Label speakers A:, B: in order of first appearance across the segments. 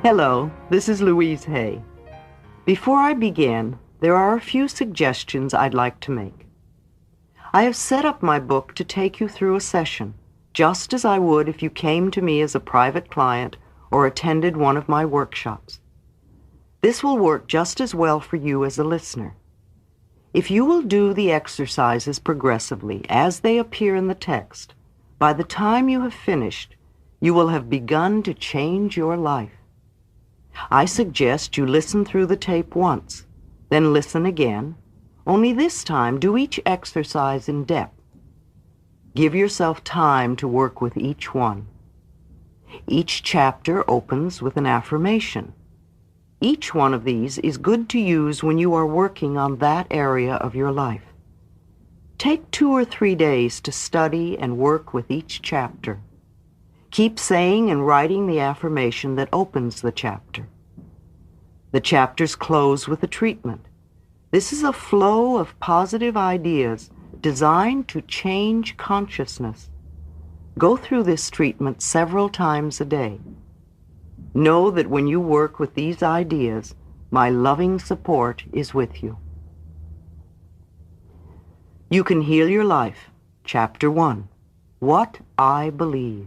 A: Hello, this is Louise Hay. Before I begin, there are a few suggestions I'd like to make. I have set up my book to take you through a session, just as I would if you came to me as a private client or attended one of my workshops. This will work just as well for you as a listener. If you will do the exercises progressively as they appear in the text, by the time you have finished, you will have begun to change your life. I suggest you listen through the tape once, then listen again, only this time do each exercise in depth. Give yourself time to work with each one. Each chapter opens with an affirmation. Each one of these is good to use when you are working on that area of your life. Take 2 or 3 days to study and work with each chapter. Keep saying and writing the affirmation that opens the chapter. The chapters close with a treatment. This is a flow of positive ideas designed to change consciousness. Go through this treatment several times a day. Know that when you work with these ideas, my loving support is with you. You can heal your life. Chapter 1. What I believe.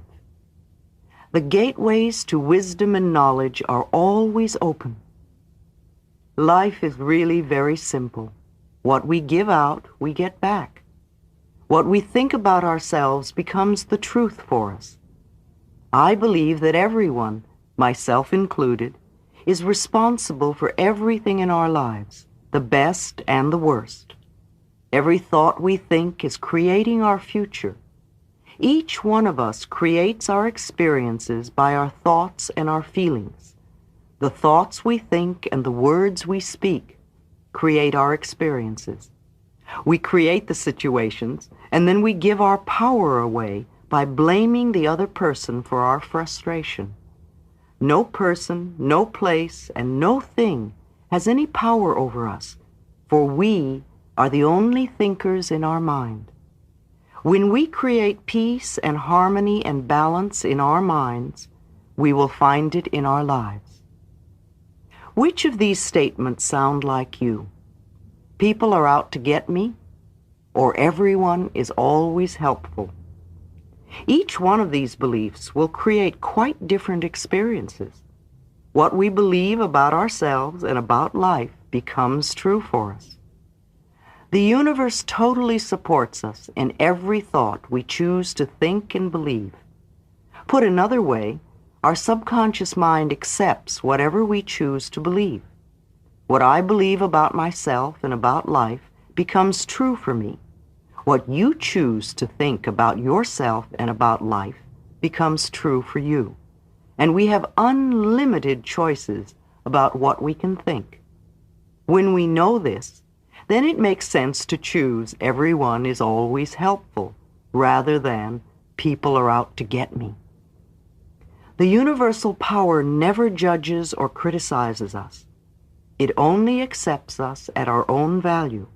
A: The gateways to wisdom and knowledge are always open. Life is really very simple. What we give out, we get back. What we think about ourselves becomes the truth for us. I believe that everyone, myself included, is responsible for everything in our lives, the best and the worst. Every thought we think is creating our future. Each one of us creates our experiences by our thoughts and our feelings. The thoughts we think and the words we speak create our experiences. We create the situations, and then we give our power away by blaming the other person for our frustration. No person, no place, and no thing has any power over us, for we are the only thinkers in our mind. When we create peace and harmony and balance in our minds, we will find it in our lives. Which of these statements sound like you? People are out to get me, or everyone is always helpful? Each one of these beliefs will create quite different experiences. What we believe about ourselves and about life becomes true for us. The universe totally supports us in every thought we choose to think and believe. Put another way, our subconscious mind accepts whatever we choose to believe. What I believe about myself and about life becomes true for me. What you choose to think about yourself and about life becomes true for you. And we have unlimited choices about what we can think. When we know this, then it makes sense to choose everyone is always helpful, rather than people are out to get me. The universal power never judges or criticizes us. It only accepts us at our own value.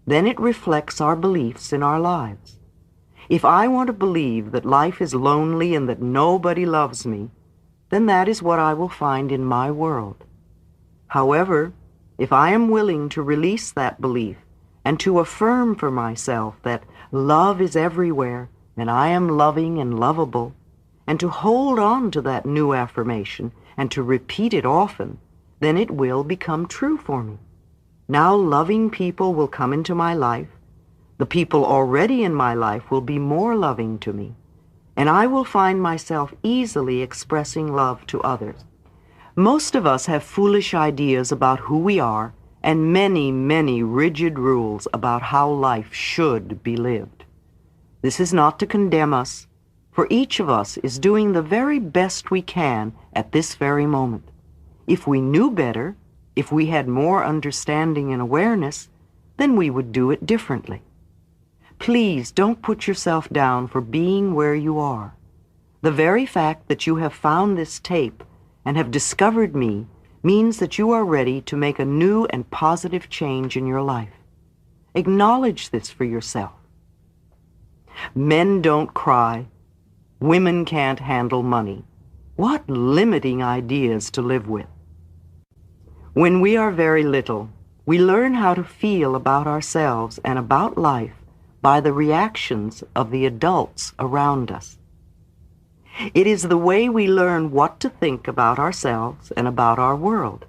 A: Then it reflects our beliefs in our lives. If I want to believe that life is lonely and that nobody loves me, then that is what I will find in my world. However, if I am willing to release that belief and to affirm for myself that love is everywhere and I am loving and lovable, and to hold on to that new affirmation and to repeat it often, then it will become true for me. Now loving people will come into my life. The people already in my life will be more loving to me, and I will find myself easily expressing love to others. Most of us have foolish ideas about who we are and many, many rigid rules about how life should be lived. This is not to condemn us, for each of us is doing the very best we can at this very moment. If we knew better, if we had more understanding and awareness, then we would do it differently. Please don't put yourself down for being where you are. The very fact that you have found this tape and have discovered me means that you are ready to make a new and positive change in your life. Acknowledge this for yourself. Men don't cry. Women can't handle money. What limiting ideas to live with. When we are very little, we learn how to feel about ourselves and about life by the reactions of the adults around us. It is the way we learn what to think about ourselves and about our world.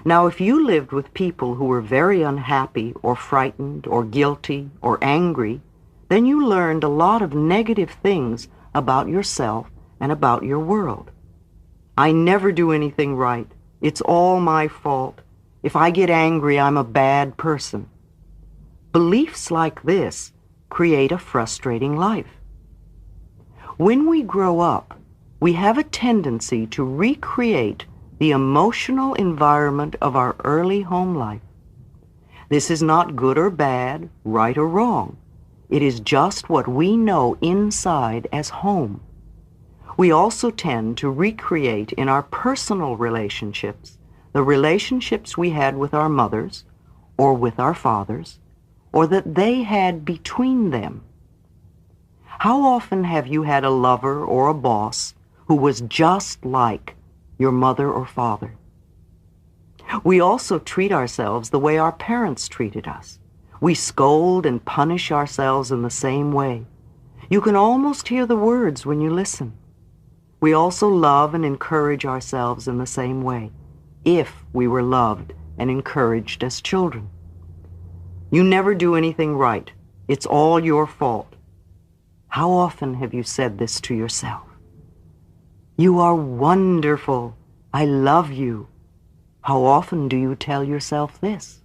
A: Now, if you lived with people who were very unhappy or frightened or guilty or angry, then you learned a lot of negative things about yourself and about your world. I never do anything right. It's all my fault. If I get angry, I'm a bad person. Beliefs like this create a frustrating life. When we grow up, we have a tendency to recreate the emotional environment of our early home life. This is not good or bad, right or wrong. It is just what we know inside as home. We also tend to recreate in our personal relationships the relationships we had with our mothers or with our fathers, or that they had between them. How often have you had a lover or a boss who was just like your mother or father? We also treat ourselves the way our parents treated us. We scold and punish ourselves in the same way. You can almost hear the words when you listen. We also love and encourage ourselves in the same way, if we were loved and encouraged as children. You never do anything right. It's all your fault. How often have you said this to yourself? You are wonderful. I love you. How often do you tell yourself this?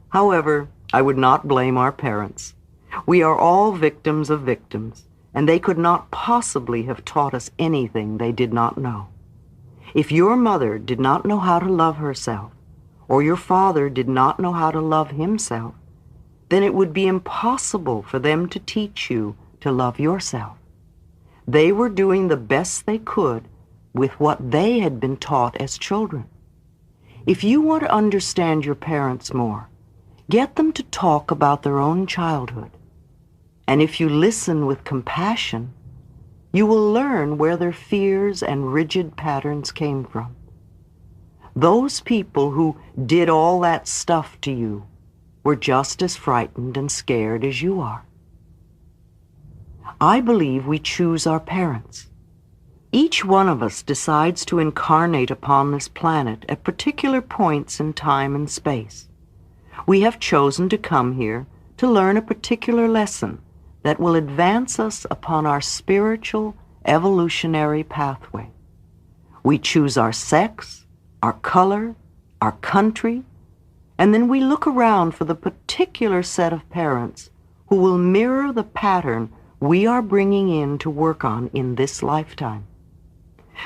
A: However, I would not blame our parents. We are all victims of victims, and they could not possibly have taught us anything they did not know. If your mother did not know how to love herself, or your father did not know how to love himself, then it would be impossible for them to teach you to love yourself. They were doing the best they could with what they had been taught as children. If you want to understand your parents more, get them to talk about their own childhood. And if you listen with compassion, you will learn where their fears and rigid patterns came from. Those people who did all that stuff to you were just as frightened and scared as you are. I believe we choose our parents. Each one of us decides to incarnate upon this planet at particular points in time and space. We have chosen to come here to learn a particular lesson that will advance us upon our spiritual, evolutionary pathway. We choose our sex, our color, our country, and then we look around for the particular set of parents who will mirror the pattern we are bringing in to work on in this lifetime.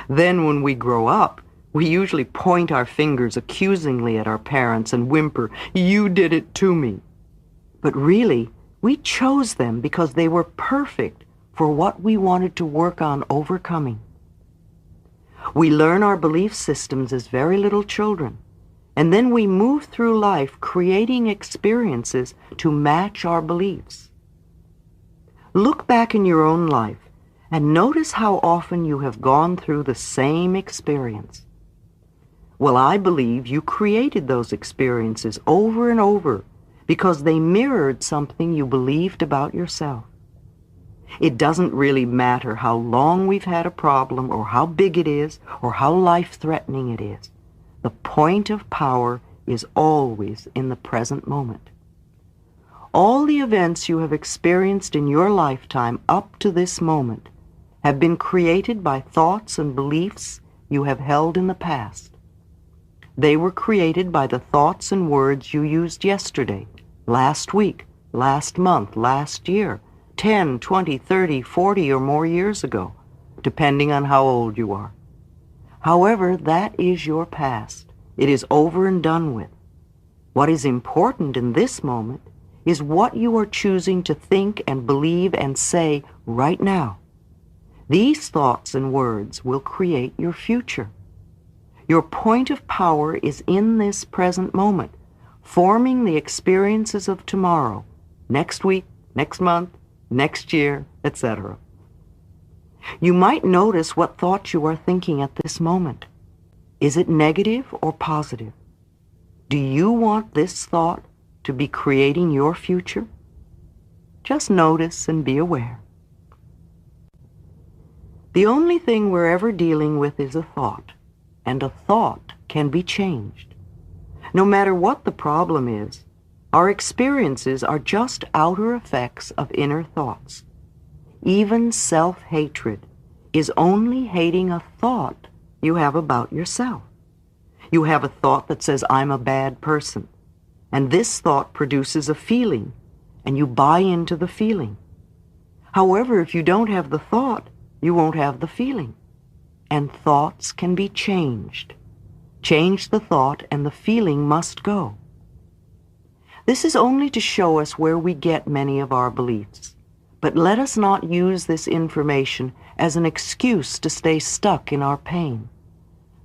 A: Then when we grow up, we usually point our fingers accusingly at our parents and whimper, "You did it to me." But really, we chose them because they were perfect for what we wanted to work on overcoming. We learn our belief systems as very little children, and then we move through life creating experiences to match our beliefs. Look back in your own life and notice how often you have gone through the same experience. Well, I believe you created those experiences over and over because they mirrored something you believed about yourself. It doesn't really matter how long we've had a problem or how big it is or how life-threatening it is. The point of power is always in the present moment. All the events you have experienced in your lifetime up to this moment have been created by thoughts and beliefs you have held in the past. They were created by the thoughts and words you used yesterday, last week, last month, last year, 10, 20, 30, 40 or more years ago, depending on how old you are. However, that is your past. It is over and done with. What is important in this moment is what you are choosing to think and believe and say right now. These thoughts and words will create your future. Your point of power is in this present moment, forming the experiences of tomorrow, next week, next month, next year, etc. You might notice what thoughts you are thinking at this moment. Is it negative or positive? Do you want this thought to be creating your future? Just notice and be aware. The only thing we're ever dealing with is a thought, and a thought can be changed. No matter what the problem is, our experiences are just outer effects of inner thoughts. Even self-hatred is only hating a thought you have about yourself. You have a thought that says, I'm a bad person, and this thought produces a feeling, and you buy into the feeling. However, if you don't have the thought, you won't have the feeling. And thoughts can be changed. Change the thought and the feeling must go. This is only to show us where we get many of our beliefs. But let us not use this information as an excuse to stay stuck in our pain.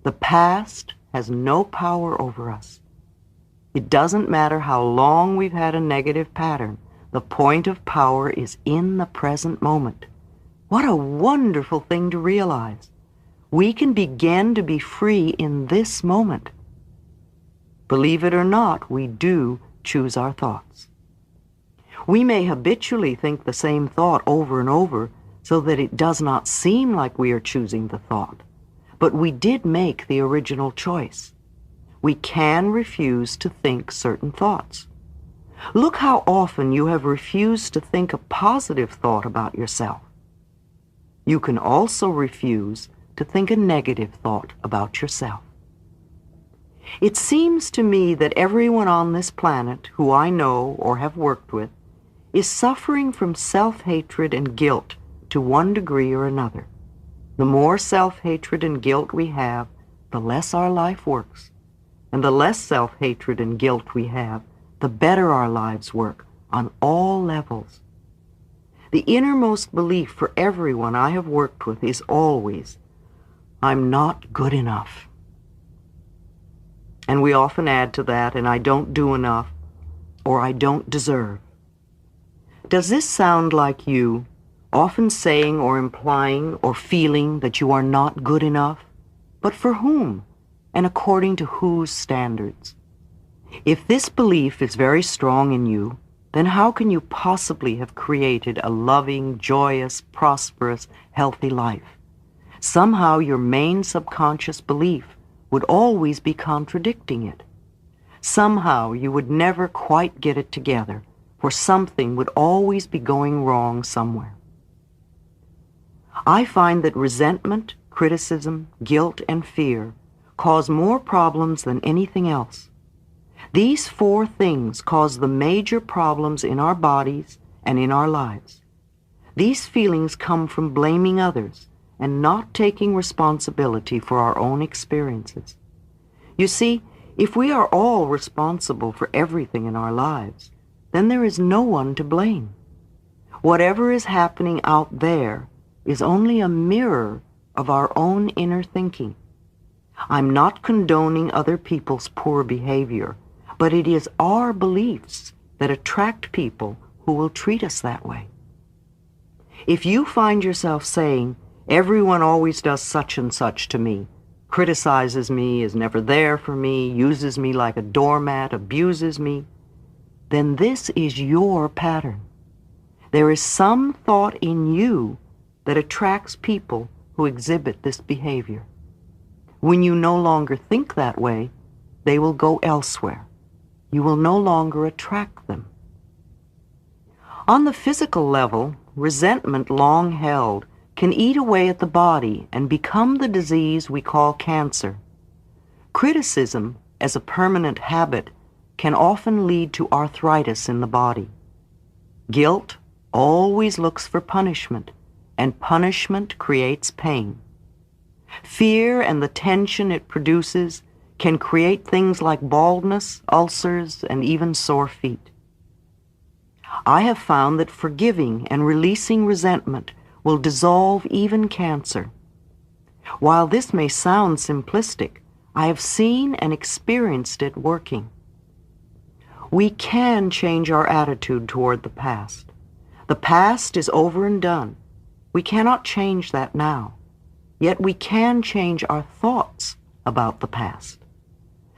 A: The past has no power over us. It doesn't matter how long we've had a negative pattern. The point of power is in the present moment. What a wonderful thing to realize. We can begin to be free in this moment. Believe it or not, we do choose our thoughts. We may habitually think the same thought over and over so that it does not seem like we are choosing the thought. But we did make the original choice. We can refuse to think certain thoughts. Look how often you have refused to think a positive thought about yourself. You can also refuse to think a negative thought about yourself. It seems to me that everyone on this planet who I know or have worked with is suffering from self-hatred and guilt to one degree or another. The more self-hatred and guilt we have, the less our life works. And the less self-hatred and guilt we have, the better our lives work on all levels. The innermost belief for everyone I have worked with is always, I'm not good enough. And we often add to that, and I don't do enough, or I don't deserve. Does this sound like you, often saying or implying or feeling that you are not good enough? But for whom, and according to whose standards? If this belief is very strong in you, then how can you possibly have created a loving, joyous, prosperous, healthy life? Somehow your main subconscious belief would always be contradicting it. Somehow you would never quite get it together, for something would always be going wrong somewhere. I find that resentment, criticism, guilt, and fear cause more problems than anything else. These four things cause the major problems in our bodies and in our lives. These feelings come from blaming others and not taking responsibility for our own experiences. You see, if we are all responsible for everything in our lives, then there is no one to blame. Whatever is happening out there is only a mirror of our own inner thinking. I'm not condoning other people's poor behavior, but it is our beliefs that attract people who will treat us that way. If you find yourself saying, everyone always does such and such to me, criticizes me, is never there for me, uses me like a doormat, abuses me, then this is your pattern. There is some thought in you that attracts people who exhibit this behavior. When you no longer think that way, they will go elsewhere. You will no longer attract them. On the physical level, resentment long held can eat away at the body and become the disease we call cancer. Criticism, as a permanent habit, can often lead to arthritis in the body. Guilt always looks for punishment, and punishment creates pain. Fear and the tension it produces can create things like baldness, ulcers, and even sore feet. I have found that forgiving and releasing resentment will dissolve even cancer. While this may sound simplistic, I have seen and experienced it working. We can change our attitude toward the past. The past is over and done. We cannot change that now, yet we can change our thoughts about the past.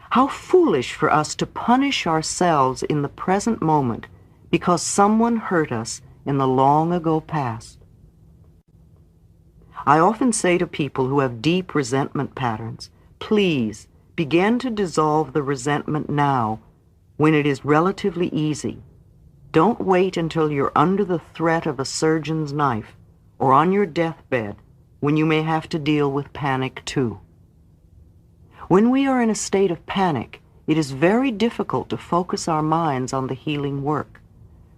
A: How foolish for us to punish ourselves in the present moment because someone hurt us in the long ago past. I often say to people who have deep resentment patterns, please begin to dissolve the resentment now when it is relatively easy. Don't wait until you're under the threat of a surgeon's knife or on your deathbed when you may have to deal with panic too. When we are in a state of panic, it is very difficult to focus our minds on the healing work.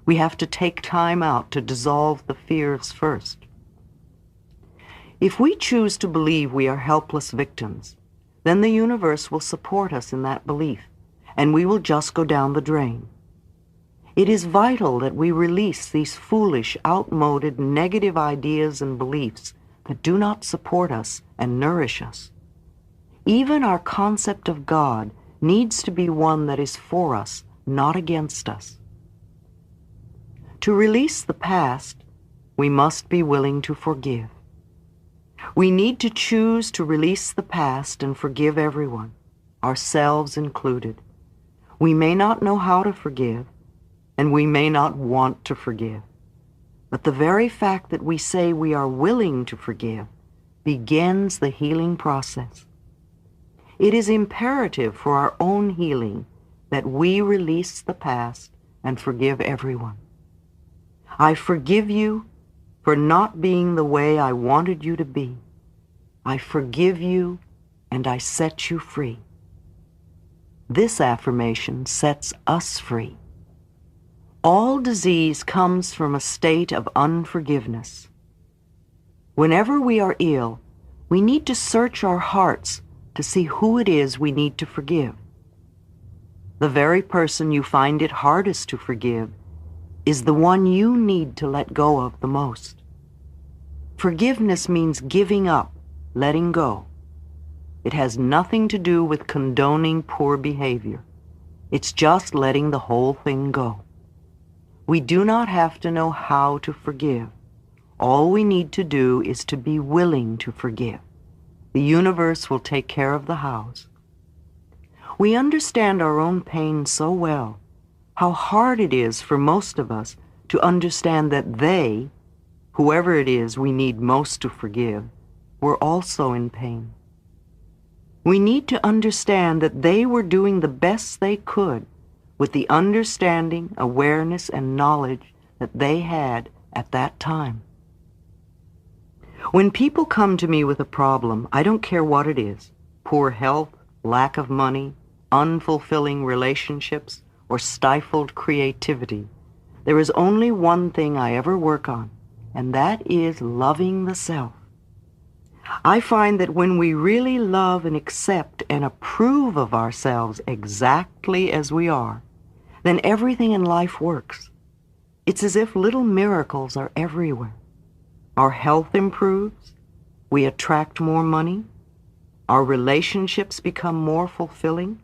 A: We have to take time out to dissolve the fears first. If we choose to believe we are helpless victims, then the universe will support us in that belief, and we will just go down the drain. It is vital that we release these foolish, outmoded, negative ideas and beliefs that do not support us and nourish us. Even our concept of God needs to be one that is for us, not against us. To release the past, we must be willing to forgive. We need to choose to release the past and forgive everyone, ourselves included. We may not know how to forgive, and we may not want to forgive. But the very fact that we say we are willing to forgive begins the healing process. It is imperative for our own healing that we release the past and forgive everyone. I forgive you for not being the way I wanted you to be. I forgive you and I set you free. This affirmation sets us free. All disease comes from a state of unforgiveness. Whenever we are ill, we need to search our hearts to see who it is we need to forgive. The very person you find it hardest to forgive is the one you need to let go of the most. Forgiveness means giving up, letting go. It has nothing to do with condoning poor behavior. It's just letting the whole thing go. We do not have to know how to forgive. All we need to do is to be willing to forgive. The universe will take care of the hows. We understand our own pain so well, how hard it is for most of us to understand that they, whoever it is we need most to forgive, were also in pain. We need to understand that they were doing the best they could with the understanding, awareness, and knowledge that they had at that time. When people come to me with a problem, I don't care what it is, poor health, lack of money, unfulfilling relationships, or stifled creativity, there is only one thing I ever work on, and that is loving the self. I find that when we really love and accept and approve of ourselves exactly as we are, then everything in life works. It's as if little miracles are everywhere. Our health improves, we attract more money, our relationships become more fulfilling,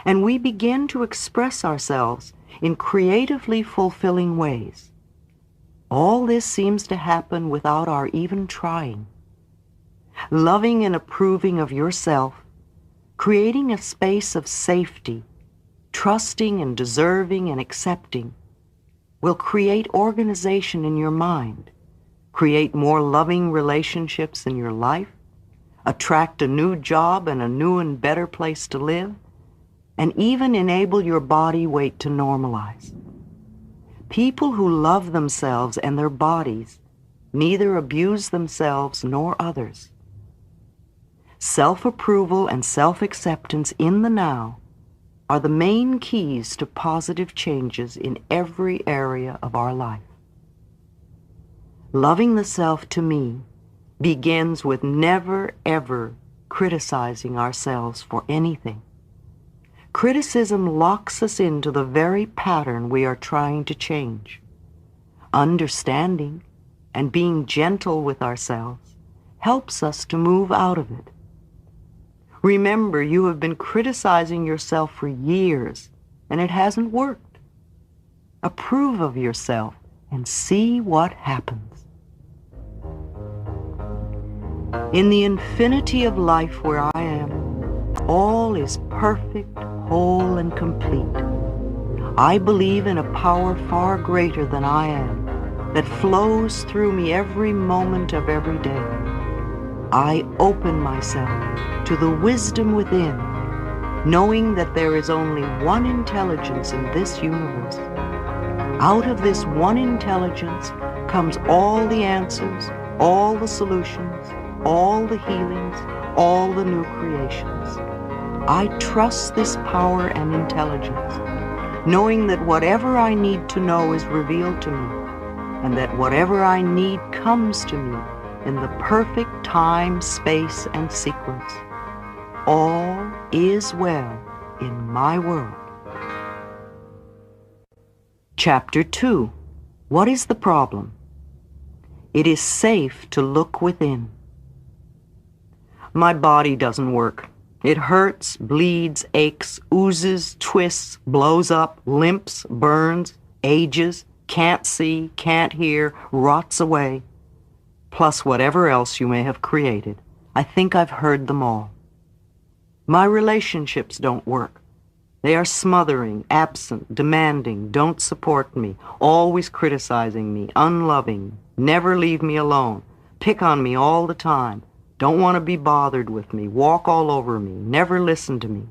A: and we begin to express ourselves in creatively fulfilling ways. All this seems to happen without our even trying. Loving and approving of yourself, creating a space of safety, trusting and deserving and accepting, will create organization in your mind, create more loving relationships in your life, attract a new job and a new and better place to live, and even enable your body weight to normalize. People who love themselves and their bodies neither abuse themselves nor others. Self-approval and self-acceptance in the now are the main keys to positive changes in every area of our life. Loving the self, to me, begins with never, ever criticizing ourselves for anything. Criticism locks us into the very pattern we are trying to change. Understanding and being gentle with ourselves helps us to move out of it. Remember, you have been criticizing yourself for years, and it hasn't worked. Approve of yourself and see what happens. In the infinity of life where I am, all is perfect, whole, and complete. I believe in a power far greater than I am, that flows through me every moment of every day. I open myself to the wisdom within, knowing that there is only one intelligence in this universe. Out of this one intelligence comes all the answers, all the solutions, all the healings, all the new creations. I trust this power and intelligence, knowing that whatever I need to know is revealed to me, and that whatever I need comes to me in the perfect time, space, and sequence. All is well in my world. Chapter 2. What is the problem? It is safe to look within. My body doesn't work. It hurts, bleeds, aches, oozes, twists, blows up, limps, burns, ages, can't see, can't hear, rots away. Plus whatever else you may have created. I think I've heard them all. My relationships don't work. They are smothering, absent, demanding, don't support me, always criticizing me, unloving, never leave me alone, pick on me all the time, don't want to be bothered with me, walk all over me, never listen to me.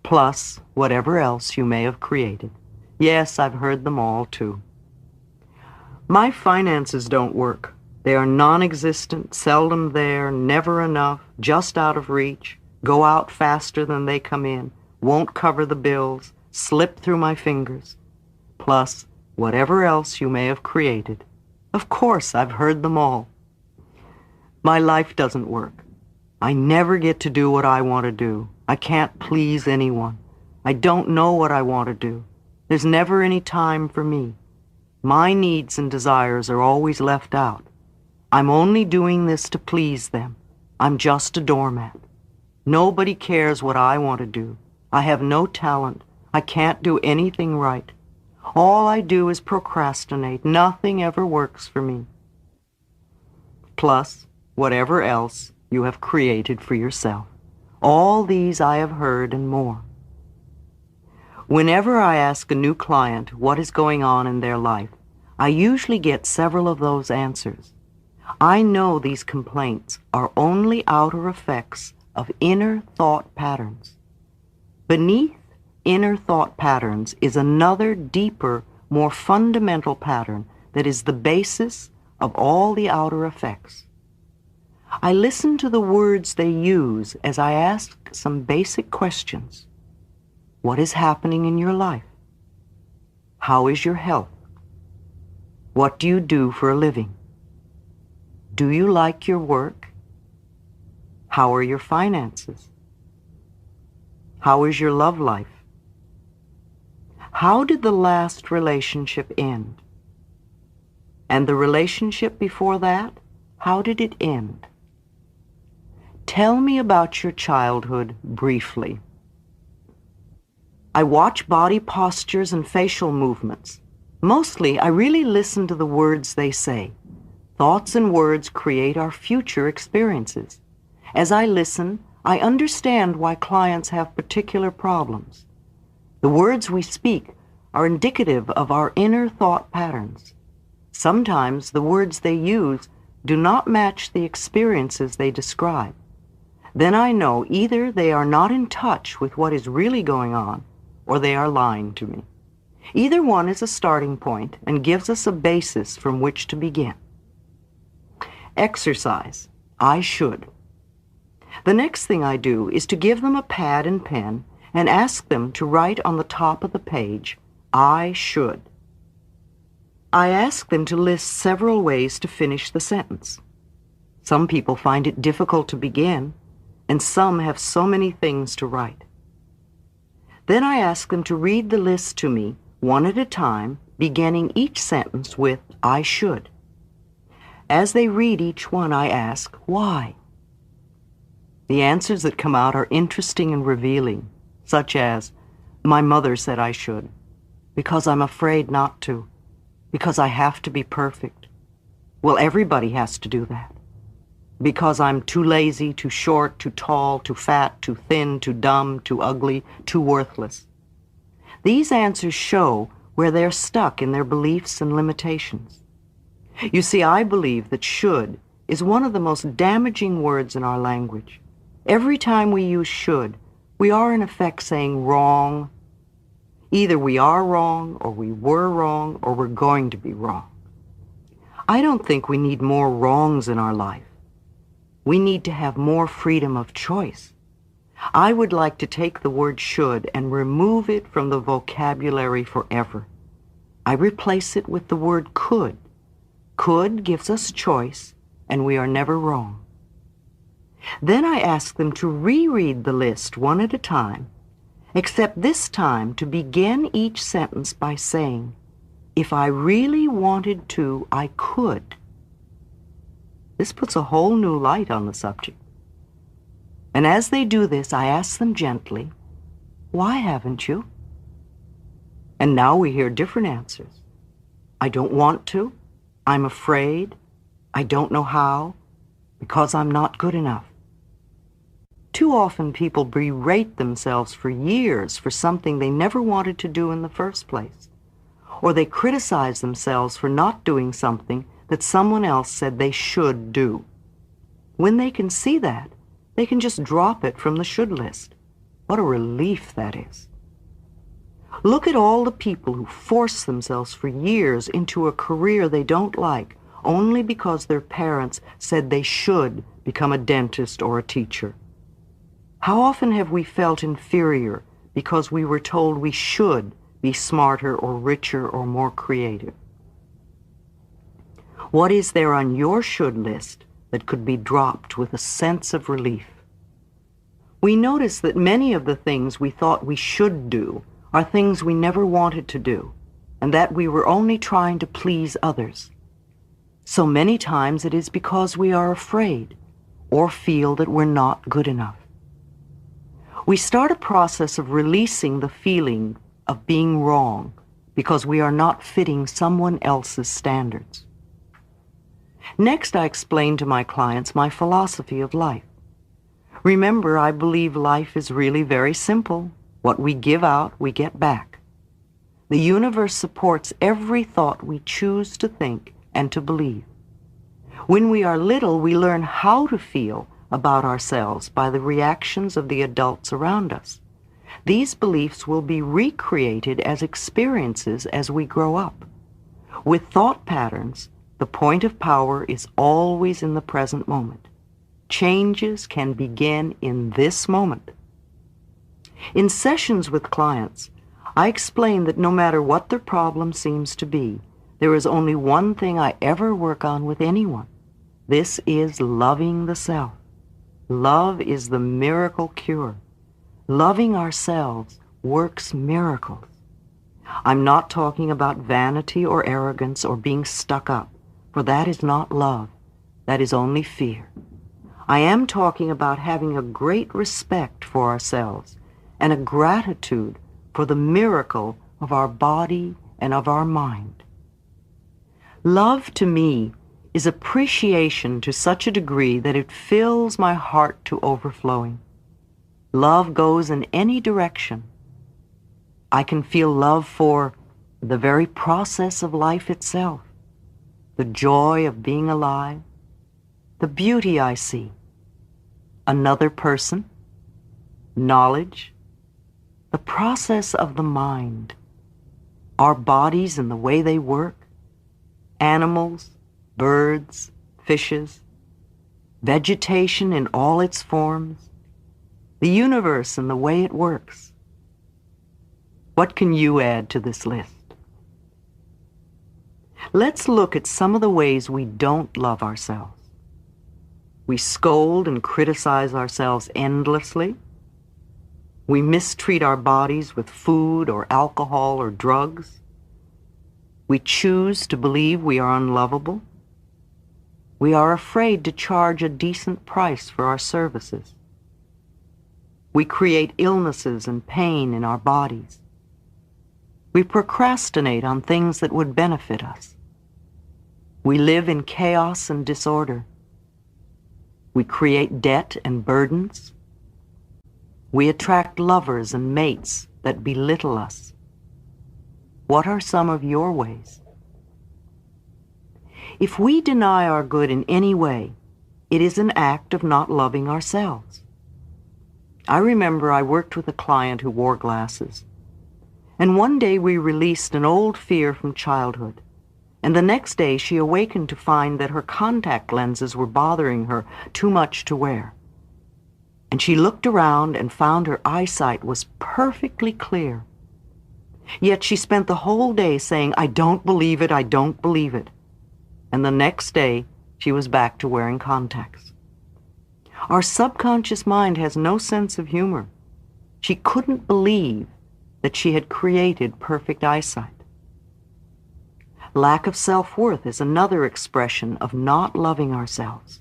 A: Plus whatever else you may have created. Yes, I've heard them all too. My finances don't work. They are non-existent, seldom there, never enough, just out of reach, go out faster than they come in, won't cover the bills, slip through my fingers. Plus whatever else you may have created. Of course, I've heard them all. My life doesn't work. I never get to do what I want to do. I can't please anyone. I don't know what I want to do. There's never any time for me. My needs and desires are always left out. I'm only doing this to please them. I'm just a doormat. Nobody cares what I want to do. I have no talent. I can't do anything right. All I do is procrastinate. Nothing ever works for me. Plus whatever else you have created for yourself. All these I have heard and more. Whenever I ask a new client what is going on in their life, I usually get several of those answers. I know these complaints are only outer effects of inner thought patterns. Beneath inner thought patterns is another deeper, more fundamental pattern that is the basis of all the outer effects. I listen to the words they use as I ask some basic questions. What is happening in your life? How is your health? What do you do for a living? Do you like your work? How are your finances? How is your love life? How did the last relationship end? And the relationship before that, how did it end? Tell me about your childhood briefly. I watch body postures and facial movements. Mostly, I really listen to the words they say. Thoughts and words create our future experiences. As I listen, I understand why clients have particular problems. The words we speak are indicative of our inner thought patterns. Sometimes the words they use do not match the experiences they describe. Then I know either they are not in touch with what is really going on, or they are lying to me. Either one is a starting point and gives us a basis from which to begin. Exercise. I should. The next thing I do is to give them a pad and pen and ask them to write on the top of the page, I should. I ask them to list several ways to finish the sentence. Some people find it difficult to begin, and some have so many things to write. Then I ask them to read the list to me, one at a time, beginning each sentence with, I should. As they read each one, I ask, why? The answers that come out are interesting and revealing, such as, my mother said I should, because I'm afraid not to, because I have to be perfect. Well, everybody has to do that. Because I'm too lazy, too short, too tall, too fat, too thin, too dumb, too ugly, too worthless. These answers show where they're stuck in their beliefs and limitations. You see, I believe that should is one of the most damaging words in our language. Every time we use should, we are in effect saying wrong. Either we are wrong, or we were wrong, or we're going to be wrong. I don't think we need more wrongs in our life. We need to have more freedom of choice. I would like to take the word should and remove it from the vocabulary forever. I replace it with the word could. Could gives us choice, and we are never wrong. Then I ask them to reread the list one at a time, except this time to begin each sentence by saying, if I really wanted to, I could. This puts a whole new light on the subject. And as they do this, I ask them gently, why haven't you? And now we hear different answers. I don't want to. I'm afraid. I don't know how. Because I'm not good enough. Too often people berate themselves for years for something they never wanted to do in the first place. Or they criticize themselves for not doing something that someone else said they should do. When they can see that, they can just drop it from the should list. What a relief that is. Look at all the people who force themselves for years into a career they don't like only because their parents said they should become a dentist or a teacher. How often have we felt inferior because we were told we should be smarter or richer or more creative? What is there on your should list that could be dropped with a sense of relief? We notice that many of the things we thought we should do are things we never wanted to do, and that we were only trying to please others. So many times it is because we are afraid or feel that we're not good enough. We start a process of releasing the feeling of being wrong because we are not fitting someone else's standards. Next, I explain to my clients my philosophy of life. Remember, I believe life is really very simple. What we give out, we get back. The universe supports every thought we choose to think and to believe. When we are little, we learn how to feel about ourselves by the reactions of the adults around us. These beliefs will be recreated as experiences as we grow up. With thought patterns, the point of power is always in the present moment. Changes can begin in this moment. In sessions with clients, I explain that no matter what their problem seems to be, there is only one thing I ever work on with anyone. This is loving the self. Love is the miracle cure. Loving ourselves works miracles. I'm not talking about vanity or arrogance or being stuck up, for that is not love. That is only fear. I am talking about having a great respect for ourselves and a gratitude for the miracle of our body and of our mind. Love to me is appreciation to such a degree that it fills my heart to overflowing. Love goes in any direction. I can feel love for the very process of life itself, the joy of being alive, the beauty I see, another person, knowledge, the process of the mind, our bodies and the way they work, animals, birds, fishes, vegetation in all its forms, the universe and the way it works. What can you add to this list? Let's look at some of the ways we don't love ourselves. We scold and criticize ourselves endlessly. We mistreat our bodies with food or alcohol or drugs. We choose to believe we are unlovable. We are afraid to charge a decent price for our services. We create illnesses and pain in our bodies. We procrastinate on things that would benefit us. We live in chaos and disorder. We create debt and burdens. We attract lovers and mates that belittle us. What are some of your ways? If we deny our good in any way, it is an act of not loving ourselves. I remember I worked with a client who wore glasses, and one day we released an old fear from childhood, and the next day she awakened to find that her contact lenses were bothering her too much to wear. And she looked around and found her eyesight was perfectly clear. Yet she spent the whole day saying, "I don't believe it, I don't believe it." And the next day, she was back to wearing contacts. Our subconscious mind has no sense of humor. She couldn't believe that she had created perfect eyesight. Lack of self-worth is another expression of not loving ourselves.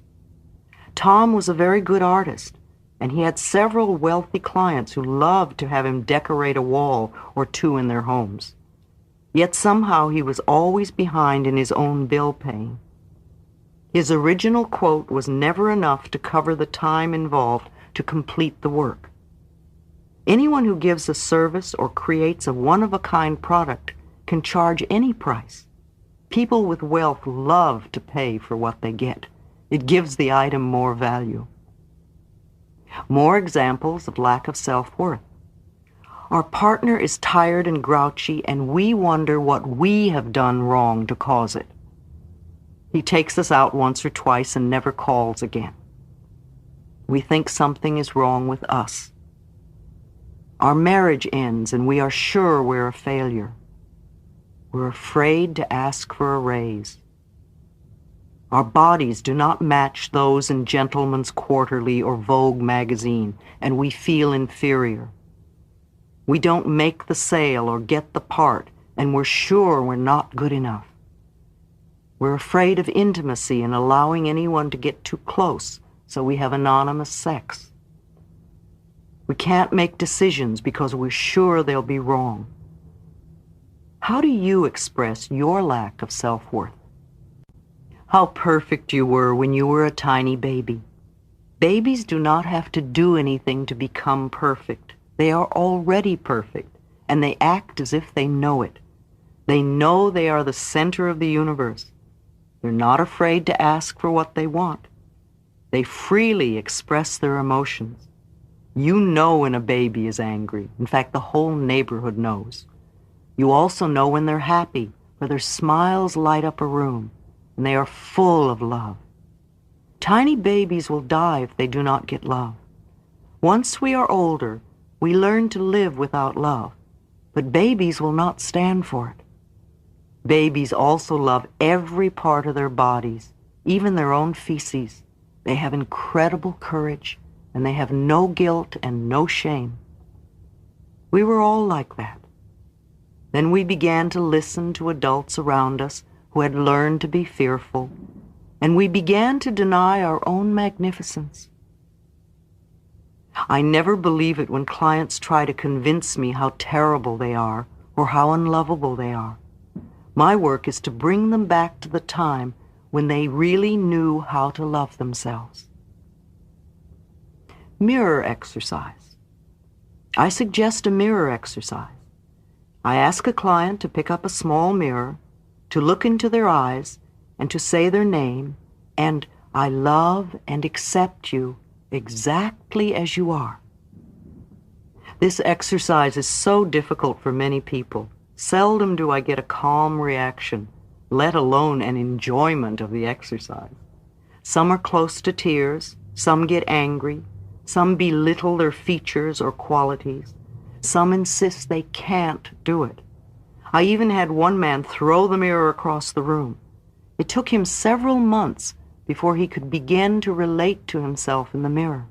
A: Tom was a very good artist, and he had several wealthy clients who loved to have him decorate a wall or two in their homes. Yet somehow he was always behind in his own bill paying. His original quote was never enough to cover the time involved to complete the work. Anyone who gives a service or creates a one-of-a-kind product can charge any price. People with wealth love to pay for what they get. It gives the item more value. More examples of lack of self-worth. Our partner is tired and grouchy, and we wonder what we have done wrong to cause it. He takes us out once or twice and never calls again. We think something is wrong with us. Our marriage ends, and we are sure we're a failure. We're afraid to ask for a raise. Our bodies do not match those in Gentleman's Quarterly or Vogue magazine, and we feel inferior. We don't make the sale or get the part, and we're sure we're not good enough. We're afraid of intimacy and allowing anyone to get too close, so we have anonymous sex. We can't make decisions because we're sure they'll be wrong. How do you express your lack of self-worth? How perfect you were when you were a tiny baby. Babies do not have to do anything to become perfect. They are already perfect, and they act as if they know it. They know they are the center of the universe. They're not afraid to ask for what they want. They freely express their emotions. You know when a baby is angry. In fact, the whole neighborhood knows. You also know when they're happy, for their smiles light up a room, and they are full of love. Tiny babies will die if they do not get love. Once we are older, we learn to live without love, but babies will not stand for it. Babies also love every part of their bodies, even their own feces. They have incredible courage, and they have no guilt and no shame. We were all like that. Then we began to listen to adults around us who had learned to be fearful, and we began to deny our own magnificence. I never believe it when clients try to convince me how terrible they are or how unlovable they are. My work is to bring them back to the time when they really knew how to love themselves. Mirror exercise. I suggest a mirror exercise. I ask a client to pick up a small mirror, to look into their eyes, and to say their name, and "I love and accept you exactly as you are." This exercise is so difficult for many people. Seldom do I get a calm reaction, let alone an enjoyment of the exercise. Some are close to tears, some get angry, some belittle their features or qualities, some insist they can't do it. I even had one man throw the mirror across the room. It took him several months before he could begin to relate to himself in the mirror.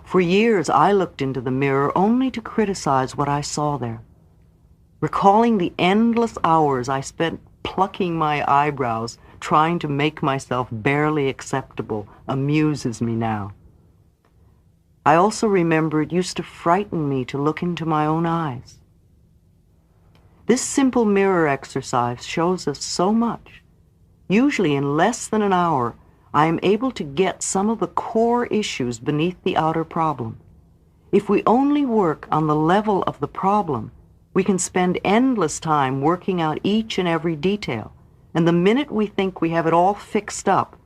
A: For years, I looked into the mirror only to criticize what I saw there. Recalling the endless hours I spent plucking my eyebrows, trying to make myself barely acceptable, amuses me now. I also remember it used to frighten me to look into my own eyes. This simple mirror exercise shows us so much. Usually in less than an hour, I am able to get some of the core issues beneath the outer problem. If we only work on the level of the problem, we can spend endless time working out each and every detail, and the minute we think we have it all fixed up,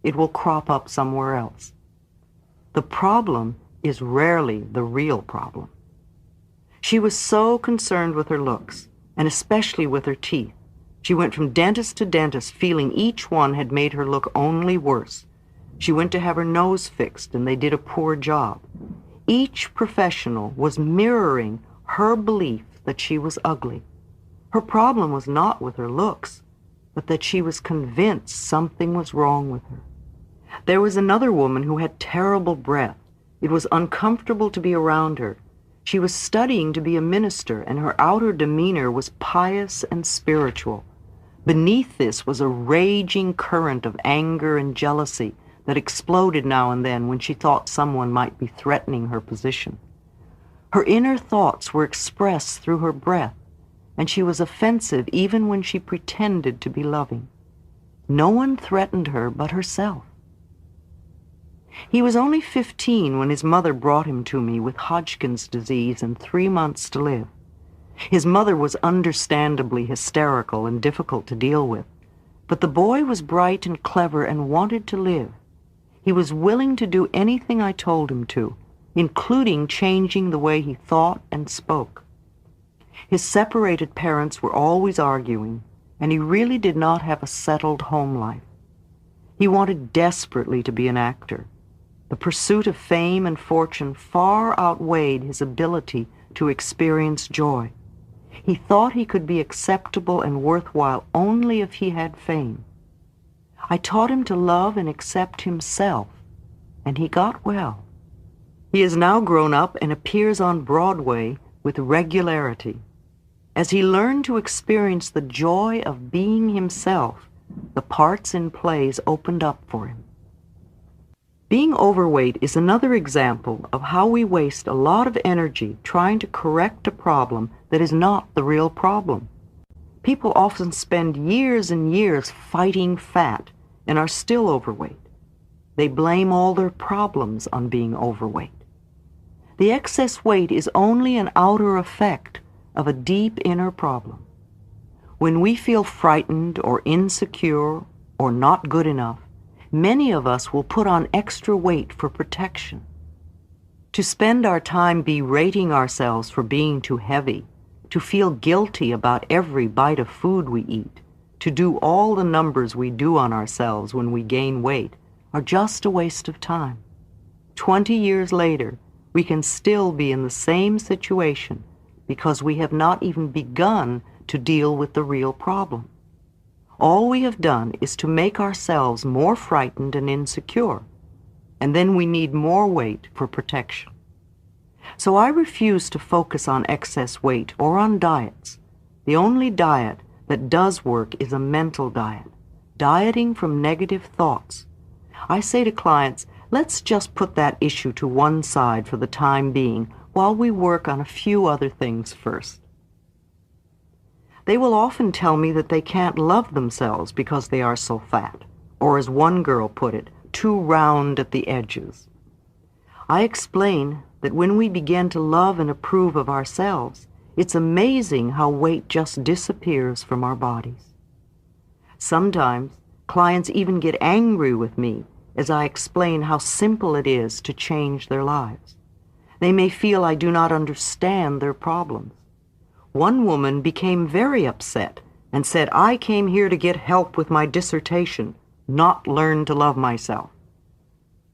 A: it will crop up somewhere else. The problem is rarely the real problem. She was so concerned with her looks, and especially with her teeth. She went from dentist to dentist, feeling each one had made her look only worse. She went to have her nose fixed, and they did a poor job. Each professional was mirroring her belief that she was ugly. Her problem was not with her looks, but that she was convinced something was wrong with her. There was another woman who had terrible breath. It was uncomfortable to be around her. She was studying to be a minister, and her outer demeanor was pious and spiritual. Beneath this was a raging current of anger and jealousy that exploded now and then when she thought someone might be threatening her position. Her inner thoughts were expressed through her breath, and she was offensive even when she pretended to be loving. No one threatened her but herself. He was only 15 when his mother brought him to me with Hodgkin's disease and 3 months to live. His mother was understandably hysterical and difficult to deal with, but the boy was bright and clever and wanted to live. He was willing to do anything I told him to, including changing the way he thought and spoke. His separated parents were always arguing, and he really did not have a settled home life. He wanted desperately to be an actor. The pursuit of fame and fortune far outweighed his ability to experience joy. He thought he could be acceptable and worthwhile only if he had fame. I taught him to love and accept himself, and he got well. He is now grown up and appears on Broadway with regularity. As he learned to experience the joy of being himself, the parts in plays opened up for him. Being overweight is another example of how we waste a lot of energy trying to correct a problem that is not the real problem. People often spend years and years fighting fat and are still overweight. They blame all their problems on being overweight. The excess weight is only an outer effect of a deep inner problem. When we feel frightened or insecure or not good enough, many of us will put on extra weight for protection. To spend our time berating ourselves for being too heavy, to feel guilty about every bite of food we eat, to do all the numbers we do on ourselves when we gain weight, are just a waste of time. 20 years later, we can still be in the same situation because we have not even begun to deal with the real problem. All we have done is to make ourselves more frightened and insecure, and then we need more weight for protection. So I refuse to focus on excess weight or on diets. The only diet that does work is a mental diet, dieting from negative thoughts. I say to clients, let's just put that issue to one side for the time being while we work on a few other things first. They will often tell me that they can't love themselves because they are so fat, or as one girl put it, too round at the edges. I explain that when we begin to love and approve of ourselves, it's amazing how weight just disappears from our bodies. Sometimes clients even get angry with me as I explain how simple it is to change their lives. They may feel I do not understand their problems. One woman became very upset and said, I came here to get help with my dissertation, not learn to love myself.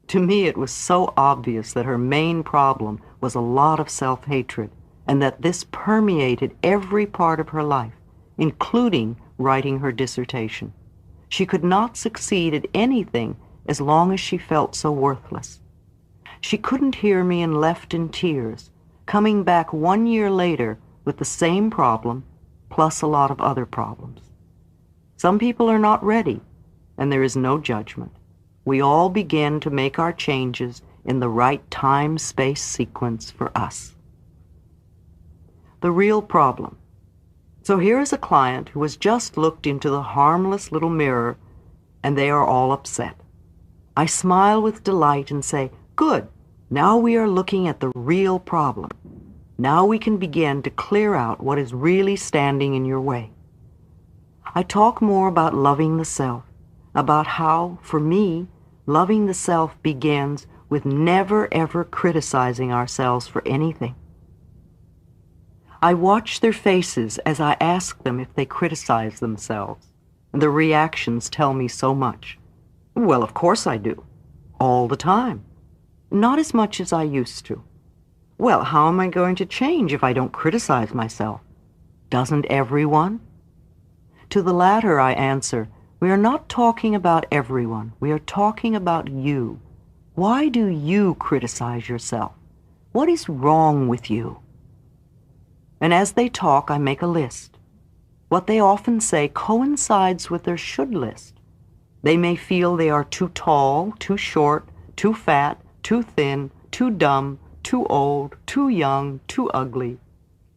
A: To me, it was so obvious that her main problem was a lot of self-hatred, and that this permeated every part of her life, including writing her dissertation. She could not succeed at anything as long as she felt so worthless. She couldn't hear me and left in tears, coming back 1 year later with the same problem, plus a lot of other problems. Some people are not ready, and there is no judgment. We all begin to make our changes in the right time-space sequence for us. The real problem. So here is a client who has just looked into the harmless little mirror, and they are all upset. I smile with delight and say, "Good, now we are looking at the real problem. Now we can begin to clear out what is really standing in your way." I talk more about loving the self, about how, for me, loving the self begins with never ever criticizing ourselves for anything. I watch their faces as I ask them if they criticize themselves, and their reactions tell me so much. Well, of course I do. All the time. Not as much as I used to. Well, how am I going to change if I don't criticize myself? Doesn't everyone? To the latter I answer, we are not talking about everyone. We are talking about you. Why do you criticize yourself? What is wrong with you? And as they talk, I make a list. What they often say coincides with their should list. They may feel they are too tall, too short, too fat, too thin, too dumb, too old, too young, too ugly,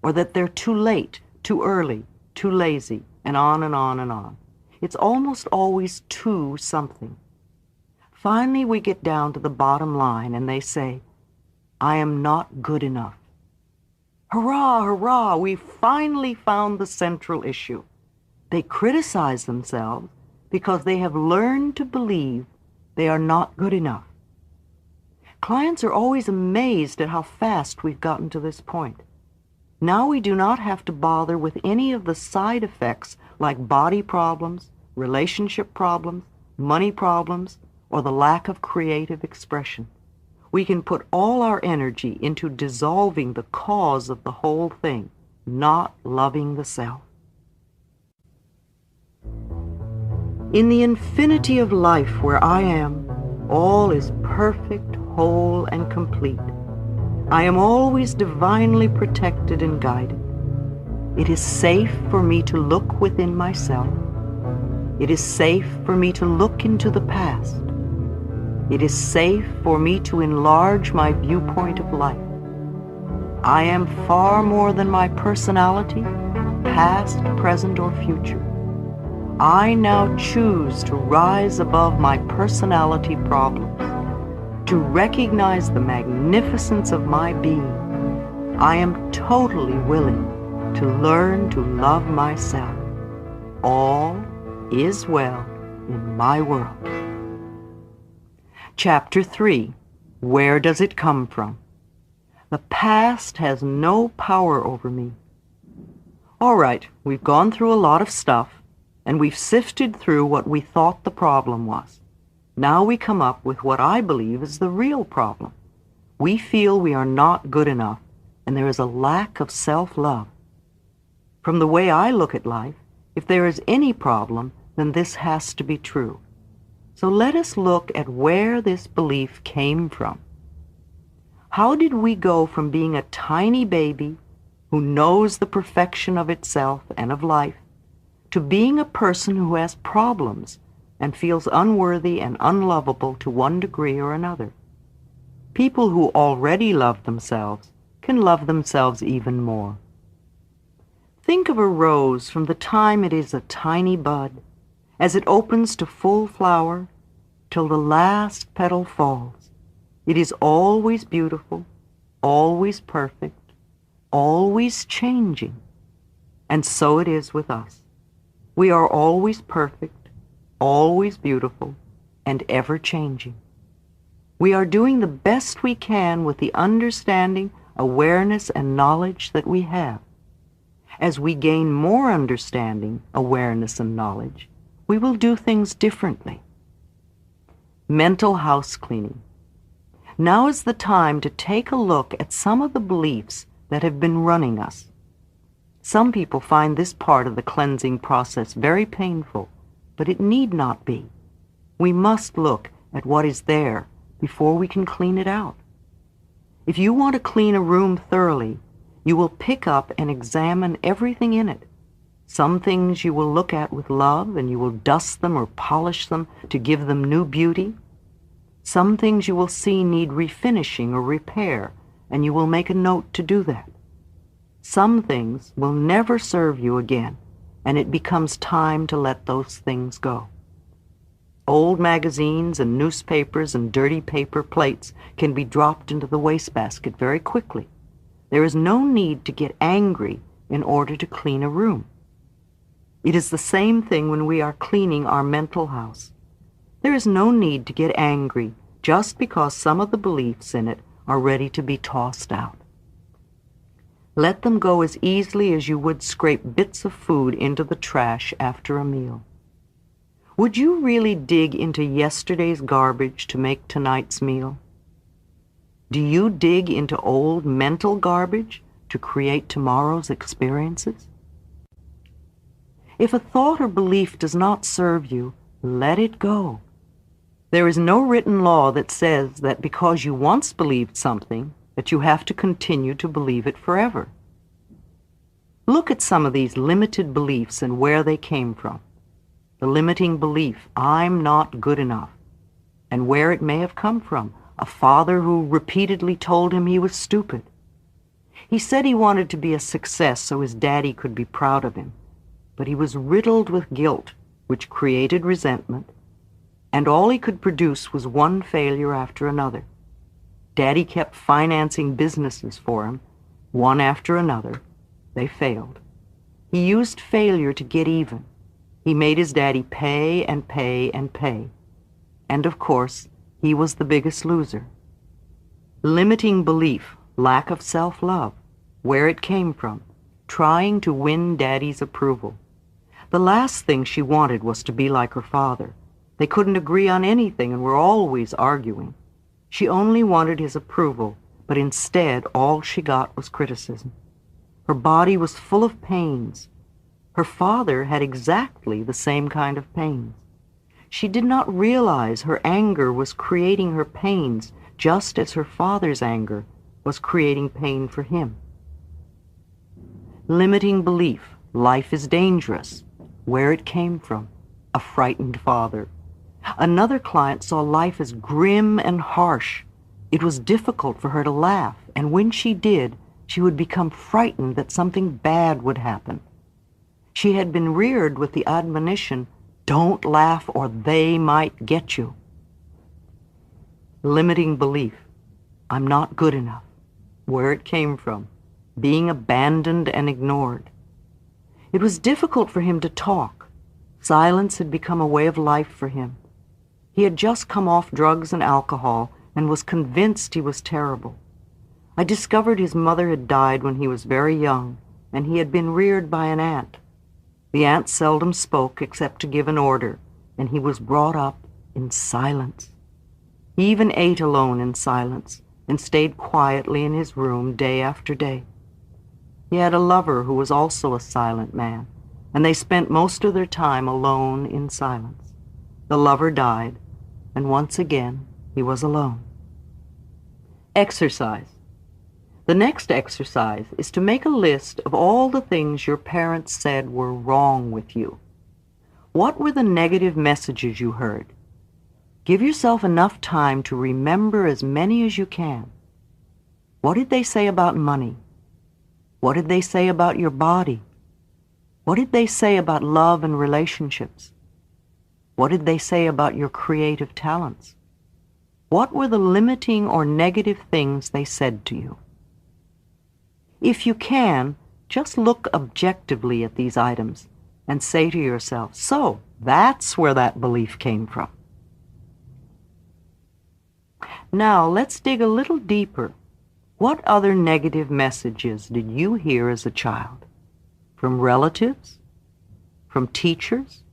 A: or that they're too late, too early, too lazy, and on and on and on. It's almost always too something. Finally, we get down to the bottom line, and they say, "I am not good enough." Hurrah, hurrah, we finally found the central issue. They criticize themselves because they have learned to believe they are not good enough. Clients are always amazed at how fast we've gotten to this point. Now we do not have to bother with any of the side effects like body problems, relationship problems, money problems, or the lack of creative expression. We can put all our energy into dissolving the cause of the whole thing, not loving the self. In the infinity of life where I am, all is perfect, whole, and complete. I am always divinely protected and guided. It is safe for me to look within myself. It is safe for me to look into the past. It is safe for me to enlarge my viewpoint of life. I am far more than my personality, past, present, or future. I now choose to rise above my personality problems, to recognize the magnificence of my being. I am totally willing to learn to love myself. All is well in my world. Chapter 3. Where does it come from? The past has no power over me. All right, we've gone through a lot of stuff, and we've sifted through what we thought the problem was. Now we come up with what I believe is the real problem. We feel we are not good enough, and there is a lack of self-love. From the way I look at life, if there is any problem, then this has to be true. So let us look at where this belief came from. How did we go from being a tiny baby who knows the perfection of itself and of life to being a person who has problems and feels unworthy and unlovable to one degree or another? People who already love themselves can love themselves even more. Think of a rose from the time it is a tiny bud, as it opens to full flower, till the last petal falls. It is always beautiful, always perfect, always changing. And so it is with us. We are always perfect, always beautiful, and ever changing. We are doing the best we can with the understanding, awareness, and knowledge that we have. As we gain more understanding, awareness, and knowledge, we will do things differently. Mental house cleaning. Now is the time to take a look at some of the beliefs that have been running us. Some people find this part of the cleansing process very painful, but it need not be. We must look at what is there before we can clean it out. If you want to clean a room thoroughly, you will pick up and examine everything in it. Some things you will look at with love, and you will dust them or polish them to give them new beauty. Some things you will see need refinishing or repair, and you will make a note to do that. Some things will never serve you again, and it becomes time to let those things go. Old magazines and newspapers and dirty paper plates can be dropped into the wastebasket very quickly. There is no need to get angry in order to clean a room. It is the same thing when we are cleaning our mental house. There is no need to get angry just because some of the beliefs in it are ready to be tossed out. Let them go as easily as you would scrape bits of food into the trash after a meal. Would you really dig into yesterday's garbage to make tonight's meal? Do you dig into old mental garbage to create tomorrow's experiences? If a thought or belief does not serve you, let it go. There is no written law that says that because you once believed something, that you have to continue to believe it forever. Look at some of these limited beliefs and where they came from. The limiting belief, I'm not good enough, and where it may have come from. A father who repeatedly told him he was stupid. He said he wanted to be a success so his daddy could be proud of him, but he was riddled with guilt, which created resentment, and all he could produce was one failure after another. Daddy kept financing businesses for him, one after another. They failed. He used failure to get even. He made his daddy pay and pay and pay. And of course, he was the biggest loser. Limiting belief, lack of self-love, where it came from, trying to win Daddy's approval. The last thing she wanted was to be like her father. They couldn't agree on anything and were always arguing. She only wanted his approval, but instead all she got was criticism. Her body was full of pains. Her father had exactly the same kind of pains. She did not realize her anger was creating her pains, just as her father's anger was creating pain for him. Limiting belief, life is dangerous, where it came from, a frightened father. Another client saw life as grim and harsh. It was difficult for her to laugh, and when she did, she would become frightened that something bad would happen. She had been reared with the admonition, don't laugh or they might get you. Limiting belief, I'm not good enough, where it came from, being abandoned and ignored. It was difficult for him to talk. Silence had become a way of life for him. He had just come off drugs and alcohol and was convinced he was terrible. I discovered his mother had died when he was very young, and he had been reared by an aunt. The aunt seldom spoke except to give an order, and he was brought up in silence. He even ate alone in silence and stayed quietly in his room day after day. He had a lover who was also a silent man, and they spent most of their time alone in silence. The lover died, and once again he was alone. Exercise. The next exercise is to make a list of all the things your parents said were wrong with you. What were the negative messages you heard? Give yourself enough time to remember as many as you can. What did they say about money? What did they say about your body? What did they say about love and relationships? What did they say about your creative talents? What were the limiting or negative things they said to you? If you can, just look objectively at these items and say to yourself, so that's where that belief came from. Now let's dig a little deeper. What other negative messages did you hear as a child? From relatives? From teachers?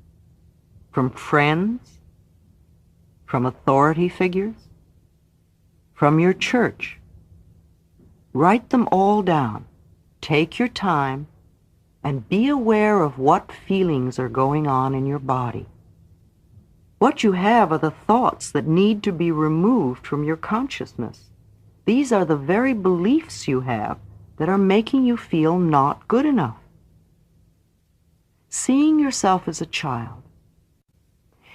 A: From friends? From authority figures? From your church? Write them all down. Take your time and be aware of what feelings are going on in your body. What you have are the thoughts that need to be removed from your consciousness. These are the very beliefs you have that are making you feel not good enough. Seeing yourself as a child.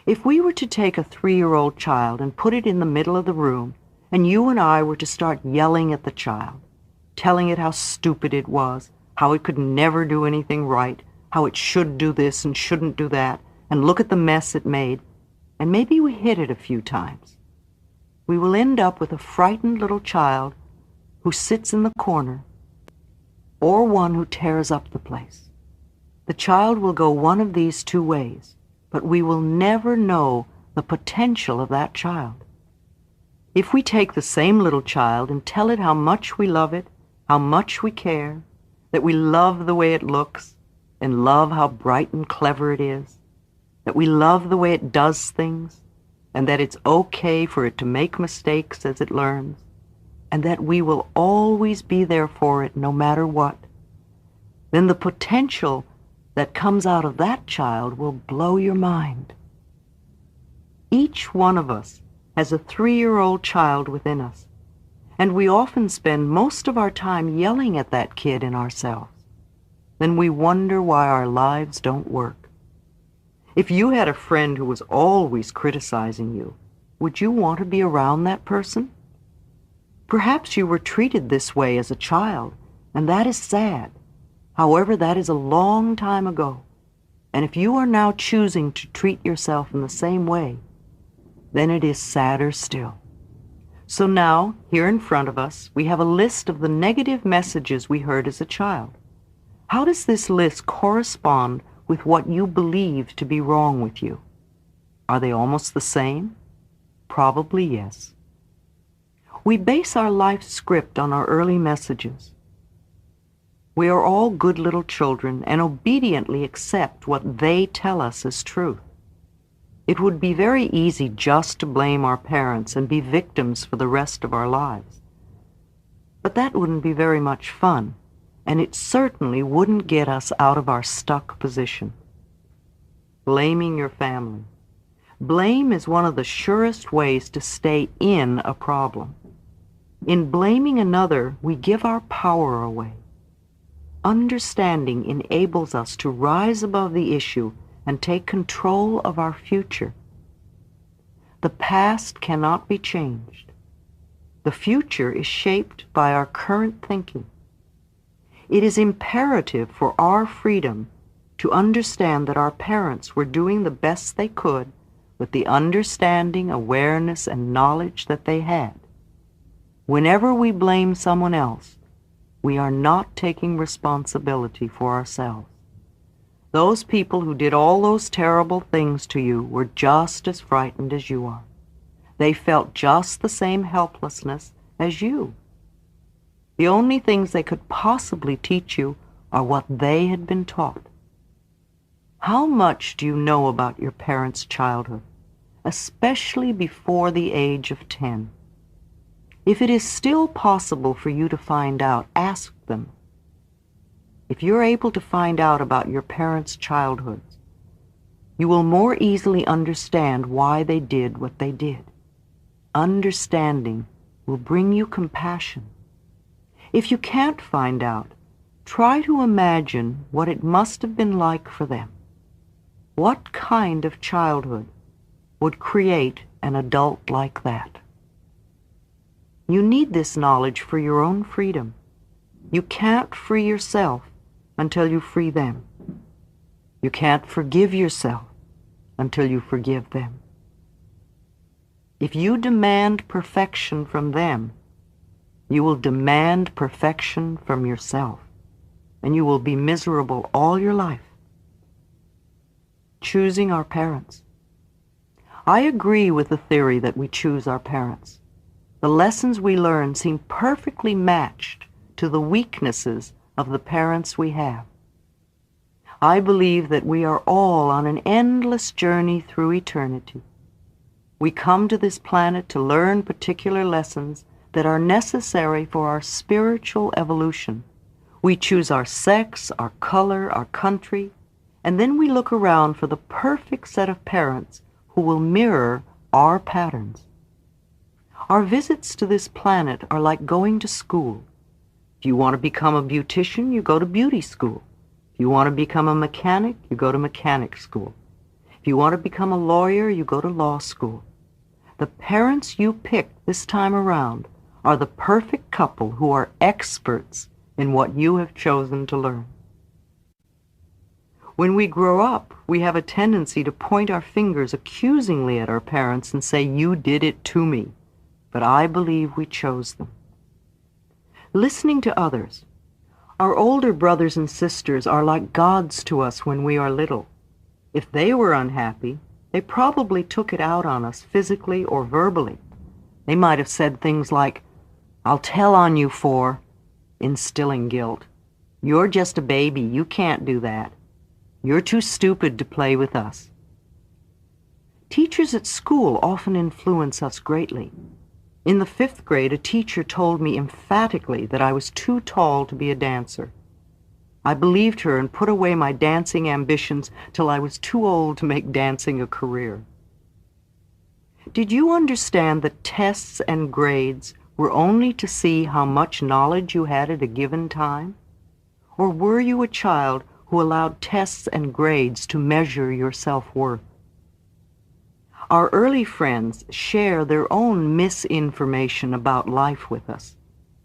A: If we were to take a 3-year-old child and put it in the middle of the room, and you and I were to start yelling at the child, telling it how stupid it was, how it could never do anything right, how it should do this and shouldn't do that, and look at the mess it made, and maybe we hit it a few times. We will end up with a frightened little child who sits in the corner, or one who tears up the place. The child will go one of these two ways, but we will never know the potential of that child. If we take the same little child and tell it how much we love it, how much we care, that we love the way it looks, and love how bright and clever it is, that we love the way it does things, and that it's okay for it to make mistakes as it learns, and that we will always be there for it no matter what, then the potential that comes out of that child will blow your mind. Each one of us has a 3-year-old child within us, and we often spend most of our time yelling at that kid in ourselves. Then we wonder why our lives don't work. If you had a friend who was always criticizing you, would you want to be around that person? Perhaps you were treated this way as a child, and that is sad. However, that is a long time ago, and if you are now choosing to treat yourself in the same way, then it is sadder still. So now, here in front of us, we have a list of the negative messages we heard as a child. How does this list correspond with what you believe to be wrong with you? Are they almost the same? Probably yes. We base our life script on our early messages. We are all good little children and obediently accept what they tell us as truth. It would be very easy just to blame our parents and be victims for the rest of our lives. But that wouldn't be very much fun, and it certainly wouldn't get us out of our stuck position. Blaming your family. Blame is one of the surest ways to stay in a problem. In blaming another, we give our power away. Understanding enables us to rise above the issue and take control of our future. The past cannot be changed. The future is shaped by our current thinking. It is imperative for our freedom to understand that our parents were doing the best they could with the understanding, awareness, and knowledge that they had. Whenever we blame someone else, we are not taking responsibility for ourselves. Those people who did all those terrible things to you were just as frightened as you are. They felt just the same helplessness as you. The only things they could possibly teach you are what they had been taught. How much do you know about your parents' childhood, especially before the age of 10? If it is still possible for you to find out, ask them. If you're able to find out about your parents' childhoods, you will more easily understand why they did what they did. Understanding will bring you compassion. If you can't find out, try to imagine what it must have been like for them. What kind of childhood would create an adult like that? You need this knowledge for your own freedom. You can't free yourself until you free them. You can't forgive yourself until you forgive them. If you demand perfection from them, you will demand perfection from yourself, and you will be miserable all your life. Choosing our parents. I agree with the theory that we choose our parents. The lessons we learn seem perfectly matched to the weaknesses of the parents we have. I believe that we are all on an endless journey through eternity. We come to this planet to learn particular lessons that are necessary for our spiritual evolution. We choose our sex, our color, our country, and then we look around for the perfect set of parents who will mirror our patterns. Our visits to this planet are like going to school. If you want to become a beautician, you go to beauty school. If you want to become a mechanic, you go to mechanic school. If you want to become a lawyer, you go to law school. The parents you pick this time around are the perfect couple who are experts in what you have chosen to learn. When we grow up, we have a tendency to point our fingers accusingly at our parents and say, "You did it to me." But I believe we chose them. Listening to others. Our older brothers and sisters are like gods to us when we are little. If they were unhappy, they probably took it out on us physically or verbally. They might have said things like, "I'll tell on you for," instilling guilt. "You're just a baby, you can't do that. You're too stupid to play with us." Teachers at school often influence us greatly. In the 5th grade, a teacher told me emphatically that I was too tall to be a dancer. I believed her and put away my dancing ambitions till I was too old to make dancing a career. Did you understand that tests and grades were only to see how much knowledge you had at a given time? Or were you a child who allowed tests and grades to measure your self-worth? Our early friends share their own misinformation about life with us.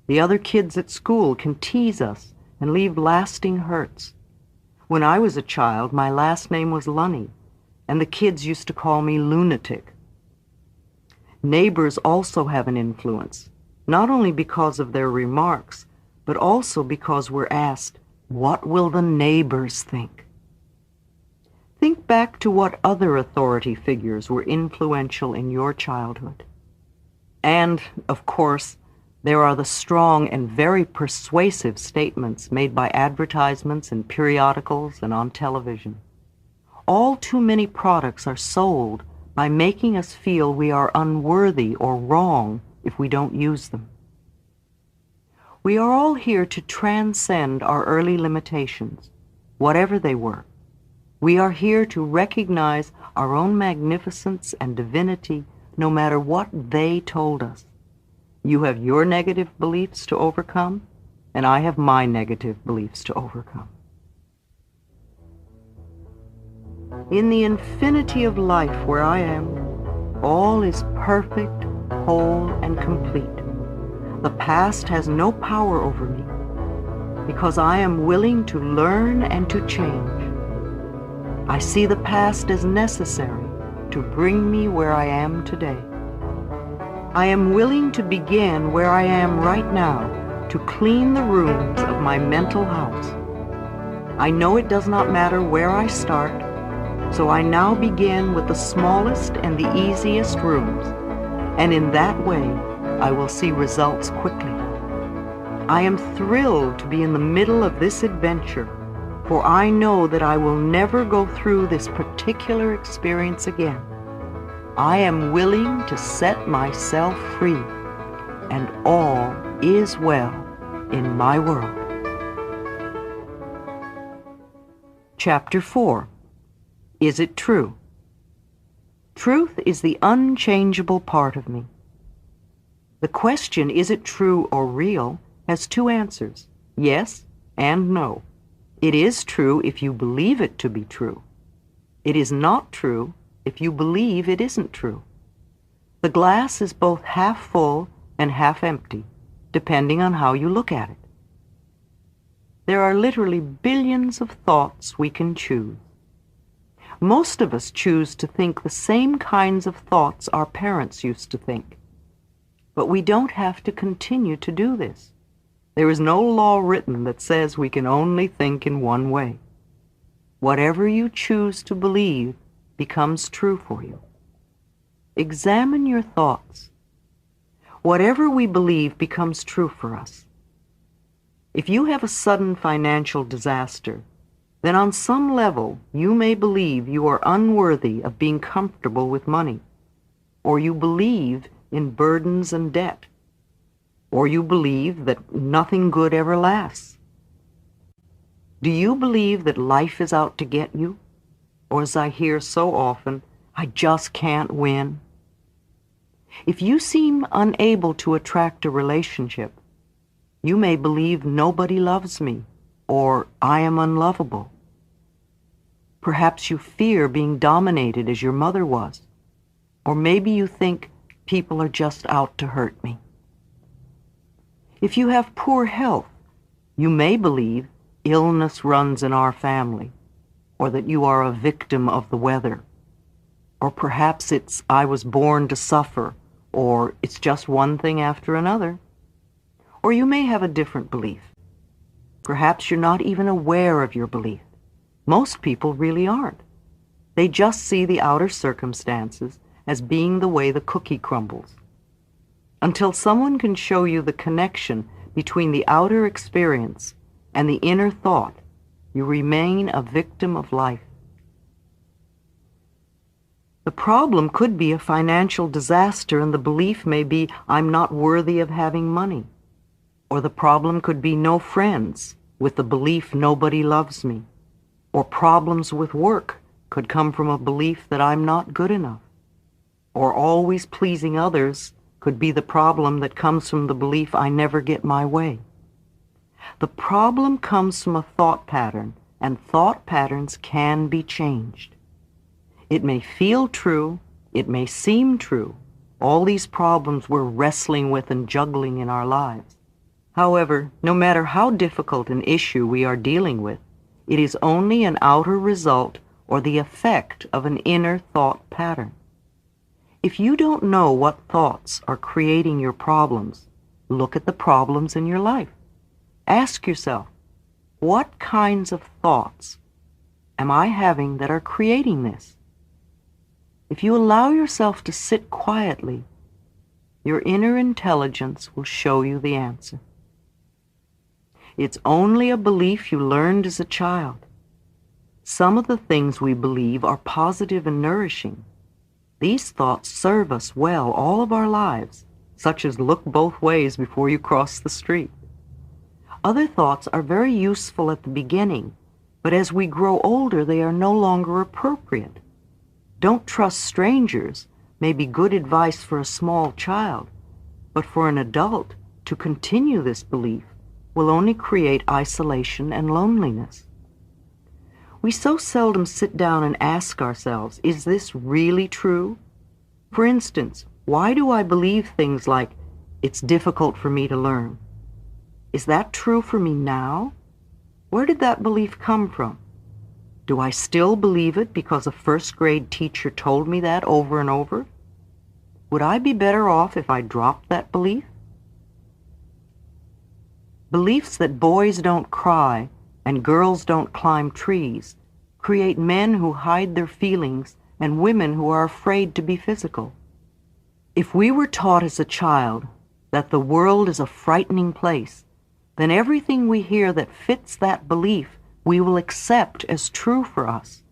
A: The other kids at school can tease us and leave lasting hurts. When I was a child, my last name was Lunny, and the kids used to call me lunatic. Neighbors also have an influence, not only because of their remarks, but also because we're asked, "What will the neighbors think?" Think back to what other authority figures were influential in your childhood. And, of course, there are the strong and very persuasive statements made by advertisements in periodicals and on television. All too many products are sold by making us feel we are unworthy or wrong if we don't use them. We are all here to transcend our early limitations, whatever they were. We are here to recognize our own magnificence and divinity no matter what they told us. You have your negative beliefs to overcome, and I have my negative beliefs to overcome. In the infinity of life where I am, all is perfect, whole, and complete. The past has no power over me, because I am willing to learn and to change. I see the past as necessary to bring me where I am today. I am willing to begin where I am right now to clean the rooms of my mental house. I know it does not matter where I start, so I now begin with the smallest and the easiest rooms, and in that way I will see results quickly. I am thrilled to be in the middle of this adventure, for I know that I will never go through this particular experience again. I am willing to set myself free, and all is well in my world. Chapter 4. Is it true? Truth is the unchangeable part of me. The question, is it true or real, has two answers, yes and no. It is true if you believe it to be true. It is not true if you believe it isn't true. The glass is both half full and half empty, depending on how you look at it. There are literally billions of thoughts we can choose. Most of us choose to think the same kinds of thoughts our parents used to think. But we don't have to continue to do this. There is no law written that says we can only think in one way. Whatever you choose to believe becomes true for you. Examine your thoughts. Whatever we believe becomes true for us. If you have a sudden financial disaster, then on some level you may believe you are unworthy of being comfortable with money, or you believe in burdens and debt, or you believe that nothing good ever lasts. Do you believe that life is out to get you? Or, as I hear so often, I just can't win? If you seem unable to attract a relationship, you may believe nobody loves me, or I am unlovable. Perhaps you fear being dominated as your mother was, or maybe you think people are just out to hurt me. If you have poor health, you may believe illness runs in our family, or that you are a victim of the weather. Or perhaps it's I was born to suffer, or it's just one thing after another. Or you may have a different belief. Perhaps you're not even aware of your belief. Most people really aren't. They just see the outer circumstances as being the way the cookie crumbles. Until someone can show you the connection between the outer experience and the inner thought, you remain a victim of life. The problem could be a financial disaster, and the belief may be, I'm not worthy of having money. Or the problem could be no friends, with the belief nobody loves me. Or problems with work could come from a belief that I'm not good enough. Or always pleasing others could be the problem that comes from the belief I never get my way. The problem comes from a thought pattern, and thought patterns can be changed. It may feel true, it may seem true, all these problems we're wrestling with and juggling in our lives. However, no matter how difficult an issue we are dealing with, it is only an outer result or the effect of an inner thought pattern. If you don't know what thoughts are creating your problems, look at the problems in your life. Ask yourself, what kinds of thoughts am I having that are creating this? If you allow yourself to sit quietly, your inner intelligence will show you the answer. It's only a belief you learned as a child. Some of the things we believe are positive and nourishing. These thoughts serve us well all of our lives, such as look both ways before you cross the street. Other thoughts are very useful at the beginning, but as we grow older, they are no longer appropriate. Don't trust strangers may be good advice for a small child, but for an adult to continue this belief will only create isolation and loneliness. We so seldom sit down and ask ourselves, is this really true? For instance, why do I believe things like, it's difficult for me to learn? Is that true for me now? Where did that belief come from? Do I still believe it because a first-grade teacher told me that over and over? Would I be better off if I dropped that belief? Beliefs that boys don't cry and girls don't climb trees create men who hide their feelings and women who are afraid to be physical. If we were taught as a child that the world is a frightening place, then everything we hear that fits that belief we will accept as true for us.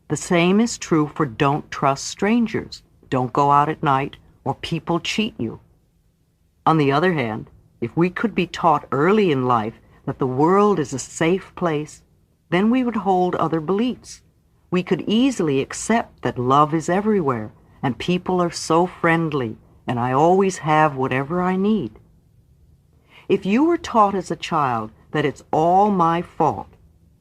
A: The same is true for don't trust strangers, don't go out at night, or people cheat you. On the other hand, if we could be taught early in life that the world is a safe place, then we would hold other beliefs. We could easily accept that love is everywhere, and people are so friendly, and I always have whatever I need. If you were taught as a child that it's all my fault,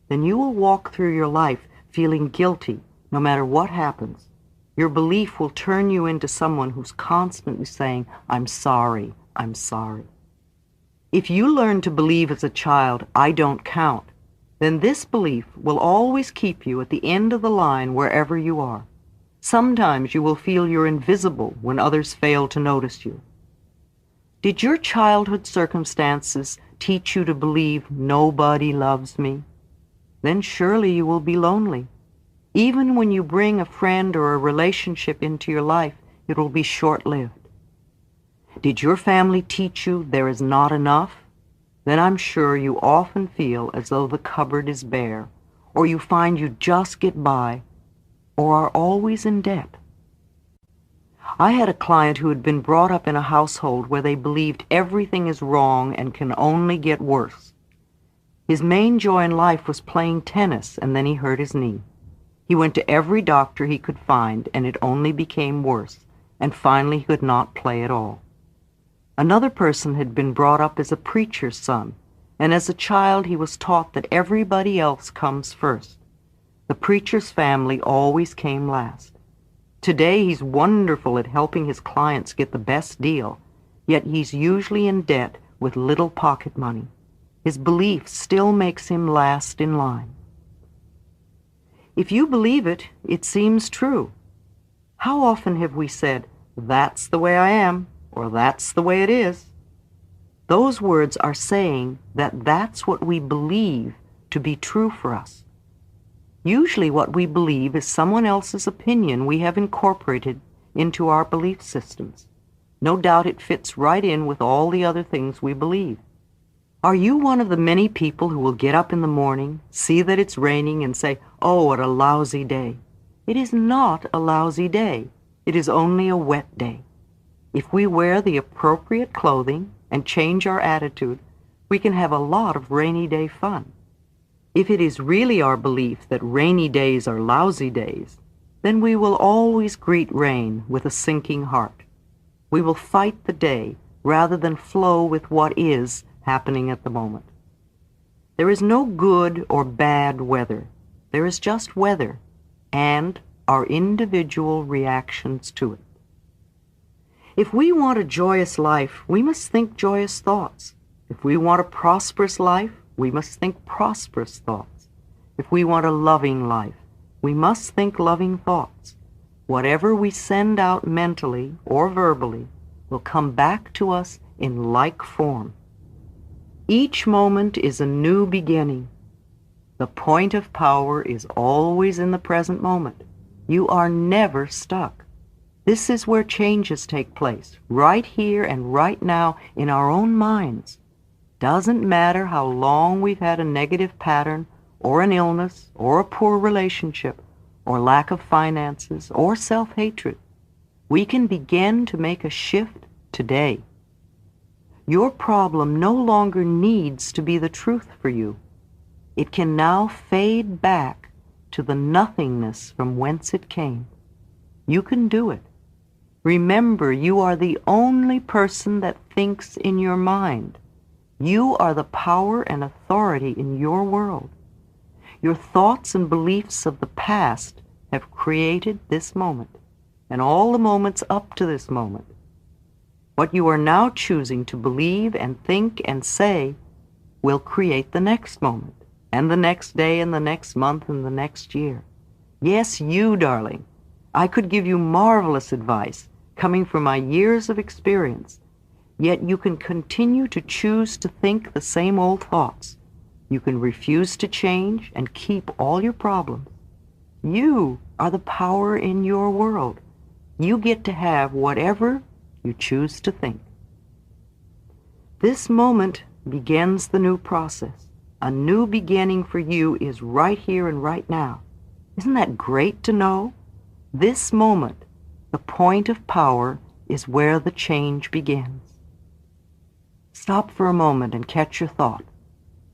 A: then you will walk through your life feeling guilty no matter what happens. Your belief will turn you into someone who's constantly saying, I'm sorry, I'm sorry. If you learn to believe as a child, I don't count, then this belief will always keep you at the end of the line wherever you are. Sometimes you will feel you're invisible when others fail to notice you. Did your childhood circumstances teach you to believe nobody loves me? Then surely you will be lonely. Even when you bring a friend or a relationship into your life, it will be short-lived. Did your family teach you there is not enough? Then I'm sure you often feel as though the cupboard is bare, or you find you just get by, or are always in debt. I had a client who had been brought up in a household where they believed everything is wrong and can only get worse. His main joy in life was playing tennis, and then he hurt his knee. He went to every doctor he could find, and it only became worse, and finally he could not play at all. Another person had been brought up as a preacher's son, and as a child he was taught that everybody else comes first. The preacher's family always came last. Today he's wonderful at helping his clients get the best deal, yet he's usually in debt with little pocket money. His belief still makes him last in line. If you believe it, it seems true. How often have we said, "That's the way I am," or "That's the way it is"? Those words are saying that that's what we believe to be true for us. Usually what we believe is someone else's opinion we have incorporated into our belief systems. No doubt it fits right in with all the other things we believe. Are you one of the many people who will get up in the morning, see that it's raining, and say, "Oh, what a lousy day"? It is not a lousy day. It is only a wet day. If we wear the appropriate clothing and change our attitude, we can have a lot of rainy day fun. If it is really our belief that rainy days are lousy days, then we will always greet rain with a sinking heart. We will fight the day rather than flow with what is happening at the moment. There is no good or bad weather. There is just weather and our individual reactions to it. If we want a joyous life, we must think joyous thoughts. If we want a prosperous life, we must think prosperous thoughts. If we want a loving life, we must think loving thoughts. Whatever we send out mentally or verbally will come back to us in like form. Each moment is a new beginning. The point of power is always in the present moment. You are never stuck. This is where changes take place, right here and right now in our own minds. Doesn't matter how long we've had a negative pattern, or an illness, or a poor relationship, or lack of finances, or self-hatred. We can begin to make a shift today. Your problem no longer needs to be the truth for you. It can now fade back to the nothingness from whence it came. You can do it. Remember, you are the only person that thinks in your mind. You are the power and authority in your world. Your thoughts and beliefs of the past have created this moment, and all the moments up to this moment. What you are now choosing to believe and think and say will create the next moment, and the next day, and the next month, and the next year. Yes, you, darling. I could give you marvelous advice coming from my years of experience, yet you can continue to choose to think the same old thoughts. You can refuse to change and keep all your problems. You are the power in your world. You get to have whatever you choose to think. This moment begins the new process. A new beginning for you is right here and right now. Isn't that great to know? This moment, the point of power, is where the change begins. Stop for a moment and catch your thought.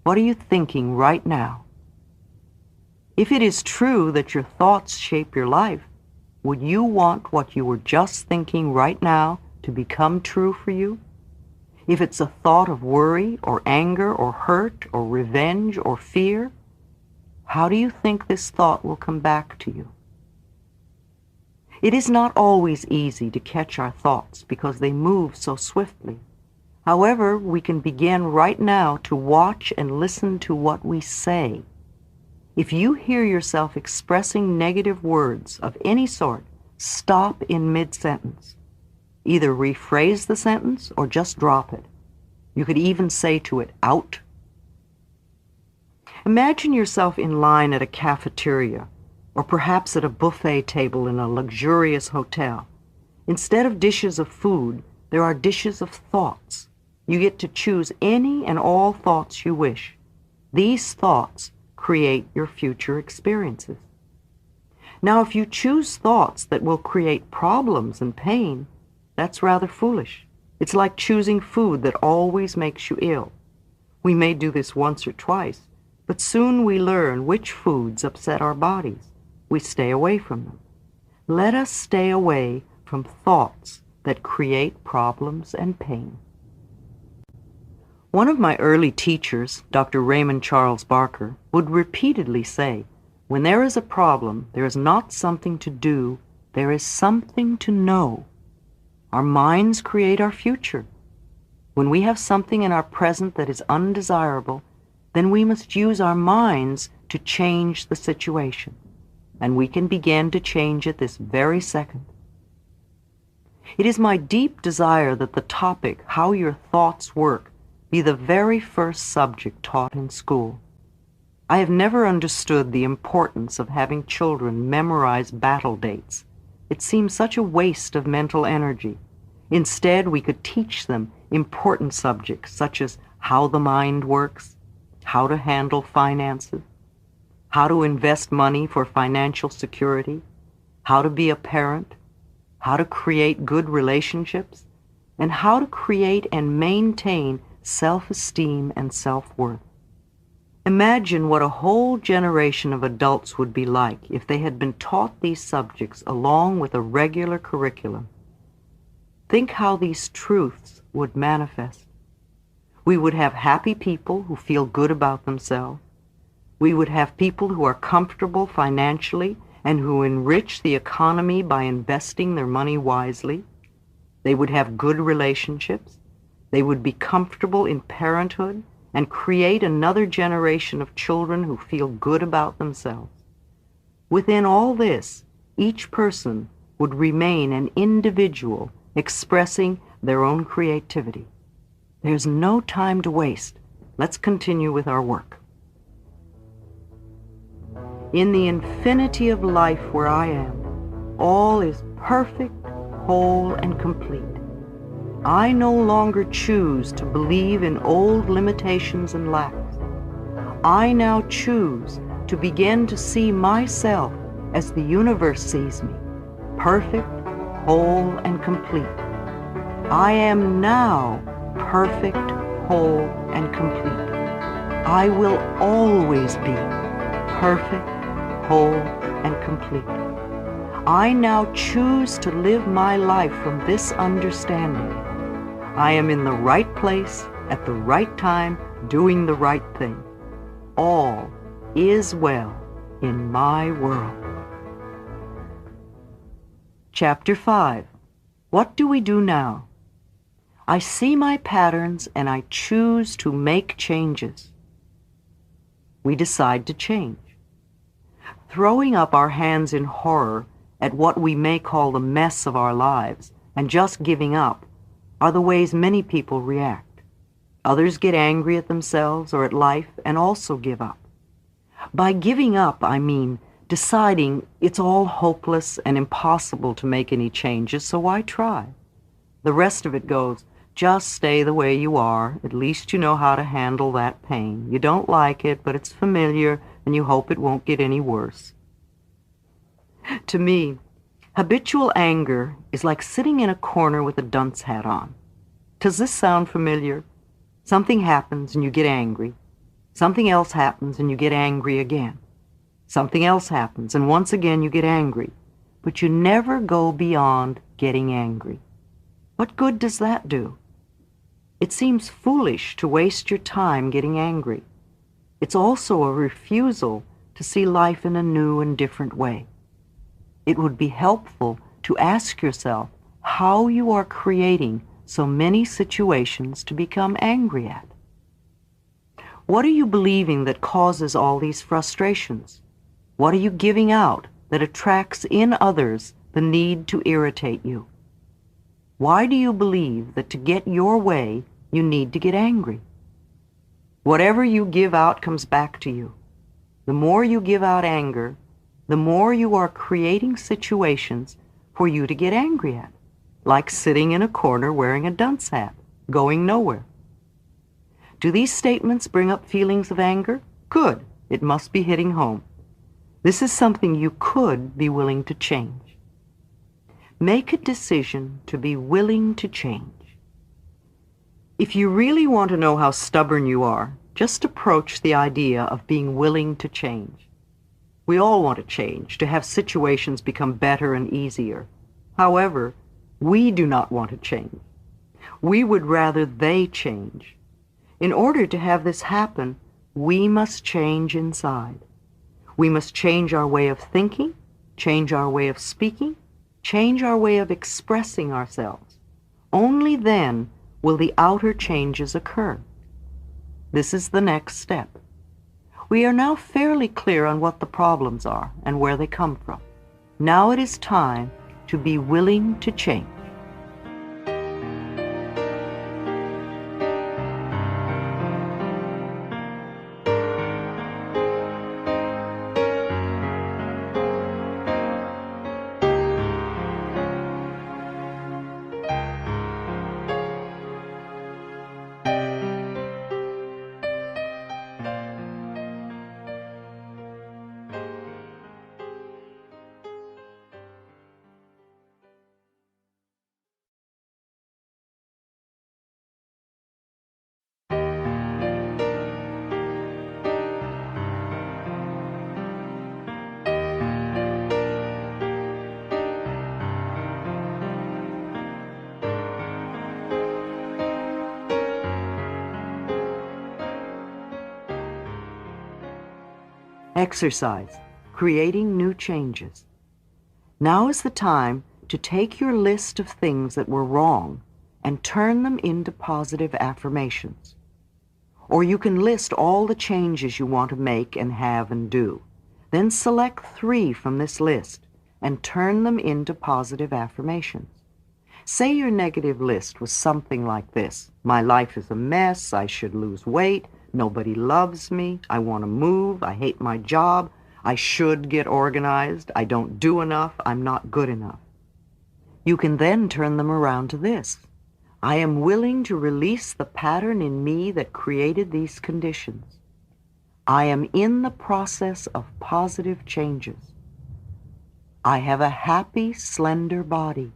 A: What are you thinking right now? If it is true that your thoughts shape your life, would you want what you were just thinking right now to become true for you? If it's a thought of worry or anger or hurt or revenge or fear, how do you think this thought will come back to you? It is not always easy to catch our thoughts because they move so swiftly. However, we can begin right now to watch and listen to what we say. If you hear yourself expressing negative words of any sort, stop in mid-sentence. Either rephrase the sentence or just drop it. You could even say to it, "Out." Imagine yourself in line at a cafeteria, or perhaps at a buffet table in a luxurious hotel. Instead of dishes of food, there are dishes of thoughts. You get to choose any and all thoughts you wish. These thoughts create your future experiences. Now, if you choose thoughts that will create problems and pain, that's rather foolish. It's like choosing food that always makes you ill. We may do this once or twice, but soon we learn which foods upset our bodies. We stay away from them. Let us stay away from thoughts that create problems and pain. One of my early teachers, Dr. Raymond Charles Barker, would repeatedly say, "When there is a problem, there is not something to do, there is something to know." Our minds create our future. When we have something in our present that is undesirable, then we must use our minds to change the situation. and we can begin to change it this very second. It is my deep desire that the topic, how your thoughts work, be the very first subject taught in school. I have never understood the importance of having children memorize battle dates. It seems such a waste of mental energy. Instead, we could teach them important subjects such as how the mind works, how to handle finances, how to invest money for financial security, how to be a parent, how to create good relationships, and how to create and maintain self-esteem and self-worth. Imagine what a whole generation of adults would be like if they had been taught these subjects along with a regular curriculum. Think how these truths would manifest. We would have happy people who feel good about themselves. We would have people who are comfortable financially and who enrich the economy by investing their money wisely. They would have good relationships. They would be comfortable in parenthood and create another generation of children who feel good about themselves. Within all this, each person would remain an individual expressing their own creativity. There's no time to waste. Let's continue with our work. In the infinity of life where I am, all is perfect, whole, and complete. I no longer choose to believe in old limitations and lacks. I now choose to begin to see myself as the universe sees me, perfect, whole, and complete. I am now perfect, whole, and complete. I will always be perfect, whole, and complete. I now choose to live my life from this understanding. I am in the right place at the right time, doing the right thing. All is well in my world. Chapter 5. What do we do now? I see my patterns and I choose to make changes. We decide to change. Throwing up our hands in horror at what we may call the mess of our lives and just giving up are the ways many people react. Others get angry at themselves or at life and also give up. By giving up, I mean deciding it's all hopeless and impossible to make any changes, so why try? The rest of it goes, just stay the way you are. At least you know how to handle that pain. You don't like it, but it's familiar, and you hope it won't get any worse. To me, habitual anger is like sitting in a corner with a dunce hat on. Does this sound familiar? Something happens and you get angry. Something else happens and you get angry again. Something else happens and once again you get angry. But you never go beyond getting angry. What good does that do? It seems foolish to waste your time getting angry. It's also a refusal to see life in a new and different way. It would be helpful to ask yourself how you are creating so many situations to become angry at. What are you believing that causes all these frustrations? What are you giving out that attracts in others the need to irritate you? Why do you believe that to get your way, you need to get angry? Whatever you give out comes back to you. The more you give out anger, the more you are creating situations for you to get angry at, like sitting in a corner wearing a dunce hat, going nowhere. Do these statements bring up feelings of anger? Good. It must be hitting home. This is something you could be willing to change. Make a decision to be willing to change. If you really want to know how stubborn you are, just approach the idea of being willing to change. We all want to change, to have situations become better and easier. However, we do not want to change. We would rather they change. In order to have this happen, we must change inside. We must change our way of thinking, change our way of speaking, change our way of expressing ourselves. Only then will the outer changes occur. This is the next step. We are now fairly clear on what the problems are and where they come from. Now it is time to be willing to change. Exercise, creating new changes. Now is the time to take your list of things that were wrong and turn them into positive affirmations. Or you can list all the changes you want to make and have and do. Then select 3 from this list and turn them into positive affirmations. Say your negative list was something like this: my life is a mess, I should lose weight, nobody loves me, I want to move, I hate my job, I should get organized, I don't do enough, I'm not good enough. You can then turn them around to this: I am willing to release the pattern in me that created these conditions. I am in the process of positive changes. I have a happy, slender body.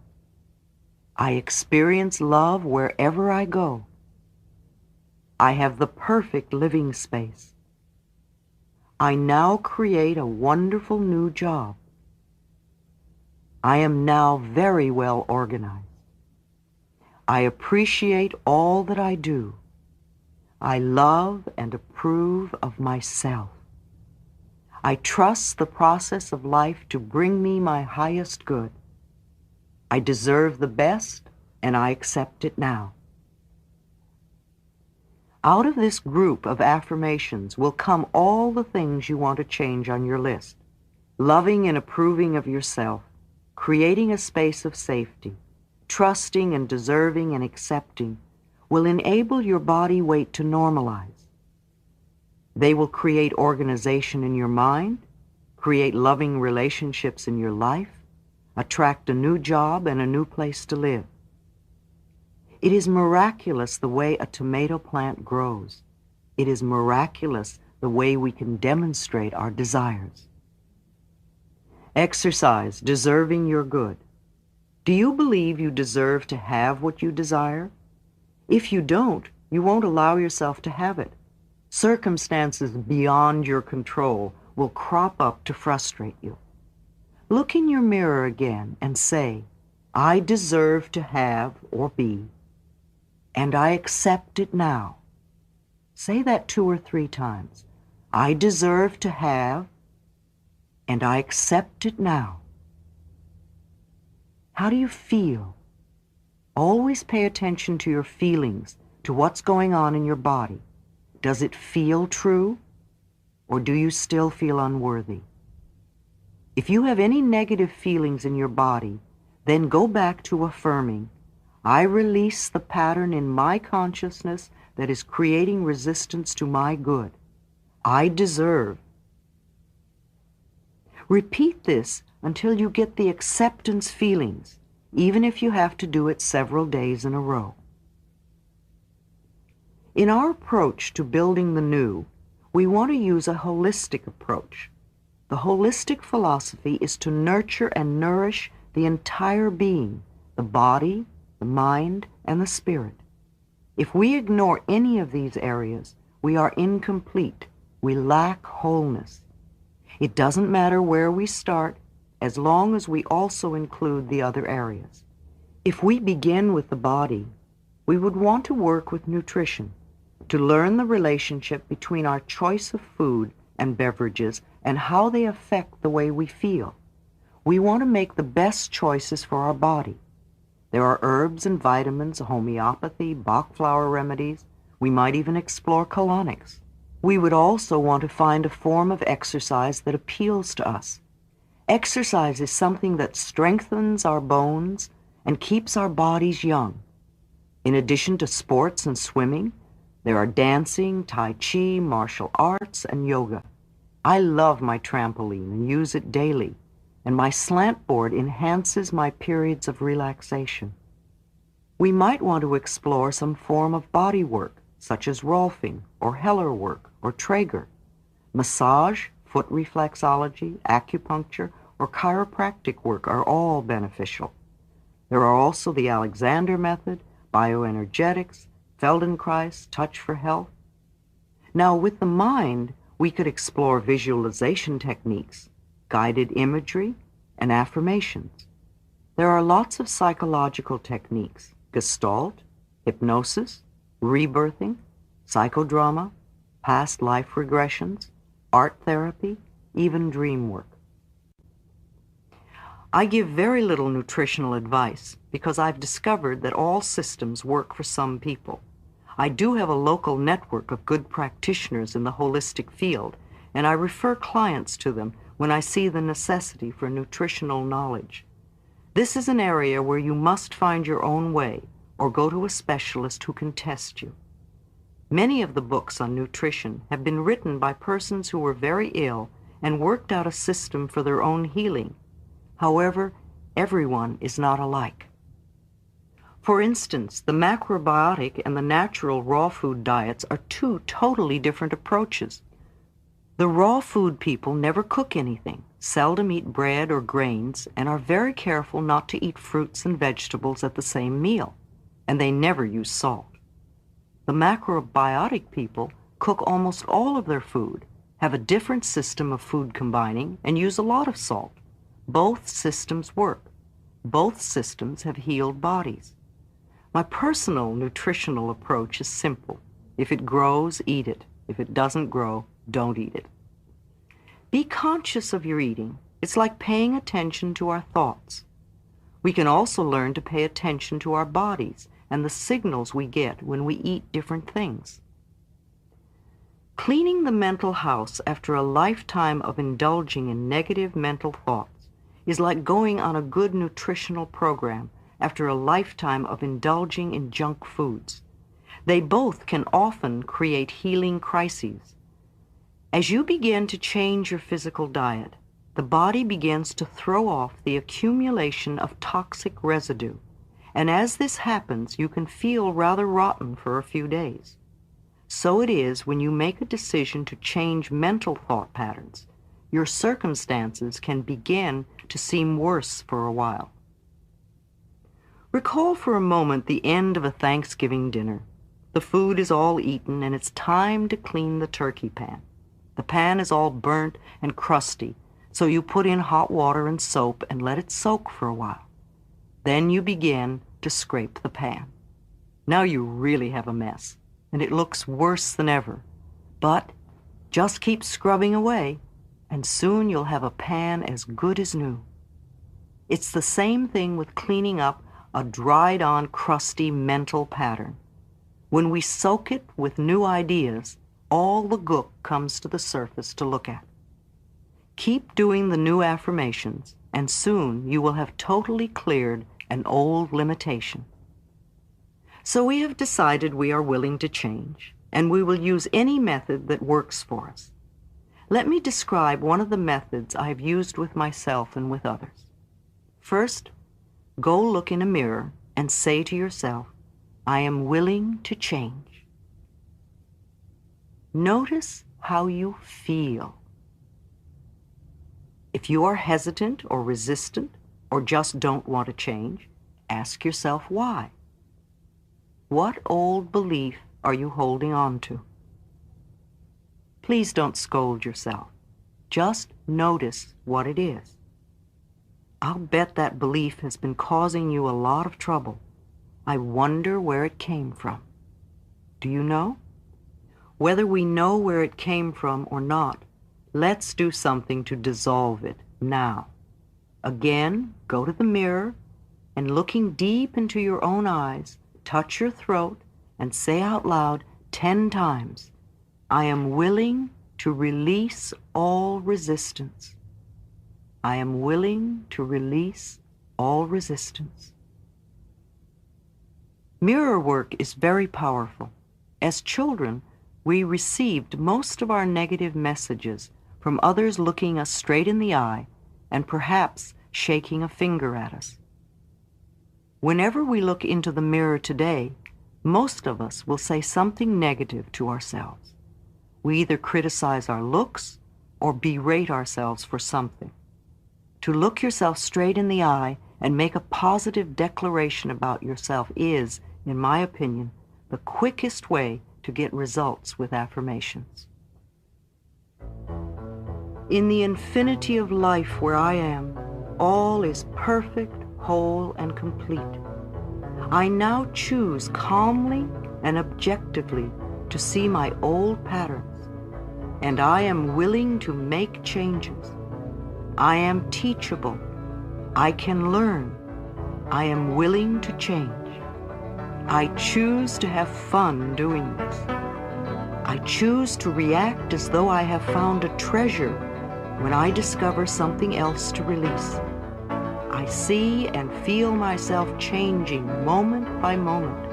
A: I experience love wherever I go. I have the perfect living space. I now create a wonderful new job. I am now very well organized. I appreciate all that I do. I love and approve of myself. I trust the process of life to bring me my highest good. I deserve the best, and I accept it now. Out of this group of affirmations will come all the things you want to change on your list. Loving and approving of yourself, creating a space of safety, trusting and deserving and accepting will enable your body weight to normalize. They will create organization in your mind, create loving relationships in your life, attract a new job and a new place to live. It is miraculous the way a tomato plant grows. It is miraculous the way we can demonstrate our desires. Exercise, deserving your good. Do you believe you deserve to have what you desire? If you don't, you won't allow yourself to have it. Circumstances beyond your control will crop up to frustrate you. Look in your mirror again and say, I deserve to have or be, and I accept it now. Say that 2 or 3 times. I deserve to have, and I accept it now. How do you feel? Always pay attention to your feelings, to what's going on in your body. Does it feel true, or do you still feel unworthy? If you have any negative feelings in your body, then go back to affirming, I release the pattern in my consciousness that is creating resistance to my good. I deserve. Repeat this until you get the acceptance feelings, even if you have to do it several days in a row. In our approach to building the new, we want to use a holistic approach. The holistic philosophy is to nurture and nourish the entire being, the body, the mind, and the spirit. If we ignore any of these areas, we are incomplete. We lack wholeness. It doesn't matter where we start, as long as we also include the other areas. If we begin with the body, we would want to work with nutrition, to learn the relationship between our choice of food and beverages and how they affect the way we feel. We want to make the best choices for our body. There are herbs and vitamins, homeopathy, Bach flower remedies. We might even explore colonics. We would also want to find a form of exercise that appeals to us. Exercise is something that strengthens our bones and keeps our bodies young. In addition to sports and swimming, there are dancing, tai chi, martial arts, and yoga. I love my trampoline and use it daily, and my slant board enhances my periods of relaxation. We might want to explore some form of body work, such as Rolfing or Heller work or Traeger. Massage, foot reflexology, acupuncture, or chiropractic work are all beneficial. There are also the Alexander method, bioenergetics, Feldenkrais, touch for health. Now, with the mind, we could explore visualization techniques, guided imagery, and affirmations. There are lots of psychological techniques, Gestalt, hypnosis, rebirthing, psychodrama, past life regressions, art therapy, even dream work. I give very little nutritional advice because I've discovered that all systems work for some people. I do have a local network of good practitioners in the holistic field, and I refer clients to them when I see the necessity for nutritional knowledge. This is an area where you must find your own way or go to a specialist who can test you. Many of the books on nutrition have been written by persons who were very ill and worked out a system for their own healing. However, everyone is not alike. For instance, the macrobiotic and the natural raw food diets are two totally different approaches. The raw food people never cook anything, seldom eat bread or grains, and are very careful not to eat fruits and vegetables at the same meal, and they never use salt. The macrobiotic people cook almost all of their food, have a different system of food combining, and use a lot of salt. Both systems work. Both systems have healed bodies. My personal nutritional approach is simple. If it grows, eat it. If it doesn't grow, don't eat it. Be conscious of your eating. It's like paying attention to our thoughts. We can also learn to pay attention to our bodies and the signals we get when we eat different things. Cleaning the mental house after a lifetime of indulging in negative mental thoughts is like going on a good nutritional program after a lifetime of indulging in junk foods. They both can often create healing crises. As you begin to change your physical diet, the body begins to throw off the accumulation of toxic residue, and as this happens, you can feel rather rotten for a few days. So it is when you make a decision to change mental thought patterns. Your circumstances can begin to seem worse for a while. Recall for a moment the end of a Thanksgiving dinner. The food is all eaten and it's time to clean the turkey pan. The pan is all burnt and crusty, so you put in hot water and soap and let it soak for a while. Then you begin to scrape the pan. Now you really have a mess, and it looks worse than ever. But just keep scrubbing away, and soon you'll have a pan as good as new. It's the same thing with cleaning up a dried-on, crusty mental pattern. When we soak it with new ideas, all the gook comes to the surface to look at. Keep doing the new affirmations, and soon you will have totally cleared an old limitation. So we have decided we are willing to change, and we will use any method that works for us. Let me describe one of the methods I have used with myself and with others. First, go look in a mirror and say to yourself, I am willing to change. Notice how you feel. If you are hesitant or resistant or just don't want to change, ask yourself why. What old belief are you holding on to? Please don't scold yourself. Just notice what it is. I'll bet that belief has been causing you a lot of trouble. I wonder where it came from. Do you know? Whether we know where it came from or not, let's do something to dissolve it now. Again, go to the mirror and looking deep into your own eyes, touch your throat and say out loud 10 times, I am willing to release all resistance. I am willing to release all resistance. Mirror work is very powerful. As children, we received most of our negative messages from others looking us straight in the eye and perhaps shaking a finger at us. Whenever we look into the mirror today, most of us will say something negative to ourselves. We either criticize our looks or berate ourselves for something. To look yourself straight in the eye and make a positive declaration about yourself is, in my opinion, the quickest way to get results with affirmations. In the infinity of life where I am, all is perfect, whole, and complete. I now choose calmly and objectively to see my old patterns, and I am willing to make changes. I am teachable. I can learn. I am willing to change. I choose to have fun doing this. I choose to react as though I have found a treasure when I discover something else to release. I see and feel myself changing moment by moment.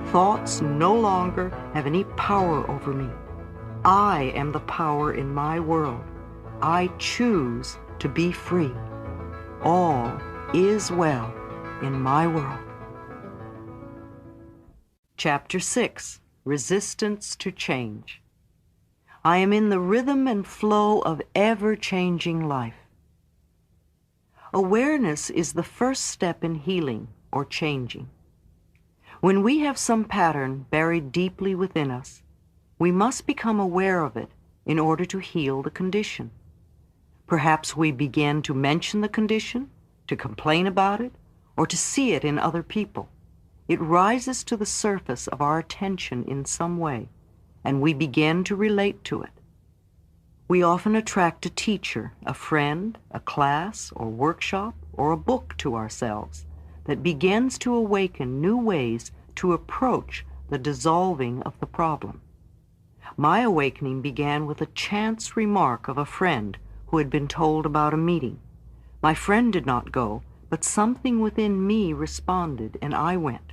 A: Thoughts no longer have any power over me. I am the power in my world. I choose to be free. All is well in my world. Chapter 6, Resistance to Change. I am in the rhythm and flow of ever-changing life. Awareness is the first step in healing or changing. When we have some pattern buried deeply within us, we must become aware of it in order to heal the condition. Perhaps we begin to mention the condition, to complain about it, or to see it in other people. It rises to the surface of our attention in some way, and we begin to relate to it. We often attract a teacher, a friend, a class, or workshop, or a book to ourselves that begins to awaken new ways to approach the dissolving of the problem. My awakening began with a chance remark of a friend who had been told about a meeting. My friend did not go, but something within me responded, and I went.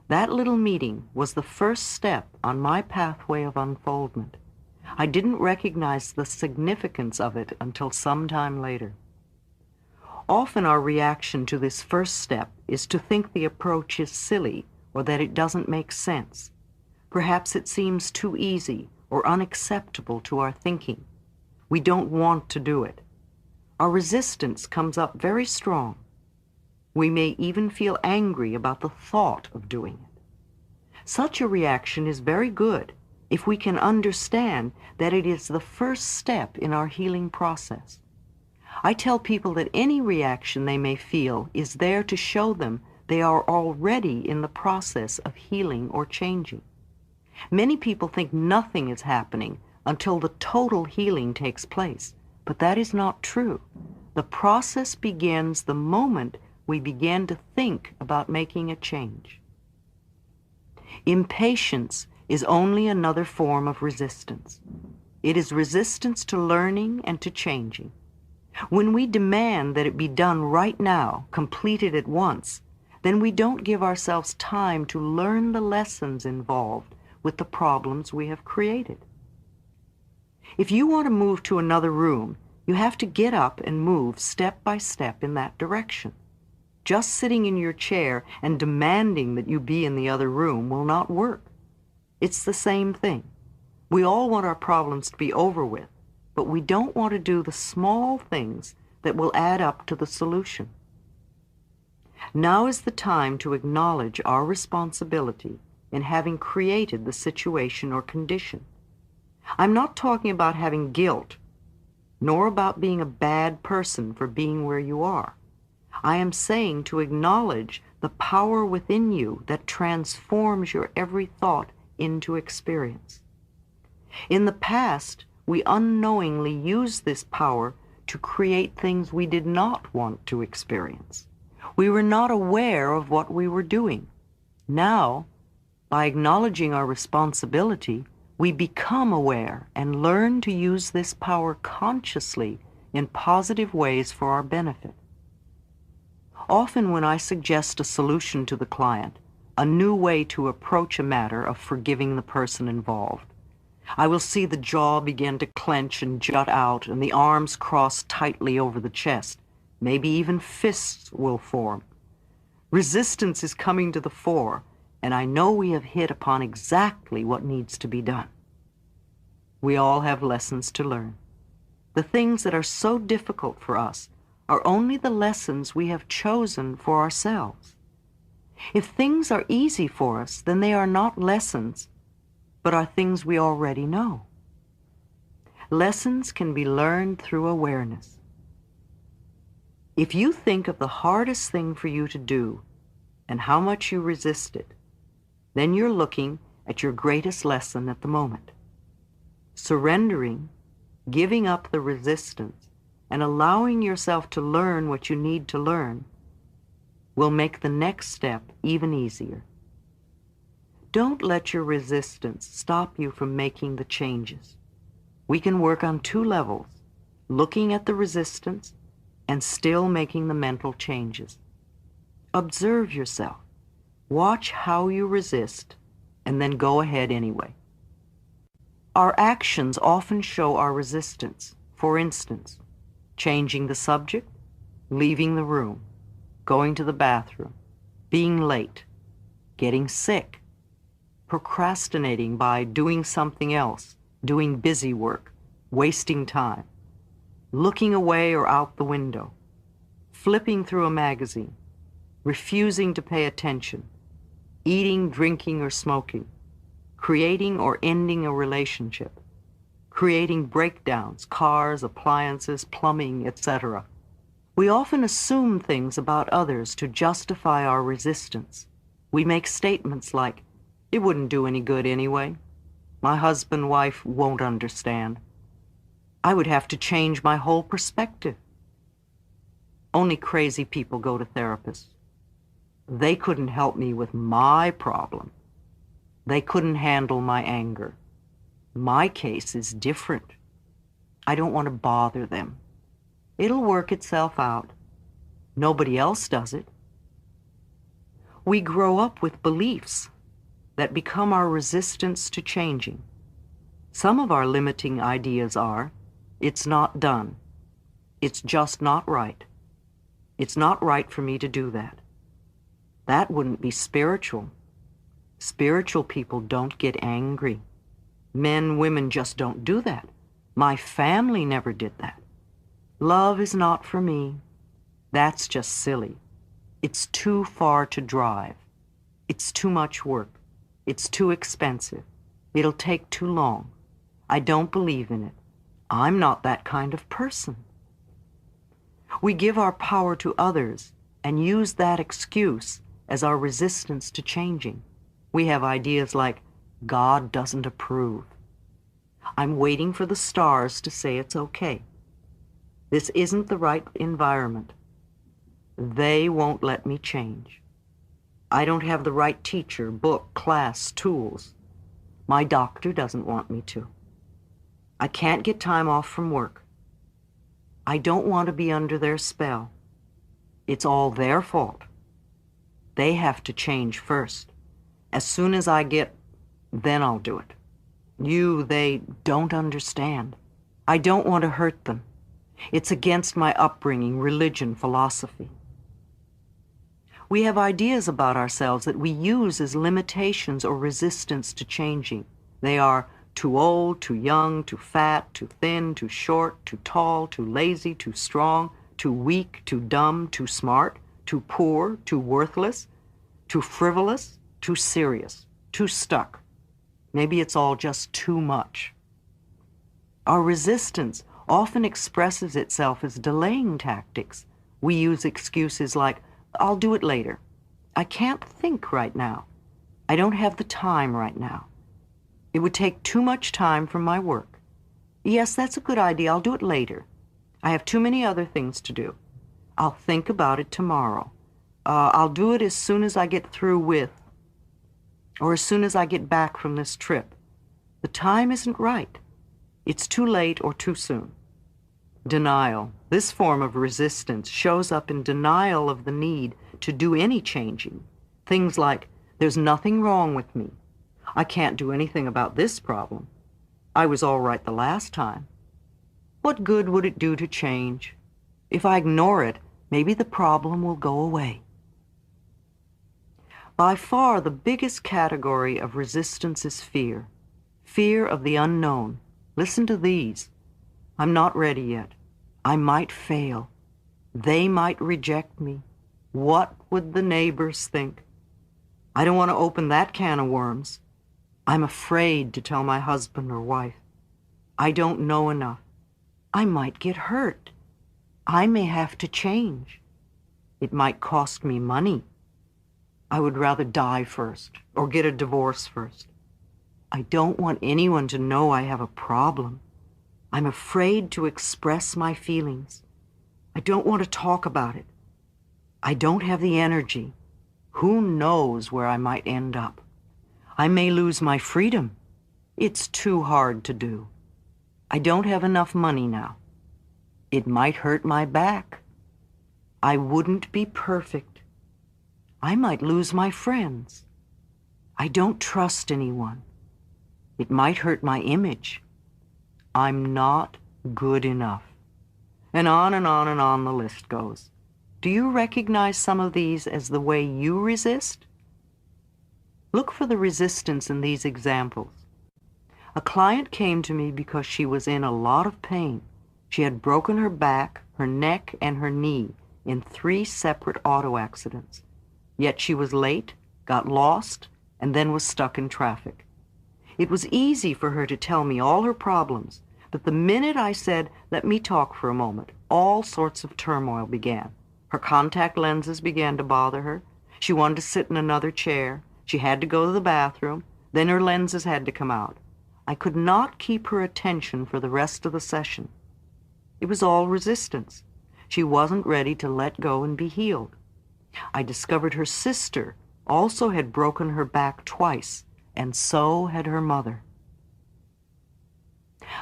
A: That little meeting was the first step on my pathway of unfoldment. I didn't recognize the significance of it until some time later. Often our reaction to this first step is to think the approach is silly or that it doesn't make sense. Perhaps it seems too easy or unacceptable to our thinking. We don't want to do it. Our resistance comes up very strong. We may even feel angry about the thought of doing it. Such a reaction is very good if we can understand that it is the first step in our healing process. I tell people that any reaction they may feel is there to show them they are already in the process of healing or changing. Many people think nothing is happening until the total healing takes place, but that is not true. The process begins the moment we begin to think about making a change. Impatience is only another form of resistance. It is resistance to learning and to changing. When we demand that it be done right now, completed at once, then we don't give ourselves time to learn the lessons involved with the problems we have created. If you want to move to another room, you have to get up and move step by step in that direction. Just sitting in your chair and demanding that you be in the other room will not work. It's the same thing. We all want our problems to be over with, but we don't want to do the small things that will add up to the solution. Now is the time to acknowledge our responsibility in having created the situation or condition. I'm not talking about having guilt, nor about being a bad person for being where you are. I am saying to acknowledge the power within you that transforms your every thought into experience. In the past, we unknowingly used this power to create things we did not want to experience. We were not aware of what we were doing. Now, by acknowledging our responsibility, We become aware and learn to use this power consciously in positive ways for our benefit. Often when I suggest a solution to the client, a new way to approach a matter of forgiving the person involved, I will see the jaw begin to clench and jut out and the arms cross tightly over the chest. Maybe even fists will form. Resistance is coming to the fore, and I know we have hit upon exactly what needs to be done. We all have lessons to learn. The things that are so difficult for us are only the lessons we have chosen for ourselves. If things are easy for us, then they are not lessons, but are things we already know. Lessons can be learned through awareness. If you think of the hardest thing for you to do and how much you resist it, then you're looking at your greatest lesson at the moment. Surrendering, giving up the resistance, and allowing yourself to learn what you need to learn will make the next step even easier. Don't let your resistance stop you from making the changes. We can work on two levels, looking at the resistance and still making the mental changes. Observe yourself. Watch how you resist, and then go ahead anyway. Our actions often show our resistance. For instance, changing the subject, leaving the room, going to the bathroom, being late, getting sick, procrastinating by doing something else, doing busy work, wasting time, looking away or out the window, flipping through a magazine, refusing to pay attention, eating, drinking, or smoking, creating or ending a relationship, creating breakdowns, cars, appliances, plumbing, etc. We often assume things about others to justify our resistance. We make statements like, "It wouldn't do any good anyway. My husband, wife won't understand. I would have to change my whole perspective. Only crazy people go to therapists. They couldn't help me with my problem. They couldn't handle my anger. My case is different. I don't want to bother them. It'll work itself out. Nobody else does it." We grow up with beliefs that become our resistance to changing. Some of our limiting ideas are, "It's not done. It's just not right. It's not right for me to do that." That wouldn't be spiritual. Spiritual people don't get angry. Men, women just don't do that. My family never did that. Love is not for me. That's just silly. It's too far to drive. It's too much work. It's too expensive. It'll take too long. I don't believe in it. I'm not that kind of person. We give our power to others and use that excuse as our resistance to changing. We have ideas like, "God doesn't approve. I'm waiting for the stars to say it's okay. This isn't the right environment. They won't let me change. I don't have the right teacher, book, class, tools. My doctor doesn't want me to. I can't get time off from work. I don't want to be under their spell. It's all their fault. They have to change first. As soon as I get, then I'll do it. They don't understand. I don't want to hurt them. It's against my upbringing, religion, philosophy." We have ideas about ourselves that we use as limitations or resistance to changing. They are too old, too young, too fat, too thin, too short, too tall, too lazy, too strong, too weak, too dumb, too smart, too poor, too worthless, too frivolous, too serious, too stuck. Maybe it's all just too much. Our resistance often expresses itself as delaying tactics. We use excuses like, "I'll do it later. I can't think right now. I don't have the time right now. It would take too much time from my work. Yes, that's a good idea. I'll do it later. I have too many other things to do. I'll think about it tomorrow. I'll do it as soon as I get through with, or as soon as I get back from this trip. The time isn't right. It's too late or too soon. Denial. This form of resistance shows up in denial of the need to do any changing. Things like, there's nothing wrong with me. I can't do anything about this problem. I was all right the last time. What good would it do to change? If I ignore it, maybe the problem will go away. By far, the biggest category of resistance is fear. Fear of the unknown. Listen to these. I'm not ready yet. I might fail. They might reject me. What would the neighbors think? I don't want to open that can of worms. I'm afraid to tell my husband or wife. I don't know enough. I might get hurt. I may have to change. It might cost me money. I would rather die first or get a divorce first. I don't want anyone to know I have a problem. I'm afraid to express my feelings. I don't want to talk about it. I don't have the energy. Who knows where I might end up? I may lose my freedom. It's too hard to do. I don't have enough money now. It might hurt my back. I wouldn't be perfect. I might lose my friends. I don't trust anyone. It might hurt my image. I'm not good enough. And on and on and on the list goes. Do you recognize some of these as the way you resist? Look for the resistance in these examples. A client came to me because she was in a lot of pain. She had broken her back, her neck, and her knee in 3 separate auto accidents. Yet she was late, got lost, and then was stuck in traffic. It was easy for her to tell me all her problems, but the minute I said, "Let me talk for a moment," all sorts of turmoil began. Her contact lenses began to bother her. She wanted to sit in another chair. She had to go to the bathroom. Then her lenses had to come out. I could not keep her attention for the rest of the session. It was all resistance. She wasn't ready to let go and be healed. I discovered her sister also had broken her back twice, and so had her mother.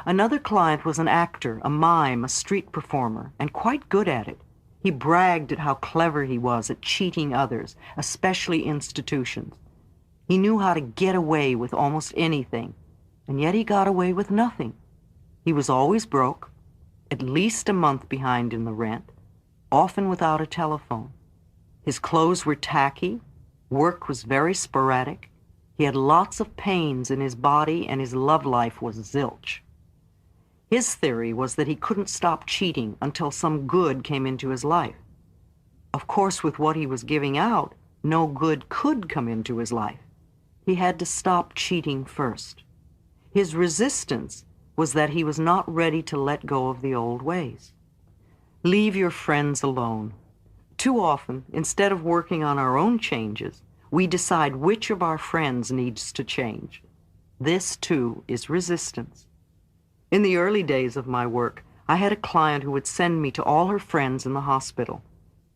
A: Another client was an actor, a mime, a street performer, and quite good at it. He bragged at how clever he was at cheating others, especially institutions. He knew how to get away with almost anything, and yet he got away with nothing. He was always broke, at least a month behind in the rent, often without a telephone. His clothes were tacky, work was very sporadic, he had lots of pains in his body, and his love life was zilch. His theory was that he couldn't stop cheating until some good came into his life. Of course, with what he was giving out, no good could come into his life. He had to stop cheating first. His resistance was that he was not ready to let go of the old ways. Leave your friends alone. Too often, instead of working on our own changes, we decide which of our friends needs to change. This, too, is resistance. In the early days of my work, I had a client who would send me to all her friends in the hospital.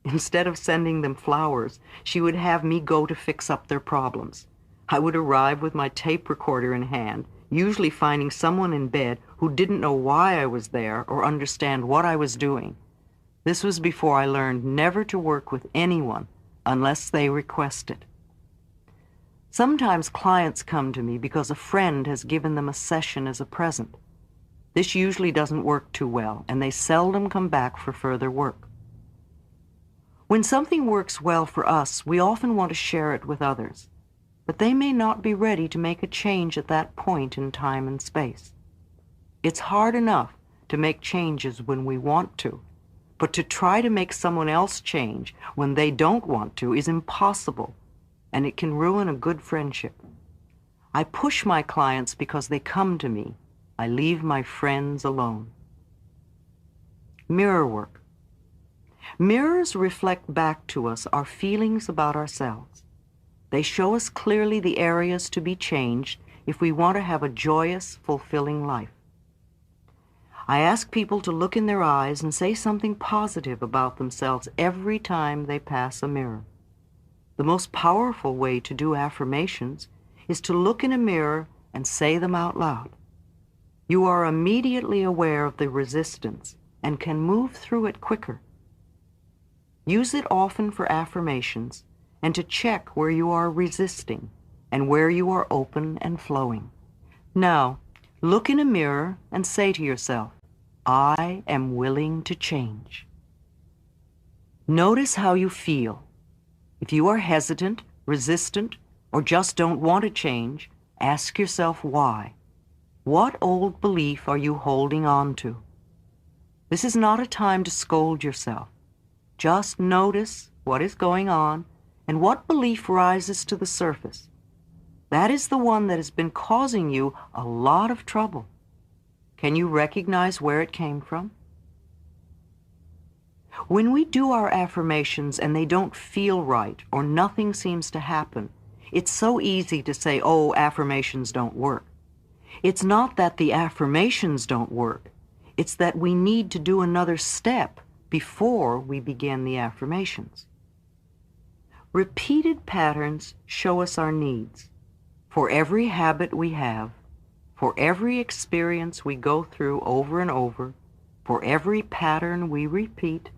A: Instead of sending them flowers, she would have me go to fix up their problems. I would arrive with my tape recorder in hand, usually finding someone in bed who didn't know why I was there or understand what I was doing. This was before I learned never to work with anyone unless they request it. Sometimes clients come to me because a friend has given them a session as a present. This usually doesn't work too well, and they seldom come back for further work. When something works well for us, we often want to share it with others, but they may not be ready to make a change at that point in time and space. It's hard enough to make changes when we want to, but to try to make someone else change when they don't want to is impossible, and it can ruin a good friendship. I push my clients because they come to me. I leave my friends alone. Mirror work. Mirrors reflect back to us our feelings about ourselves. They show us clearly the areas to be changed if we want to have a joyous, fulfilling life. I ask people to look in their eyes and say something positive about themselves every time they pass a mirror. The most powerful way to do affirmations is to look in a mirror and say them out loud. You are immediately aware of the resistance and can move through it quicker. Use it often for affirmations and to check where you are resisting and where you are open and flowing. Now, look in a mirror and say to yourself, I am willing to change. Notice how you feel. If you are hesitant, resistant, or just don't want to change, ask yourself why. What old belief are you holding on to? This is not a time to scold yourself. Just notice what is going on and what belief rises to the surface. That is the one that has been causing you a lot of trouble. Can you recognize where it came from? When we do our affirmations and they don't feel right or nothing seems to happen, it's so easy to say, oh, affirmations don't work. It's not that the affirmations don't work. It's that we need to do another step before we begin the affirmations. Repeated patterns show us our needs. For every habit we have, for every experience we go through over and over, for every pattern we repeat,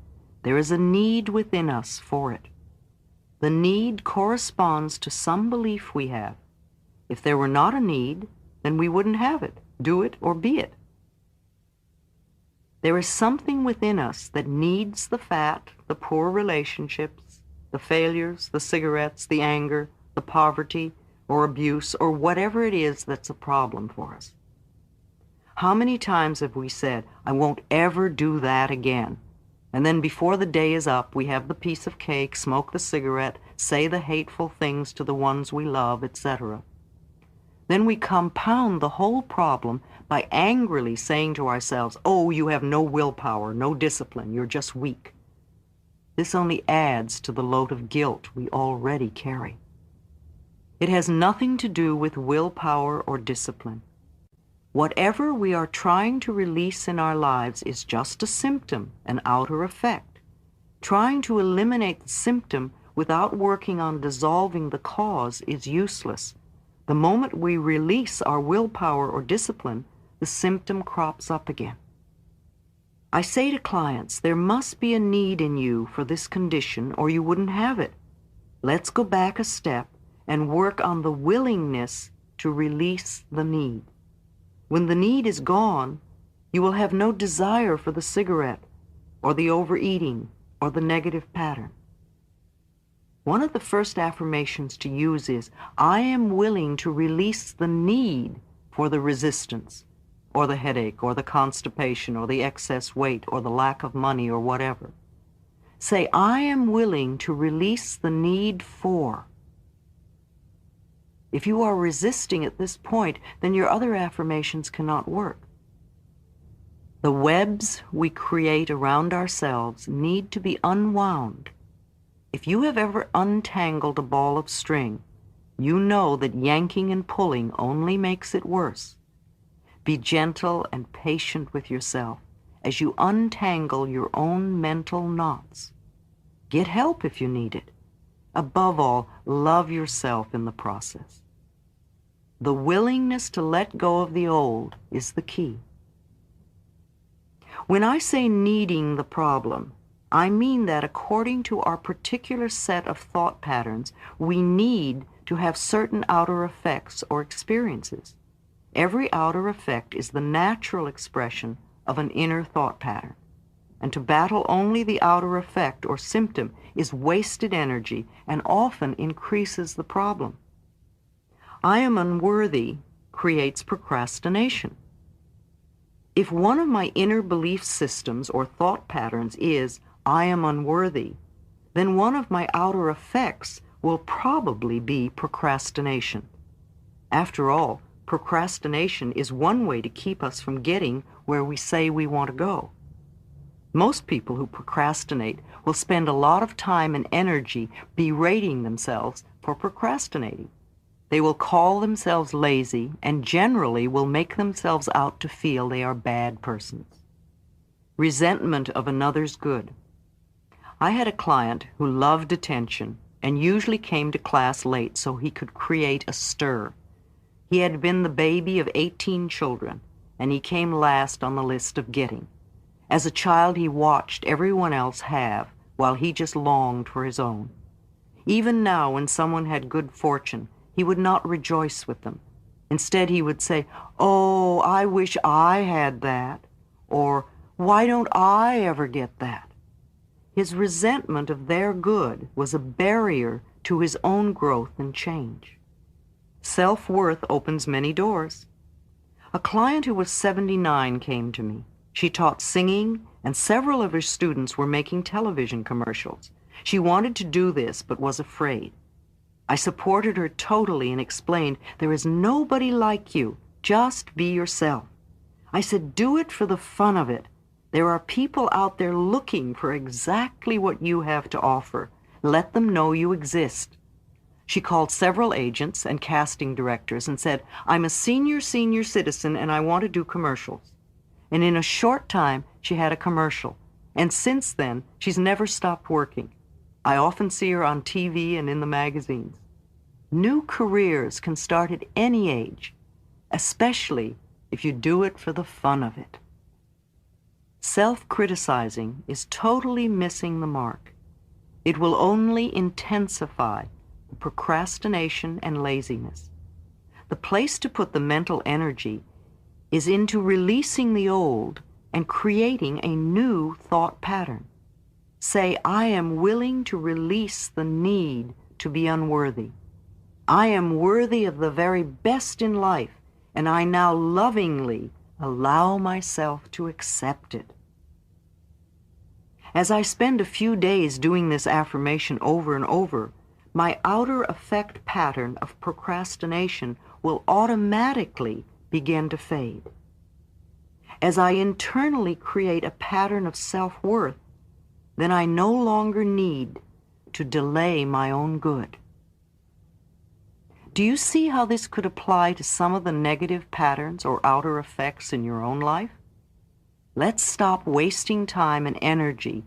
A: there is a need within us for it. The need corresponds to some belief we have. If there were not a need, then we wouldn't have it, do it, or be it. There is something within us that needs the fat, the poor relationships, the failures, the cigarettes, the anger, the poverty, or abuse, or whatever it is that's a problem for us. How many times have we said, I won't ever do that again? And then before the day is up, we have the piece of cake, smoke the cigarette, say the hateful things to the ones we love, etc. Then we compound the whole problem by angrily saying to ourselves, oh, you have no willpower, no discipline, you're just weak. This only adds to the load of guilt we already carry. It has nothing to do with willpower or discipline. Whatever we are trying to release in our lives is just a symptom, an outer effect. Trying to eliminate the symptom without working on dissolving the cause is useless. The moment we release our willpower or discipline, the symptom crops up again. I say to clients, there must be a need in you for this condition or you wouldn't have it. Let's go back a step and work on the willingness to release the need. When the need is gone, you will have no desire for the cigarette or the overeating or the negative pattern. One of the first affirmations to use is, I am willing to release the need for the resistance, or the headache, or the constipation, or the excess weight, or the lack of money, or whatever. Say, I am willing to release the need for. If you are resisting at this point, then your other affirmations cannot work. The webs we create around ourselves need to be unwound. If you have ever untangled a ball of string, you know that yanking and pulling only makes it worse. Be gentle and patient with yourself as you untangle your own mental knots. Get help if you need it. Above all, love yourself in the process. The willingness to let go of the old is the key. When I say needing the problem, I mean that according to our particular set of thought patterns, we need to have certain outer effects or experiences. Every outer effect is the natural expression of an inner thought pattern. And to battle only the outer effect or symptom is wasted energy and often increases the problem. I am unworthy creates procrastination. If one of my inner belief systems or thought patterns is, I am unworthy, then one of my outer effects will probably be procrastination. After all, procrastination is one way to keep us from getting where we say we want to go. Most people who procrastinate will spend a lot of time and energy berating themselves for procrastinating. They will call themselves lazy and generally will make themselves out to feel they are bad persons. Resentment of another's good. I had a client who loved attention and usually came to class late so he could create a stir. He had been the baby of 18 children, and he came last on the list of getting. As a child, he watched everyone else have, while he just longed for his own. Even now, when someone had good fortune, he would not rejoice with them. Instead, he would say, "Oh, I wish I had that," or "Why don't I ever get that?" His resentment of their good was a barrier to his own growth and change. Self-worth opens many doors. A client who was 79 came to me. She taught singing, and several of her students were making television commercials. She wanted to do this, but was afraid. I supported her totally and explained, "There is nobody like you. Just be yourself." I said, "Do it for the fun of it. There are people out there looking for exactly what you have to offer. Let them know you exist." She called several agents and casting directors and said, "I'm a senior citizen and I want to do commercials." And in a short time, she had a commercial. And since then, she's never stopped working. I often see her on TV and in the magazines. New careers can start at any age, especially if you do it for the fun of it. Self-criticizing is totally missing the mark. It will only intensify the procrastination and laziness. The place to put the mental energy is into releasing the old and creating a new thought pattern. Say, "I am willing to release the need to be unworthy. I am worthy of the very best in life, and I now lovingly allow myself to accept it." As I spend a few days doing this affirmation over and over, my outer effect pattern of procrastination will automatically begin to fade. As I internally create a pattern of self-worth, then I no longer need to delay my own good. Do you see how this could apply to some of the negative patterns or outer effects in your own life? Let's stop wasting time and energy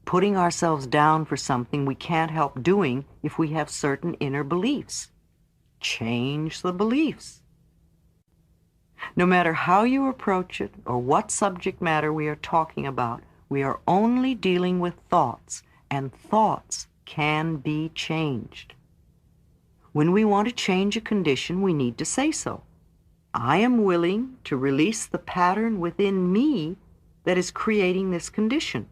A: putting ourselves down for something we can't help doing if we have certain inner beliefs. Change the beliefs. No matter how you approach it or what subject matter we are talking about, we are only dealing with thoughts, and thoughts can be changed. When we want to change a condition, we need to say so. I am willing to release the pattern within me that is creating this condition.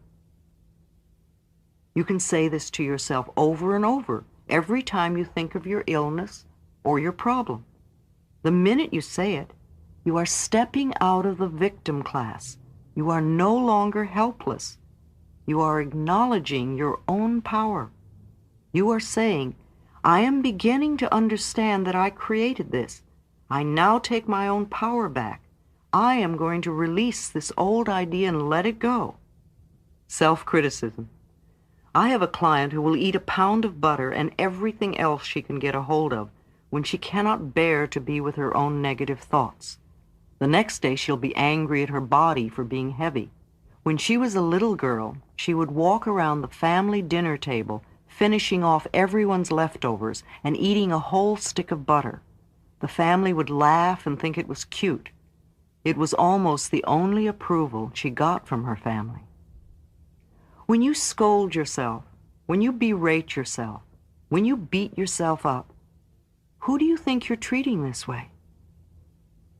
A: You can say this to yourself over and over every time you think of your illness or your problem. The minute you say it, you are stepping out of the victim class. You are no longer helpless. You are acknowledging your own power. You are saying, "I am beginning to understand that I created this. I now take my own power back. I am going to release this old idea and let it go." Self-criticism. I have a client who will eat a pound of butter and everything else she can get a hold of when she cannot bear to be with her own negative thoughts. The next day she'll be angry at her body for being heavy. When she was a little girl, she would walk around the family dinner table, finishing off everyone's leftovers and eating a whole stick of butter. The family would laugh and think it was cute. It was almost the only approval she got from her family. When you scold yourself, when you berate yourself, when you beat yourself up, who do you think you're treating this way?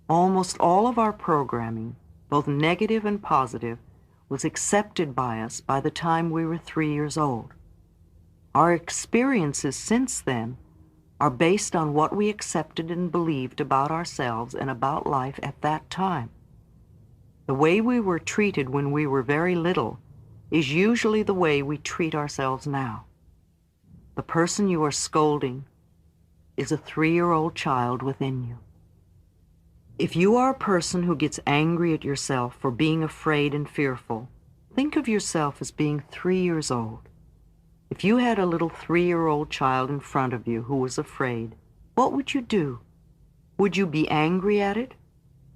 A: Almost all of our programming, both negative and positive, was accepted by us by the time we were 3 years old. Our experiences since then are based on what we accepted and believed about ourselves and about life at that time. The way we were treated when we were very little is usually the way we treat ourselves now. The person you are scolding is a 3-year-old child within you. If you are a person who gets angry at yourself for being afraid and fearful, think of yourself as being 3 years old. If you had a little 3-year-old child in front of you who was afraid, what would you do? Would you be angry at it?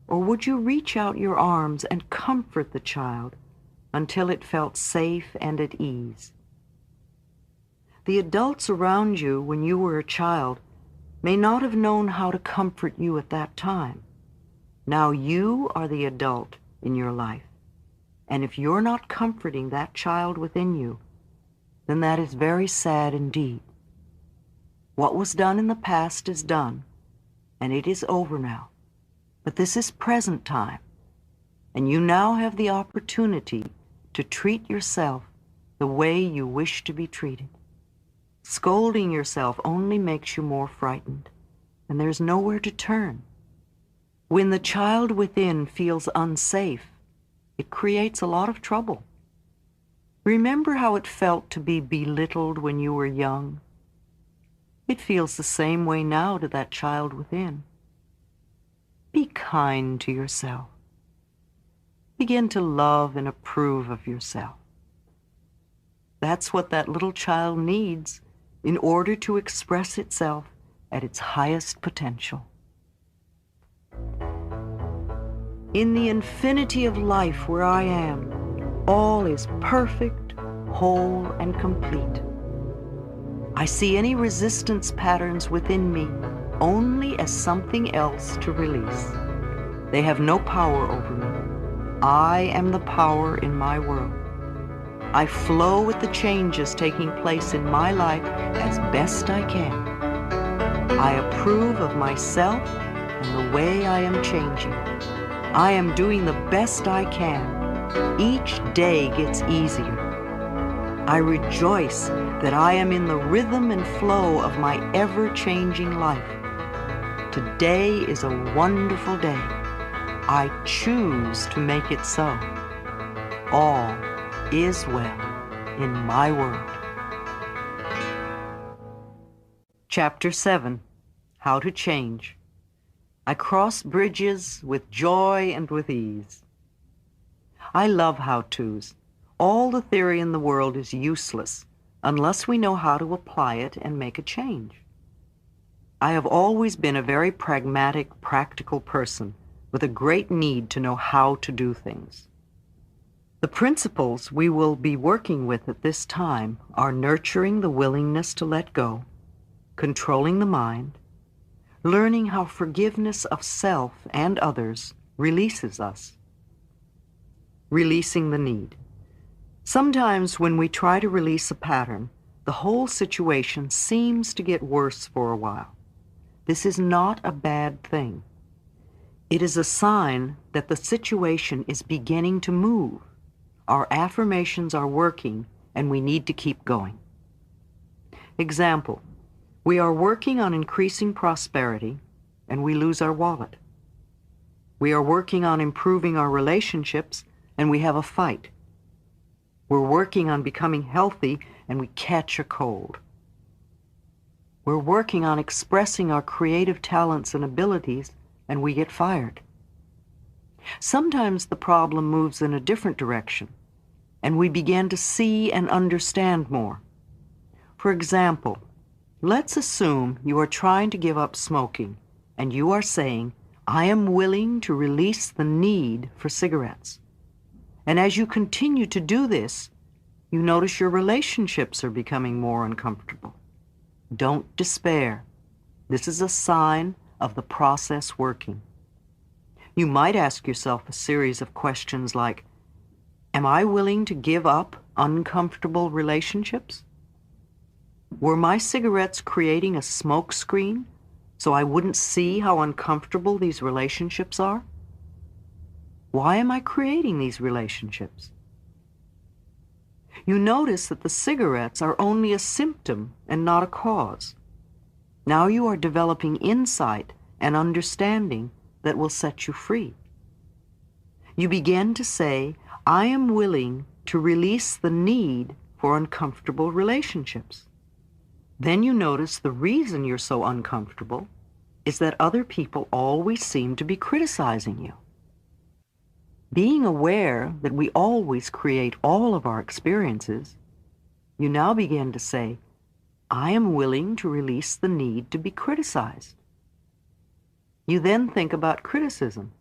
A: Or would you reach out your arms and comfort the child until it felt safe and at ease? The adults around you when you were a child may not have known how to comfort you at that time. Now you are the adult in your life, and if you're not comforting that child within you, then that is very sad indeed. What was done in the past is done, and it is over now. But this is present time, and you now have the opportunity to treat yourself the way you wish to be treated. Scolding yourself only makes you more frightened, and there's nowhere to turn. When the child within feels unsafe, it creates a lot of trouble. Remember how it felt to be belittled when you were young? It feels the same way now to that child within. Be kind to yourself. Begin to love and approve of yourself. That's what that little child needs in order to express itself at its highest potential. In the infinity of life where I am, all is perfect, whole, and complete. I see any resistance patterns within me only as something else to release. They have no power over me. I am the power in my world. I flow with the changes taking place in my life as best I can. I approve of myself and the way I am changing. I am doing the best I can. Each day gets easier. I rejoice that I am in the rhythm and flow of my ever-changing life. Today is a wonderful day. I choose to make it so. All is well in my world. Chapter 7. How to Change. I cross bridges with joy and with ease. I love how-tos. All the theory in the world is useless unless we know how to apply it and make a change. I have always been a very pragmatic, practical person with a great need to know how to do things. The principles we will be working with at this time are nurturing the willingness to let go, controlling the mind, learning how forgiveness of self and others releases us, releasing the need. Sometimes when we try to release a pattern, the whole situation seems to get worse for a while. This is not a bad thing. It is a sign that the situation is beginning to move. Our affirmations are working, and we need to keep going. Example, we are working on increasing prosperity, and we lose our wallet. We are working on improving our relationships, and we have a fight. We're working on becoming healthy, and we catch a cold. We're working on expressing our creative talents and abilities, and we get fired. Sometimes the problem moves in a different direction, and we begin to see and understand more. For example, let's assume you are trying to give up smoking, and you are saying, I am willing to release the need for cigarettes. And as you continue to do this, you notice your relationships are becoming more uncomfortable. Don't despair. This is a sign of the process working. You might ask yourself a series of questions like, am I willing to give up uncomfortable relationships? Were my cigarettes creating a smoke screen so I wouldn't see how uncomfortable these relationships are? Why am I creating these relationships? You notice that the cigarettes are only a symptom and not a cause. Now you are developing insight and understanding that will set you free. You begin to say, I am willing to release the need for uncomfortable relationships. Then you notice the reason you're so uncomfortable is that other people always seem to be criticizing you. Being aware that we always create all of our experiences, you now begin to say, I am willing to release the need to be criticized. You then think about criticism,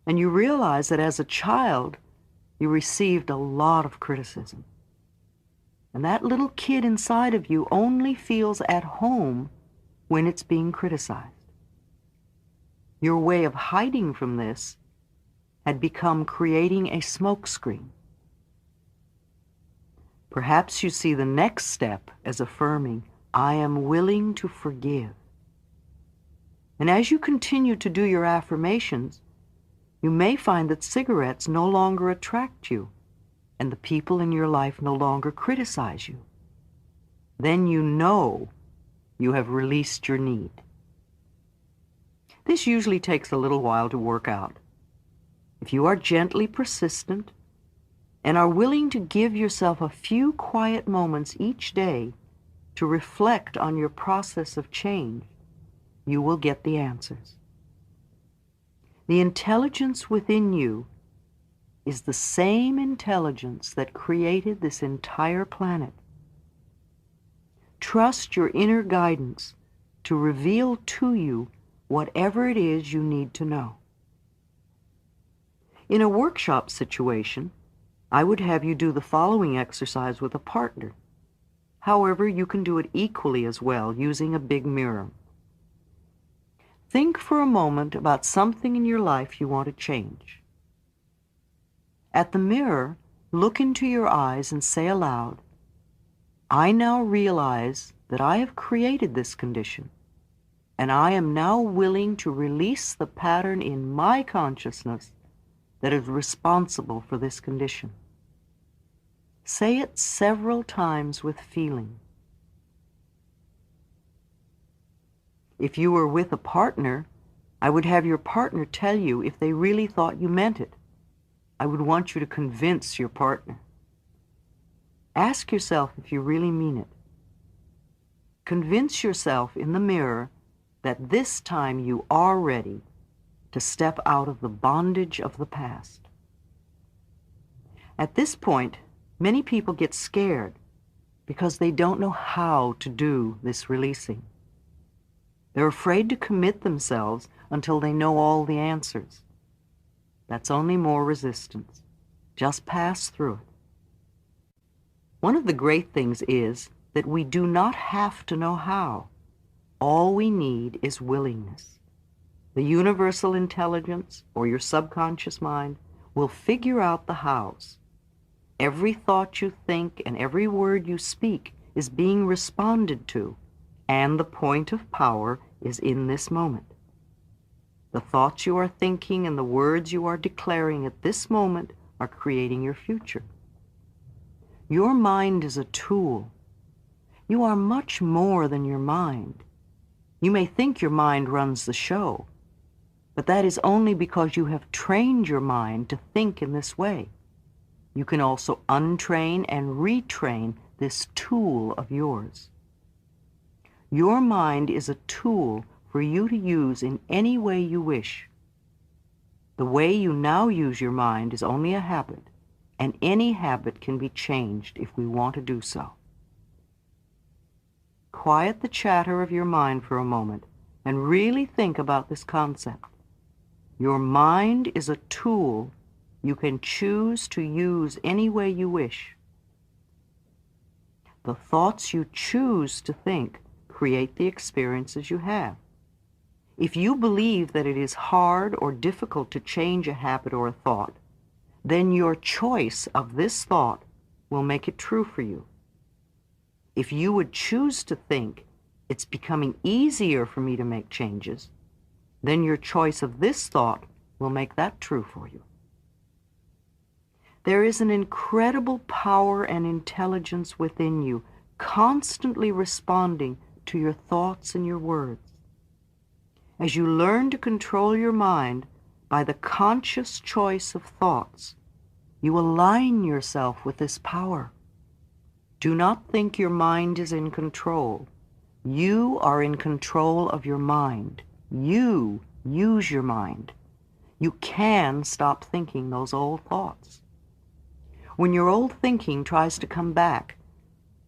A: and you realize that as a child, you received a lot of criticism. And that little kid inside of you only feels at home when it's being criticized. Your way of hiding from this had become creating a smokescreen. Perhaps you see the next step as affirming, I am willing to forgive. And as you continue to do your affirmations, you may find that cigarettes no longer attract you, and the people in your life no longer criticize you. Then you know you have released your need. This usually takes a little while to work out. If you are gently persistent and are willing to give yourself a few quiet moments each day to reflect on your process of change, you will get the answers. The intelligence within you is the same intelligence that created this entire planet. Trust your inner guidance to reveal to you whatever it is you need to know. In a workshop situation, I would have you do the following exercise with a partner. However, you can do it equally as well using a big mirror. Think for a moment about something in your life you want to change. At the mirror, look into your eyes and say aloud, I now realize that I have created this condition, and I am now willing to release the pattern in my consciousness that is responsible for this condition. Say it several times with feeling. If you were with a partner, I would have your partner tell you if they really thought you meant it. I would want you to convince your partner. Ask yourself if you really mean it. Convince yourself in the mirror that this time you are ready to step out of the bondage of the past. At this point, many people get scared because they don't know how to do this releasing. They're afraid to commit themselves until they know all the answers. That's only more resistance. Just pass through it. One of the great things is that we do not have to know how. All we need is willingness. The universal intelligence, or your subconscious mind, will figure out the hows. Every thought you think and every word you speak is being responded to, and the point of power is in this moment. The thoughts you are thinking and the words you are declaring at this moment are creating your future. Your mind is a tool. You are much more than your mind. You may think your mind runs the show, but that is only because you have trained your mind to think in this way. You can also untrain and retrain this tool of yours. Your mind is a tool for you to use in any way you wish. The way you now use your mind is only a habit, and any habit can be changed if we want to do so. Quiet the chatter of your mind for a moment and really think about this concept. Your mind is a tool you can choose to use any way you wish. The thoughts you choose to think create the experiences you have. If you believe that it is hard or difficult to change a habit or a thought, then your choice of this thought will make it true for you. If you would choose to think, it's becoming easier for me to make changes, then your choice of this thought will make that true for you. There is an incredible power and intelligence within you, constantly responding to your thoughts and your words. As you learn to control your mind by the conscious choice of thoughts, you align yourself with this power. Do not think your mind is in control. You are in control of your mind. You use your mind. You can stop thinking those old thoughts. When your old thinking tries to come back,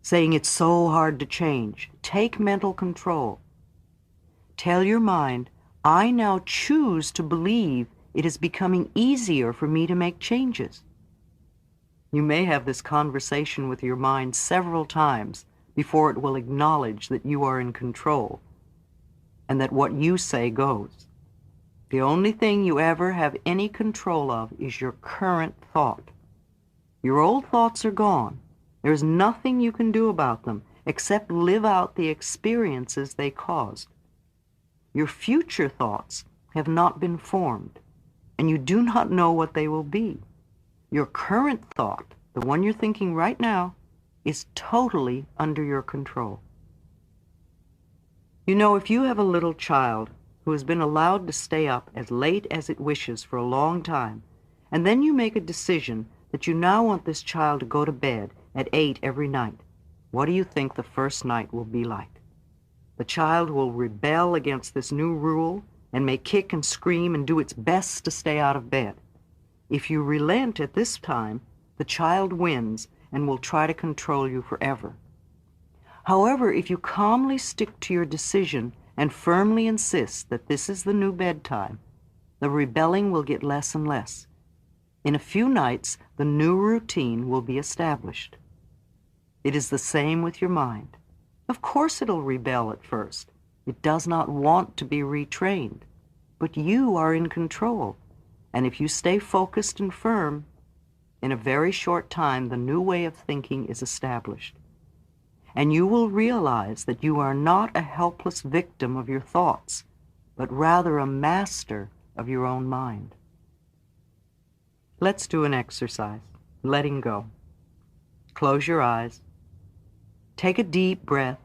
A: saying it's so hard to change, take mental control. Tell your mind, I now choose to believe it is becoming easier for me to make changes. You may have this conversation with your mind several times before it will acknowledge that you are in control. and that what you say goes. The only thing you ever have any control of is your current thought. Your old thoughts are gone. There's nothing you can do about them except live out the experiences they caused. Your future thoughts have not been formed, and you do not know what they will be. Your current thought, the one you're thinking right now, is totally under your control. You know, if you have a little child who has been allowed to stay up as late as it wishes for a long time, and then you make a decision that you now want this child to go to bed at 8 every night, what do you think the first night will be like? The child will rebel against this new rule and may kick and scream and do its best to stay out of bed. If you relent at this time, the child wins and will try to control you forever. However, if you calmly stick to your decision and firmly insist that this is the new bedtime, the rebelling will get less and less. In a few nights, the new routine will be established. It is the same with your mind. Of course it'll rebel at first. It does not want to be retrained. But you are in control. And if you stay focused and firm, in a very short time, the new way of thinking is established. And you will realize that you are not a helpless victim of your thoughts, but rather a master of your own mind. Let's do an exercise, letting go. Close your eyes. Take a deep breath.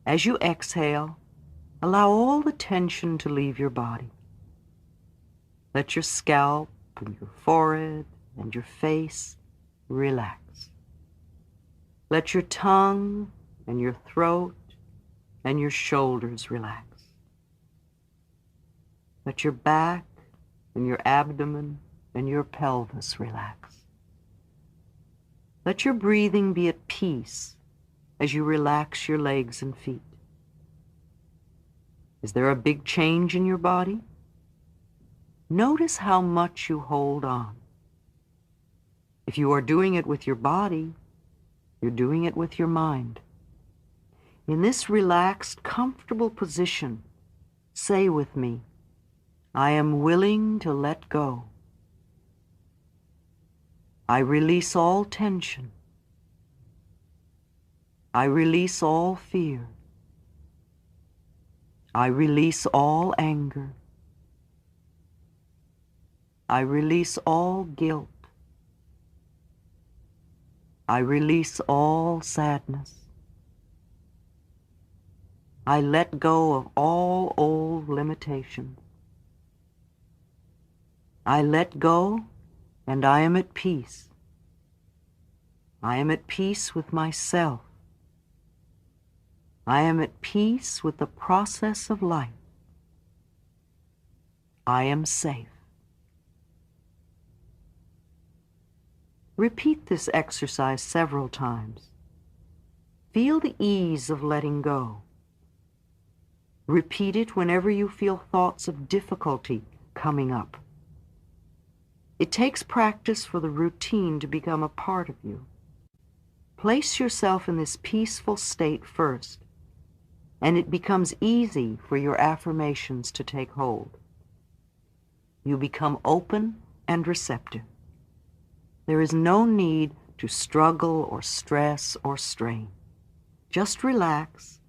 A: As you exhale, allow all the tension to leave your body. Let your scalp and your forehead and your face relax. Let your tongue and your throat and your shoulders relax. Let your back and your abdomen and your pelvis relax. Let your breathing be at peace as you relax your legs and feet. Is there a big change in your body? Notice how much you hold on. If you are doing it with your body, you're doing it with your mind. In this relaxed, comfortable position, say with me, I am willing to let go. I release all tension. I release all fear. I release all anger. I release all guilt. I release all sadness. I let go of all old limitations. I let go, and I am at peace. I am at peace with myself. I am at peace with the process of life. I am safe. Repeat this exercise several times. Feel the ease of letting go. Repeat it whenever you feel thoughts of difficulty coming up. It takes practice for the routine to become a part of you. Place yourself in this peaceful state first, and it becomes easy for your affirmations to take hold. You become open and receptive. There is no need to struggle or stress or strain. Just relax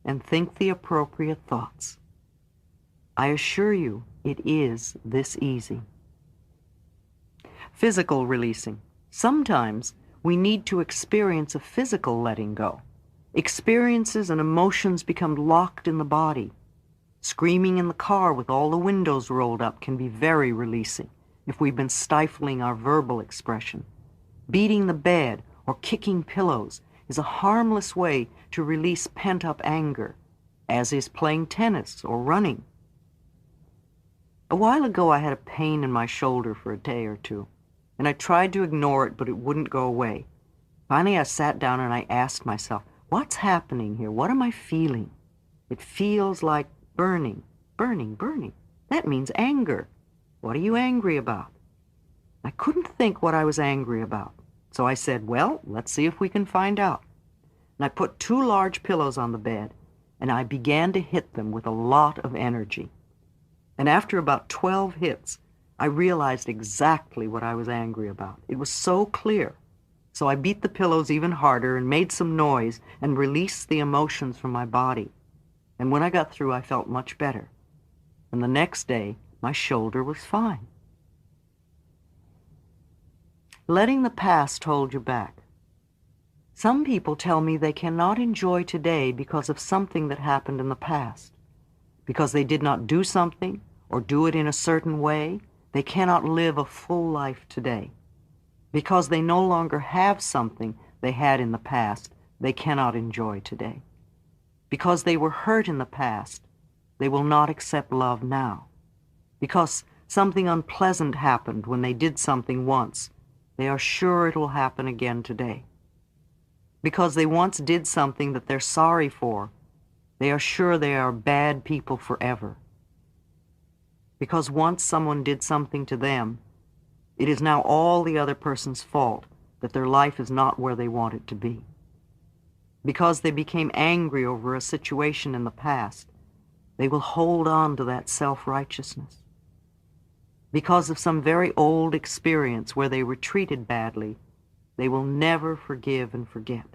A: and think the appropriate thoughts. I assure you, it is this easy. Physical releasing. Sometimes we need to experience a physical letting go. Experiences and emotions become locked in the body. Screaming in the car with all the windows rolled up can be very releasing if we've been stifling our verbal expression. Beating the bed or kicking pillows is a harmless way to release pent-up anger, as is playing tennis or running. A while ago I had a pain in my shoulder for a day or two, and I tried to ignore it, but it wouldn't go away. Finally I sat down and I asked myself, what's happening here? What am I feeling? It feels like burning, burning, burning. That means anger. What are you angry about? I couldn't think what I was angry about. So I said, well, let's see if we can find out. And I put 2 large pillows on the bed, and I began to hit them with a lot of energy. And after about 12 hits, I realized exactly what I was angry about. It was so clear. So I beat the pillows even harder and made some noise and released the emotions from my body. And when I got through, I felt much better. And the next day, my shoulder was fine. Letting the past hold you back. Some people tell me they cannot enjoy today because of something that happened in the past. Because they did not do something or do it in a certain way, they cannot live a full life today. Because they no longer have something they had in the past, they cannot enjoy today. Because they were hurt in the past, they will not accept love now. Because something unpleasant happened when they did something once, they are sure it will happen again today. Because they once did something that they're sorry for, they are sure they are bad people forever. Because once someone did something to them, it is now all the other person's fault that their life is not where they want it to be. Because they became angry over a situation in the past, they will hold on to that self-righteousness. Because of some very old experience where they were treated badly, they will never forgive and forget.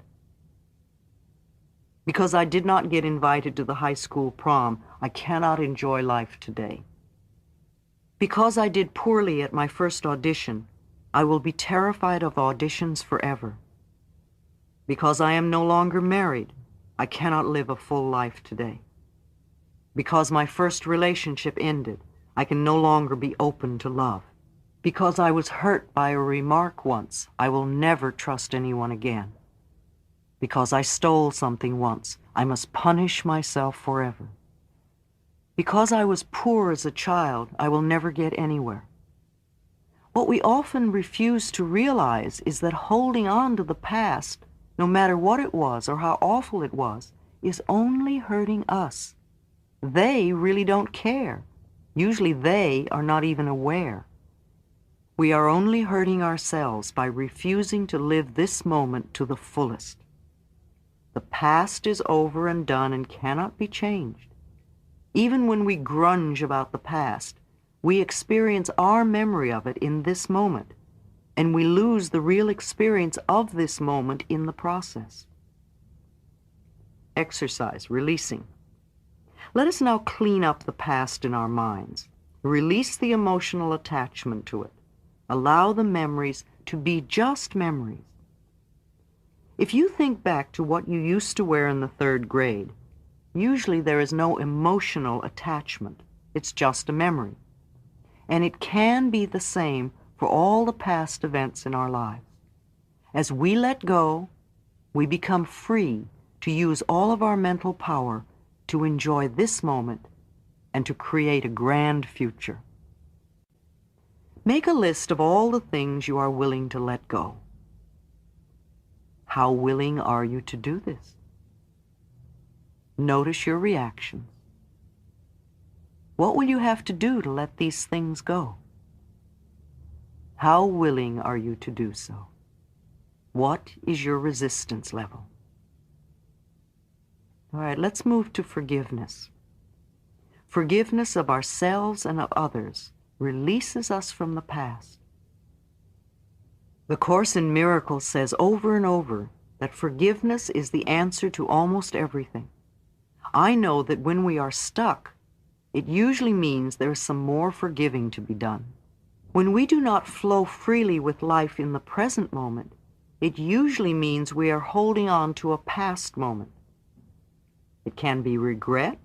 A: Because I did not get invited to the high school prom, I cannot enjoy life today. Because I did poorly at my first audition, I will be terrified of auditions forever. Because I am no longer married, I cannot live a full life today. Because my first relationship ended, I can no longer be open to love. Because I was hurt by a remark once, I will never trust anyone again. Because I stole something once, I must punish myself forever. Because I was poor as a child, I will never get anywhere. What we often refuse to realize is that holding on to the past, no matter what it was or how awful it was, is only hurting us. They really don't care. Usually they are not even aware. We are only hurting ourselves by refusing to live this moment to the fullest. The past is over and done and cannot be changed. Even when we grunge about the past, we experience our memory of it in this moment, and we lose the real experience of this moment in the process. Exercise, releasing. Let us now clean up the past in our minds. Release the emotional attachment to it. Allow the memories to be just memories. If you think back to what you used to wear in the 3rd grade, usually there is no emotional attachment. It's just a memory. And it can be the same for all the past events in our lives. As we let go, we become free to use all of our mental power to enjoy this moment and to create a grand future. Make a list of all the things you are willing to let go. How willing are you to do this? Notice your reactions. What will you have to do to let these things go? How willing are you to do so? What is your resistance level? All right, let's move to forgiveness. Forgiveness of ourselves and of others releases us from the past. The Course in Miracles says over and over that forgiveness is the answer to almost everything. I know that when we are stuck, it usually means there is some more forgiving to be done. When we do not flow freely with life in the present moment, it usually means we are holding on to a past moment. It can be regret,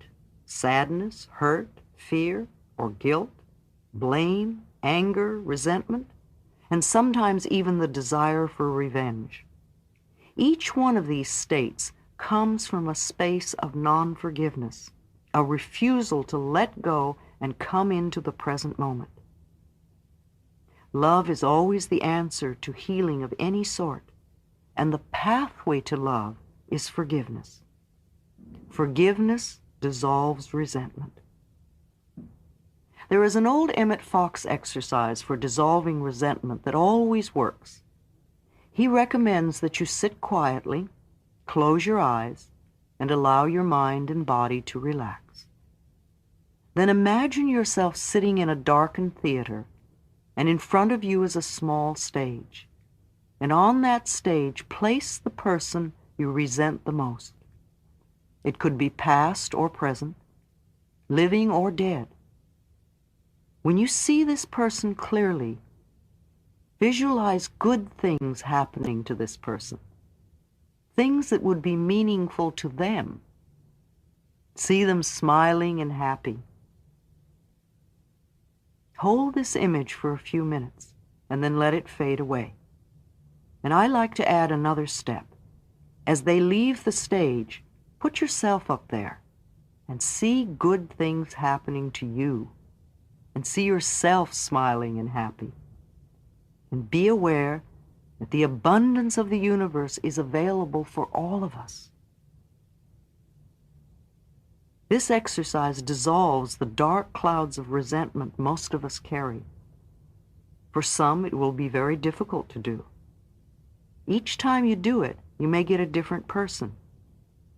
A: sadness, hurt, fear, or guilt, blame, anger, resentment, and sometimes even the desire for revenge. Each one of these states comes from a space of non-forgiveness, a refusal to let go and come into the present moment. Love is always the answer to healing of any sort, and the pathway to love is forgiveness. Forgiveness dissolves resentment. There is an old Emmett Fox exercise for dissolving resentment that always works. He recommends that you sit quietly, close your eyes, and allow your mind and body to relax. Then imagine yourself sitting in a darkened theater, and in front of you is a small stage. And on that stage, place the person you resent the most. It could be past or present, living or dead. When you see this person clearly, visualize good things happening to this person, things that would be meaningful to them. See them smiling and happy. Hold this image for a few minutes and then let it fade away. And I like to add another step. As they leave the stage, put yourself up there and see good things happening to you, and see yourself smiling and happy. And be aware that the abundance of the universe is available for all of us. This exercise dissolves the dark clouds of resentment most of us carry. For some, it will be very difficult to do. Each time you do it, you may get a different person.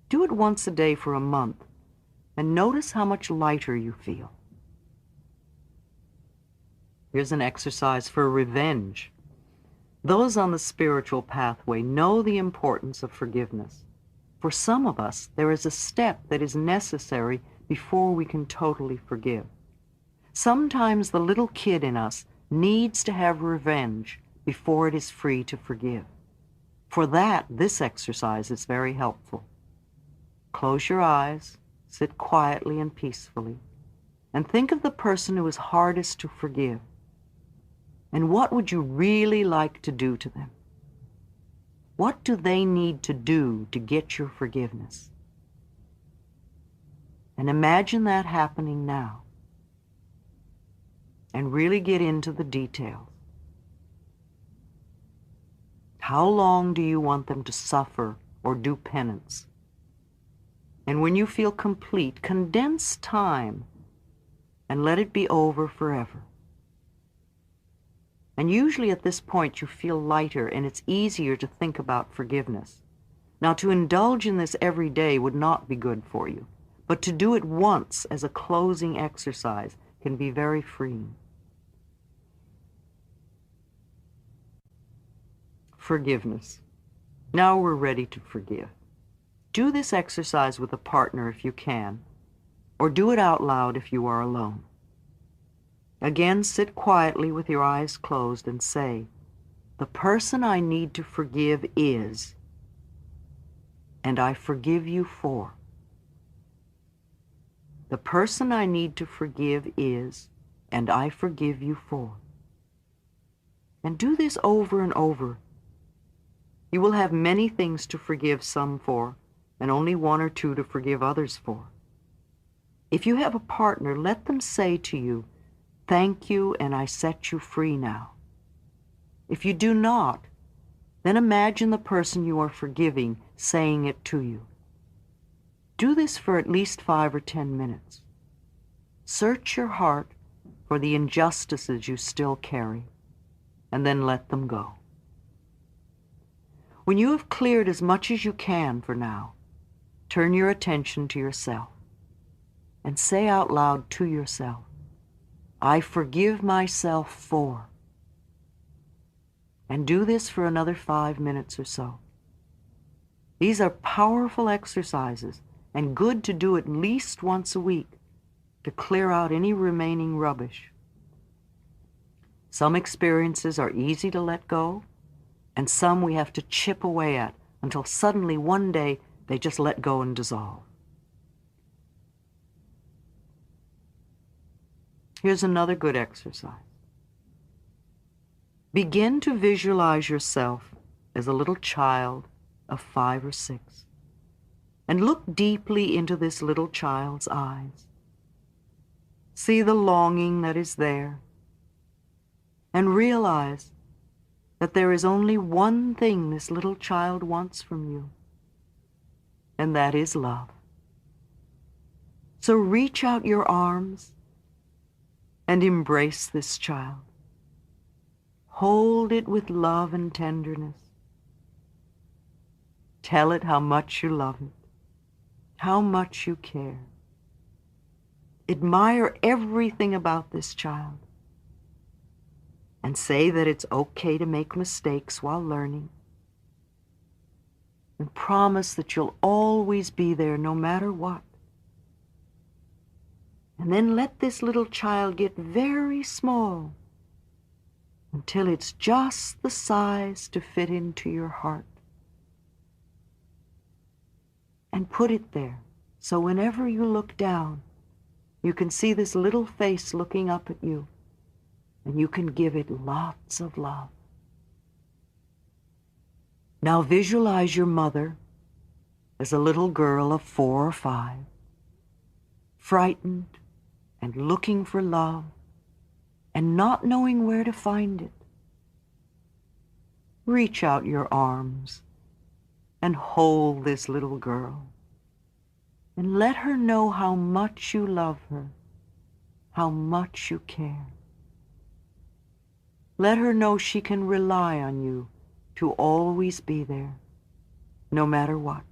A: Do it once a day for a month, and notice how much lighter you feel. Here's an exercise for revenge. Those on the spiritual pathway know the importance of forgiveness. For some of us, there is a step that is necessary before we can totally forgive. Sometimes the little kid in us needs to have revenge before it is free to forgive. For that, this exercise is very helpful. Close your eyes, sit quietly and peacefully, and think of the person who is hardest to forgive. And what would you really like to do to them? What do they need to do to get your forgiveness? And imagine that happening now. And really get into the details. How long do you want them to suffer or do penance? And when you feel complete, condense time and let it be over forever. And usually at this point you feel lighter and it's easier to think about forgiveness. Now, to indulge in this every day would not be good for you, but to do it once as a closing exercise can be very freeing. Forgiveness. Now we're ready to forgive. Do this exercise with a partner if you can, or do it out loud if you are alone. Again, sit quietly with your eyes closed and say, "The person I need to forgive is, and I forgive you for." The person I need to forgive is, and I forgive you for. And do this over and over. You will have many things to forgive some for, and only one or two to forgive others for. If you have a partner, let them say to you, "Thank you, and I set you free now." If you do not, then imagine the person you are forgiving saying it to you. Do this for at least 5 or 10 minutes. Search your heart for the injustices you still carry, and then let them go. When you have cleared as much as you can for now, turn your attention to yourself and say out loud to yourself, "I forgive myself for." And do this for another 5 minutes or so. These are powerful exercises and good to do at least once a week to clear out any remaining rubbish. Some experiences are easy to let go, and some we have to chip away at until suddenly one day they just let go and dissolve. Here's another good exercise. Begin to visualize yourself as a little child of 5 or 6, and look deeply into this little child's eyes. See the longing that is there, and realize that there is only one thing this little child wants from you, and that is love. So reach out your arms and embrace this child. Hold it with love and tenderness. Tell it how much you love it. how much you care. Admire everything about this child and say that it's okay to make mistakes while learning. And promise that you'll always be there no matter what. And then let this little child get very small until it's just the size to fit into your heart. And put it there so whenever you look down, you can see this little face looking up at you, and you can give it lots of love. Now visualize your mother as a little girl of 4 or 5, frightened and looking for love and not knowing where to find it. Reach out your arms and hold this little girl and let her know how much you love her, how much you care. Let her know she can rely on you to always be there, no matter what.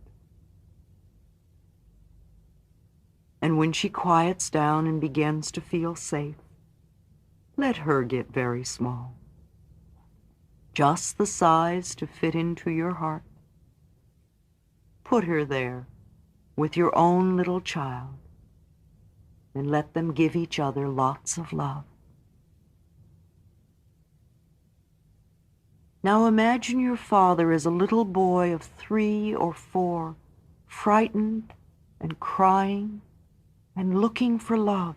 A: And when she quiets down and begins to feel safe, let her get very small, just the size to fit into your heart. Put her there with your own little child and let them give each other lots of love. Now imagine your father as a little boy of 3 or 4, frightened and crying and looking for love.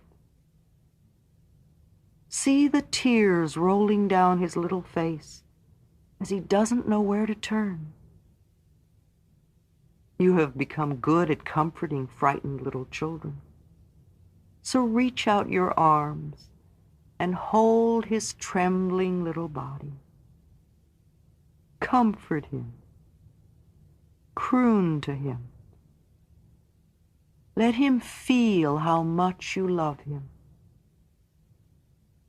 A: See the tears rolling down his little face as he doesn't know where to turn. You have become good at comforting frightened little children. So reach out your arms and hold his trembling little body. Comfort him. Croon to him. Let him feel how much you love him.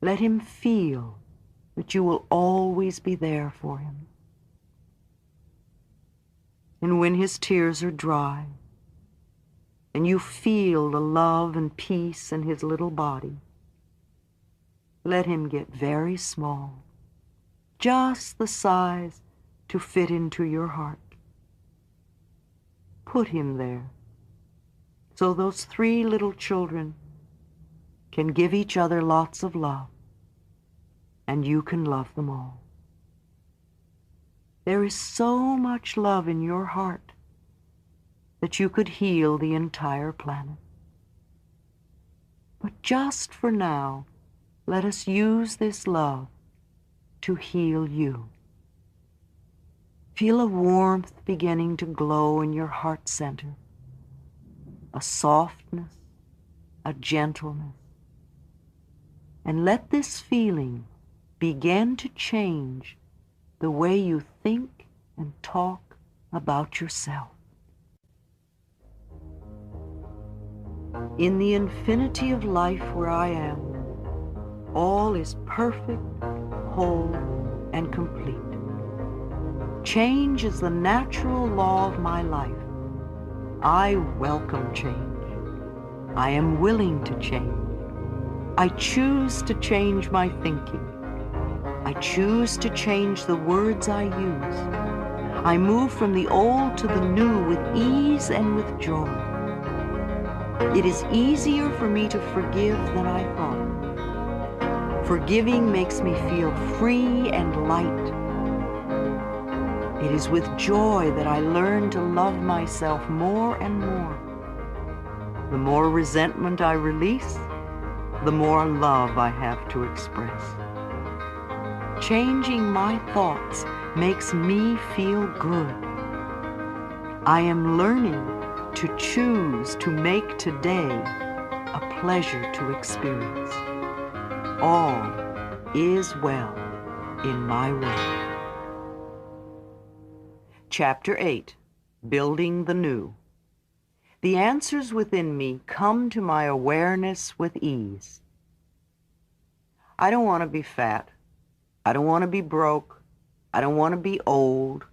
A: Let him feel that you will always be there for him. And when his tears are dry, and you feel the love and peace in his little body, let him get very small, just the size to fit into your heart. Put him there, so those 3 little children can give each other lots of love, and you can love them all. There is so much love in your heart that you could heal the entire planet. But just for now, let us use this love to heal you. Feel a warmth beginning to glow in your heart center, a softness, a gentleness. And let this feeling begin to change the way you think and talk about yourself. In the infinity of life where I am, all is perfect, whole, and complete. Change is the natural law of my life. I welcome change. I am willing to change. I choose to change my thinking. I choose to change the words I use. I move from the old to the new with ease and with joy. It is easier for me to forgive than I thought. Forgiving makes me feel free and light. It is with joy that I learn to love myself more and more. The more resentment I release, the more love I have to express. Changing my thoughts makes me feel good. I am learning to choose to make today a pleasure to experience. All is well in my way. Chapter 8, Building the New. The answers within me come to my awareness with ease. I don't want to be fat. I don't want to be broke. I don't want to be old.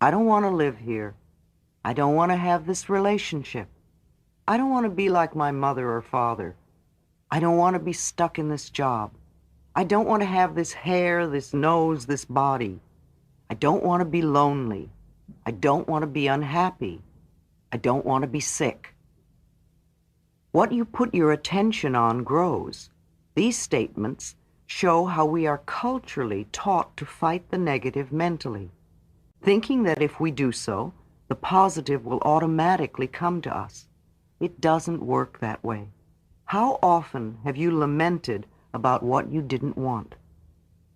A: I don't want to live here. I don't want to have this relationship. I don't want to be like my mother or father. I don't want to be stuck in this job. I don't want to have this hair, this nose, this body. I don't want to be lonely. I don't want to be unhappy. I don't want to be sick. What you put your attention on grows. These statements show how we are culturally taught to fight the negative mentally, thinking that if we do so, the positive will automatically come to us. It doesn't work that way. How often have you lamented about what you didn't want?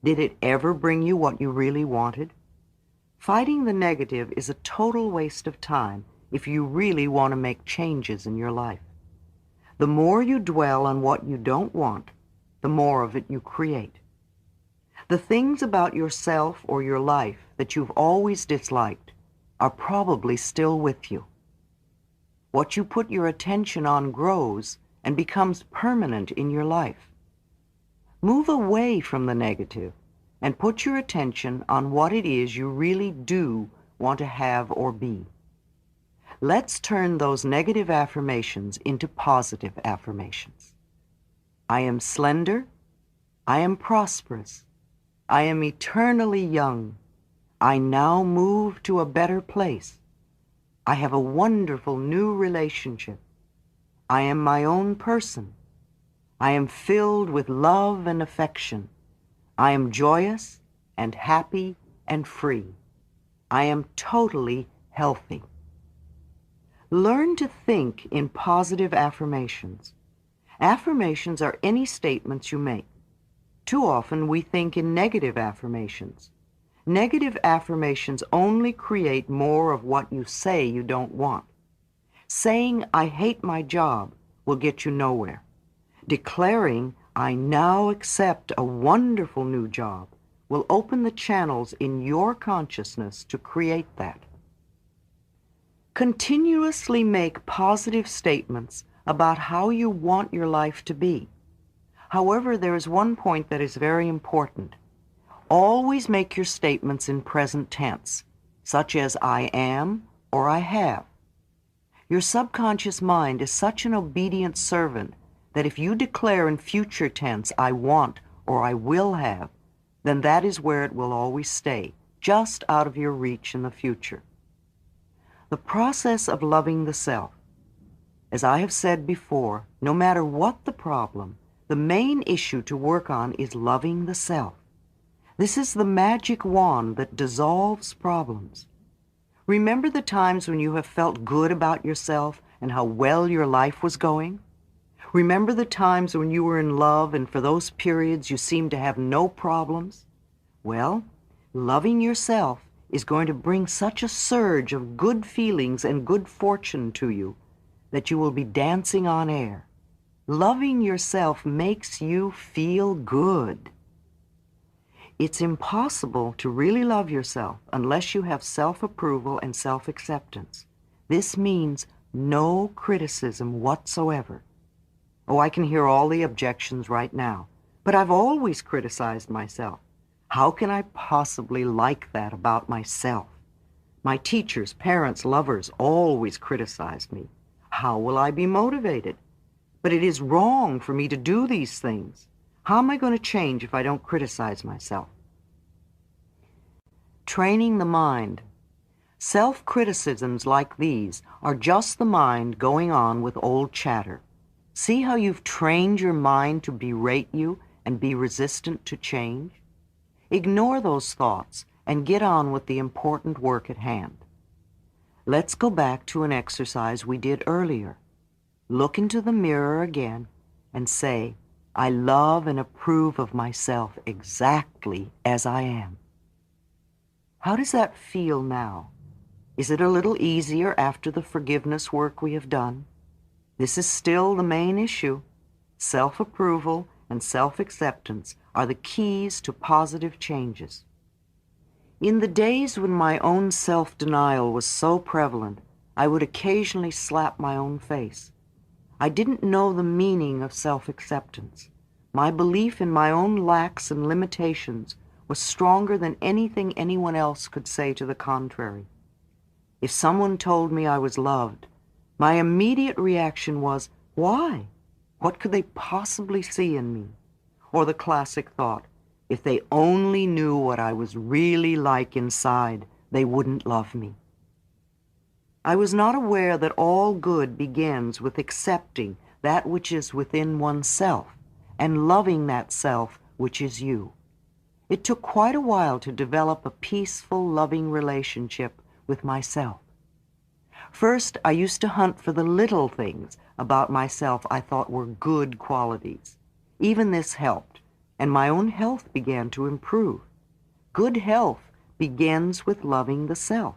A: Did it ever bring you what you really wanted? Fighting the negative is a total waste of time if you really want to make changes in your life. The more you dwell on what you don't want, the more of it you create. The things about yourself or your life that you've always disliked are probably still with you. What you put your attention on grows and becomes permanent in your life. Move away from the negative and put your attention on what it is you really do want to have or be. Let's turn those negative affirmations into positive affirmations. I am slender. I am prosperous. I am eternally young. I now move to a better place. I have a wonderful new relationship. I am my own person. I am filled with love and affection. I am joyous and happy and free. I am totally healthy. Learn to think in positive affirmations. Affirmations are any statements you make. Too often we think in negative affirmations. Negative affirmations only create more of what you say you don't want. Saying, I hate my job, will get you nowhere. Declaring, I now accept a wonderful new job, will open the channels in your consciousness to create that. Continuously make positive statements about how you want your life to be. However, there is one point that is very important. Always make your statements in present tense, such as I am or I have. Your subconscious mind is such an obedient servant that if you declare in future tense, I want or I will have, then that is where it will always stay, just out of your reach in the future. The process of loving the self. As I have said before, no matter what the problem, the main issue to work on is loving the self. This is the magic wand that dissolves problems. Remember the times when you have felt good about yourself and how well your life was going? Remember the times when you were in love and for those periods you seemed to have no problems? Well, loving yourself is going to bring such a surge of good feelings and good fortune to you that you will be dancing on air. Loving yourself makes you feel good. It's impossible to really love yourself unless you have self-approval and self-acceptance. This means no criticism whatsoever. Oh, I can hear all the objections right now, but I've always criticized myself. How can I possibly like that about myself? My teachers, parents, lovers always criticized me. How will I be motivated? But it is wrong for me to do these things. How am I going to change if I don't criticize myself? Training the mind. Self-criticisms like these are just the mind going on with old chatter. See how you've trained your mind to berate you and be resistant to change? Ignore those thoughts and get on with the important work at hand. Let's go back to an exercise we did earlier. Look into the mirror again and say, I love and approve of myself exactly as I am. How does that feel now? Is it a little easier after the forgiveness work we have done? This is still the main issue. Self-approval and self-acceptance are the keys to positive changes. In the days when my own self-denial was so prevalent, I would occasionally slap my own face. I didn't know the meaning of self-acceptance. My belief in my own lacks and limitations was stronger than anything anyone else could say to the contrary. If someone told me I was loved, My immediate reaction was, why? What could they possibly see in me? Or the classic thought, if they only knew what I was really like inside, they wouldn't love me. I was not aware that all good begins with accepting that which is within oneself and loving that self which is you. It took quite a while to develop a peaceful, loving relationship with myself. First, I used to hunt for the little things about myself I thought were good qualities. Even this helped, and my own health began to improve. Good health begins with loving the self.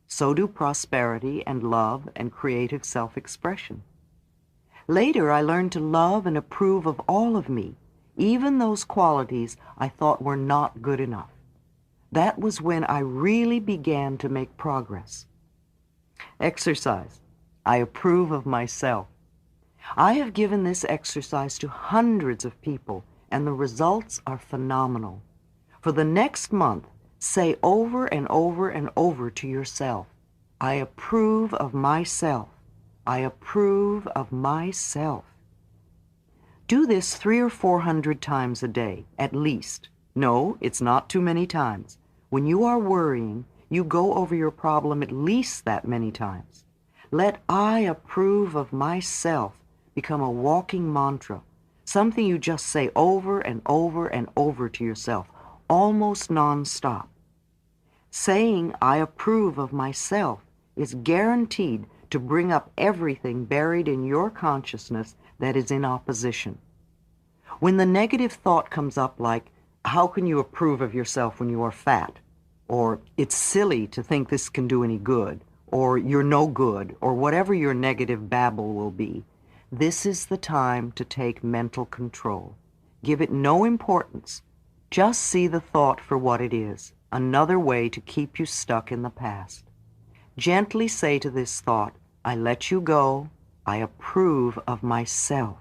A: So do prosperity and love and creative self-expression. Later, I learned to love and approve of all of me, even those qualities I thought were not good enough. That was when I really began to make progress. Exercise. I approve of myself. I have given this exercise to hundreds of people, and the results are phenomenal. For the next month, say over and over and over to yourself, I approve of myself. I approve of myself. Do this 300 or 400 times a day, at least. No, it's not too many times. When you are worrying, you go over your problem at least that many times. Let I approve of myself become a walking mantra, something you just say over and over and over to yourself, almost non-stop. Saying I approve of myself is guaranteed to bring up everything buried in your consciousness that is in opposition. When the negative thought comes up like, how can you approve of yourself when you are fat? Or it's silly to think this can do any good, or you're no good, or whatever your negative babble will be, this is the time to take mental control. Give it no importance. Just see the thought for what it is, another way to keep you stuck in the past. Gently say to this thought, I let you go. I approve of myself.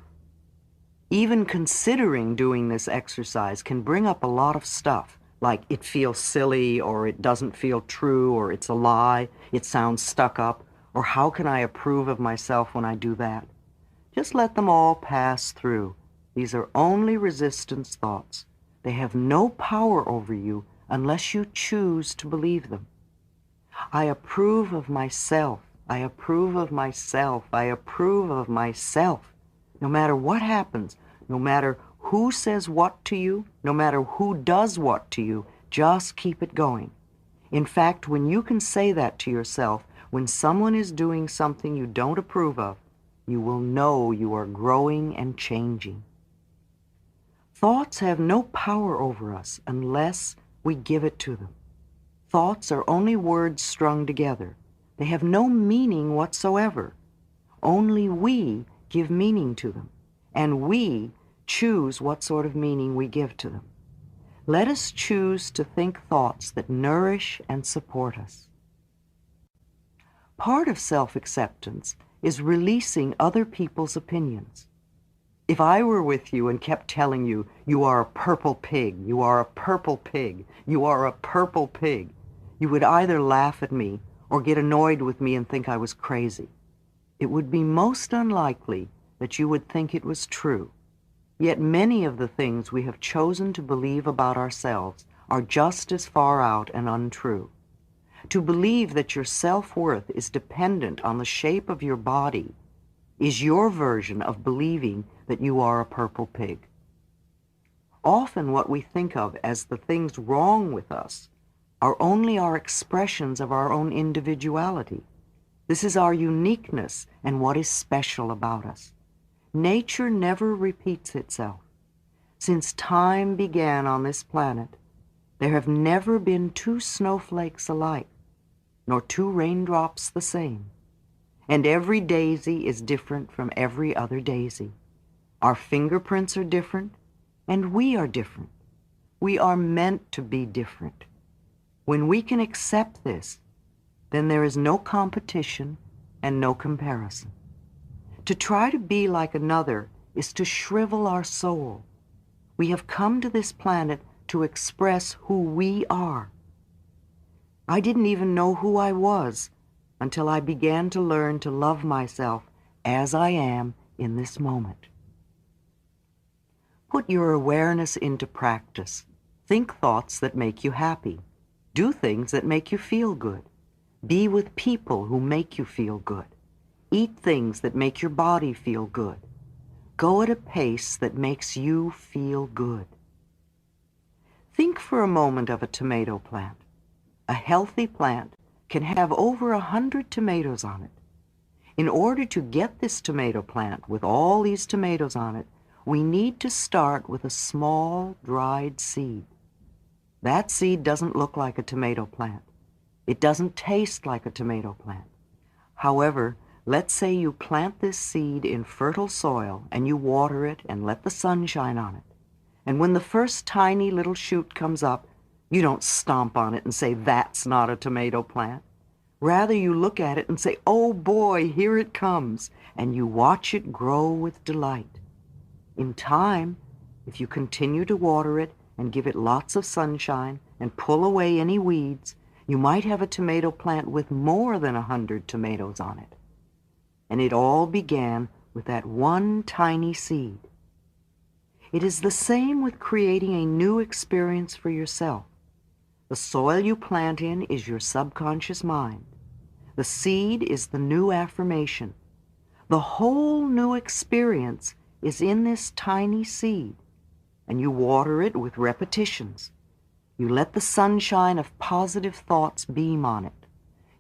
A: Even considering doing this exercise can bring up a lot of stuff, like it feels silly, or it doesn't feel true, or it's a lie, it sounds stuck up, or how can I approve of myself when I do that? Just let them all pass through. These are only resistance thoughts. They have no power over you unless you choose to believe them. I approve of myself. I approve of myself. I approve of myself. No matter what happens, no matter who says what to you, no matter who does what to you, just keep it going. In fact, when you can say that to yourself, when someone is doing something you don't approve of, you will know you are growing and changing. Thoughts have no power over us unless we give it to them. Thoughts are only words strung together. They have no meaning whatsoever. Only we give meaning to them, and we choose what sort of meaning we give to them. Let us choose to think thoughts that nourish and support us. Part of self-acceptance is releasing other people's opinions. If I were with you and kept telling you, you are a purple pig, you are a purple pig, you are a purple pig, you would either laugh at me or get annoyed with me and think I was crazy. It would be most unlikely that you would think it was true. Yet many of the things we have chosen to believe about ourselves are just as far out and untrue. To believe that your self-worth is dependent on the shape of your body is your version of believing that you are a purple pig. Often what we think of as the things wrong with us are only our expressions of our own individuality. This is our uniqueness and what is special about us. Nature never repeats itself. Since time began on this planet, there have never been two snowflakes alike, nor two raindrops the same. And every daisy is different from every other daisy. Our fingerprints are different, and we are different. We are meant to be different. When we can accept this, then there is no competition and no comparison. To try to be like another is to shrivel our soul. We have come to this planet to express who we are. I didn't even know who I was until I began to learn to love myself as I am in this moment. Put your awareness into practice. Think thoughts that make you happy. Do things that make you feel good. Be with people who make you feel good. Eat things that make your body feel good. Go at a pace that makes you feel good. Think for a moment of a tomato plant. A healthy plant can have over 100 tomatoes on it. In order to get this tomato plant with all these tomatoes on it, we need to start with a small, dried seed. That seed doesn't look like a tomato plant. It doesn't taste like a tomato plant. However, let's say you plant this seed in fertile soil and you water it and let the sun shine on it. And when the first tiny little shoot comes up, you don't stomp on it and say, "That's not a tomato plant." Rather, you look at it and say, "Oh boy, here it comes," and you watch it grow with delight. In time, if you continue to water it and give it lots of sunshine and pull away any weeds, you might have a tomato plant with more than 100 tomatoes on it. And it all began with that one tiny seed. It is the same with creating a new experience for yourself. The soil you plant in is your subconscious mind. The seed is the new affirmation. The whole new experience is in this tiny seed, and you water it with repetitions. You let the sunshine of positive thoughts beam on it.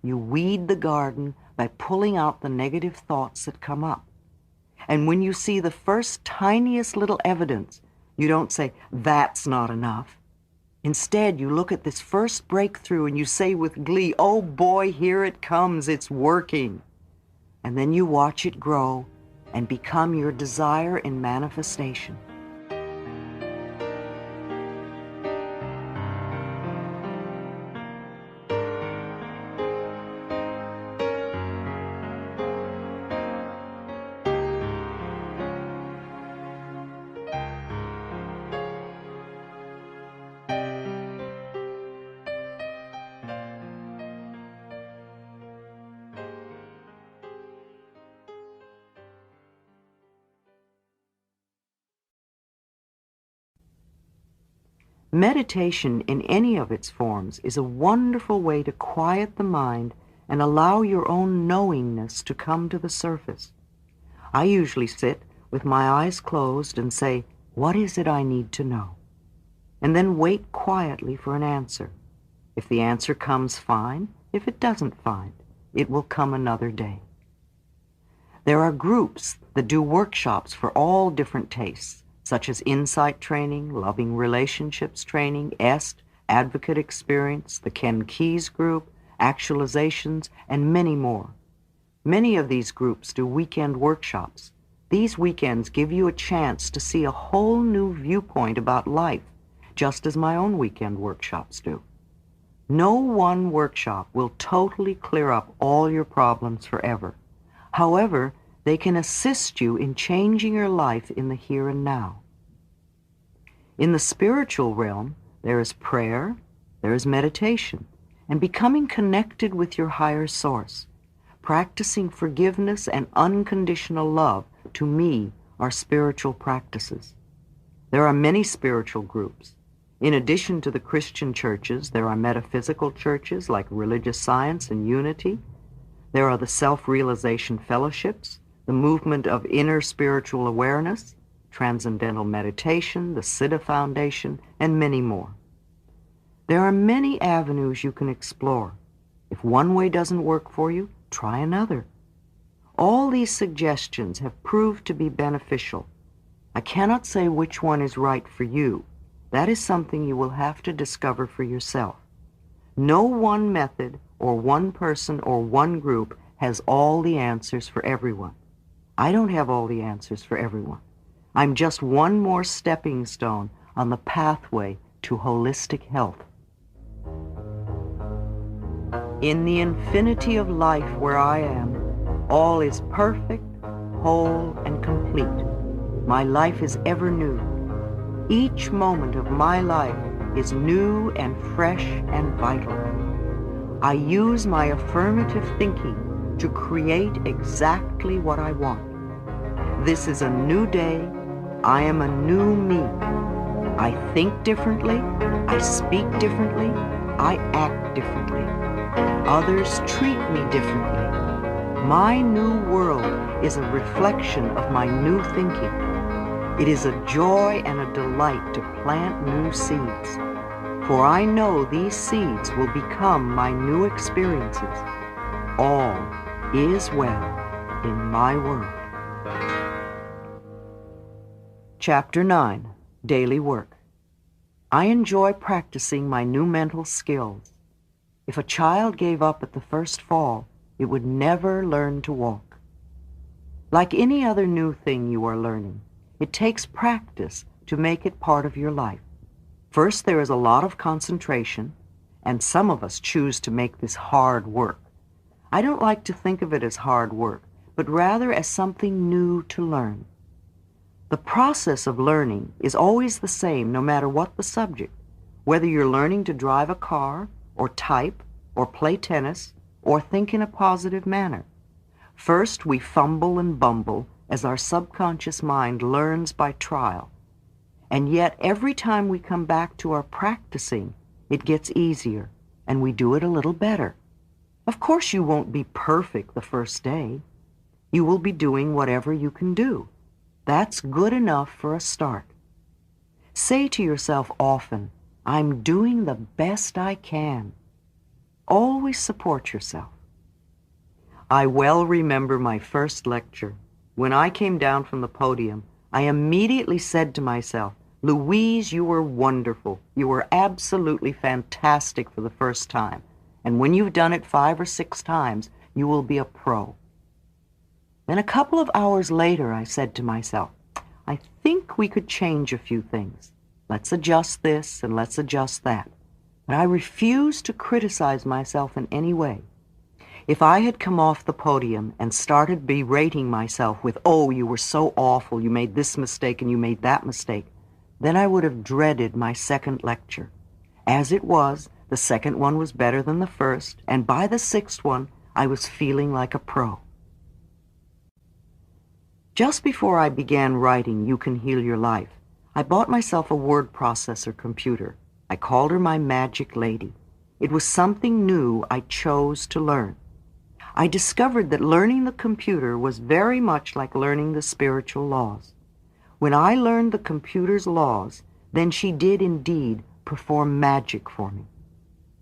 A: You weed the garden by pulling out the negative thoughts that come up. And when you see the first tiniest little evidence, you don't say, "That's not enough." Instead, you look at this first breakthrough and you say with glee, "Oh boy, here it comes, it's working." And then you watch it grow and become your desire in manifestation. Meditation in any of its forms is a wonderful way to quiet the mind and allow your own knowingness to come to the surface. I usually sit with my eyes closed and say, "What is it I need to know?" And then wait quietly for an answer. If the answer comes, fine. If it doesn't, fine. It will come another day. There are groups that do workshops for all different tastes, such as insight training, loving relationships training, EST, advocate experience, the Ken Keys group, actualizations, and many more. Many of these groups do weekend workshops. These weekends give you a chance to see a whole new viewpoint about life, just as my own weekend workshops do. No one workshop will totally clear up all your problems forever. However, they can assist you in changing your life in the here and now. In the spiritual realm, there is prayer, there is meditation, and becoming connected with your higher source. Practicing forgiveness and unconditional love, to me, are spiritual practices. There are many spiritual groups. In addition to the Christian churches, there are metaphysical churches like Religious Science and Unity. There are the Self-Realization Fellowships, the Movement of Inner Spiritual Awareness, Transcendental Meditation, the Siddha Foundation, and many more. There are many avenues you can explore. If one way doesn't work for you, try another. All these suggestions have proved to be beneficial. I cannot say which one is right for you. That is something you will have to discover for yourself. No one method or one person or one group has all the answers for everyone. I don't have all the answers for everyone. I'm just one more stepping stone on the pathway to holistic health. In the infinity of life where I am, all is perfect, whole, and complete. My life is ever new. Each moment of my life is new and fresh and vital. I use my affirmative thinking to create exactly what I want. This is a new day. I am a new me. I think differently. I speak differently. I act differently. Others treat me differently. My new world is a reflection of my new thinking. It is a joy and a delight to plant new seeds, for I know these seeds will become my new experiences. All is well in my world. Chapter 9, Daily Work. I enjoy practicing my new mental skills. If a child gave up at the first fall, it would never learn to walk. Like any other new thing you are learning, it takes practice to make it part of your life. First, there is a lot of concentration, and some of us choose to make this hard work. I don't like to think of it as hard work, but rather as something new to learn. The process of learning is always the same no matter what the subject, whether you're learning to drive a car, or type, or play tennis, or think in a positive manner. First, we fumble and bumble as our subconscious mind learns by trial. And yet, every time we come back to our practicing, it gets easier, and we do it a little better. Of course, you won't be perfect the first day. You will be doing whatever you can do. That's good enough for a start. Say to yourself often, I'm doing the best I can. Always support yourself. I well remember my first lecture. When I came down from the podium, I immediately said to myself, Louise, you were wonderful. You were absolutely fantastic for the first time. And when you've done it 5 or 6 times, you will be a pro. Then a couple of hours later, I said to myself, I think we could change a few things. Let's adjust this and let's adjust that. But I refused to criticize myself in any way. If I had come off the podium and started berating myself with, oh, you were so awful, you made this mistake and you made that mistake, then I would have dreaded my second lecture. As it was, the second one was better than the first, and by the 6th one, I was feeling like a pro. Just before I began writing You Can Heal Your Life, I bought myself a word processor computer. I called her my magic lady. It was something new I chose to learn. I discovered that learning the computer was very much like learning the spiritual laws. When I learned the computer's laws, then she did indeed perform magic for me.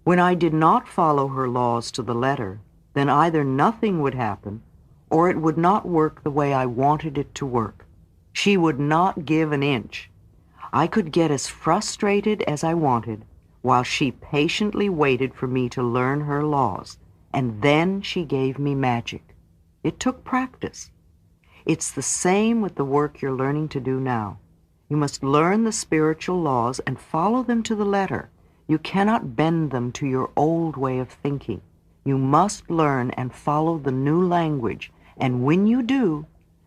A: When I did not follow her laws to the letter, then either nothing would happen or it would not work the way I wanted it to work. She would not give an inch. I could get as frustrated as I wanted while she patiently waited for me to learn her laws, and then she gave me magic. It took practice. It's the same with the work you're learning to do now. You must learn the spiritual laws and follow them to the letter. You cannot bend them to your old way of thinking. You must learn and follow the new language, and when you do,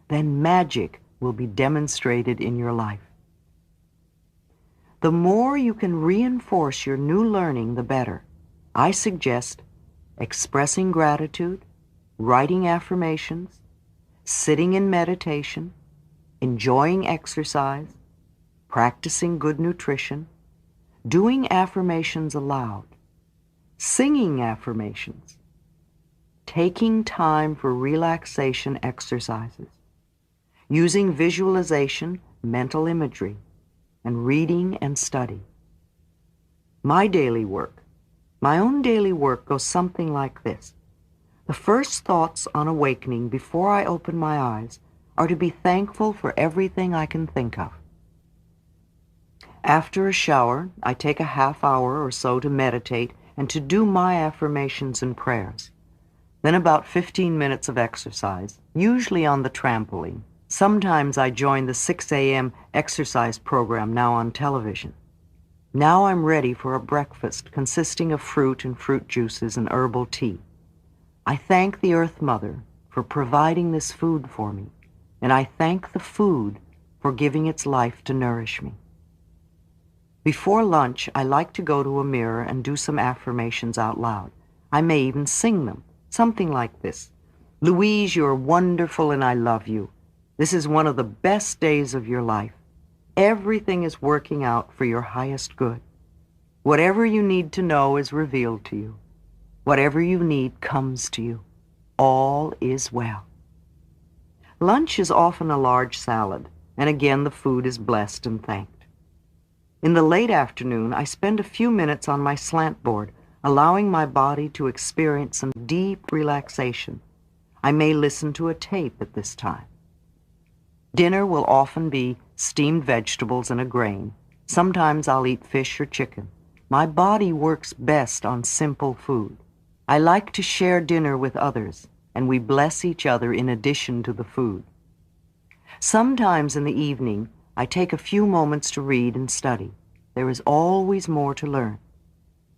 A: then magic will be demonstrated in your life. The more you can reinforce your new learning, the better. I suggest expressing gratitude, writing affirmations, sitting in meditation, enjoying exercise, practicing good nutrition, doing affirmations aloud, singing affirmations, taking time for relaxation exercises, using visualization, mental imagery, and reading and study. My own daily work goes something like this. The first thoughts on awakening before I open my eyes are to be thankful for everything I can think of. After a shower, I take a half hour or so to meditate and to do my affirmations and prayers. Then about 15 minutes of exercise, usually on the trampoline. Sometimes I join the 6 a.m. exercise program now on television. Now I'm ready for a breakfast consisting of fruit and fruit juices and herbal tea. I thank the Earth Mother for providing this food for me, and I thank the food for giving its life to nourish me. Before lunch, I like to go to a mirror and do some affirmations out loud. I may even sing them, something like this. Louise, you're wonderful and I love you. This is one of the best days of your life. Everything is working out for your highest good. Whatever you need to know is revealed to you. Whatever you need comes to you. All is well. Lunch is often a large salad, and again the food is blessed and thanked. In the late afternoon, I spend a few minutes on my slant board, allowing my body to experience some deep relaxation. I may listen to a tape at this time. Dinner will often be steamed vegetables and a grain. Sometimes I'll eat fish or chicken. My body works best on simple food. I like to share dinner with others, and we bless each other in addition to the food. Sometimes in the evening, I take a few moments to read and study. There is always more to learn.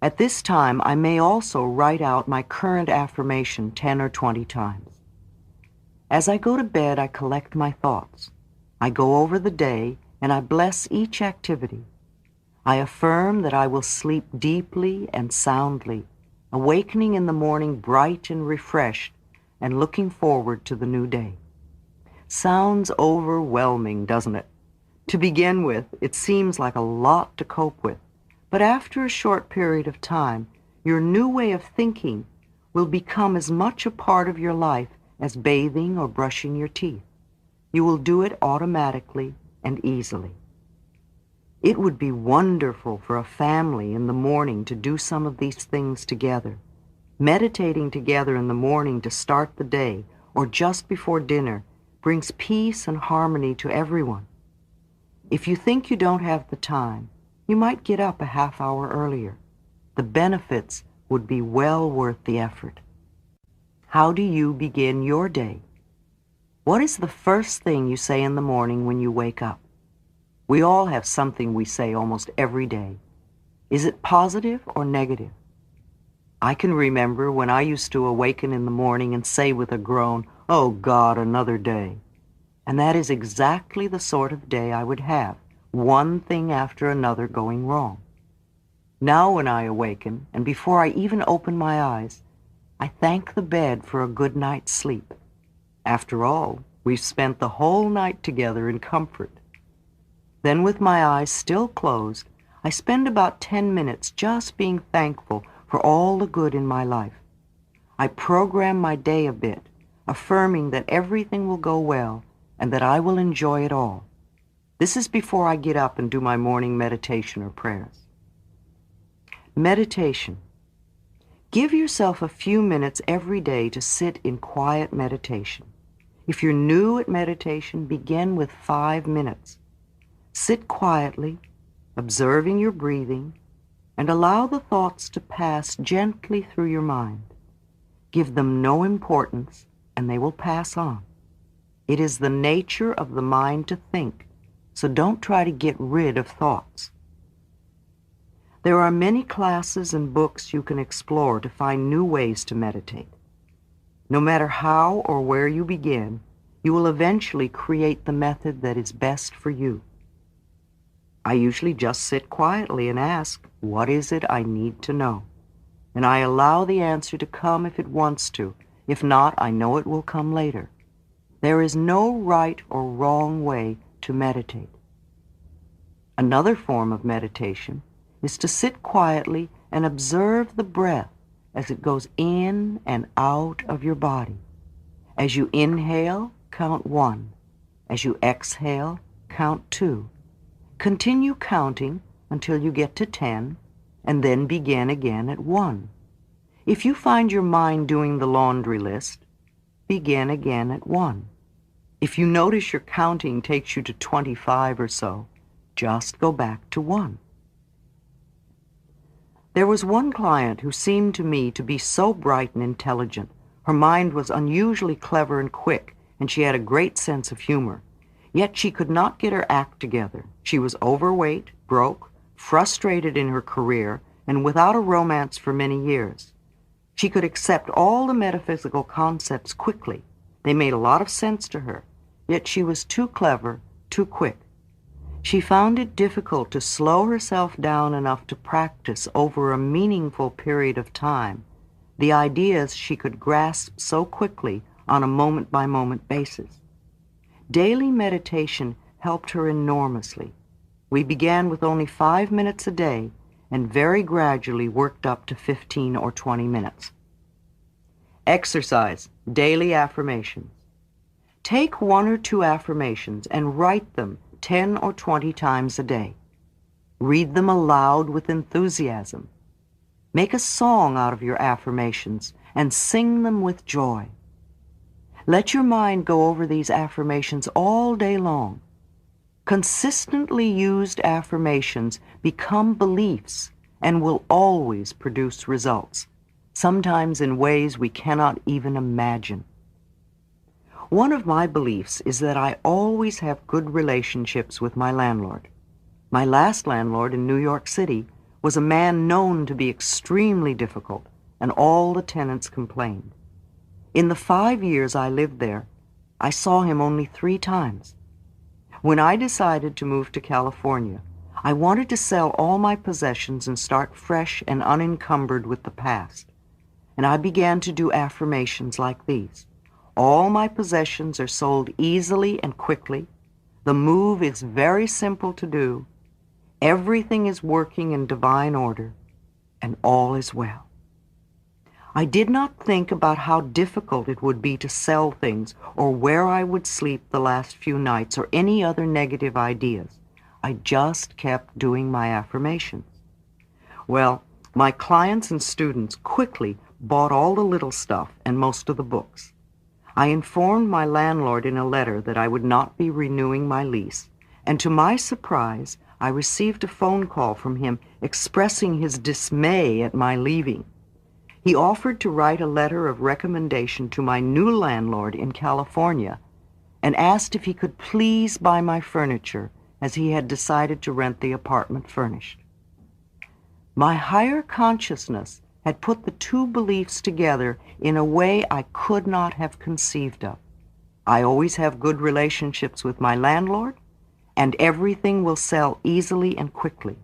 A: At this time, I may also write out my current affirmation 10 or 20 times. As I go to bed, I collect my thoughts. I go over the day, and I bless each activity. I affirm that I will sleep deeply and soundly, awakening in the morning bright and refreshed, and looking forward to the new day. Sounds overwhelming, doesn't it? To begin with, it seems like a lot to cope with, but after a short period of time, your new way of thinking will become as much a part of your life as bathing or brushing your teeth. You will do it automatically and easily. It would be wonderful for a family in the morning to do some of these things together. Meditating together in the morning to start the day or just before dinner brings peace and harmony to everyone. If you think you don't have the time, you might get up a half hour earlier. The benefits would be well worth the effort. How do you begin your day? What is the first thing you say in the morning when you wake up? We all have something we say almost every day. Is it positive or negative? I can remember when I used to awaken in the morning and say with a groan, "Oh God, another day." And that is exactly the sort of day I would have, one thing after another going wrong. Now when I awaken, and before I even open my eyes, I thank the bed for a good night's sleep. After all, we've spent the whole night together in comfort. Then with my eyes still closed, I spend about 10 minutes just being thankful for all the good in my life. I program my day a bit, affirming that everything will go well and that I will enjoy it all. This is before I get up and do my morning meditation or prayers. Meditation. Give yourself a few minutes every day to sit in quiet meditation. If you're new at meditation, begin with 5 minutes. Sit quietly, observing your breathing, and allow the thoughts to pass gently through your mind. Give them no importance, and they will pass on. It is the nature of the mind to think, so don't try to get rid of thoughts. There are many classes and books you can explore to find new ways to meditate. No matter how or where you begin, you will eventually create the method that is best for you. I usually just sit quietly and ask, what is it I need to know? And I allow the answer to come if it wants to. If not, I know it will come later. There is no right or wrong way to meditate. Another form of meditation is to sit quietly and observe the breath as it goes in and out of your body. As you inhale, count 1. As you exhale, count 2. Continue counting until you get to 10, and then begin again at 1. If you find your mind doing the laundry list, begin again at 1. If you notice your counting takes you to 25 or so, just go back to 1. There was one client who seemed to me to be so bright and intelligent. Her mind was unusually clever and quick, and she had a great sense of humor. Yet she could not get her act together. She was overweight, broke, frustrated in her career, and without a romance for many years. She could accept all the metaphysical concepts quickly. They made a lot of sense to her, yet she was too clever, too quick. She found it difficult to slow herself down enough to practice over a meaningful period of time, the ideas she could grasp so quickly on a moment-by-moment basis. Daily meditation helped her enormously. We began with only 5 minutes a day and very gradually worked up to 15 or 20 minutes. Exercise, daily affirmations. Take 1 or 2 affirmations and write them 10 or 20 times a day. Read them aloud with enthusiasm. Make a song out of your affirmations and sing them with joy. Let your mind go over these affirmations all day long. Consistently used affirmations become beliefs and will always produce results, sometimes in ways we cannot even imagine. One of my beliefs is that I always have good relationships with my landlord. My last landlord in New York City was a man known to be extremely difficult, and all the tenants complained. In the 5 years I lived there, I saw him only 3 times. When I decided to move to California, I wanted to sell all my possessions and start fresh and unencumbered with the past. And I began to do affirmations like these. All my possessions are sold easily and quickly. The move is very simple to do. Everything is working in divine order, and all is well. I did not think about how difficult it would be to sell things or where I would sleep the last few nights or any other negative ideas. I just kept doing my affirmations. Well, my clients and students quickly bought all the little stuff and most of the books. I informed my landlord in a letter that I would not be renewing my lease, and to my surprise, I received a phone call from him expressing his dismay at my leaving. He offered to write a letter of recommendation to my new landlord in California and asked if he could please buy my furniture, as he had decided to rent the apartment furnished. My higher consciousness had put the 2 beliefs together in a way I could not have conceived of. I always have good relationships with my landlord, and everything will sell easily and quickly.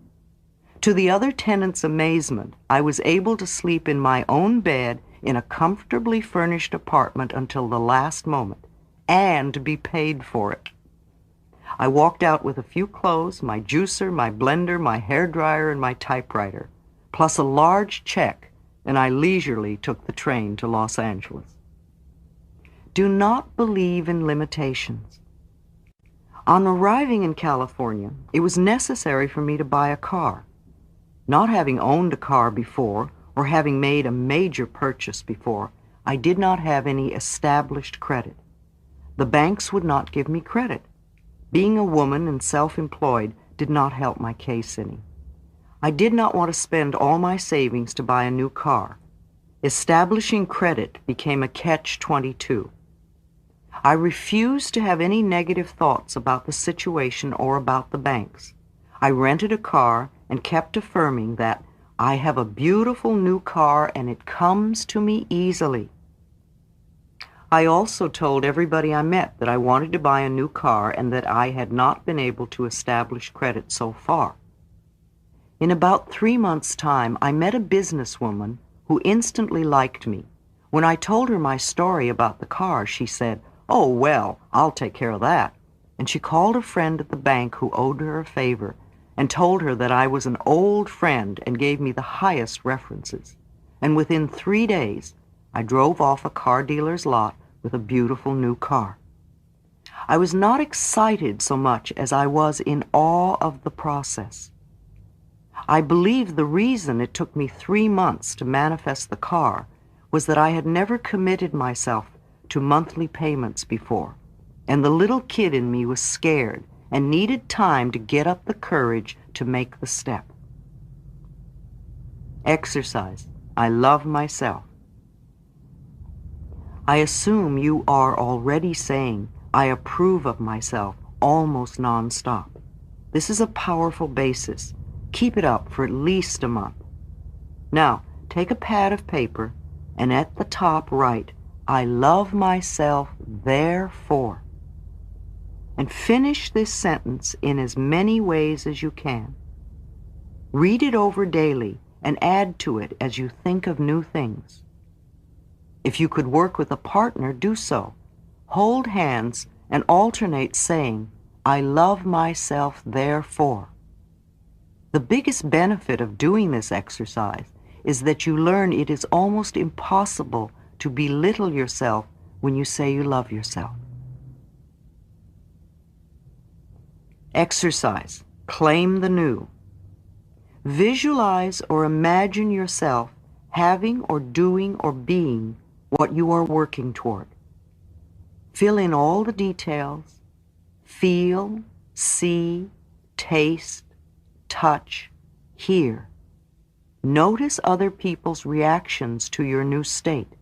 A: To the other tenants' amazement, I was able to sleep in my own bed in a comfortably furnished apartment until the last moment, and be paid for it. I walked out with a few clothes, my juicer, my blender, my hairdryer, and my typewriter, plus a large check, and I leisurely took the train to Los Angeles. Do not believe in limitations. On arriving in California, it was necessary for me to buy a car. Not having owned a car before, or having made a major purchase before, I did not have any established credit. The banks would not give me credit. Being a woman and self-employed did not help my case any. I did not want to spend all my savings to buy a new car. Establishing credit became a catch-22. I refused to have any negative thoughts about the situation or about the banks. I rented a car and kept affirming that I have a beautiful new car and it comes to me easily. I also told everybody I met that I wanted to buy a new car and that I had not been able to establish credit so far. In about 3 months' time, I met a businesswoman who instantly liked me. When I told her my story about the car, she said, "Oh, well, I'll take care of that." And she called a friend at the bank who owed her a favor and told her that I was an old friend and gave me the highest references. And within 3 days, I drove off a car dealer's lot with a beautiful new car. I was not excited so much as I was in awe of the process. I believe the reason it took me 3 months to manifest the car was that I had never committed myself to monthly payments before, and the little kid in me was scared and needed time to get up the courage to make the step. Exercise. I love myself. I assume you are already saying, "I approve of myself," almost nonstop. This is a powerful basis. Keep it up for at least a month. Now, take a pad of paper and at the top write, "I love myself, therefore." And finish this sentence in as many ways as you can. Read it over daily and add to it as you think of new things. If you could work with a partner, do so. Hold hands and alternate saying, I love myself, therefore. The biggest benefit of doing this exercise is that you learn it is almost impossible to belittle yourself when you say you love yourself. Exercise. Claim the new. Visualize or imagine yourself having or doing or being what you are working toward. Fill in all the details. Feel, see, taste, touch, hear. Notice other people's reactions to your new state,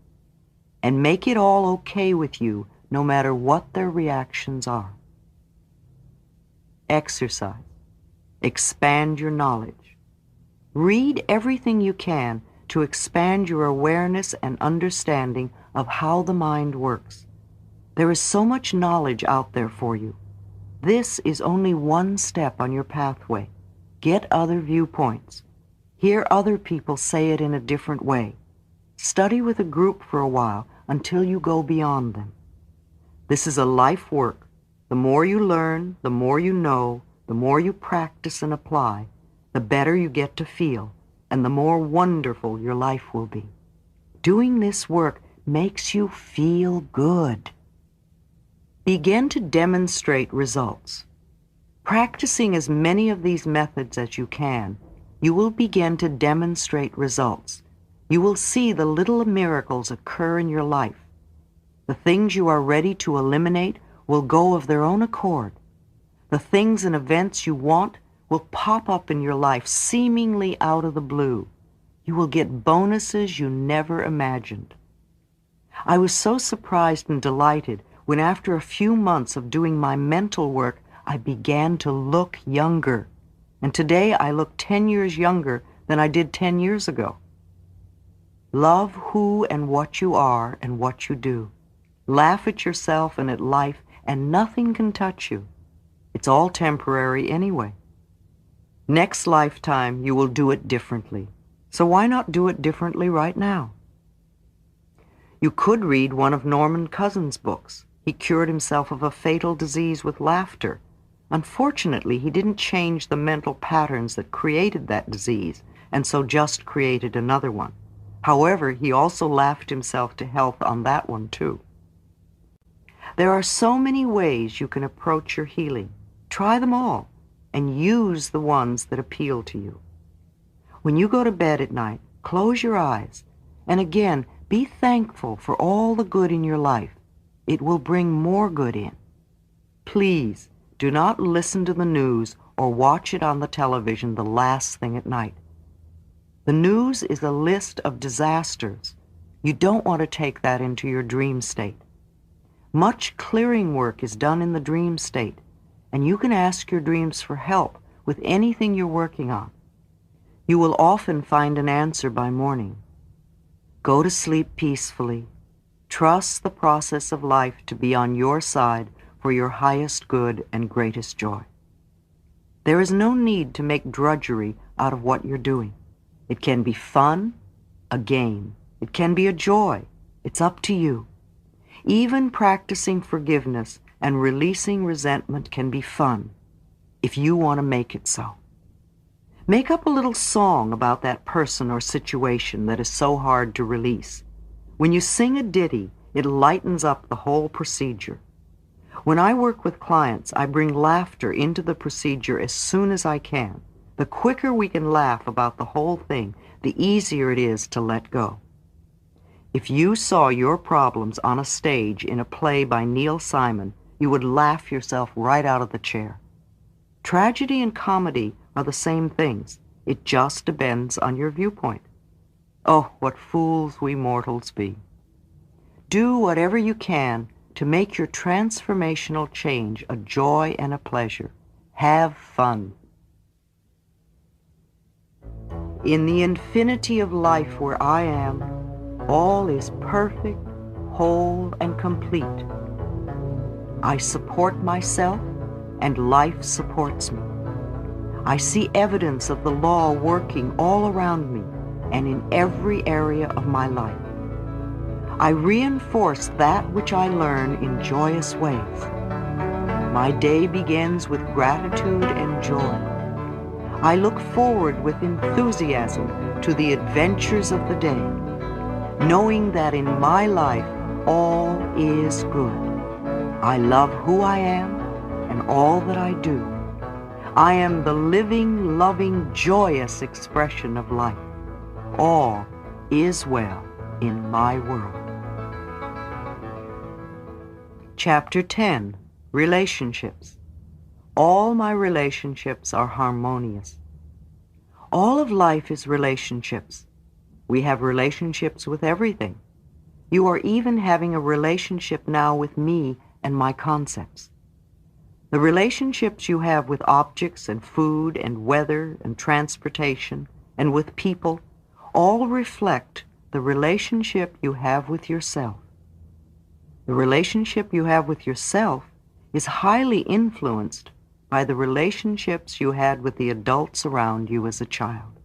A: and make it all okay with you no matter what their reactions are. Exercise. Expand your knowledge. Read everything you can to expand your awareness and understanding of how the mind works. There is so much knowledge out there for you. This is only one step on your pathway. Get other viewpoints. Hear other people say it in a different way. Study with a group for a while until you go beyond them. This is a life work. The more you learn, the more you know, the more you practice and apply, the better you get to feel, and the more wonderful your life will be. Doing this work makes you feel good. Begin to demonstrate results. Practicing as many of these methods as you can, you will begin to demonstrate results. You will see the little miracles occur in your life. The things you are ready to eliminate will go of their own accord. The things and events you want will pop up in your life seemingly out of the blue. You will get bonuses you never imagined. I was so surprised and delighted when after a few months of doing my mental work, I began to look younger. And today I look 10 years younger than I did 10 years ago. Love who and what you are and what you do. Laugh at yourself and at life, and nothing can touch you. It's all temporary anyway. Next lifetime, you will do it differently. So why not do it differently right now? You could read one of Norman Cousins' books. He cured himself of a fatal disease with laughter. Unfortunately, he didn't change the mental patterns that created that disease, and so just created another one. However, he also laughed himself to health on that one too. There are so many ways you can approach your healing. Try them all, and use the ones that appeal to you. When you go to bed at night, close your eyes, and again, be thankful for all the good in your life. It will bring more good in. Please, do not listen to the news or watch it on the television the last thing at night. The news is a list of disasters. You don't want to take that into your dream state. Much clearing work is done in the dream state, and you can ask your dreams for help with anything you're working on. You will often find an answer by morning. Go to sleep peacefully. Trust the process of life to be on your side for your highest good and greatest joy. There is no need to make drudgery out of what you're doing. It can be fun, a game. It can be a joy. It's up to you. Even practicing forgiveness and releasing resentment can be fun, if you want to make it so. Make up a little song about that person or situation that is so hard to release. When you sing a ditty, it lightens up the whole procedure. When I work with clients, I bring laughter into the procedure as soon as I can. The quicker we can laugh about the whole thing, the easier it is to let go. If you saw your problems on a stage in a play by Neil Simon, you would laugh yourself right out of the chair. Tragedy and comedy are the same things. It just depends on your viewpoint. Oh, what fools we mortals be. Do whatever you can to make your transformational change a joy and a pleasure. Have fun. In the infinity of life where I am, all is perfect, whole, and complete. I support myself, and life supports me. I see evidence of the law working all around me and in every area of my life. I reinforce that which I learn in joyous ways. My day begins with gratitude and joy. I look forward with enthusiasm to the adventures of the day, knowing that in my life all is good. I love who I am and all that I do. I am the living, loving, joyous expression of life. All is well in my world. Chapter 10, Relationships. All my relationships are harmonious. All of life is relationships. We have relationships with everything. You are even having a relationship now with me and my concepts. The relationships you have with objects and food and weather and transportation and with people all reflect the relationship you have with yourself. The relationship you have with yourself is highly influenced by the relationships you had with the adults around you as a child.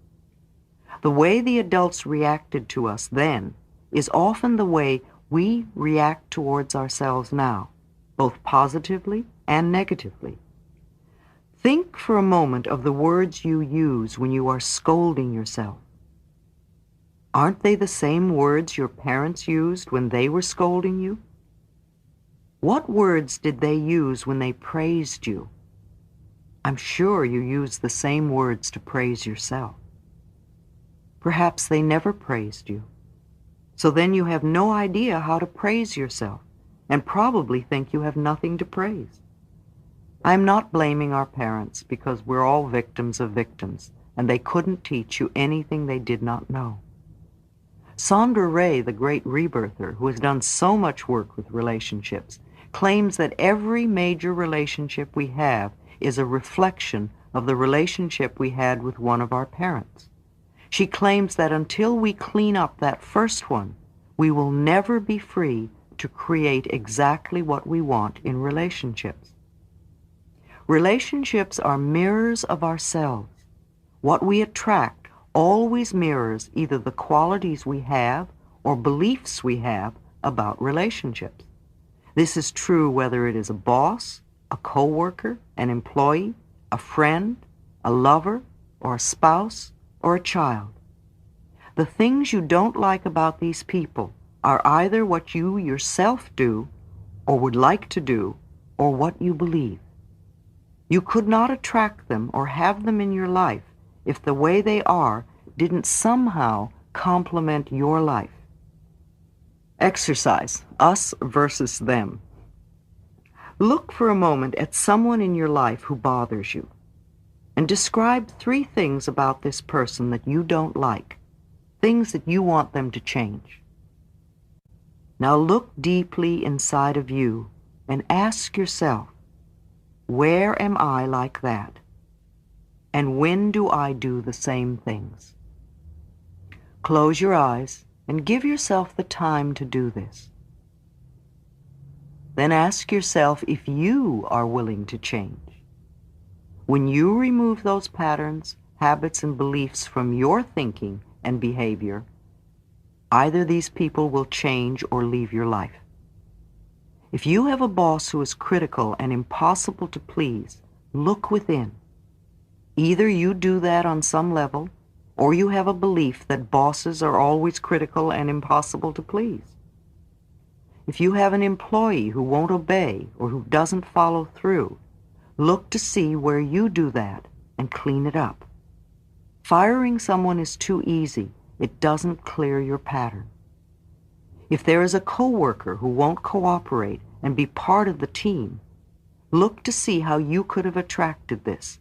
A: The way the adults reacted to us then is often the way we react towards ourselves now, both positively and negatively. Think for a moment of the words you use when you are scolding yourself. Aren't they the same words your parents used when they were scolding you? What words did they use when they praised you? I'm sure you use the same words to praise yourself. Perhaps they never praised you. So then you have no idea how to praise yourself and probably think you have nothing to praise. I'm not blaming our parents because we're all victims of victims and they couldn't teach you anything they did not know. Sandra Ray, the great rebirther, who has done so much work with relationships, claims that every major relationship we have is a reflection of the relationship we had with one of our parents. She claims that until we clean up that first one, we will never be free to create exactly what we want in relationships. Relationships are mirrors of ourselves. What we attract always mirrors either the qualities we have or beliefs we have about relationships. This is true whether it is a boss, a coworker, an employee, a friend, a lover, or a spouse, or a child. The things you don't like about these people are either what you yourself do, or would like to do, or what you believe. You could not attract them or have them in your life if the way they are didn't somehow complement your life. Exercise, us versus them. Look for a moment at someone in your life who bothers you, and describe 3 things about this person that you don't like, things that you want them to change. Now look deeply inside of you and ask yourself, where am I like that? And when do I do the same things? Close your eyes and give yourself the time to do this. Then ask yourself if you are willing to change. When you remove those patterns, habits, and beliefs from your thinking and behavior, either these people will change or leave your life. If you have a boss who is critical and impossible to please, look within. Either you do that on some level, or you have a belief that bosses are always critical and impossible to please. If you have an employee who won't obey or who doesn't follow through, look to see where you do that and clean it up. Firing someone is too easy. It doesn't clear your pattern. If there is a coworker who won't cooperate and be part of the team, look to see how you could have attracted this.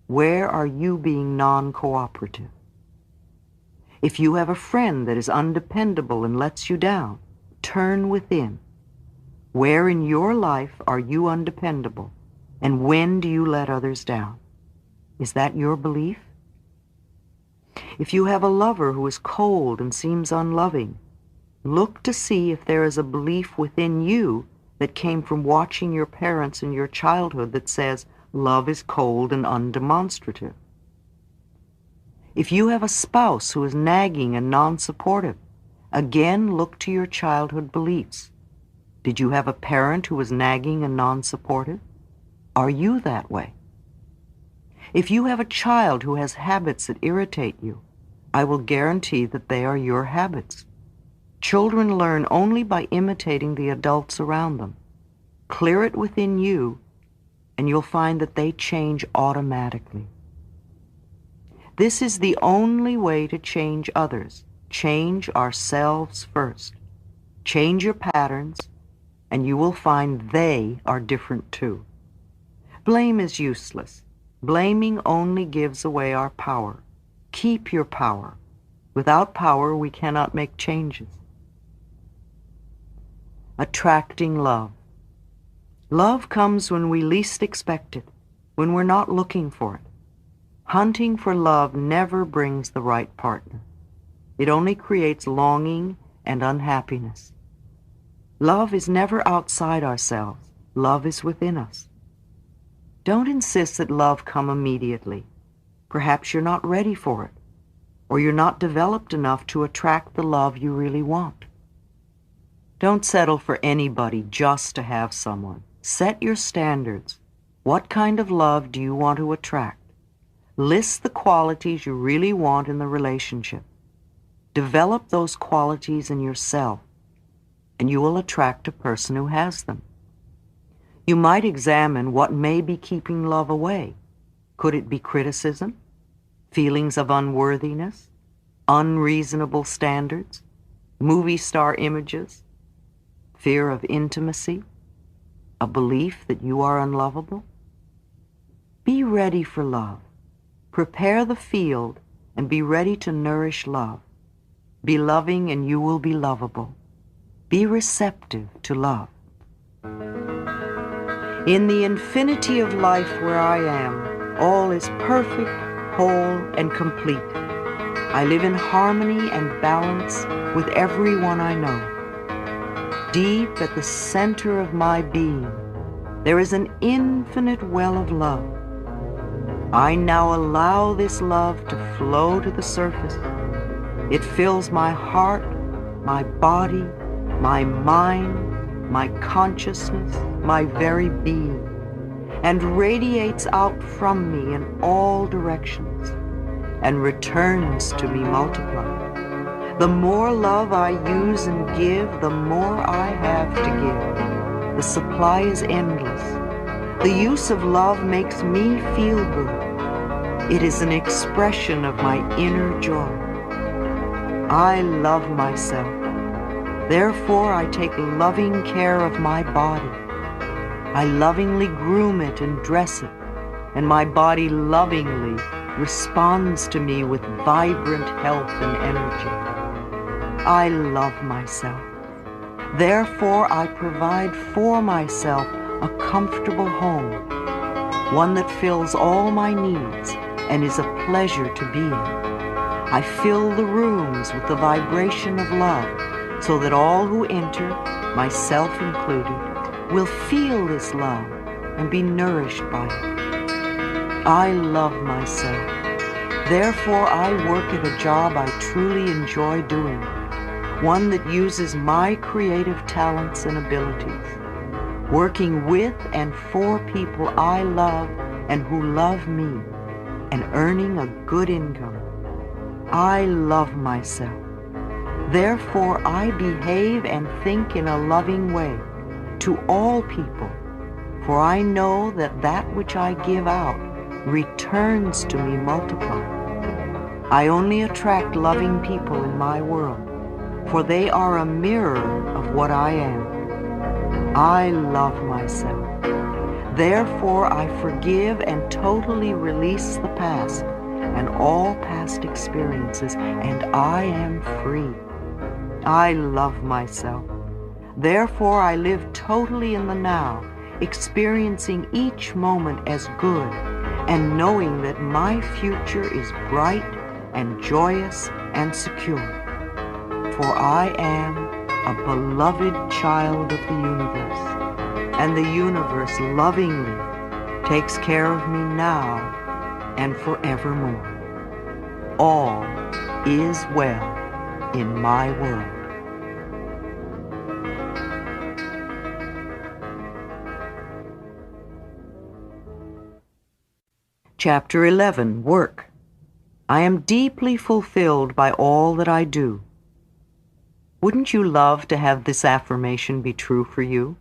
A: Where are you being non-cooperative? If you have a friend that is undependable and lets you down, turn within. Where in your life are you undependable, and when do you let others down? Is that your belief? If you have a lover who is cold and seems unloving, look to see if there is a belief within you that came from watching your parents in your childhood that says love is cold and undemonstrative. If you have a spouse who is nagging and non-supportive, Again, look to your childhood beliefs. Did you have a parent who was nagging and non-supportive? Are you that way? If you have a child who has habits that irritate you, I will guarantee that they are your habits. Children learn only by imitating the adults around them. Clear it within you, and you'll find that they change automatically. This is the only way to change others. Change ourselves first. Change your patterns, and you will find they are different too. Blame is useless. Blaming only gives away our power. Keep your power. Without power, we cannot make changes. Attracting love. Love comes when we least expect it, when we're not looking for it. Hunting for love never brings the right partner. It only creates longing and unhappiness. Love is never outside ourselves. Love is within us. Don't insist that love come immediately. Perhaps you're not ready for it, or you're not developed enough to attract the love you really want. Don't settle for anybody just to have someone. Set your standards. What kind of love do you want to attract? List the qualities you really want in the relationship. Develop those qualities in yourself, and you will attract a person who has them. You might examine what may be keeping love away. Could it be criticism, feelings of unworthiness, unreasonable standards, movie star images, fear of intimacy, a belief that you are unlovable? Be ready for love. Prepare the field and be ready to nourish love. Be loving and you will be lovable. Be receptive to love. In the infinity of life where I am, all is perfect, whole, and complete. I live in harmony and balance with everyone I know. Deep at the center of my being, there is an infinite well of love. I now allow this love to flow to the surface. It fills my heart, my body, my mind, my consciousness, my very being, and radiates out from me in all directions and returns to me multiplied. The more love I use and give, the more I have to give. The supply is endless. The use of love makes me feel good. It is an expression of my inner joy. I love myself. Therefore, I take loving care of my body. I lovingly groom it and dress it, and my body lovingly responds to me with vibrant health and energy. I love myself. Therefore, I provide for myself a comfortable home, one that fills all my needs and is a pleasure to be in. I fill the rooms with the vibration of love so that all who enter, myself included, will feel this love and be nourished by it. I love myself. Therefore, I work at a job I truly enjoy doing, one that uses my creative talents and abilities, working with and for people I love and who love me, and earning a good income. I love myself. Therefore, I behave and think in a loving way to all people, for I know that that which I give out returns to me multiplied. I only attract loving people in my world, for they are a mirror of what I am. I love myself. Therefore, I forgive and totally release the past and all past experiences, and I am free. I love myself. Therefore, I live totally in the now, experiencing each moment as good and knowing that my future is bright and joyous and secure. For I am a beloved child of the universe, and the universe lovingly takes care of me now and forevermore. All is well in my world. Chapter 11, Work. I am deeply fulfilled by all that I do. Wouldn't you love to have this affirmation be true for you?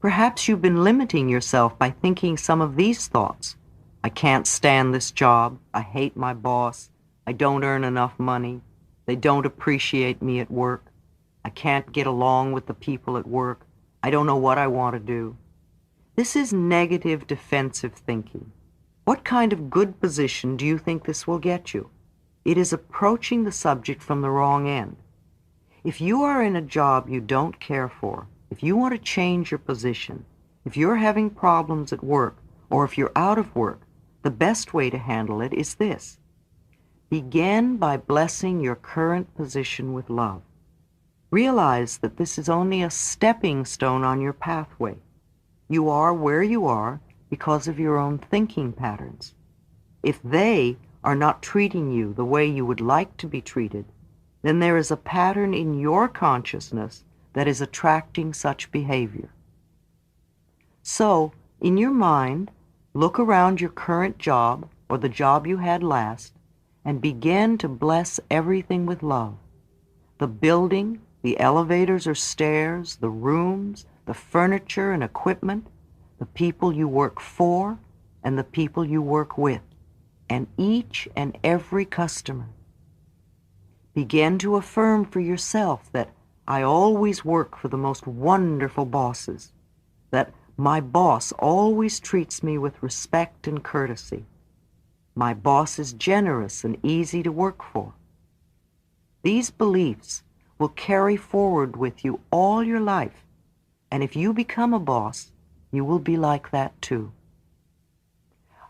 A: Perhaps you've been limiting yourself by thinking some of these thoughts. I can't stand this job. I hate my boss. I don't earn enough money. They don't appreciate me at work. I can't get along with the people at work. I don't know what I want to do. This is negative defensive thinking. What kind of good position do you think this will get you? It is approaching the subject from the wrong end. If you are in a job you don't care for, if you want to change your position, if you're having problems at work, or if you're out of work, the best way to handle it is this. Begin by blessing your current position with love. Realize that this is only a stepping stone on your pathway. You are where you are because of your own thinking patterns. If they are not treating you the way you would like to be treated, then there is a pattern in your consciousness that is attracting such behavior. So, in your mind, look around your current job or the job you had last and begin to bless everything with love. The building, the elevators or stairs, the rooms, the furniture and equipment, the people you work for and the people you work with, and each and every customer. Begin to affirm for yourself that I always work for the most wonderful bosses, that my boss always treats me with respect and courtesy. My boss is generous and easy to work for. These beliefs will carry forward with you all your life, and if you become a boss, you will be like that too.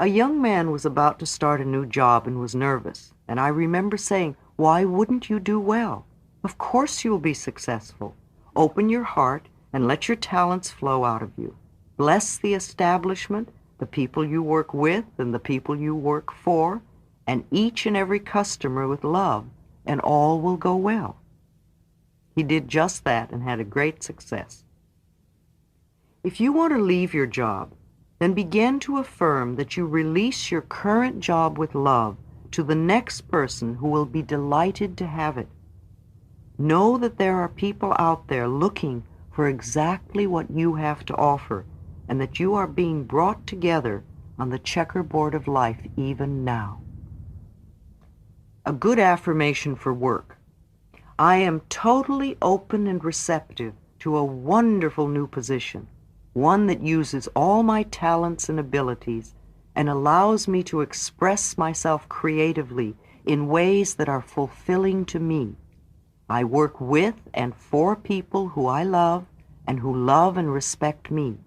A: A young man was about to start a new job and was nervous, and I remember saying, "Why wouldn't you do well? Of course you'll be successful. Open your heart and let your talents flow out of you. Bless the establishment, the people you work with and the people you work for, and each and every customer with love, and all will go well." He did just that and had a great success. If you want to leave your job, then begin to affirm that you release your current job with love to the next person who will be delighted to have it. Know that there are people out there looking for exactly what you have to offer, and that you are being brought together on the checkerboard of life even now. A good affirmation for work. I am totally open and receptive to a wonderful new position, one that uses all my talents and abilities and allows me to express myself creatively in ways that are fulfilling to me. I work with and for people who I love and who love and respect me,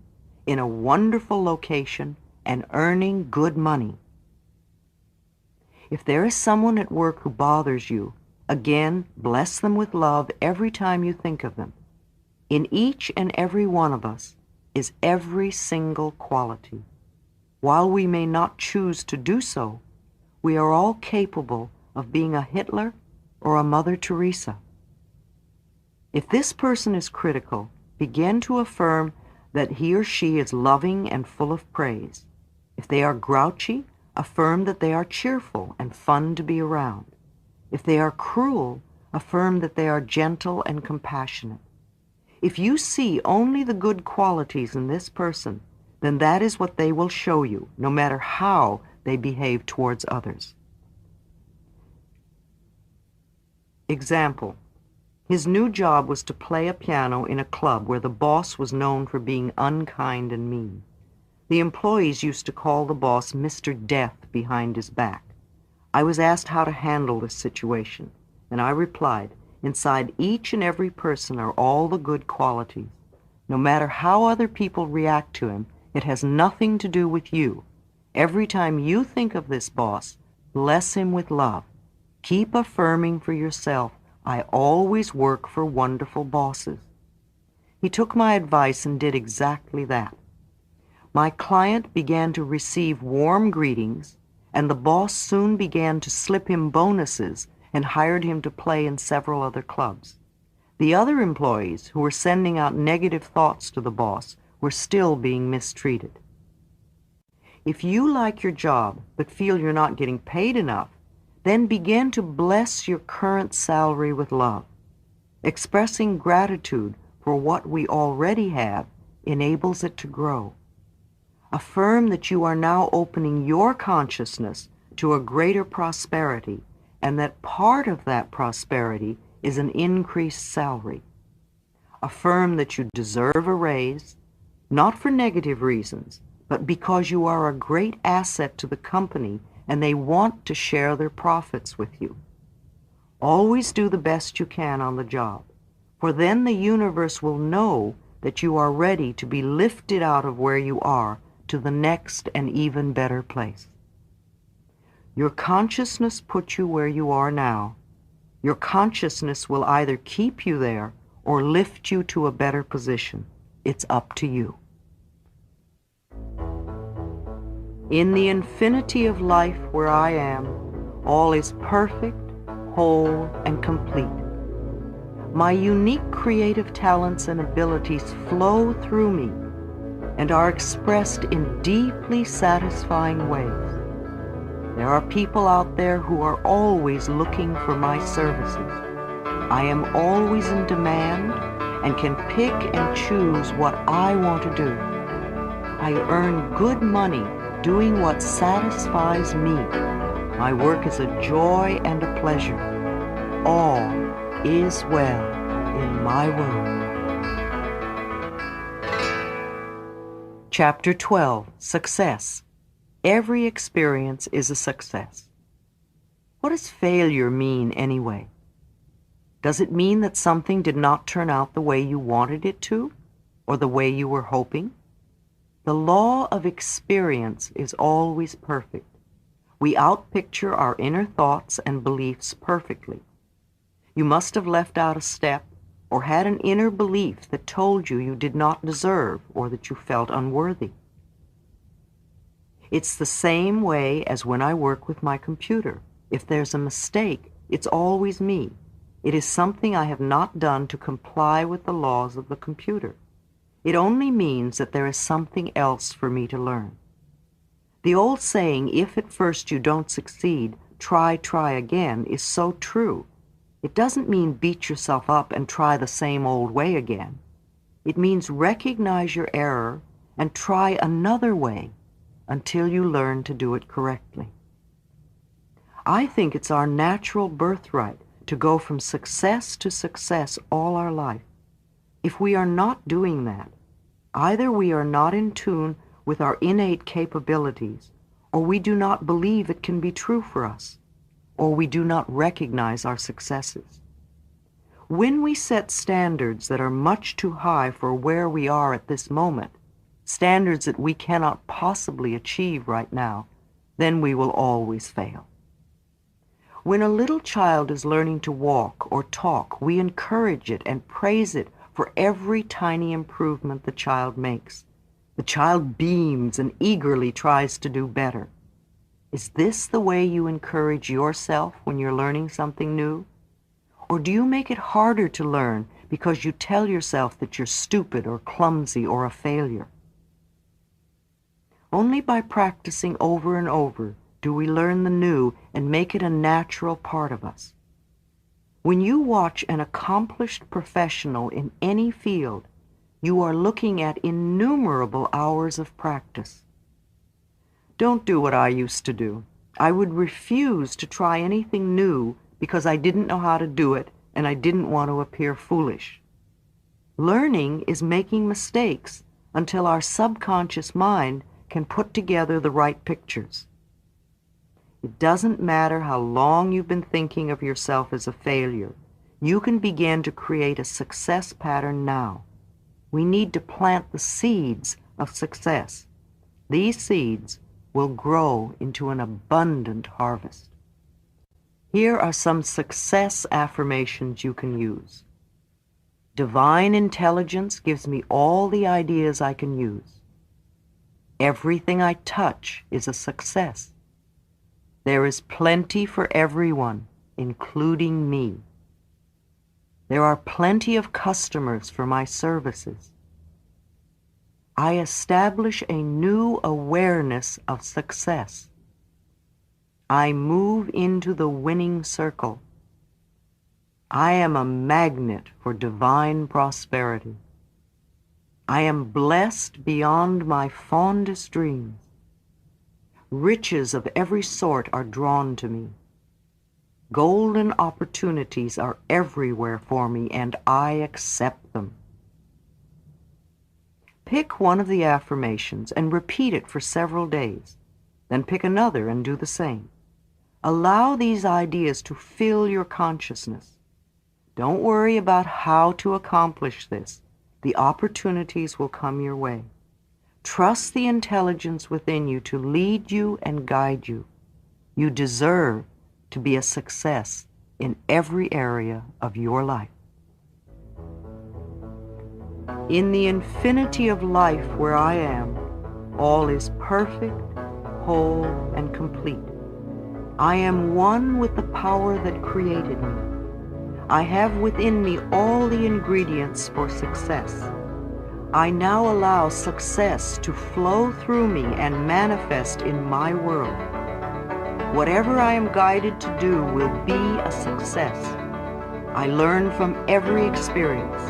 A: in a wonderful location and earning good money. If there is someone at work who bothers you, again, bless them with love every time you think of them. In each and every one of us is every single quality. While we may not choose to do so, we are all capable of being a Hitler or a Mother Teresa. If this person is critical, begin to affirm that he or she is loving and full of praise. If they are grouchy, affirm that they are cheerful and fun to be around. If they are cruel, affirm that they are gentle and compassionate. If you see only the good qualities in this person, then that is what they will show you, no matter how they behave towards others. Example. His new job was to play a piano in a club where the boss was known for being unkind and mean. The employees used to call the boss Mr. Death behind his back. I was asked how to handle this situation, and I replied, inside each and every person are all the good qualities. No matter how other people react to him, it has nothing to do with you. Every time you think of this boss, bless him with love. Keep affirming for yourself, I always work for wonderful bosses. He took my advice and did exactly that. My client began to receive warm greetings, and the boss soon began to slip him bonuses and hired him to play in several other clubs. The other employees who were sending out negative thoughts to the boss were still being mistreated. If you like your job but feel you're not getting paid enough, then begin to bless your current salary with love. Expressing gratitude for what we already have enables it to grow. Affirm that you are now opening your consciousness to a greater prosperity, and that part of that prosperity is an increased salary. Affirm that you deserve a raise, not for negative reasons, but because you are a great asset to the company and they want to share their profits with you. Always do the best you can on the job, for then the universe will know that you are ready to be lifted out of where you are to the next and even better place. Your consciousness puts you where you are now. Your consciousness will either keep you there or lift you to a better position. It's up to you. In the infinity of life where I am, all is perfect, whole, and complete. My unique creative talents and abilities flow through me and are expressed in deeply satisfying ways. There are people out there who are always looking for my services. I am always in demand and can pick and choose what I want to do. I earn good money doing what satisfies me. My work is a joy and a pleasure. All is well in my world. Chapter 12, Success. Every experience is a success. What does failure mean anyway? Does it mean that something did not turn out the way you wanted it to, or the way you were hoping? The law of experience is always perfect. We outpicture our inner thoughts and beliefs perfectly. You must have left out a step or had an inner belief that told you you did not deserve or that you felt unworthy. It's the same way as when I work with my computer. If there's a mistake, it's always me. It is something I have not done to comply with the laws of the computer. It only means that there is something else for me to learn. The old saying, if at first you don't succeed, try again, is so true. It doesn't mean beat yourself up and try the same old way again. It means recognize your error and try another way until you learn to do it correctly. I think it's our natural birthright to go from success to success all our life. If we are not doing that, either we are not in tune with our innate capabilities, or we do not believe it can be true for us, or we do not recognize our successes. When we set standards that are much too high for where we are at this moment, standards that we cannot possibly achieve right now, then we will always fail. When a little child is learning to walk or talk, we encourage it and praise it for every tiny improvement the child makes. The child beams and eagerly tries to do better. Is this the way you encourage yourself when you're learning something new? Or do you make it harder to learn because you tell yourself that you're stupid or clumsy or a failure? Only by practicing over and over do we learn the new and make it a natural part of us. When you watch an accomplished professional in any field, you are looking at innumerable hours of practice. Don't do what I used to do. I would refuse to try anything new because I didn't know how to do it and I didn't want to appear foolish. Learning is making mistakes until our subconscious mind can put together the right pictures. It doesn't matter how long you've been thinking of yourself as a failure. You can begin to create a success pattern now. We need to plant the seeds of success. These seeds will grow into an abundant harvest. Here are some success affirmations you can use. Divine intelligence gives me all the ideas I can use. Everything I touch is a success. There is plenty for everyone, including me. There are plenty of customers for my services. I establish a new awareness of success. I move into the winning circle. I am a magnet for divine prosperity. I am blessed beyond my fondest dreams. Riches of every sort are drawn to me. Golden opportunities are everywhere for me, and I accept them. Pick one of the affirmations and repeat it for several days. Then pick another and do the same. Allow these ideas to fill your consciousness. Don't worry about how to accomplish this. The opportunities will come your way. Trust the intelligence within you to lead you and guide you. You deserve to be a success in every area of your life. In the infinity of life where I am, all is perfect, whole, and complete. I am one with the power that created me. I have within me all the ingredients for success. I now allow success to flow through me and manifest in my world. Whatever I am guided to do will be a success. I learn from every experience.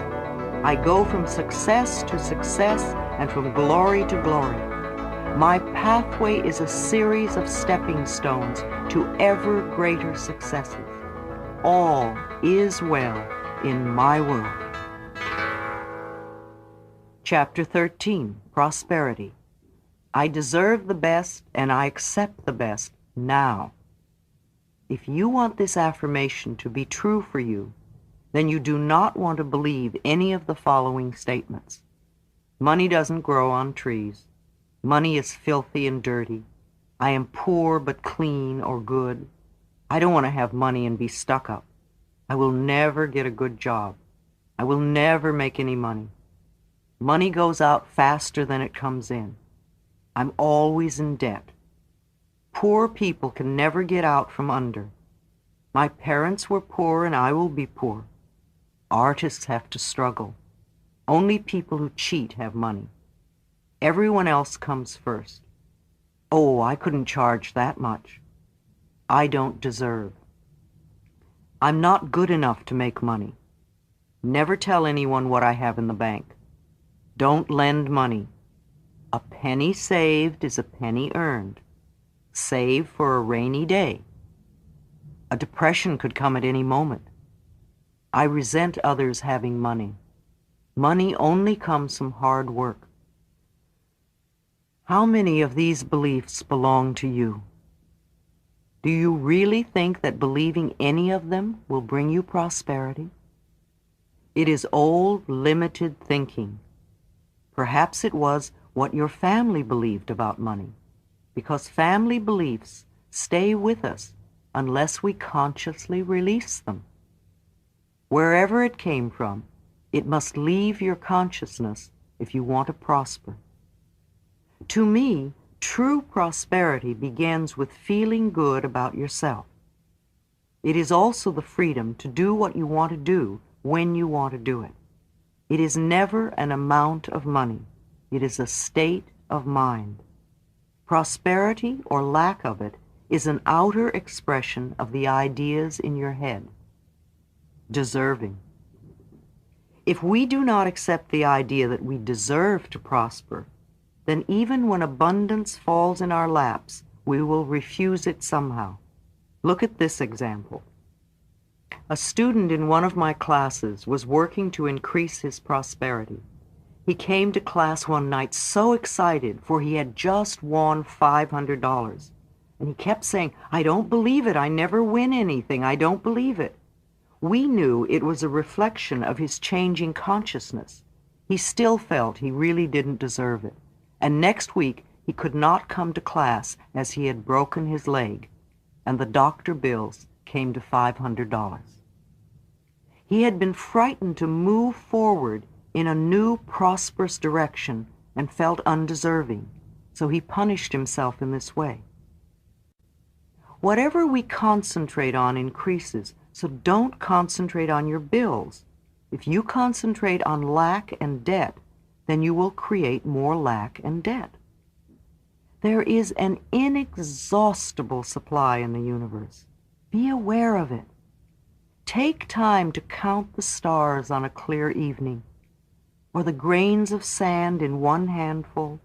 A: I go from success to success and from glory to glory. My pathway is a series of stepping stones to ever greater successes. All is well in my world. Chapter 13, Prosperity. I deserve the best and I accept the best now. If you want this affirmation to be true for you, then you do not want to believe any of the following statements. Money doesn't grow on trees. Money is filthy and dirty. I am poor but clean or good. I don't want to have money and be stuck up. I will never get a good job. I will never make any money. Money goes out faster than it comes in. I'm always in debt. Poor people can never get out from under. My parents were poor and I will be poor. Artists have to struggle. Only people who cheat have money. Everyone else comes first. Oh, I couldn't charge that much. I don't deserve. I'm not good enough to make money. Never tell anyone what I have in the bank. Don't lend money. A penny saved is a penny earned. Save for a rainy day. A depression could come at any moment. I resent others having money. Money only comes from hard work. How many of these beliefs belong to you? Do you really think that believing any of them will bring you prosperity? It is old, limited thinking. Perhaps it was what your family believed about money, because family beliefs stay with us unless we consciously release them. Wherever it came from, it must leave your consciousness if you want to prosper. To me, true prosperity begins with feeling good about yourself. It is also the freedom to do what you want to do when you want to do it. It is never an amount of money. It is a state of mind. Prosperity, or lack of it, is an outer expression of the ideas in your head. Deserving. If we do not accept the idea that we deserve to prosper, then even when abundance falls in our laps, we will refuse it somehow. Look at this example. A student in one of my classes was working to increase his prosperity. He came to class one night so excited, for he had just won $500. And he kept saying, "I don't believe it. I never win anything. I don't believe it." We knew it was a reflection of his changing consciousness. He still felt he really didn't deserve it. And next week, he could not come to class as he had broken his leg, and the doctor bills came to $500. He had been frightened to move forward in a new, prosperous direction and felt undeserving, so he punished himself in this way. Whatever we concentrate on increases, so don't concentrate on your bills. If you concentrate on lack and debt, then you will create more lack and debt. There is an inexhaustible supply in the universe. Be aware of it. Take time to count the stars on a clear evening, or the grains of sand in one handful,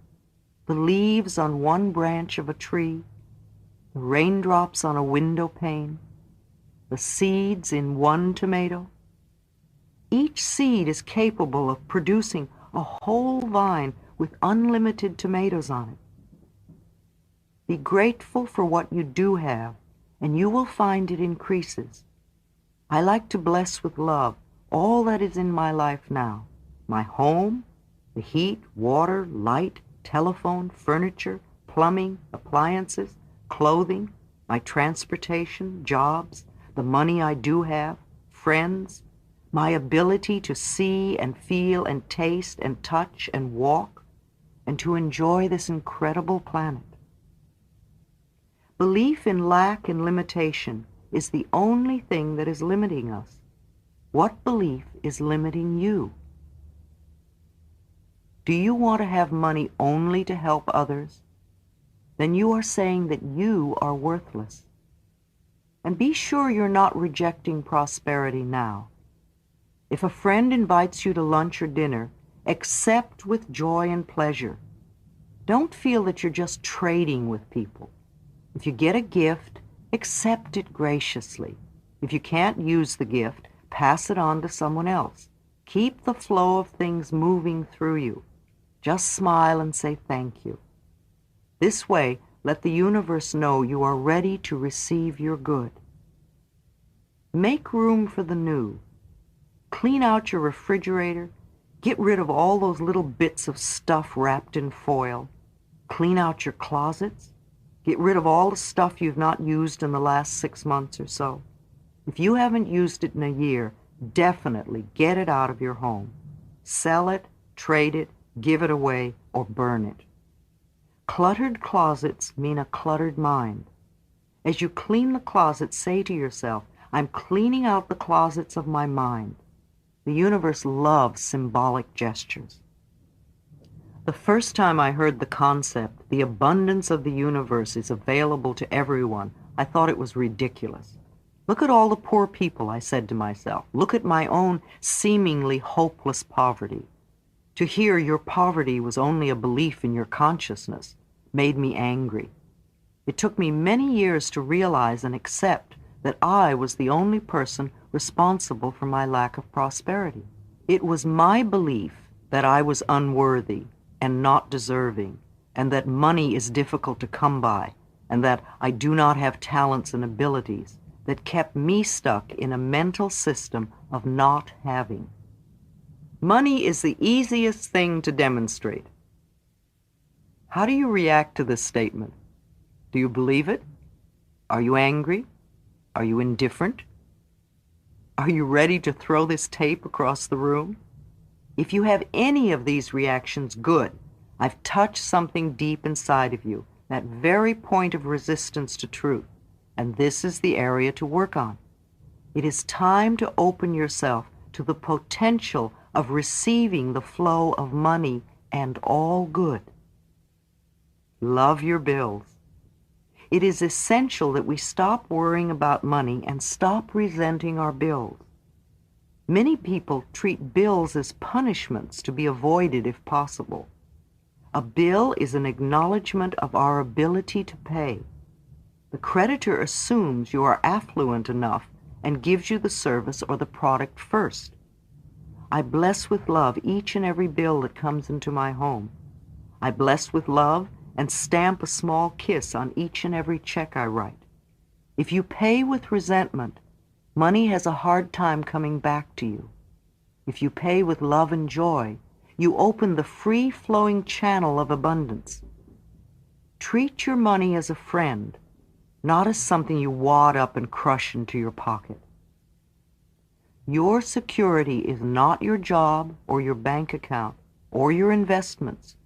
A: the leaves on one branch of a tree, the raindrops on a window pane, the seeds in one tomato. Each seed is capable of producing a whole vine with unlimited tomatoes on it. Be grateful for what you do have, and you will find it increases. I like to bless with love all that is in my life now: my home, the heat, water, light, telephone, furniture, plumbing, appliances, clothing, my transportation, jobs, the money I do have, friends, my ability to see and feel and taste and touch and walk, and to enjoy this incredible planet. Belief in lack and limitation is the only thing that is limiting us. What belief is limiting you? Do you want to have money only to help others? Then you are saying that you are worthless. And be sure you're not rejecting prosperity now. If a friend invites you to lunch or dinner, accept with joy and pleasure. Don't feel that you're just trading with people. If you get a gift, accept it graciously. If you can't use the gift, pass it on to someone else. Keep the flow of things moving through you. Just smile and say thank you. This way, let the universe know you are ready to receive your good. Make room for the new. Clean out your refrigerator. Get rid of all those little bits of stuff wrapped in foil. Clean out your closets. Get rid of all the stuff you've not used in the last 6 months or so. If you haven't used it in a year, definitely get it out of your home. Sell it, trade it, give it away, or burn it. Cluttered closets mean a cluttered mind. As you clean the closet, say to yourself, I'm cleaning out the closets of my mind. The universe loves symbolic gestures. The first time I heard the concept, the abundance of the universe is available to everyone, I thought it was ridiculous. Look at all the poor people, I said to myself. Look at my own seemingly hopeless poverty. To hear your poverty was only a belief in your consciousness made me angry. It took me many years to realize and accept that I was the only person responsible for my lack of prosperity. It was my belief that I was unworthy and not deserving, and that money is difficult to come by, and that I do not have talents and abilities, that kept me stuck in a mental system of not having. Money is the easiest thing to demonstrate. How do you react to this statement? Do you believe it? Are you angry? Are you indifferent? Are you ready to throw this tape across the room? If you have any of these reactions, good. I've touched something deep inside of you, that very point of resistance to truth, and this is the area to work on. It is time to open yourself to the potential of receiving the flow of money and all good. Love your bills. It is essential that we stop worrying about money and stop resenting our bills. Many people treat bills as punishments to be avoided if possible. A bill is an acknowledgement of our ability to pay. The creditor assumes you are affluent enough and gives you the service or the product first. I bless with love each and every bill that comes into my home. I bless with love and stamp a small kiss on each and every check I write. If you pay with resentment, money has a hard time coming back to you. If you pay with love and joy, you open the free-flowing channel of abundance. Treat your money as a friend, not as something you wad up and crush into your pocket. Your security is not your job or your bank account or your investments,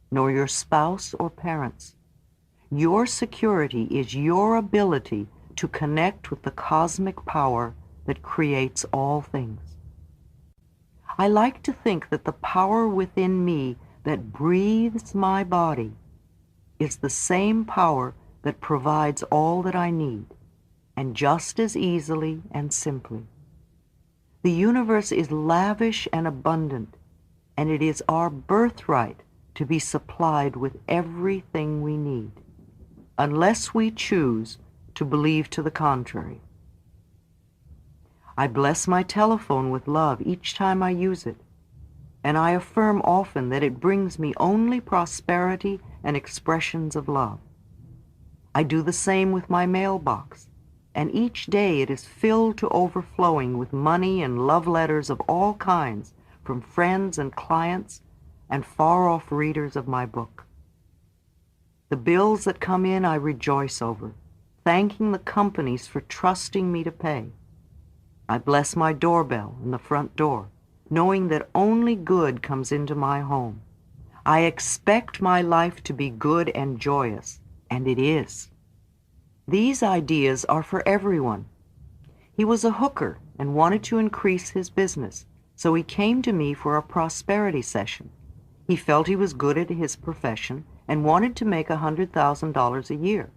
A: nor your spouse or parents. Your security is your ability to connect with the cosmic power that creates all things. I like to think that the power within me that breathes my body is the same power that provides all that I need, and just as easily and simply. The universe is lavish and abundant, and it is our birthright to be supplied with everything we need, unless we choose to believe to the contrary. I bless my telephone with love each time I use it, and I affirm often that it brings me only prosperity and expressions of love. I do the same with my mailbox, and each day it is filled to overflowing with money and love letters of all kinds from friends and clients and far-off readers of my book. The bills that come in I rejoice over, thanking the companies for trusting me to pay. I bless my doorbell and the front door, knowing that only good comes into my home. I expect my life to be good and joyous, and it is. These ideas are for everyone. He was a hooker and wanted to increase his business, so he came to me for a prosperity session. He felt he was good at his profession and wanted to make $100,000 a year.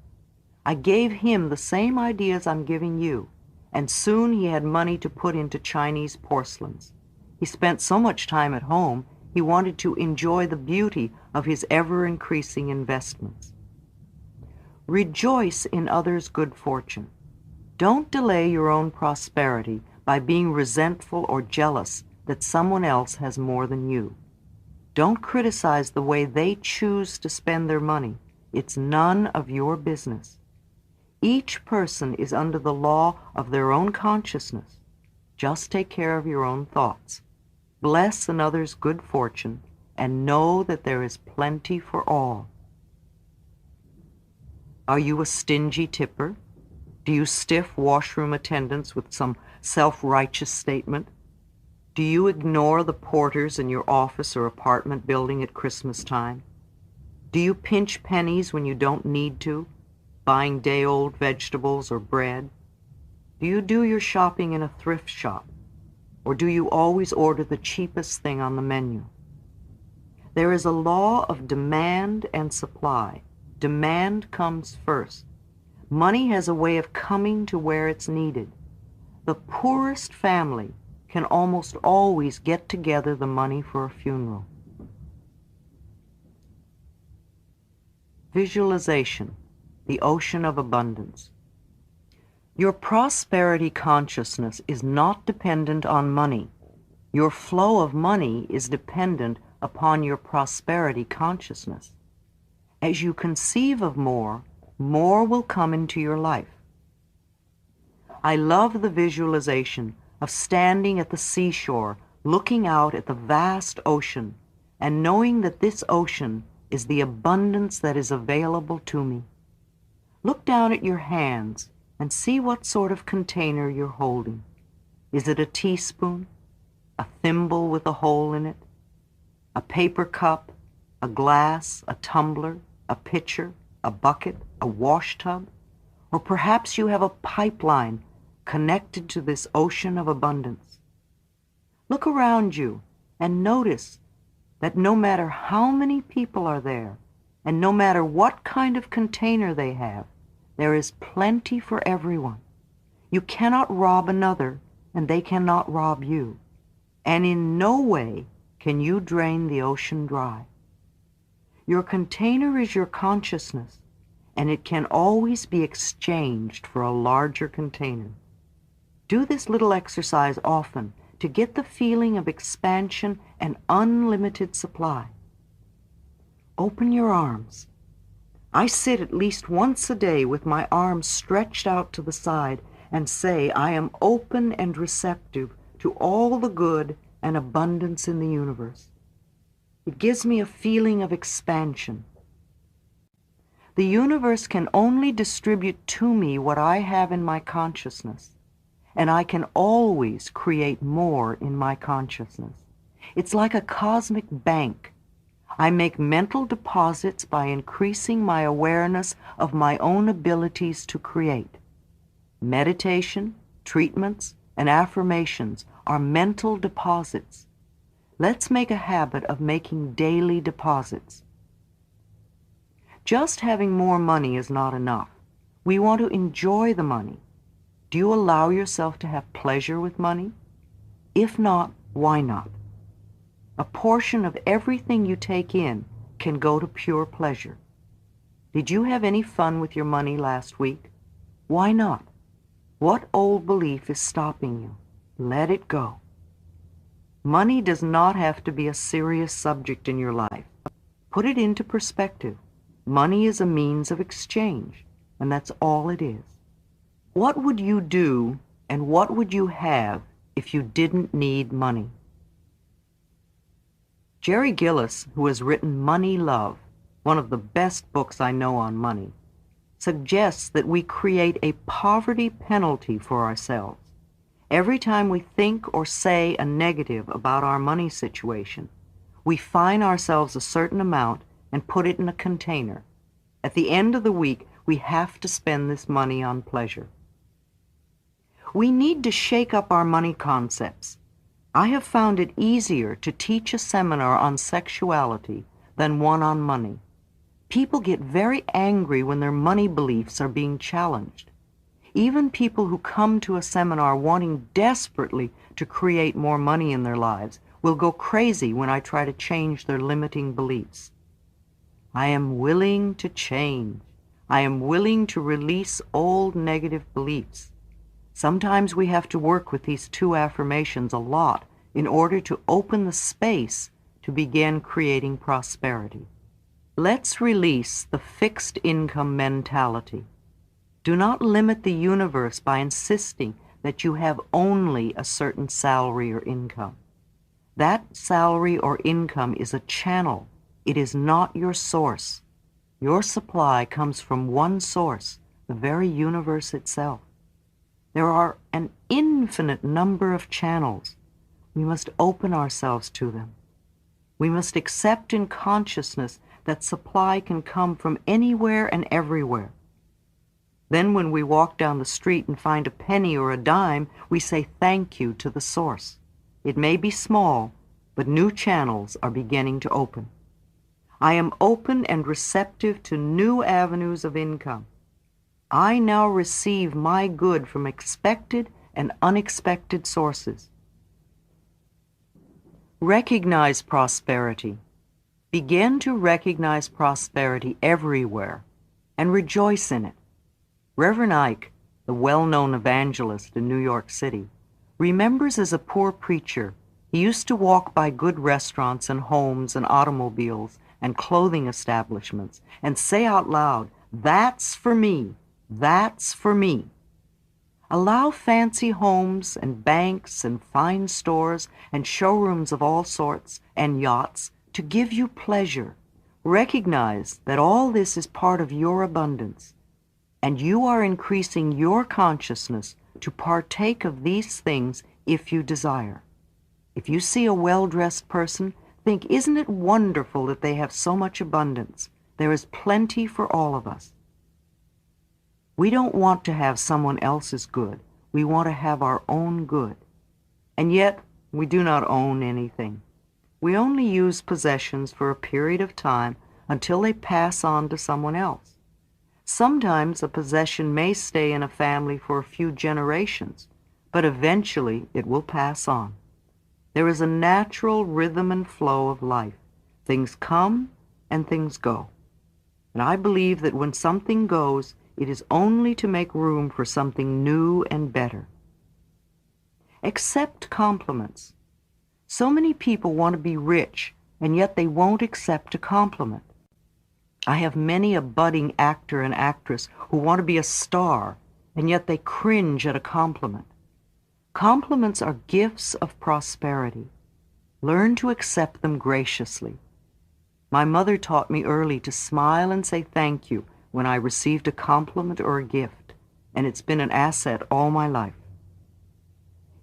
A: I gave him the same ideas I'm giving you, and soon he had money to put into Chinese porcelains. He spent so much time at home, he wanted to enjoy the beauty of his ever-increasing investments. Rejoice in others' good fortune. Don't delay your own prosperity by being resentful or jealous that someone else has more than you. Don't criticize the way they choose to spend their money. It's none of your business. Each person is under the law of their own consciousness. Just take care of your own thoughts. Bless another's good fortune, and know that there is plenty for all. Are you a stingy tipper? Do you stiff washroom attendants with some self-righteous statement? Do you ignore the porters in your office or apartment building at Christmas time? Do you pinch pennies when you don't need to, buying day-old vegetables or bread? Do you do your shopping in a thrift shop? Or do you always order the cheapest thing on the menu? There is a law of demand and supply. Demand comes first. Money has a way of coming to where it's needed. The poorest family can almost always get together the money for a funeral. Visualization, the ocean of abundance. Your prosperity consciousness is not dependent on money. Your flow of money is dependent upon your prosperity consciousness. As you conceive of more, more will come into your life. I love the visualization of standing at the seashore, looking out at the vast ocean, and knowing that this ocean is the abundance that is available to me. Look down at your hands and see what sort of container you're holding. Is it a teaspoon, a thimble with a hole in it, a paper cup, a glass, a tumbler, a pitcher, a bucket, a wash tub? Or perhaps you have a pipeline connected to this ocean of abundance. Look around you and notice that no matter how many people are there, and no matter what kind of container they have, there is plenty for everyone. You cannot rob another, and they cannot rob you. And in no way can you drain the ocean dry. Your container is your consciousness, and it can always be exchanged for a larger container. Do this little exercise often to get the feeling of expansion and unlimited supply. Open your arms. I sit at least once a day with my arms stretched out to the side and say, I am open and receptive to all the good and abundance in the universe. It gives me a feeling of expansion. The universe can only distribute to me what I have in my consciousness, and I can always create more in my consciousness. It's like a cosmic bank. I make mental deposits by increasing my awareness of my own abilities to create. Meditation, treatments, and affirmations are mental deposits. Let's make a habit of making daily deposits. Just having more money is not enough. We want to enjoy the money. Do you allow yourself to have pleasure with money? If not, why not? A portion of everything you take in can go to pure pleasure. Did you have any fun with your money last week? Why not? What old belief is stopping you? Let it go. Money does not have to be a serious subject in your life. Put it into perspective. Money is a means of exchange, and that's all it is. What would you do and what would you have if you didn't need money? Jerry Gillis, who has written Money Love, one of the best books I know on money, suggests that we create a poverty penalty for ourselves. Every time we think or say a negative about our money situation, we fine ourselves a certain amount and put it in a container. At the end of the week, we have to spend this money on pleasure. We need to shake up our money concepts. I have found it easier to teach a seminar on sexuality than one on money. People get very angry when their money beliefs are being challenged. Even people who come to a seminar wanting desperately to create more money in their lives will go crazy when I try to change their limiting beliefs. I am willing to change. I am willing to release old negative beliefs. Sometimes we have to work with these two affirmations a lot in order to open the space to begin creating prosperity. Let's release the fixed income mentality. Do not limit the universe by insisting that you have only a certain salary or income. That salary or income is a channel. It is not your source. Your supply comes from one source, the very universe itself. There are an infinite number of channels. We must open ourselves to them. We must accept in consciousness that supply can come from anywhere and everywhere. Then when we walk down the street and find a penny or a dime, we say thank you to the source. It may be small, but new channels are beginning to open. I am open and receptive to new avenues of income. I now receive my good from expected and unexpected sources. Recognize prosperity. Begin to recognize prosperity everywhere and rejoice in it. Reverend Ike, the well-known evangelist in New York City, remembers as a poor preacher, he used to walk by good restaurants and homes and automobiles and clothing establishments and say out loud, "That's for me, that's for me." Allow fancy homes and banks and fine stores and showrooms of all sorts and yachts to give you pleasure. Recognize that all this is part of your abundance, and you are increasing your consciousness to partake of these things if you desire. If you see a well-dressed person, think, isn't it wonderful that they have so much abundance? There is plenty for all of us. We don't want to have someone else's good. We want to have our own good. And yet, we do not own anything. We only use possessions for a period of time until they pass on to someone else. Sometimes a possession may stay in a family for a few generations, but eventually it will pass on. There is a natural rhythm and flow of life. Things come and things go. And I believe that when something goes, it is only to make room for something new and better. Accept compliments. So many people want to be rich, and yet they won't accept a compliment. I have many a budding actor and actress who want to be a star, and yet they cringe at a compliment. Compliments are gifts of prosperity. Learn to accept them graciously. My mother taught me early to smile and say thank you when I received a compliment or a gift, and it's been an asset all my life.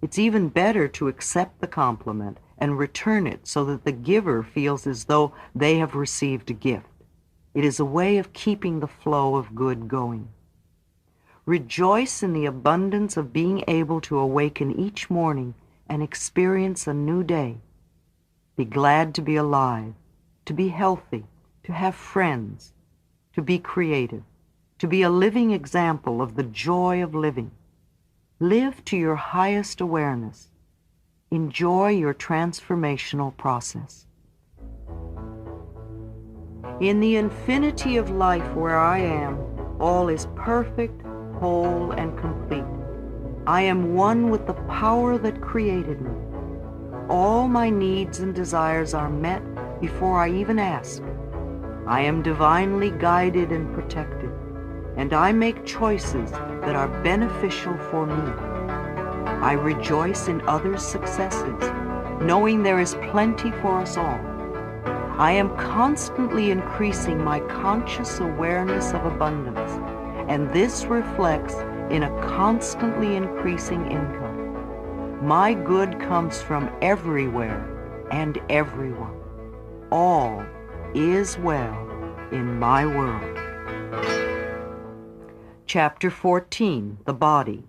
A: It's even better to accept the compliment and return it so that the giver feels as though they have received a gift. It is a way of keeping the flow of good going. Rejoice in the abundance of being able to awaken each morning and experience a new day. be glad to be alive, to be healthy, to have friends, to be creative, to be a living example of the joy of living. Live to your highest awareness. Enjoy your transformational process. In the infinity of life where I am, all is perfect, whole, and complete. I am one with the power that created me. All my needs and desires are met before I even ask. I am divinely guided and protected, and I make choices that are beneficial for me. I rejoice in others' successes, knowing there is plenty for us all. I am constantly increasing my conscious awareness of abundance, and this reflects in a constantly increasing income. My good comes from everywhere and everyone. All is well in my world. Chapter 14, The Body.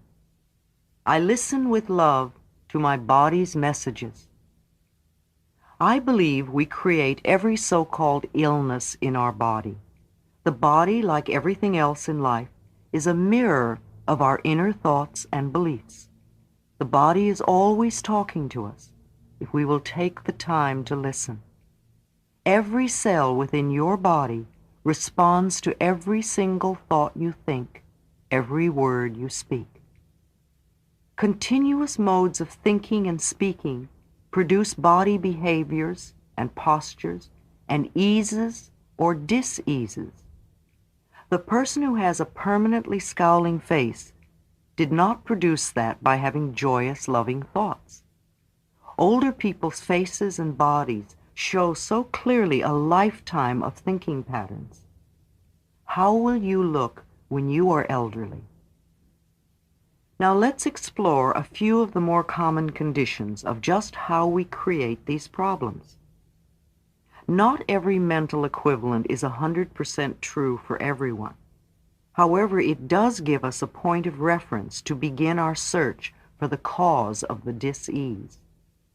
A: I listen with love to my body's messages. I believe we create every so-called illness in our body. The body, like everything else in life, is a mirror of our inner thoughts and beliefs. The body is always talking to us, if we will take the time to listen. Every cell within your body responds to every single thought you think, every word you speak. Continuous modes of thinking and speaking produce body behaviors and postures and eases or diseases. The person who has a permanently scowling face did not produce that by having joyous, loving thoughts. Older people's faces and bodies show so clearly a lifetime of thinking patterns. How will you look when you are elderly? Now let's explore a few of the more common conditions of just how we create these problems. Not every mental equivalent is 100% true for everyone. However, it does give us a point of reference to begin our search for the cause of the dis-ease.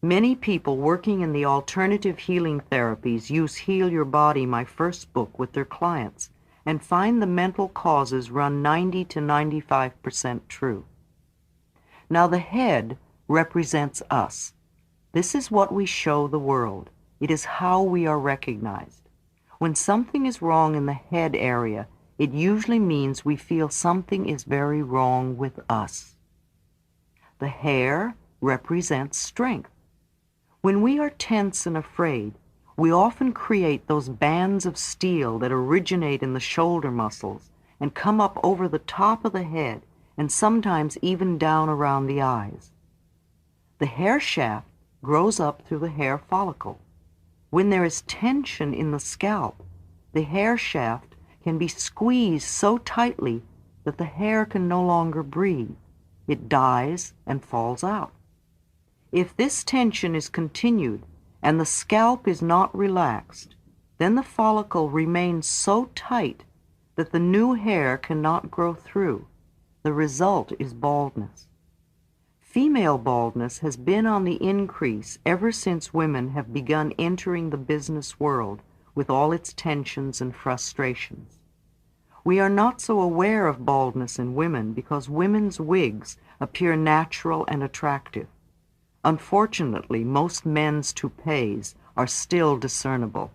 A: Many people working in the alternative healing therapies use Heal Your Body, my first book, with their clients and find the mental causes run 90 to 95% true. Now the head represents us. This is what we show the world. It is how we are recognized. When something is wrong in the head area, it usually means we feel something is very wrong with us. The hair represents strength. When we are tense and afraid, we often create those bands of steel that originate in the shoulder muscles and come up over the top of the head and sometimes even down around the eyes. The hair shaft grows up through the hair follicle. When there is tension in the scalp, the hair shaft can be squeezed so tightly that the hair can no longer breathe. It dies and falls out. If this tension is continued and the scalp is not relaxed, then the follicle remains so tight that the new hair cannot grow through. The result is baldness. Female baldness has been on the increase ever since women have begun entering the business world with all its tensions and frustrations. We are not so aware of baldness in women because women's wigs appear natural and attractive. Unfortunately, most men's toupees are still discernible.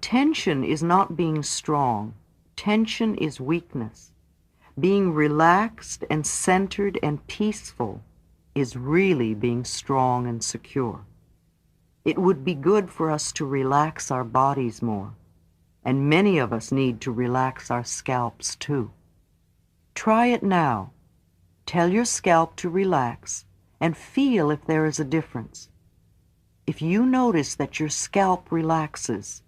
A: Tension is not being strong. Tension is weakness. Being relaxed and centered and peaceful is really being strong and secure. It would be good for us to relax our bodies more, and many of us need to relax our scalps too. Try it now. Tell your scalp to relax and feel if there is a difference. If you notice that your scalp relaxes,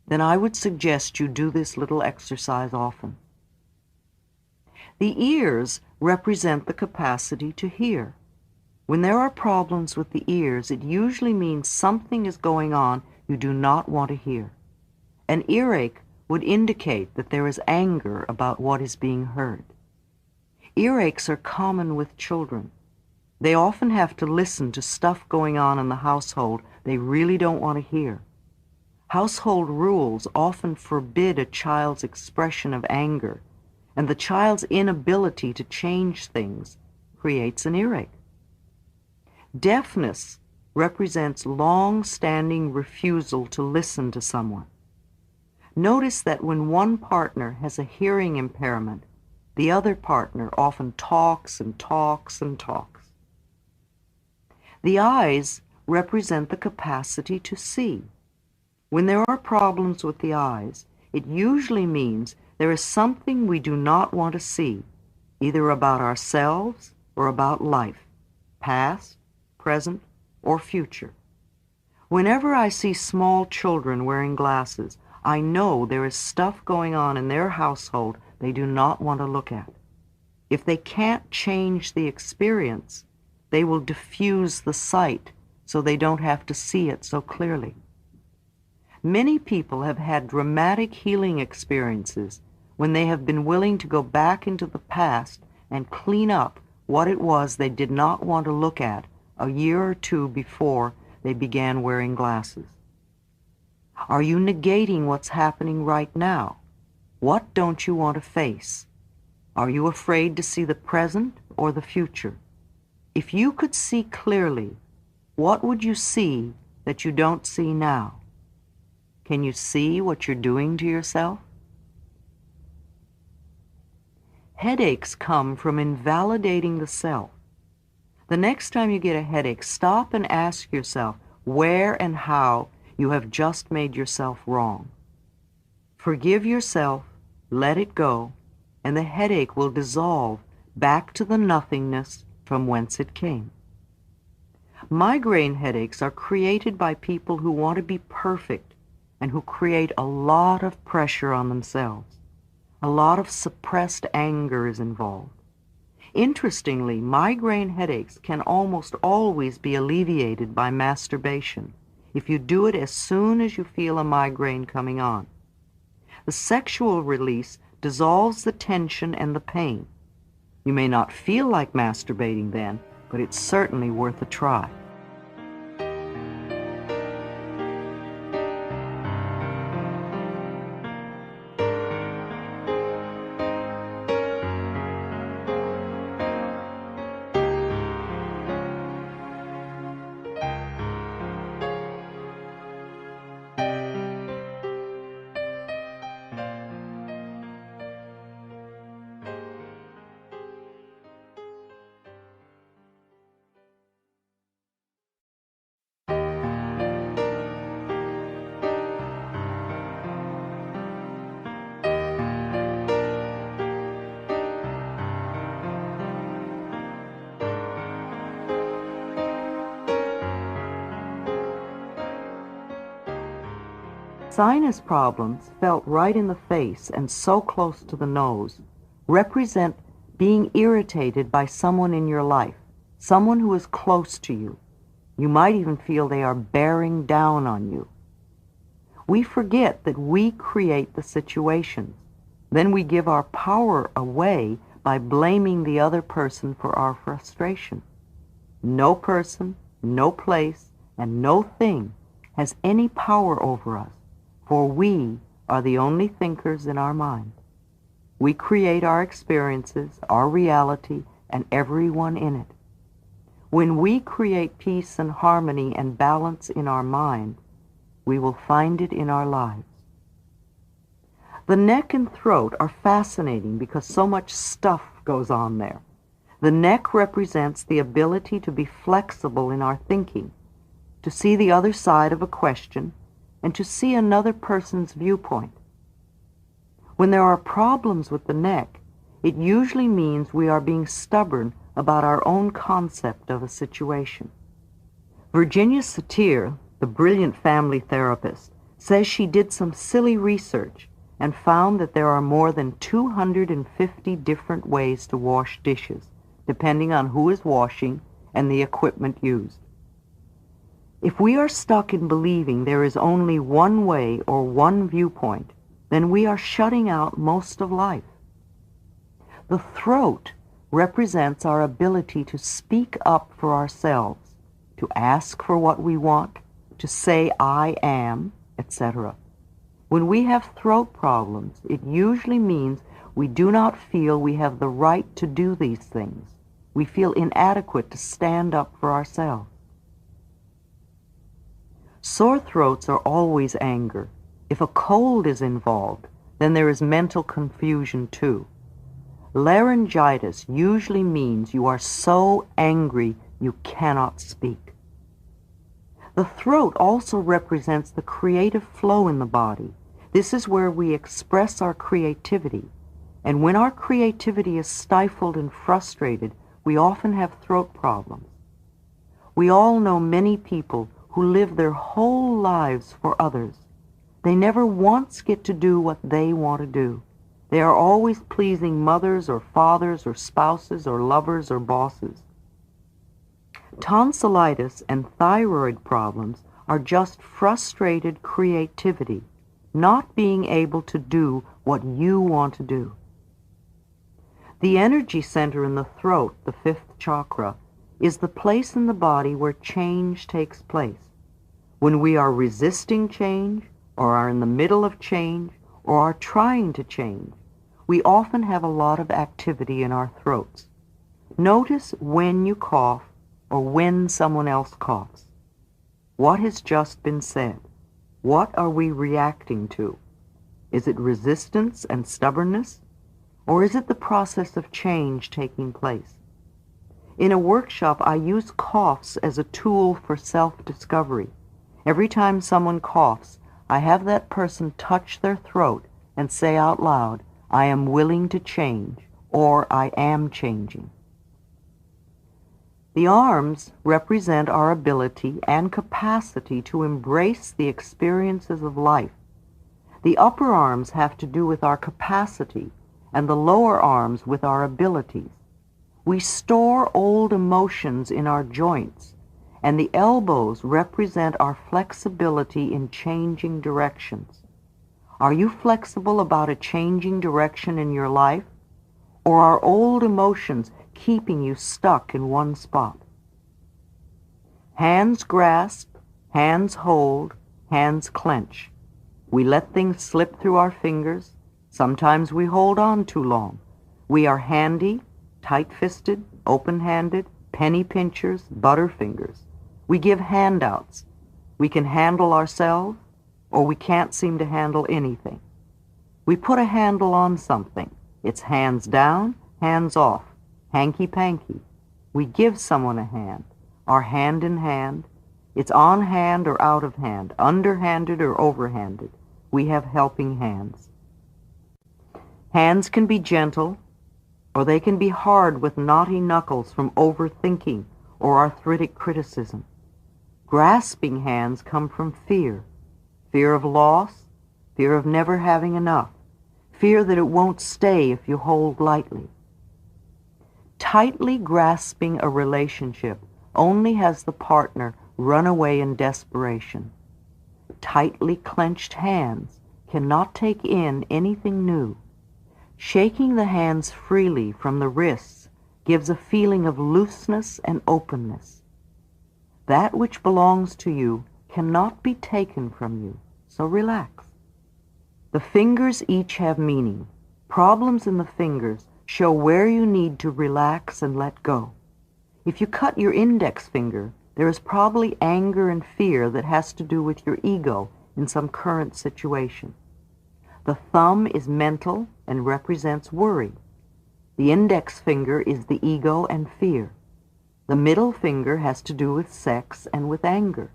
A: then I would suggest you do this little exercise often. The ears represent the capacity to hear. When there are problems with the ears, it usually means something is going on you do not want to hear. An earache would indicate that there is anger about what is being heard. Earaches are common with children. They often have to listen to stuff going on in the household they really don't want to hear. Household rules often forbid a child's expression of anger, and the child's inability to change things creates an earache. Deafness represents long-standing refusal to listen to someone. Notice that when one partner has a hearing impairment, the other partner often talks and talks and talks. The eyes represent the capacity to see. When there are problems with the eyes, it usually means there is something we do not want to see, either about ourselves or about life, past, present, or future. Whenever I see small children wearing glasses, I know there is stuff going on in their household they do not want to look at. If they can't change the experience, they will diffuse the sight so they don't have to see it so clearly. Many people have had dramatic healing experiences when they have been willing to go back into the past and clean up what it was they did not want to look at a year or two before they began wearing glasses. Are you negating what's happening right now? What don't you want to face? Are you afraid to see the present or the future? If you could see clearly, what would you see that you don't see now? Can you see what you're doing to yourself? Headaches come from invalidating the self. The next time you get a headache, stop and ask yourself where and how you have just made yourself wrong. Forgive yourself, let it go, and the headache will dissolve back to the nothingness from whence it came. Migraine headaches are created by people who want to be perfect and who create a lot of pressure on themselves. A lot of suppressed anger is involved. Interestingly, migraine headaches can almost always be alleviated by masturbation if you do it as soon as you feel a migraine coming on. The sexual release dissolves the tension and the pain. You may not feel like masturbating then, but it's certainly worth a try. Sinus problems, felt right in the face and so close to the nose, represent being irritated by someone in your life, someone who is close to you. You might even feel they are bearing down on you. We forget that we create the situations. Then we give our power away by blaming the other person for our frustration. No person, no place, and no thing has any power over us, for we are the only thinkers in our mind. We create our experiences, our reality, and everyone in it. When we create peace and harmony and balance in our mind, we will find it in our lives. The neck and throat are fascinating because so much stuff goes on there. The neck represents the ability to be flexible in our thinking, to see the other side of a question, and to see another person's viewpoint. When there are problems with the neck, it usually means we are being stubborn about our own concept of a situation. Virginia Satir, the brilliant family therapist, says she did some silly research and found that there are more than 250 different ways to wash dishes, depending on who is washing and the equipment used. If we are stuck in believing there is only one way or one viewpoint, then we are shutting out most of life. The throat represents our ability to speak up for ourselves, to ask for what we want, to say I am, etc. When we have throat problems, it usually means we do not feel we have the right to do these things. We feel inadequate to stand up for ourselves. Sore throats are always anger. If a cold is involved, then there is mental confusion too. Laryngitis usually means you are so angry you cannot speak. The throat also represents the creative flow in the body. This is where we express our creativity. And when our creativity is stifled and frustrated, we often have throat problems. We all know many people who live their whole lives for others. They never once get to do what they want to do. They are always pleasing mothers or fathers or spouses or lovers or bosses. Tonsillitis and thyroid problems are just frustrated creativity, not being able to do what you want to do. The energy center in the throat, the fifth chakra, is the place in the body where change takes place. When we are resisting change, or are in the middle of change, or are trying to change, we often have a lot of activity in our throats. Notice when you cough or when someone else coughs. What has just been said? What are we reacting to? Is it resistance and stubbornness? Or is it the process of change taking place? In a workshop, I use coughs as a tool for self-discovery. Every time someone coughs, I have that person touch their throat and say out loud, I am willing to change, or I am changing. The arms represent our ability and capacity to embrace the experiences of life. The upper arms have to do with our capacity, and the lower arms with our abilities. We store old emotions in our joints, and the elbows represent our flexibility in changing directions. Are you flexible about a changing direction in your life, or are old emotions keeping you stuck in one spot? Hands grasp, hands hold, hands clench. We let things slip through our fingers. Sometimes we hold on too long. We are handy, tight-fisted, open-handed, penny pinchers, butterfingers. We give handouts. We can handle ourselves, or we can't seem to handle anything. We put a handle on something. It's hands down, hands off, hanky-panky. We give someone a hand, our hand in hand. It's on hand or out of hand, underhanded or overhanded. We have helping hands. Hands can be gentle, or they can be hard with knotty knuckles from overthinking or arthritic criticism. Grasping hands come from fear. Fear of loss, fear of never having enough, fear that it won't stay if you hold lightly. Tightly grasping a relationship only has the partner run away in desperation. Tightly clenched hands cannot take in anything new. Shaking the hands freely from the wrists gives a feeling of looseness and openness. That which belongs to you cannot be taken from you, so relax. The fingers each have meaning. Problems in the fingers show where you need to relax and let go. If you cut your index finger, there is probably anger and fear that has to do with your ego in some current situation. The thumb is mental and represents worry. The index finger is the ego and fear. The middle finger has to do with sex and with anger.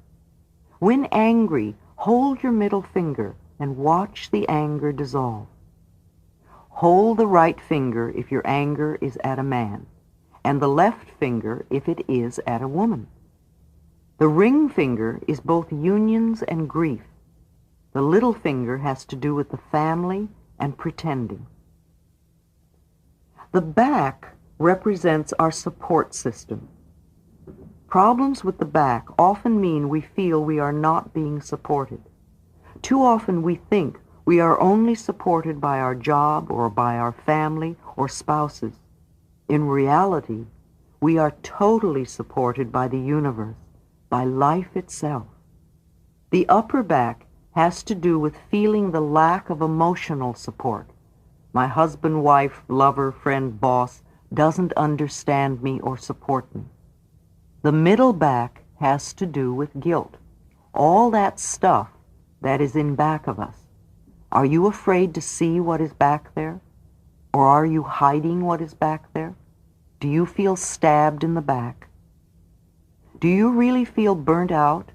A: When angry, hold your middle finger and watch the anger dissolve. Hold the right finger if your anger is at a man, and the left finger if it is at a woman. The ring finger is both unions and grief. The little finger has to do with the family and pretending. The back represents our support system. Problems with the back often mean we feel we are not being supported. Too often we think we are only supported by our job or by our family or spouses. In reality, we are totally supported by the universe, by life itself. The upper back has to do with feeling the lack of emotional support. My husband, wife, lover, friend, boss doesn't understand me or support me. The middle back has to do with guilt. All that stuff that is in back of us. Are you afraid to see what is back there? Or are you hiding what is back there? Do you feel stabbed in the back? Do you really feel burnt out?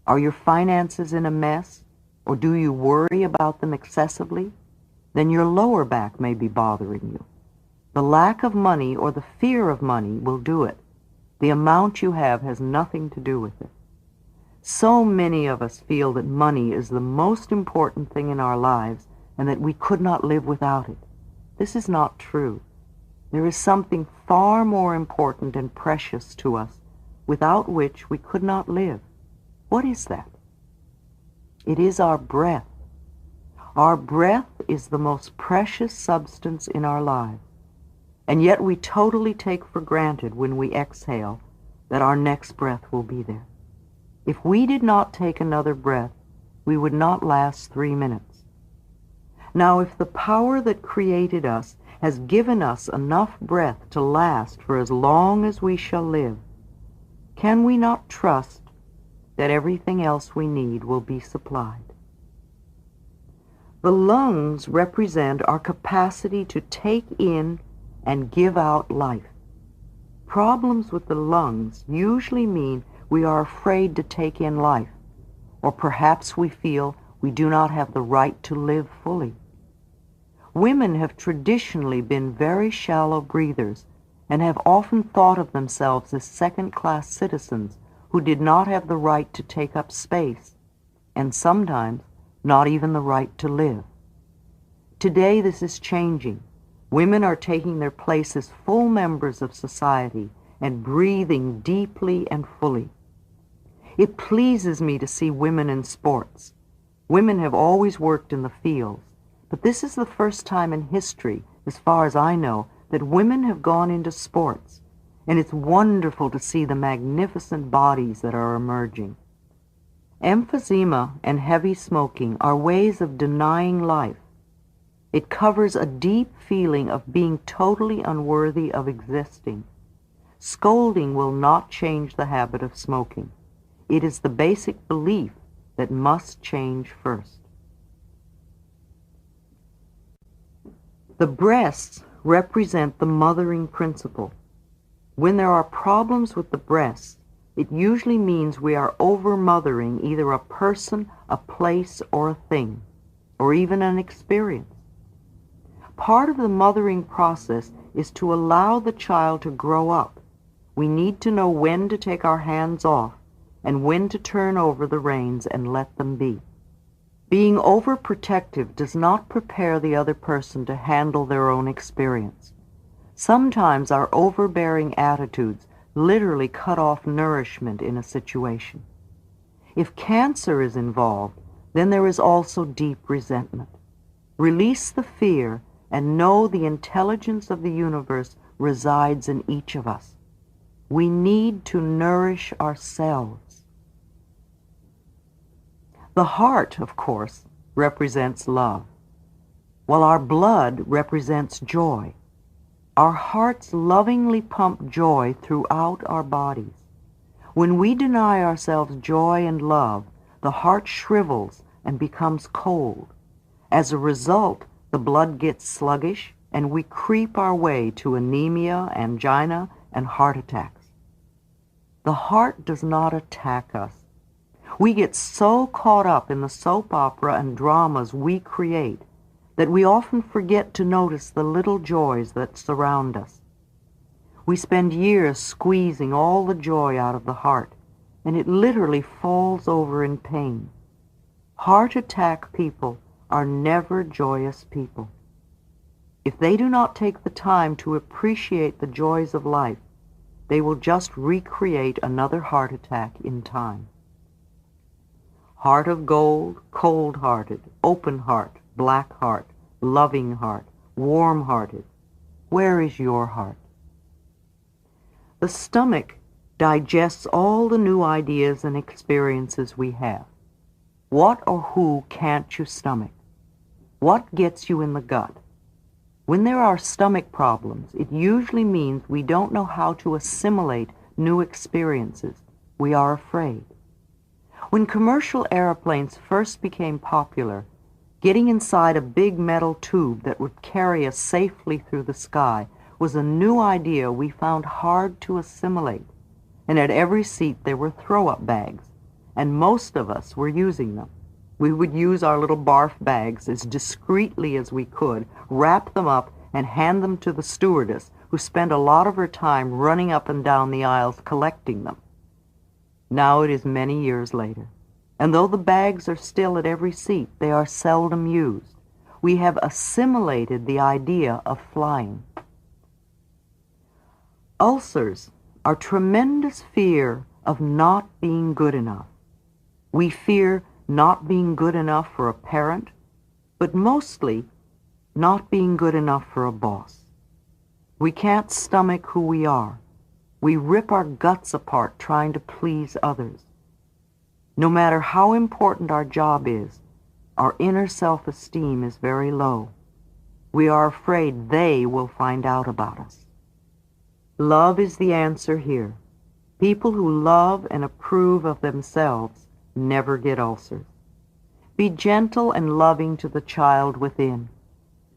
A: Are your finances in a mess? Or do you worry about them excessively? Then your lower back may be bothering you. The lack of money or the fear of money will do it. The amount you have has nothing to do with it. So many of us feel that money is the most important thing in our lives and that we could not live without it. This is not true. There is something far more important and precious to us without which we could not live. What is that? It is our breath. Our breath is the most precious substance in our lives, and yet we totally take for granted when we exhale that our next breath will be there. If we did not take another breath, we would not last 3 minutes. Now, if the power that created us has given us enough breath to last for as long as we shall live, can we not trust that everything else we need will be supplied? The lungs represent our capacity to take in and give out life. Problems with the lungs usually mean we are afraid to take in life, or perhaps we feel we do not have the right to live fully. Women have traditionally been very shallow breathers and have often thought of themselves as second-class citizens who did not have the right to take up space, and sometimes not even the right to live. Today this is changing. Women are taking their place as full members of society and breathing deeply and fully. It pleases me to see women in sports. Women have always worked in the fields, but this is the first time in history, as far as I know, that women have gone into sports, and it's wonderful to see the magnificent bodies that are emerging. Emphysema and heavy smoking are ways of denying life. It covers a deep feeling of being totally unworthy of existing. Scolding will not change the habit of smoking. It is the basic belief that must change first. The breasts represent the mothering principle. When there are problems with the breasts, it usually means we are over-mothering either a person, a place, or a thing, or even an experience. Part of the mothering process is to allow the child to grow up. We need to know when to take our hands off and when to turn over the reins and let them be. Being overprotective does not prepare the other person to handle their own experience. Sometimes our overbearing attitudes literally cut off nourishment in a situation. If cancer is involved, then there is also deep resentment. Release the fear and know the intelligence of the universe resides in each of us. We need to nourish ourselves. The heart, of course, represents love, while our blood represents joy. Our hearts lovingly pump joy throughout our bodies. When we deny ourselves joy and love, the heart shrivels and becomes cold. As a result, the blood gets sluggish, and we creep our way to anemia, angina, and heart attacks. The heart does not attack us. We get so caught up in the soap opera and dramas we create that we often forget to notice the little joys that surround us. We spend years squeezing all the joy out of the heart, and it literally falls over in pain. Heart attack people are never joyous people. If they do not take the time to appreciate the joys of life, they will just recreate another heart attack in time. Heart of gold, cold-hearted, open heart, black heart, loving heart, warm-hearted. Where is your heart? The stomach digests all the new ideas and experiences we have. What or who can't you stomach? What gets you in the gut? When there are stomach problems, it usually means we don't know how to assimilate new experiences. We are afraid. When commercial airplanes first became popular, getting inside a big metal tube that would carry us safely through the sky was a new idea we found hard to assimilate. And at every seat there were throw-up bags, and most of us were using them. We would use our little barf bags as discreetly as we could, wrap them up, and hand them to the stewardess, who spent a lot of her time running up and down the aisles collecting them. Now it is many years later, and though the bags are still at every seat, they are seldom used. We have assimilated the idea of flying. Ulcers are tremendous fear of not being good enough. We fear not being good enough for a parent, but mostly not being good enough for a boss. We can't stomach who we are. We rip our guts apart trying to please others. No matter how important our job is, our inner self-esteem is very low. We are afraid they will find out about us. Love is the answer here. People who love and approve of themselves never get ulcers. Be gentle and loving to the child within,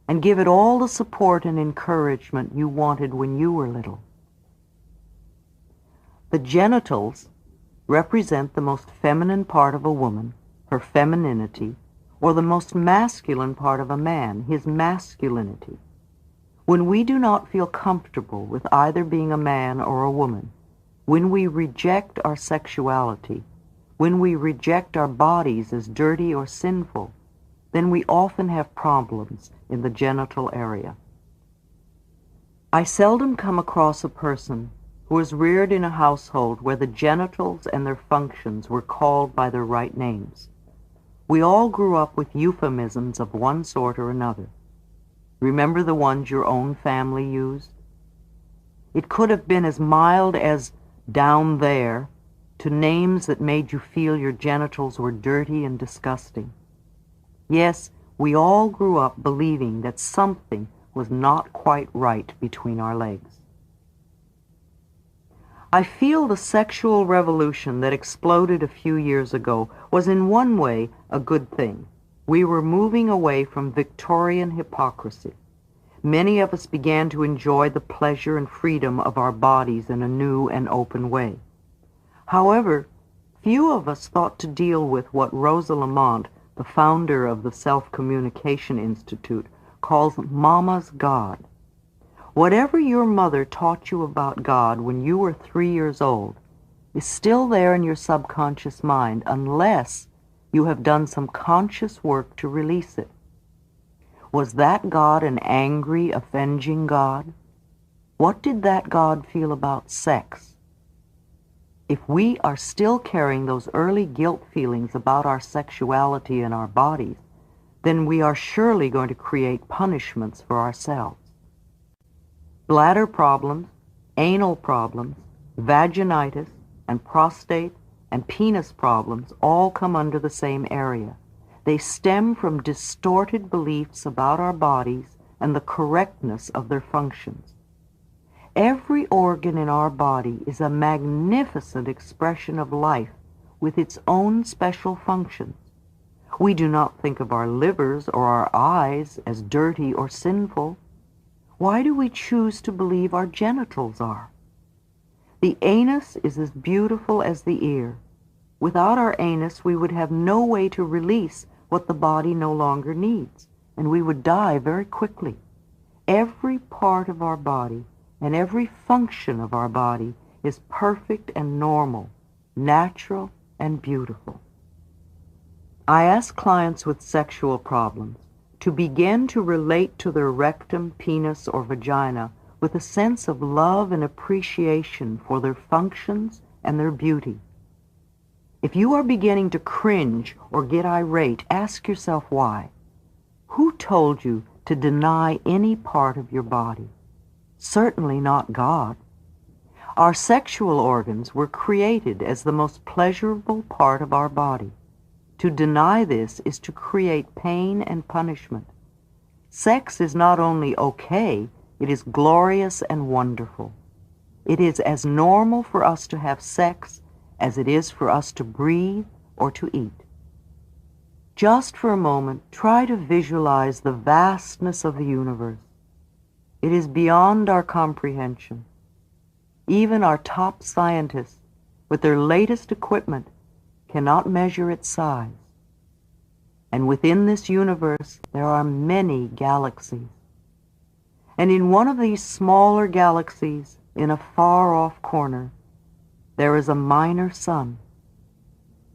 A: and give it all the support and encouragement you wanted when you were little. The genitals represent the most feminine part of a woman, her femininity, or the most masculine part of a man, his masculinity. When we do not feel comfortable with either being a man or a woman, when we reject our sexuality, when we reject our bodies as dirty or sinful, then we often have problems in the genital area. I seldom come across a person who was reared in a household where the genitals and their functions were called by their right names. We all grew up with euphemisms of one sort or another. Remember the ones your own family used? It could have been as mild as down there to names that made you feel your genitals were dirty and disgusting. Yes, we all grew up believing that something was not quite right between our legs. I feel the sexual revolution that exploded a few years ago was in one way a good thing. We were moving away from Victorian hypocrisy. Many of us began to enjoy the pleasure and freedom of our bodies in a new and open way. However, few of us thought to deal with what Rosa Lamont, the founder of the Self-Communication Institute, calls Mama's God. Whatever your mother taught you about God when you were 3 years old is still there in your subconscious mind unless you have done some conscious work to release it. Was that God an angry, avenging God? What did that God feel about sex? If we are still carrying those early guilt feelings about our sexuality and our bodies, then we are surely going to create punishments for ourselves. Bladder problems, anal problems, vaginitis, and prostate and penis problems all come under the same area. They stem from distorted beliefs about our bodies and the correctness of their functions. Every organ in our body is a magnificent expression of life with its own special functions. We do not think of our livers or our eyes as dirty or sinful. Why do we choose to believe our genitals are? The anus is as beautiful as the ear. Without our anus, we would have no way to release what the body no longer needs, and we would die very quickly. Every part of our body and every function of our body is perfect and normal, natural and beautiful. I ask clients with sexual problems to begin to relate to their rectum, penis, or vagina with a sense of love and appreciation for their functions and their beauty. If you are beginning to cringe or get irate, ask yourself why. Who told you to deny any part of your body? Certainly not God. Our sexual organs were created as the most pleasurable part of our body. To deny this is to create pain and punishment. Sex is not only okay, it is glorious and wonderful. It is as normal for us to have sex as it is for us to breathe or to eat. Just for a moment, try to visualize the vastness of the universe. It is beyond our comprehension. Even our top scientists, with their latest equipment, cannot measure its size. And within this universe, there are many galaxies. And in one of these smaller galaxies, in a far-off corner, there is a minor sun.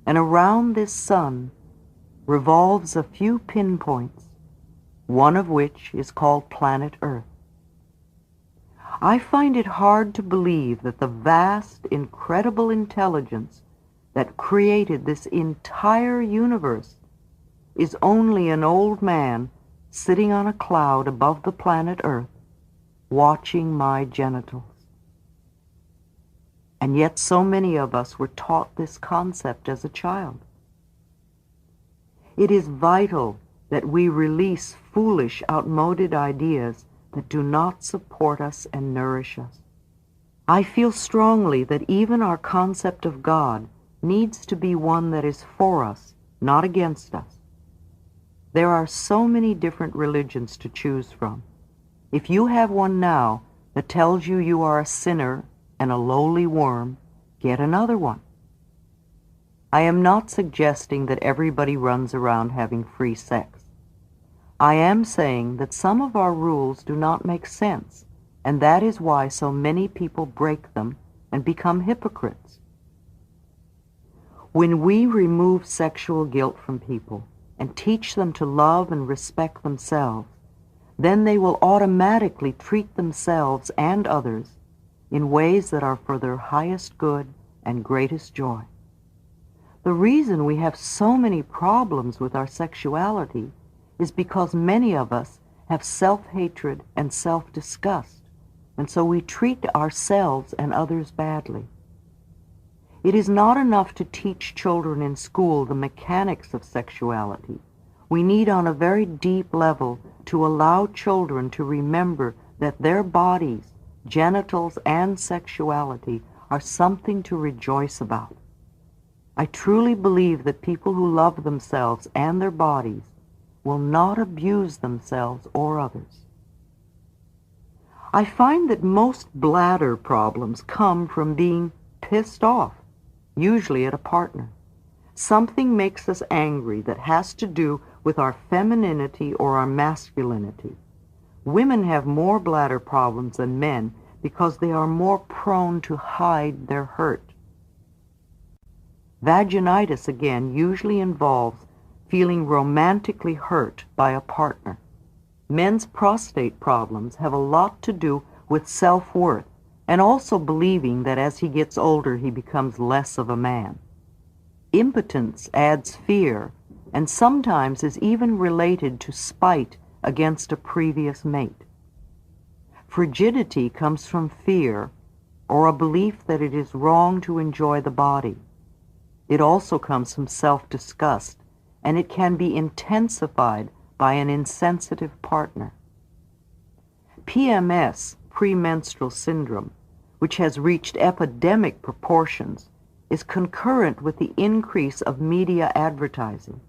A: And around this sun revolves a few pinpoints, one of which is called planet Earth. I find it hard to believe that the vast, incredible intelligence that created this entire universe is only an old man sitting on a cloud above the planet Earth, watching my genitals. And yet so many of us were taught this concept as a child. It is vital that we release foolish, outmoded ideas that do not support us and nourish us. I feel strongly that even our concept of God needs to be one that is for us, not against us. There are so many different religions to choose from. If you have one now that tells you you are a sinner and a lowly worm, get another one. I am not suggesting that everybody runs around having free sex. I am saying that some of our rules do not make sense, and that is why so many people break them and become hypocrites. When we remove sexual guilt from people and teach them to love and respect themselves, then they will automatically treat themselves and others in ways that are for their highest good and greatest joy. The reason we have so many problems with our sexuality is because many of us have self-hatred and self-disgust, and so we treat ourselves and others badly. It is not enough to teach children in school the mechanics of sexuality. We need on a very deep level to allow children to remember that their bodies, genitals, and sexuality are something to rejoice about. I truly believe that people who love themselves and their bodies will not abuse themselves or others. I find that most bladder problems come from being pissed off, usually at a partner. Something makes us angry that has to do with our femininity or our masculinity. Women have more bladder problems than men because they are more prone to hide their hurt. Vaginitis, again, usually involves feeling romantically hurt by a partner. Men's prostate problems have a lot to do with self-worth and also believing that as he gets older he becomes less of a man. Impotence adds fear and sometimes is even related to spite against a previous mate. Frigidity comes from fear or a belief that it is wrong to enjoy the body. It also comes from self-disgust, and it can be intensified by an insensitive partner. PMS, premenstrual syndrome, which has reached epidemic proportions, is concurrent with the increase of media advertising.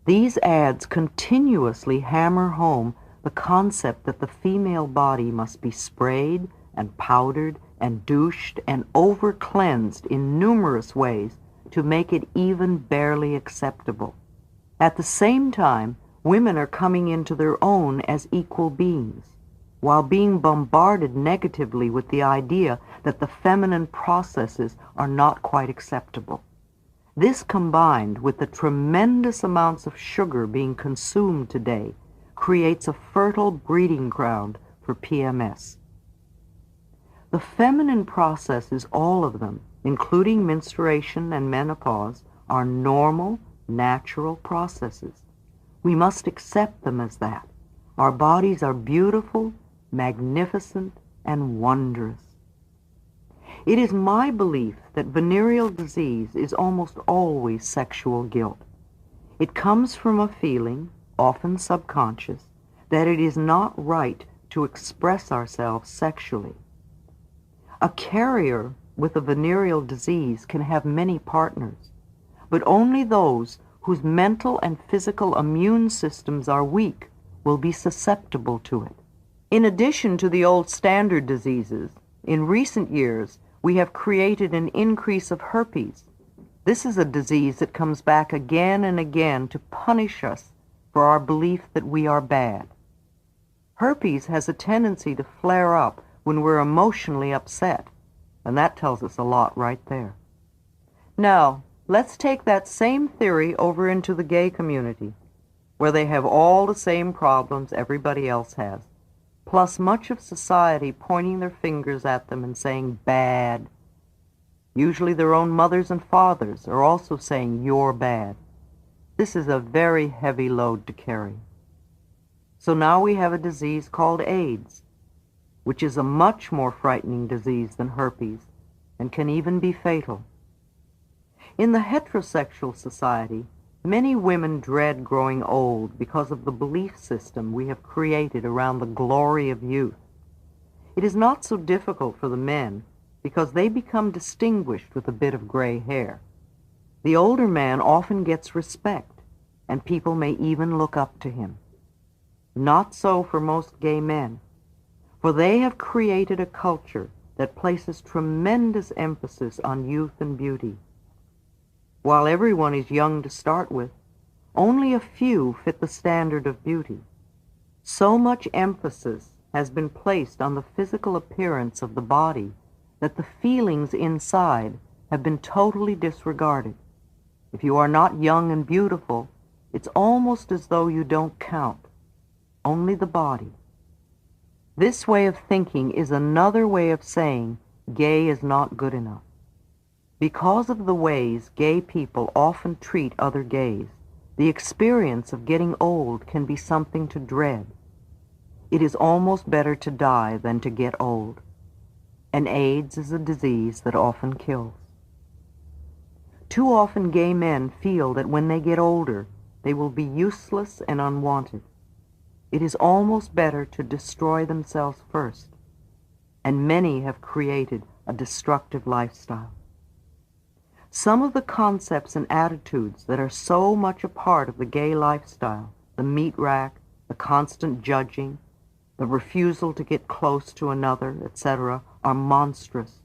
A: These ads continuously hammer home the concept that the female body must be sprayed and powdered and douched and over-cleansed in numerous ways to make it even barely acceptable. At the same time, women are coming into their own as equal beings, while being bombarded negatively with the idea that the feminine processes are not quite acceptable. This, combined with the tremendous amounts of sugar being consumed today, creates a fertile breeding ground for PMS. The feminine processes, all of them, including menstruation and menopause, are normal, natural processes. We must accept them as that. Our bodies are beautiful, magnificent, and wondrous. It is my belief that venereal disease is almost always sexual guilt. It comes from a feeling, often subconscious, that it is not right to express ourselves sexually. A carrier with a venereal disease can have many partners, but only those whose mental and physical immune systems are weak will be susceptible to it. In addition to the old standard diseases, in recent years we have created an increase of herpes. This is a disease that comes back again and again to punish us for our belief that we are bad. Herpes has a tendency to flare up when we're emotionally upset, and that tells us a lot right there. Now, let's take that same theory over into the gay community, where they have all the same problems everybody else has, plus much of society pointing their fingers at them and saying bad. Usually their own mothers and fathers are also saying you're bad. This is a very heavy load to carry. So now we have a disease called AIDS, which is a much more frightening disease than herpes and can even be fatal. In the heterosexual society, many women dread growing old because of the belief system we have created around the glory of youth. It is not so difficult for the men because they become distinguished with a bit of gray hair. The older man often gets respect, and people may even look up to him. Not so for most gay men, for they have created a culture that places tremendous emphasis on youth and beauty. While everyone is young to start with, only a few fit the standard of beauty. So much emphasis has been placed on the physical appearance of the body that the feelings inside have been totally disregarded. If you are not young and beautiful, it's almost as though you don't count, only the body. This way of thinking is another way of saying gay is not good enough. Because of the ways gay people often treat other gays, the experience of getting old can be something to dread. It is almost better to die than to get old. And AIDS is a disease that often kills. Too often gay men feel that when they get older, they will be useless and unwanted. It is almost better to destroy themselves first, and many have created a destructive lifestyle. Some of the concepts and attitudes that are so much a part of the gay lifestyle, the meat rack, the constant judging, the refusal to get close to another, etc., are monstrous,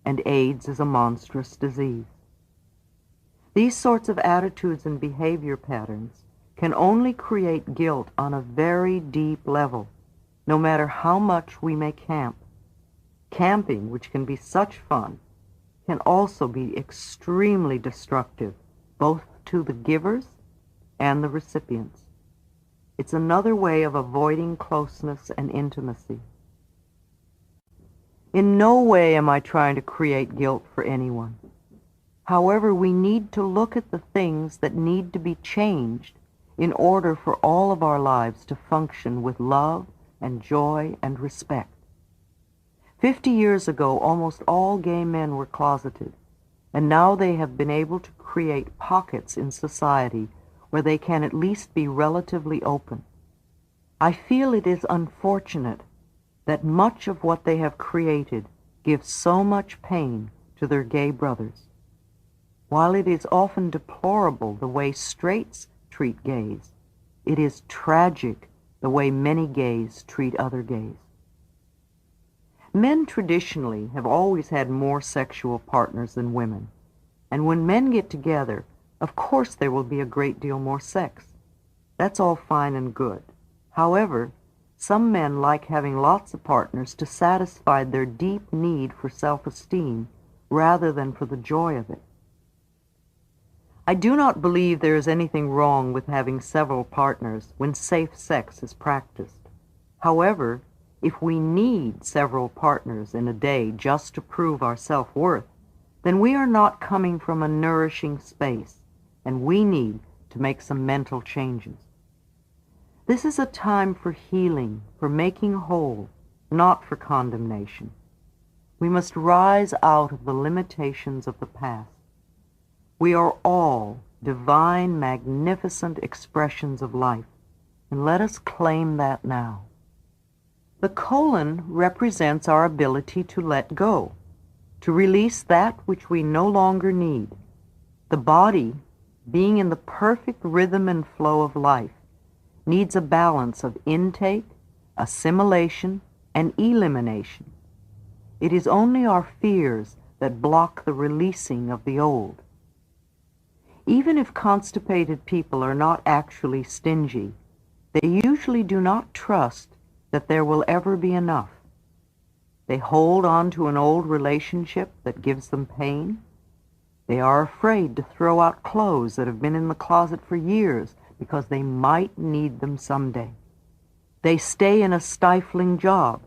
A: and AIDS is a monstrous disease. These sorts of attitudes and behavior patterns can only create guilt on a very deep level, no matter how much we may camp. Camping, which can be such fun, can also be extremely destructive, both to the givers and the recipients. It's another way of avoiding closeness and intimacy. In no way am I trying to create guilt for anyone. However, we need to look at the things that need to be changed in order for all of our lives to function with love and joy and respect. 50 years ago, almost all gay men were closeted, and now they have been able to create pockets in society where they can at least be relatively open. I feel it is unfortunate that much of what they have created gives so much pain to their gay brothers. While it is often deplorable the way straights treat gays, it is tragic the way many gays treat other gays. Men traditionally have always had more sexual partners than women, and when men get together, of course there will be a great deal more sex. That's all fine and good. However, some men like having lots of partners to satisfy their deep need for self-esteem rather than for the joy of it. I do not believe there is anything wrong with having several partners when safe sex is practiced. However, if we need several partners in a day just to prove our self-worth, then we are not coming from a nourishing space, and we need to make some mental changes. This is a time for healing, for making whole, not for condemnation. We must rise out of the limitations of the past. We are all divine, magnificent expressions of life, and let us claim that now. The colon represents our ability to let go, to release that which we no longer need. The body, being in the perfect rhythm and flow of life, needs a balance of intake, assimilation, and elimination. It is only our fears that block the releasing of the old. Even if constipated people are not actually stingy, they usually do not trust that there will ever be enough. They hold on to an old relationship that gives them pain. They are afraid to throw out clothes that have been in the closet for years because they might need them someday. They stay in a stifling job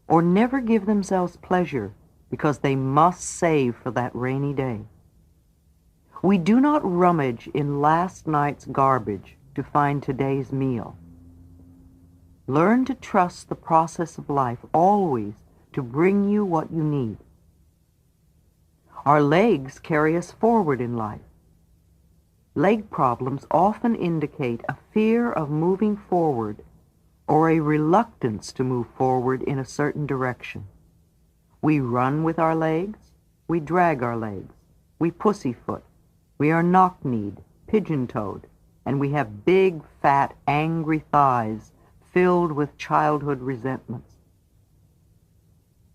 A: or never give themselves pleasure because they must save for that rainy day. We do not rummage in last night's garbage to find today's meal. Learn to trust the process of life always to bring you what you need. Our legs carry us forward in life. Leg problems often indicate a fear of moving forward or a reluctance to move forward in a certain direction. We run with our legs, we drag our legs, we pussyfoot, we are knock-kneed, pigeon-toed, and we have big, fat, angry thighs filled with childhood resentments.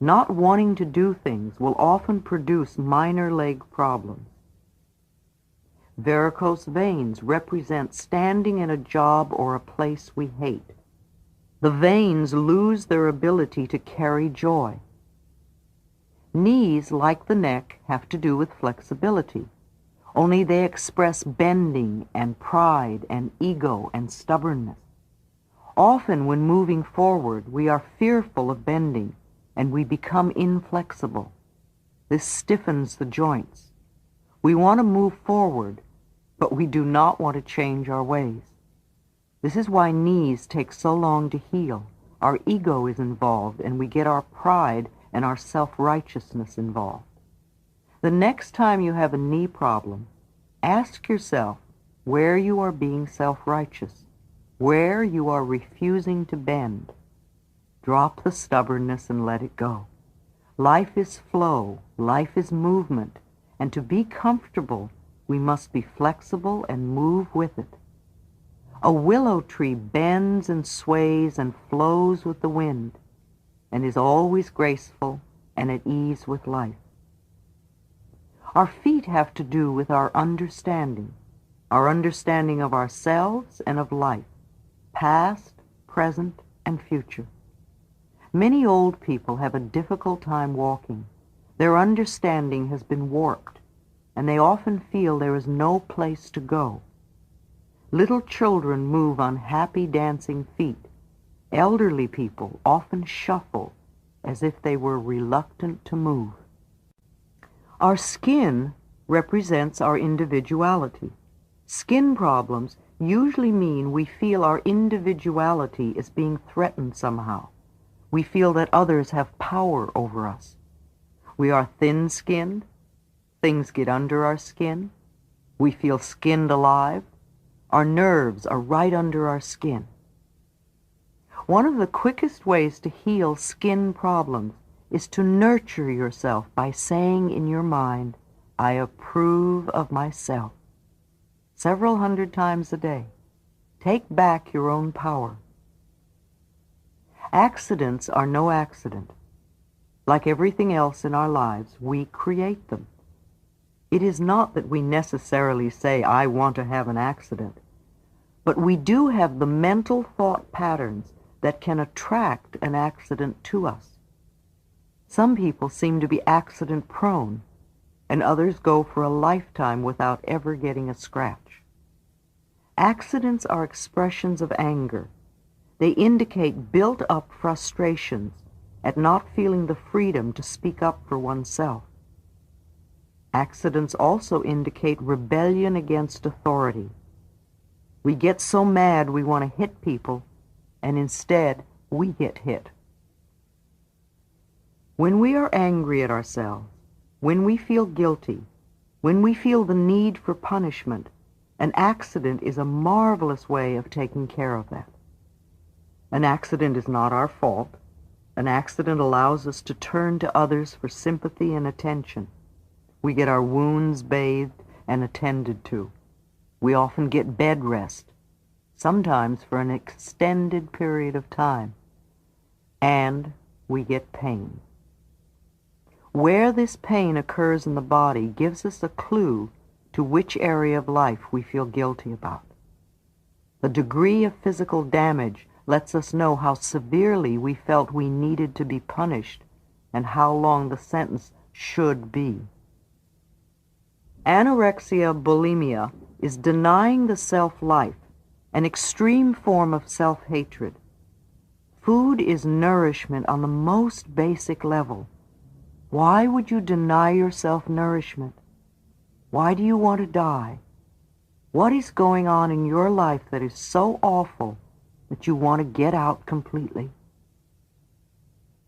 A: Not wanting to do things will often produce minor leg problems. Varicose veins represent standing in a job or a place we hate. The veins lose their ability to carry joy. Knees, like the neck, have to do with flexibility. Only they express bending and pride and ego and stubbornness. Often when moving forward, we are fearful of bending and we become inflexible. This stiffens the joints. We want to move forward, but we do not want to change our ways. This is why knees take so long to heal. Our ego is involved, and we get our pride and our self-righteousness involved. The next time you have a knee problem, ask yourself where you are being self-righteous, where you are refusing to bend. Drop the stubbornness and let it go. Life is flow, life is movement, and to be comfortable, we must be flexible and move with it. A willow tree bends and sways and flows with the wind, and is always graceful and at ease with life. Our feet have to do with our understanding of ourselves and of life, past, present, and future. Many old people have a difficult time walking. Their understanding has been warped, and they often feel there is no place to go. Little children move on happy dancing feet. Elderly people often shuffle as if they were reluctant to move. Our skin represents our individuality. Skin problems usually mean we feel our individuality is being threatened somehow. We feel that others have power over us. We are thin-skinned. Things get under our skin. We feel skinned alive. Our nerves are right under our skin. One of the quickest ways to heal skin problems is to nurture yourself by saying in your mind, I approve of myself, several hundred times a day. Take back your own power. Accidents are no accident. Like everything else in our lives, we create them. It is not that we necessarily say, I want to have an accident, but we do have the mental thought patterns that can attract an accident to us. Some people seem to be accident-prone, and others go for a lifetime without ever getting a scratch. Accidents are expressions of anger. They indicate built-up frustrations at not feeling the freedom to speak up for oneself. Accidents also indicate rebellion against authority. We get so mad we want to hit people, and instead we get hit. When we are angry at ourselves, when we feel guilty, when we feel the need for punishment, an accident is a marvelous way of taking care of that. An accident is not our fault. An accident allows us to turn to others for sympathy and attention. We get our wounds bathed and attended to. We often get bed rest, sometimes for an extended period of time. And we get pain. Where this pain occurs in the body gives us a clue to which area of life we feel guilty about. The degree of physical damage lets us know how severely we felt we needed to be punished and how long the sentence should be. Anorexia bulimia is denying the self-life, an extreme form of self-hatred. Food is nourishment on the most basic level. Why would you deny yourself nourishment? Why do you want to die? What is going on in your life that is so awful that you want to get out completely?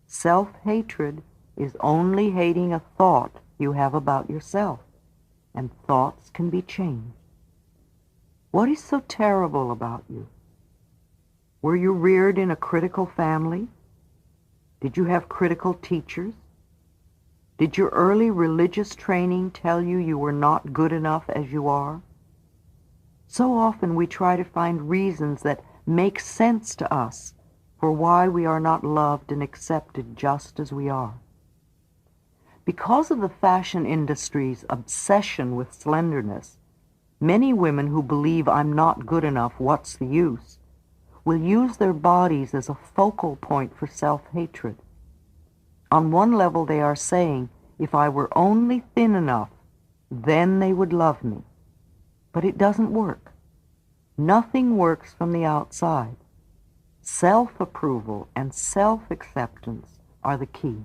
A: Self-hatred is only hating a thought you have about yourself, and thoughts can be changed. What is so terrible about you? Were you reared in a critical family? Did you have critical teachers? Did your early religious training tell you you were not good enough as you are? So often we try to find reasons that make sense to us for why we are not loved and accepted just as we are. Because of the fashion industry's obsession with slenderness, many women who believe I'm not good enough, what's the use, will use their bodies as a focal point for self-hatred. On one level they are saying, if I were only thin enough, then they would love me. But it doesn't work. Nothing works from the outside. Self-approval and self-acceptance are the key.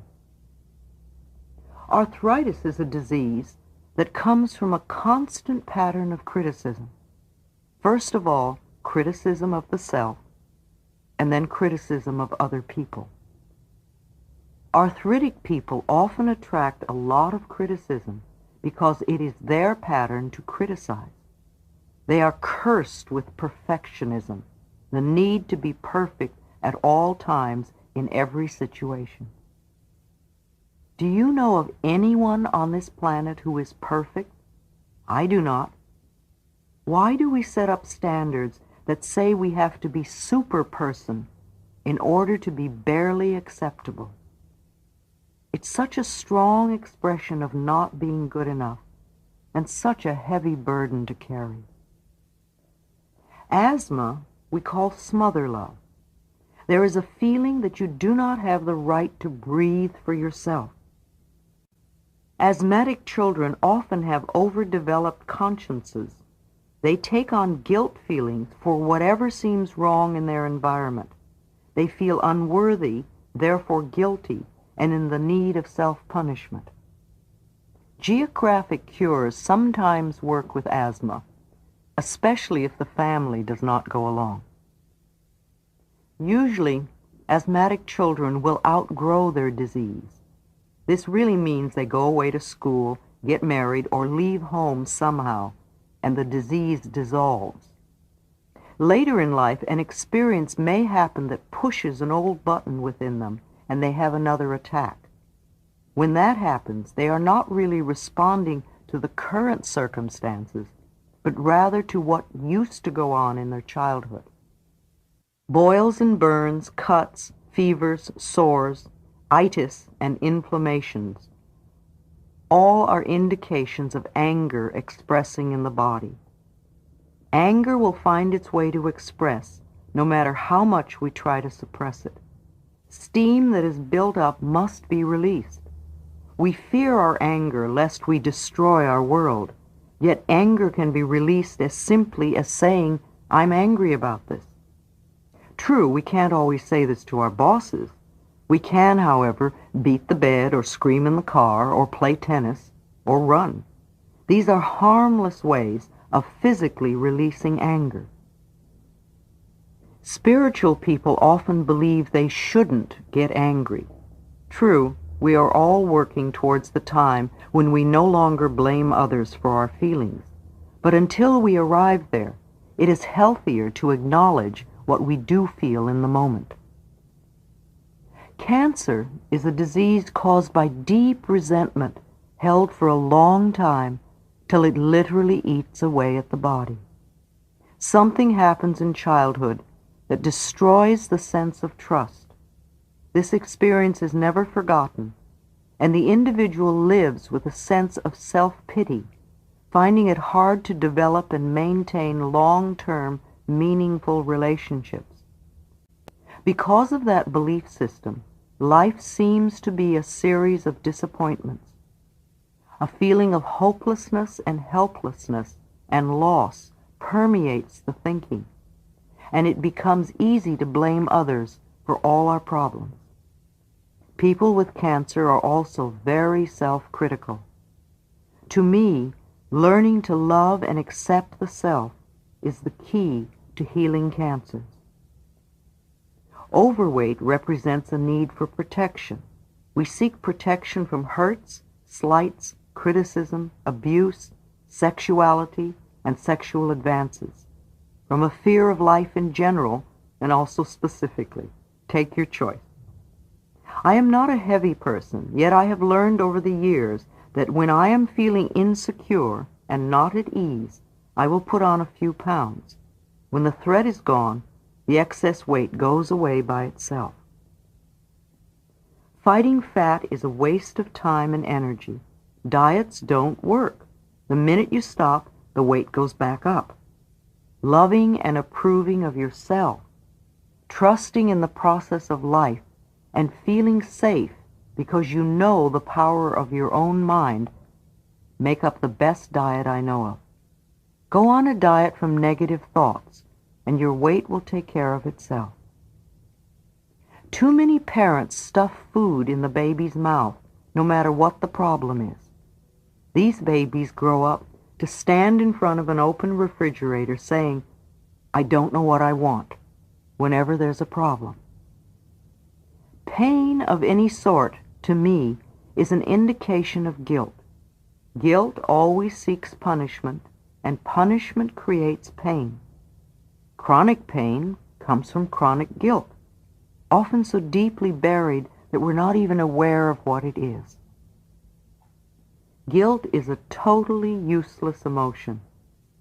A: Arthritis is a disease that comes from a constant pattern of criticism. First of all, criticism of the self, and then criticism of other people. Arthritic people often attract a lot of criticism because it is their pattern to criticize. They are cursed with perfectionism, the need to be perfect at all times in every situation. Do you know of anyone on this planet who is perfect? I do not. Why do we set up standards that say we have to be super person in order to be barely acceptable? It's such a strong expression of not being good enough, and such a heavy burden to carry. Asthma we call smother love. There is a feeling that you do not have the right to breathe for yourself. Asthmatic children often have overdeveloped consciences. They take on guilt feelings for whatever seems wrong in their environment. They feel unworthy, therefore guilty, and in the need of self-punishment. Geographic cures sometimes work with asthma, especially if the family does not go along. Usually, asthmatic children will outgrow their disease. This really means they go away to school, get married, or leave home somehow, and the disease dissolves. Later in life, an experience may happen that pushes an old button within them, and they have another attack. When that happens, they are not really responding to the current circumstances, but rather to what used to go on in their childhood. Boils and burns, cuts, fevers, sores, itis, and inflammations, all are indications of anger expressing in the body. Anger will find its way to express, no matter how much we try to suppress it. Steam that is built up must be released. We fear our anger lest we destroy our world, yet anger can be released as simply as saying, I'm angry about this. True, we can't always say this to our bosses. We can, however, beat the bed or scream in the car or play tennis or run. These are harmless ways of physically releasing anger. Spiritual people often believe they shouldn't get angry. True, we are all working towards the time when we no longer blame others for our feelings. But until we arrive there, it is healthier to acknowledge what we do feel in the moment. Cancer is a disease caused by deep resentment held for a long time till it literally eats away at the body. Something happens in childhood that destroys the sense of trust. This experience is never forgotten, and the individual lives with a sense of self-pity, finding it hard to develop and maintain long-term, meaningful relationships. Because of that belief system, life seems to be a series of disappointments. A feeling of hopelessness and helplessness and loss permeates the thinking, and it becomes easy to blame others for all our problems. People with cancer are also very self-critical. To me, learning to love and accept the self is the key to healing cancers. Overweight represents a need for protection. We seek protection from hurts, slights, criticism, abuse, sexuality, and sexual advances, from a fear of life in general and also specifically. Take your choice. I am not a heavy person, yet I have learned over the years that when I am feeling insecure and not at ease, I will put on a few pounds. When the threat is gone, the excess weight goes away by itself. Fighting fat is a waste of time and energy. Diets don't work. The minute you stop, the weight goes back up. Loving and approving of yourself, trusting in the process of life, and feeling safe because you know the power of your own mind make up the best diet I know of. Go on a diet from negative thoughts, and your weight will take care of itself. Too many parents stuff food in the baby's mouth, no matter what the problem is. These babies grow up to stand in front of an open refrigerator saying, "I don't know what I want," whenever there's a problem. Pain of any sort, to me, is an indication of guilt. Guilt always seeks punishment, and punishment creates pain. Chronic pain comes from chronic guilt, often so deeply buried that we're not even aware of what it is. Guilt is a totally useless emotion.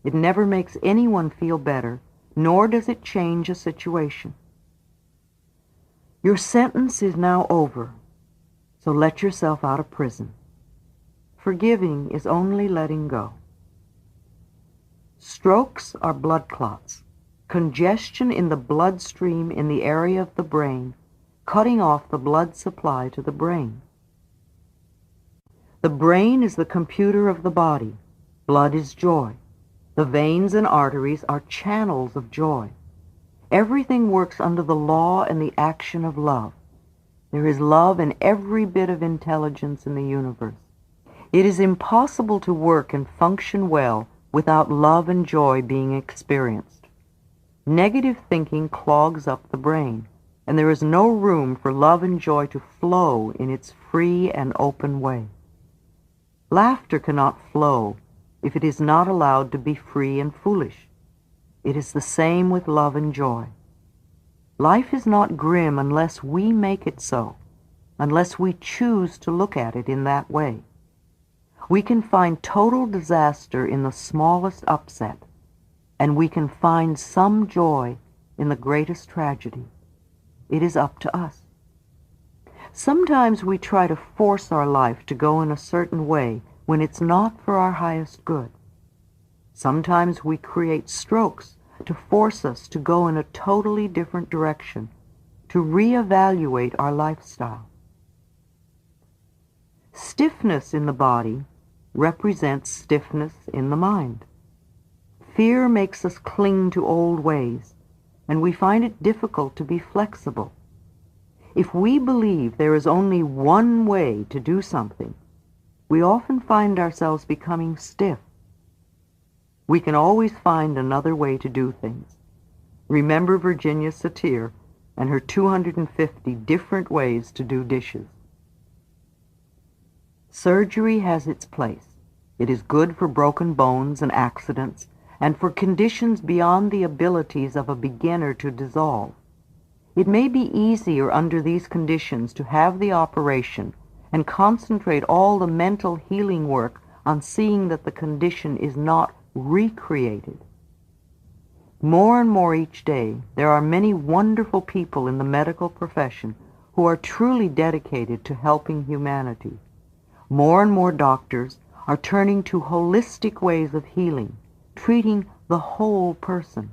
A: It never makes anyone feel better, nor does it change a situation. Your sentence is now over, so let yourself out of prison. Forgiving is only letting go. Strokes are blood clots, congestion in the bloodstream in the area of the brain, cutting off the blood supply to the brain. The brain is the computer of the body. Blood is joy. The veins and arteries are channels of joy. Everything works under the law and the action of love. There is love in every bit of intelligence in the universe. It is impossible to work and function well without love and joy being experienced. Negative thinking clogs up the brain, and there is no room for love and joy to flow in its free and open way. Laughter cannot flow if it is not allowed to be free and foolish. It is the same with love and joy. Life is not grim unless we make it so, unless we choose to look at it in that way. We can find total disaster in the smallest upset, and we can find some joy in the greatest tragedy. It is up to us. Sometimes we try to force our life to go in a certain way when it's not for our highest good. Sometimes we create strokes to force us to go in a totally different direction, to reevaluate our lifestyle. Stiffness in the body represents stiffness in the mind. Fear makes us cling to old ways, and we find it difficult to be flexible. If we believe there is only one way to do something, we often find ourselves becoming stiff. We can always find another way to do things. Remember Virginia Satir and her 250 different ways to do dishes. Surgery has its place. It is good for broken bones and accidents, and for conditions beyond the abilities of a beginner to dissolve. It may be easier under these conditions to have the operation and concentrate all the mental healing work on seeing that the condition is not recreated. More and more each day, there are many wonderful people in the medical profession who are truly dedicated to helping humanity. More and more doctors are turning to holistic ways of healing, treating the whole person.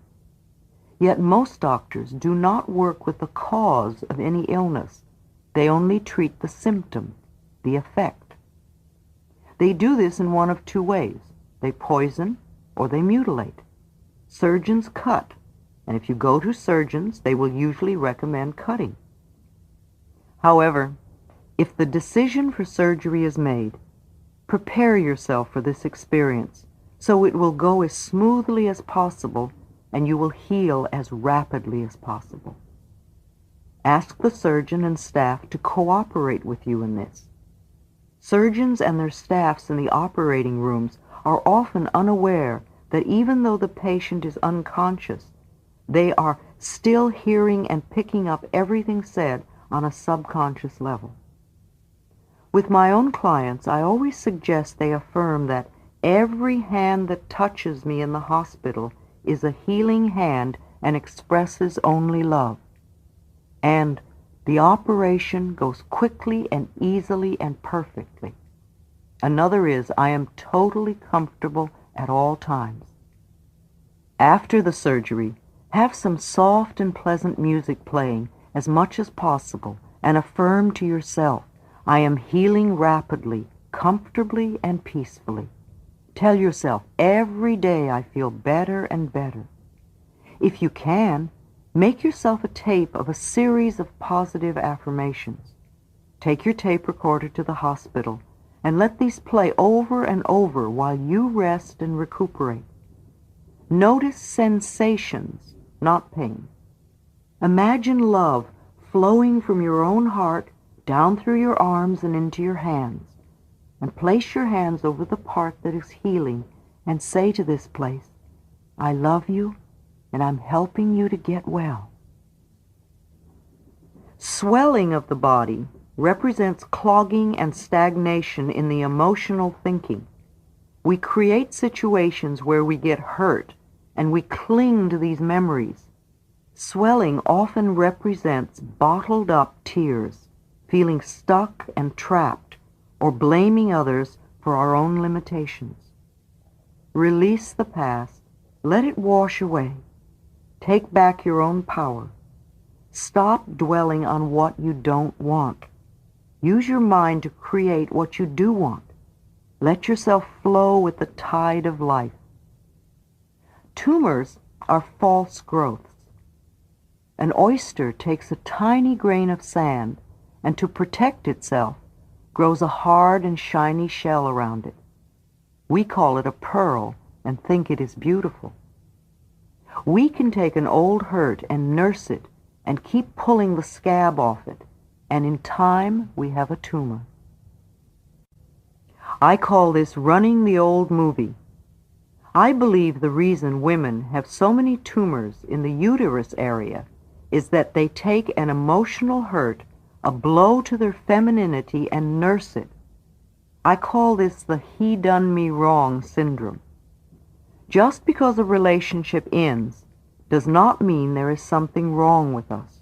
A: Yet most doctors do not work with the cause of any illness. They only treat the symptom, the effect. They do this in one of two ways. They poison or they mutilate. Surgeons cut, and if you go to surgeons, they will usually recommend cutting. However, if the decision for surgery is made, prepare yourself for this experience so it will go as smoothly as possible and you will heal as rapidly as possible. Ask the surgeon and staff to cooperate with you in this. Surgeons and their staffs in the operating rooms are often unaware that even though the patient is unconscious, they are still hearing and picking up everything said on a subconscious level. With my own clients, I always suggest they affirm that every hand that touches me in the hospital is a healing hand and expresses only love. And the operation goes quickly and easily and perfectly. Another is, I am totally comfortable at all times. After the surgery, have some soft and pleasant music playing as much as possible and affirm to yourself, I am healing rapidly, comfortably, and peacefully. Tell yourself, every day I feel better and better. If you can, make yourself a tape of a series of positive affirmations. Take your tape recorder to the hospital and let these play over and over while you rest and recuperate. Notice sensations, not pain. Imagine love flowing from your own heart down through your arms and into your hands, and place your hands over the part that is healing and say to this place, I love you and I'm helping you to get well. Swelling of the body represents clogging and stagnation in the emotional thinking. We create situations where we get hurt and we cling to these memories. Swelling often represents bottled up tears, feeling stuck and trapped, or blaming others for our own limitations. Release the past. Let it wash away. Take back your own power. Stop dwelling on what you don't want. Use your mind to create what you do want. Let yourself flow with the tide of life. Tumors are false growths. An oyster takes a tiny grain of sand and to protect itself grows a hard and shiny shell around it. We call it a pearl and think it is beautiful. We can take an old hurt and nurse it and keep pulling the scab off it, and in time we have a tumor. I call this running the old movie. I believe the reason women have so many tumors in the uterus area is that they take an emotional hurt, a blow to their femininity, and nurse it. I call this the he done me wrong syndrome. Just because a relationship ends does not mean there is something wrong with us,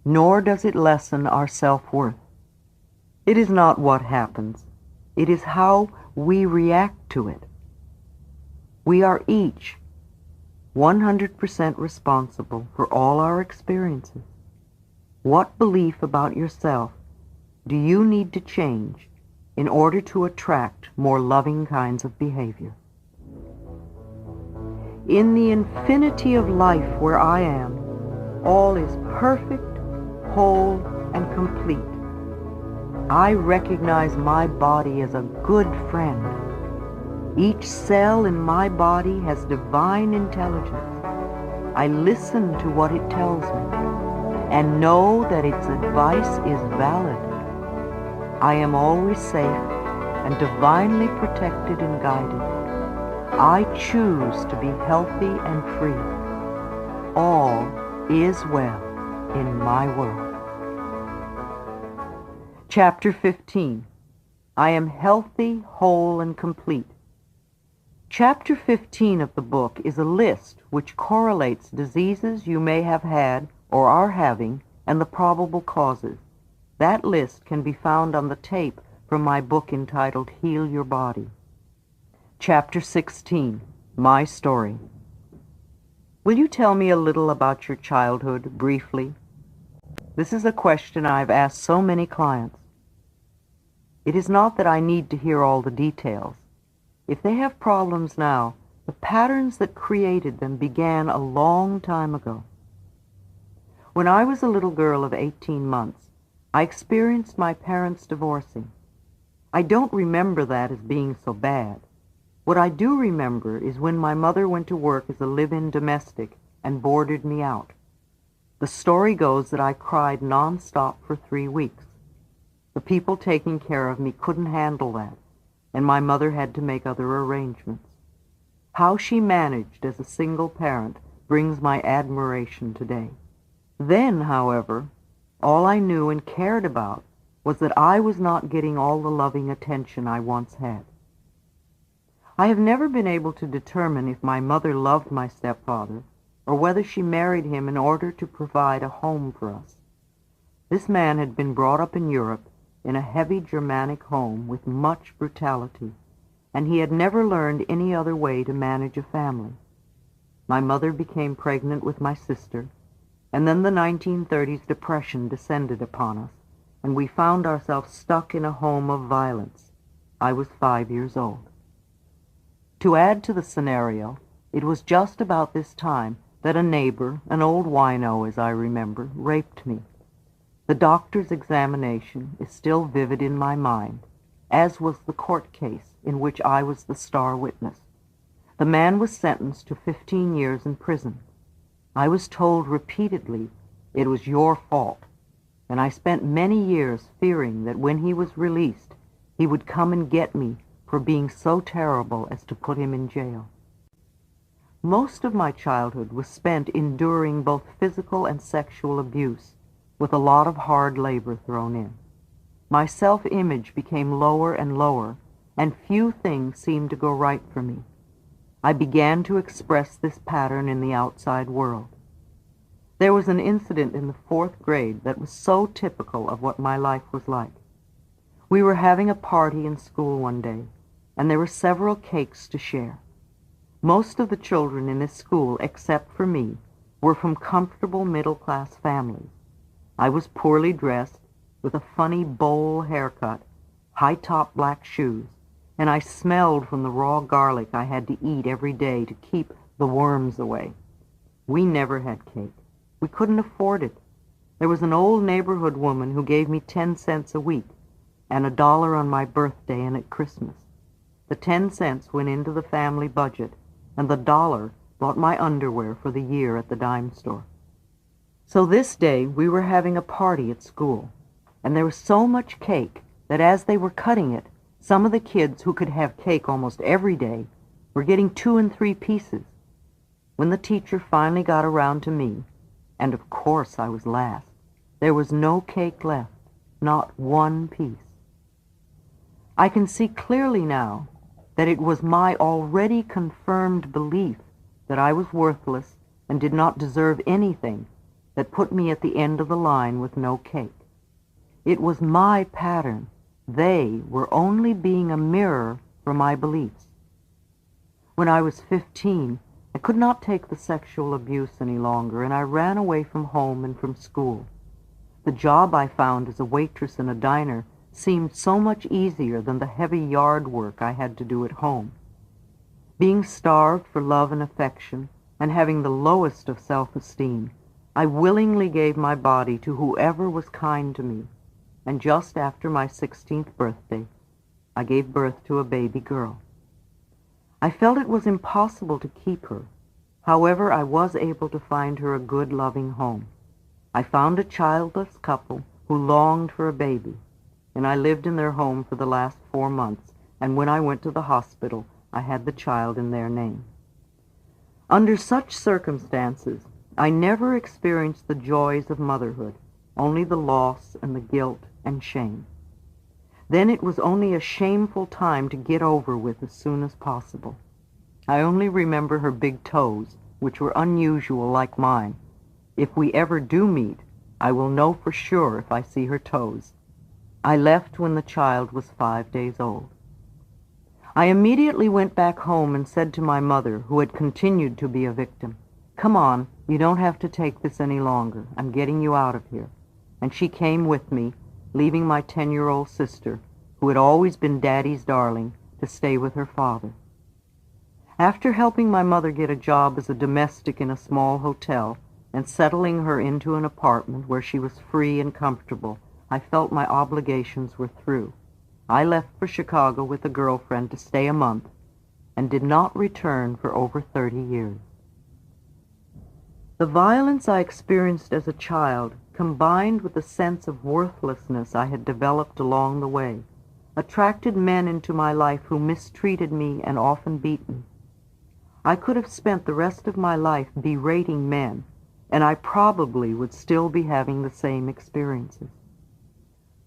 A: nor does it lessen our self-worth. It is not what happens. It is how we react to it. We are each 100% responsible for all our experiences. What belief about yourself do you need to change in order to attract more loving kinds of behavior? In the infinity of life where I am, all is perfect, whole, and complete. I recognize my body as a good friend. Each cell in my body has divine intelligence. I listen to what it tells me and know that its advice is valid. I am always safe and divinely protected and guided. I choose to be healthy and free. All is well in my world. Chapter 15. I am healthy, whole, and complete. Chapter 15 of the book is a list which correlates diseases you may have had or are having and the probable causes. That list can be found on the tape from my book entitled Heal Your Body. Chapter 16. My Story. Will you tell me a little about your childhood, briefly? This is a question I've asked so many clients. It is not that I need to hear all the details. If they have problems now, the patterns that created them began a long time ago. When I was a little girl of 18 months, I experienced my parents divorcing. I don't remember that as being so bad. What I do remember is when my mother went to work as a live-in domestic and boarded me out. The story goes that I cried nonstop for 3 weeks. The people taking care of me couldn't handle that, and my mother had to make other arrangements. How she managed as a single parent brings my admiration today. Then, however, all I knew and cared about was that I was not getting all the loving attention I once had. I have never been able to determine if my mother loved my stepfather or whether she married him in order to provide a home for us. This man had been brought up in Europe in a heavy Germanic home with much brutality, and he had never learned any other way to manage a family. My mother became pregnant with my sister, and then the 1930s depression descended upon us, and we found ourselves stuck in a home of violence. I was 5 years old. To add to the scenario, it was just about this time that a neighbor, an old wino as I remember, raped me. The doctor's examination is still vivid in my mind, as was the court case in which I was the star witness. The man was sentenced to 15 years in prison. I was told repeatedly, "It was your fault," and I spent many years fearing that when he was released, he would come and get me for being so terrible as to put him in jail. Most of my childhood was spent enduring both physical and sexual abuse, with a lot of hard labor thrown in. My self-image became lower and lower, and few things seemed to go right for me. I began to express this pattern in the outside world. There was an incident in the 4th grade that was so typical of what my life was like. We were having a party in school one day, and there were several cakes to share. Most of the children in this school, except for me, were from comfortable middle-class families. I was poorly dressed, with a funny bowl haircut, high-top black shoes, and I smelled from the raw garlic I had to eat every day to keep the worms away. We never had cake. We couldn't afford it. There was an old neighborhood woman who gave me 10 cents a week, and $1 on my birthday and at Christmas. The 10 cents went into the family budget, and the $1 bought my underwear for the year at the dime store. So this day we were having a party at school, and there was so much cake that as they were cutting it, some of the kids who could have cake almost every day were getting 2 and 3 pieces. When the teacher finally got around to me, and of course I was last, there was no cake left, not 1 piece. I can see clearly now that it was my already confirmed belief that I was worthless and did not deserve anything that put me at the end of the line with no cake. It was my pattern. They were only being a mirror for my beliefs. When I was 15, I could not take the sexual abuse any longer, and I ran away from home and from school. The job I found as a waitress in a diner seemed so much easier than the heavy yard work I had to do at home. Being starved for love and affection, and having the lowest of self-esteem, I willingly gave my body to whoever was kind to me, and just after my 16th birthday, I gave birth to a baby girl. I felt it was impossible to keep her. However, I was able to find her a good, loving home. I found a childless couple who longed for a baby, and I lived in their home for the last 4 months, and when I went to the hospital, I had the child in their name. Under such circumstances, I never experienced the joys of motherhood, only the loss and the guilt and shame. Then it was only a shameful time to get over with as soon as possible. I only remember her big toes, which were unusual like mine. If we ever do meet, I will know for sure if I see her toes. I left when the child was 5 days old. I immediately went back home and said to my mother, who had continued to be a victim, "Come on, you don't have to take this any longer. I'm getting you out of here." And she came with me, leaving my 10-year-old sister, who had always been Daddy's darling, to stay with her father. After helping my mother get a job as a domestic in a small hotel and settling her into an apartment where she was free and comfortable, I felt my obligations were through. I left for Chicago with a girlfriend to stay a month and did not return for over 30 years. The violence I experienced as a child, combined with the sense of worthlessness I had developed along the way, attracted men into my life who mistreated me and often beat me. I could have spent the rest of my life berating men, and I probably would still be having the same experiences.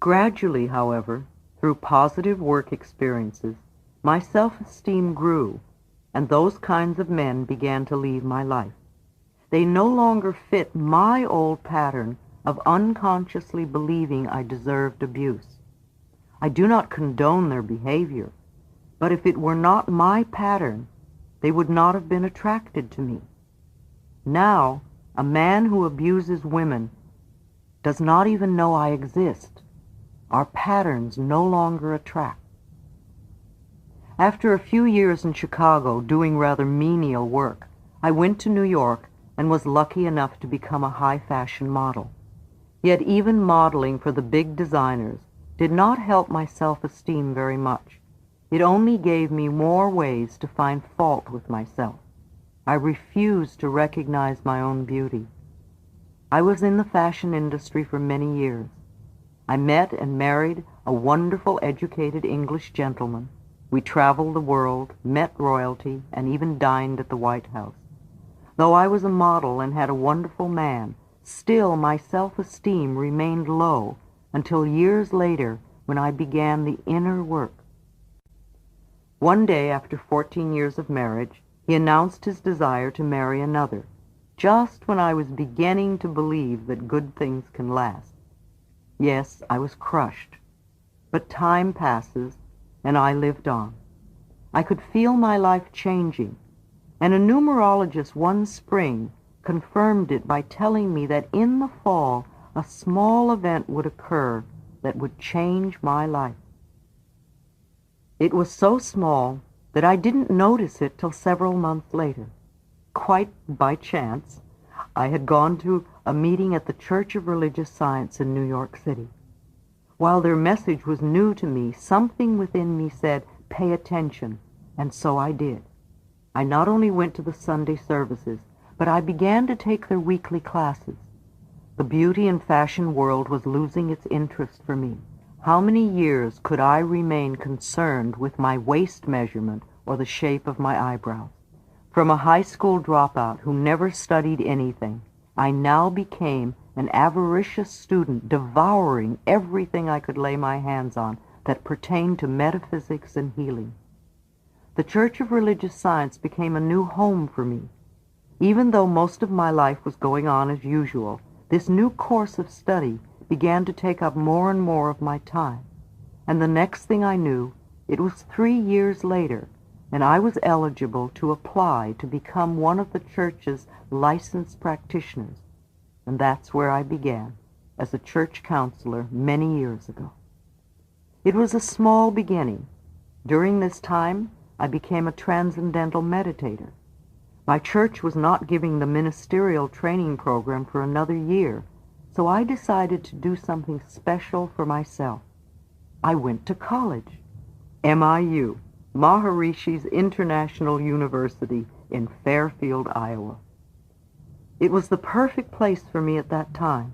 A: Gradually, however, through positive work experiences, my self-esteem grew, and those kinds of men began to leave my life. They no longer fit my old pattern of unconsciously believing I deserved abuse. I do not condone their behavior, but if it were not my pattern, they would not have been attracted to me. Now, a man who abuses women does not even know I exist. Our patterns no longer attract. After a few years in Chicago doing rather menial work, I went to New York and was lucky enough to become a high-fashion model. Yet even modeling for the big designers did not help my self-esteem very much. It only gave me more ways to find fault with myself. I refused to recognize my own beauty. I was in the fashion industry for many years. I met and married a wonderful, educated English gentleman. We traveled the world, met royalty, and even dined at the White House. Though I was a model and had a wonderful man, still my self-esteem remained low until years later when I began the inner work. One day, after 14 years of marriage, he announced his desire to marry another, just when I was beginning to believe that good things can last. Yes, I was crushed, but time passes, and I lived on. I could feel my life changing, and a numerologist one spring confirmed it by telling me that in the fall a small event would occur that would change my life. It was so small that I didn't notice it till several months later. Quite by chance, I had gone to a meeting at the Church of Religious Science in New York City. While their message was new to me, something within me said, "Pay attention," and so I did. I not only went to the Sunday services, but I began to take their weekly classes. The beauty and fashion world was losing its interest for me. How many years could I remain concerned with my waist measurement or the shape of my eyebrows? From a high school dropout who never studied anything, I now became an avaricious student, devouring everything I could lay my hands on that pertained to metaphysics and healing. The Church of Religious Science became a new home for me. Even though most of my life was going on as usual, this new course of study began to take up more and more of my time. And the next thing I knew, it was 3 years later, and I was eligible to apply to become one of the church's licensed practitioners. And that's where I began, as a church counselor many years ago. It was a small beginning. During this time, I became a transcendental meditator. My church was not giving the ministerial training program for another year, so I decided to do something special for myself. I went to college. MIU, Maharishi's International University in Fairfield, Iowa. It was the perfect place for me at that time.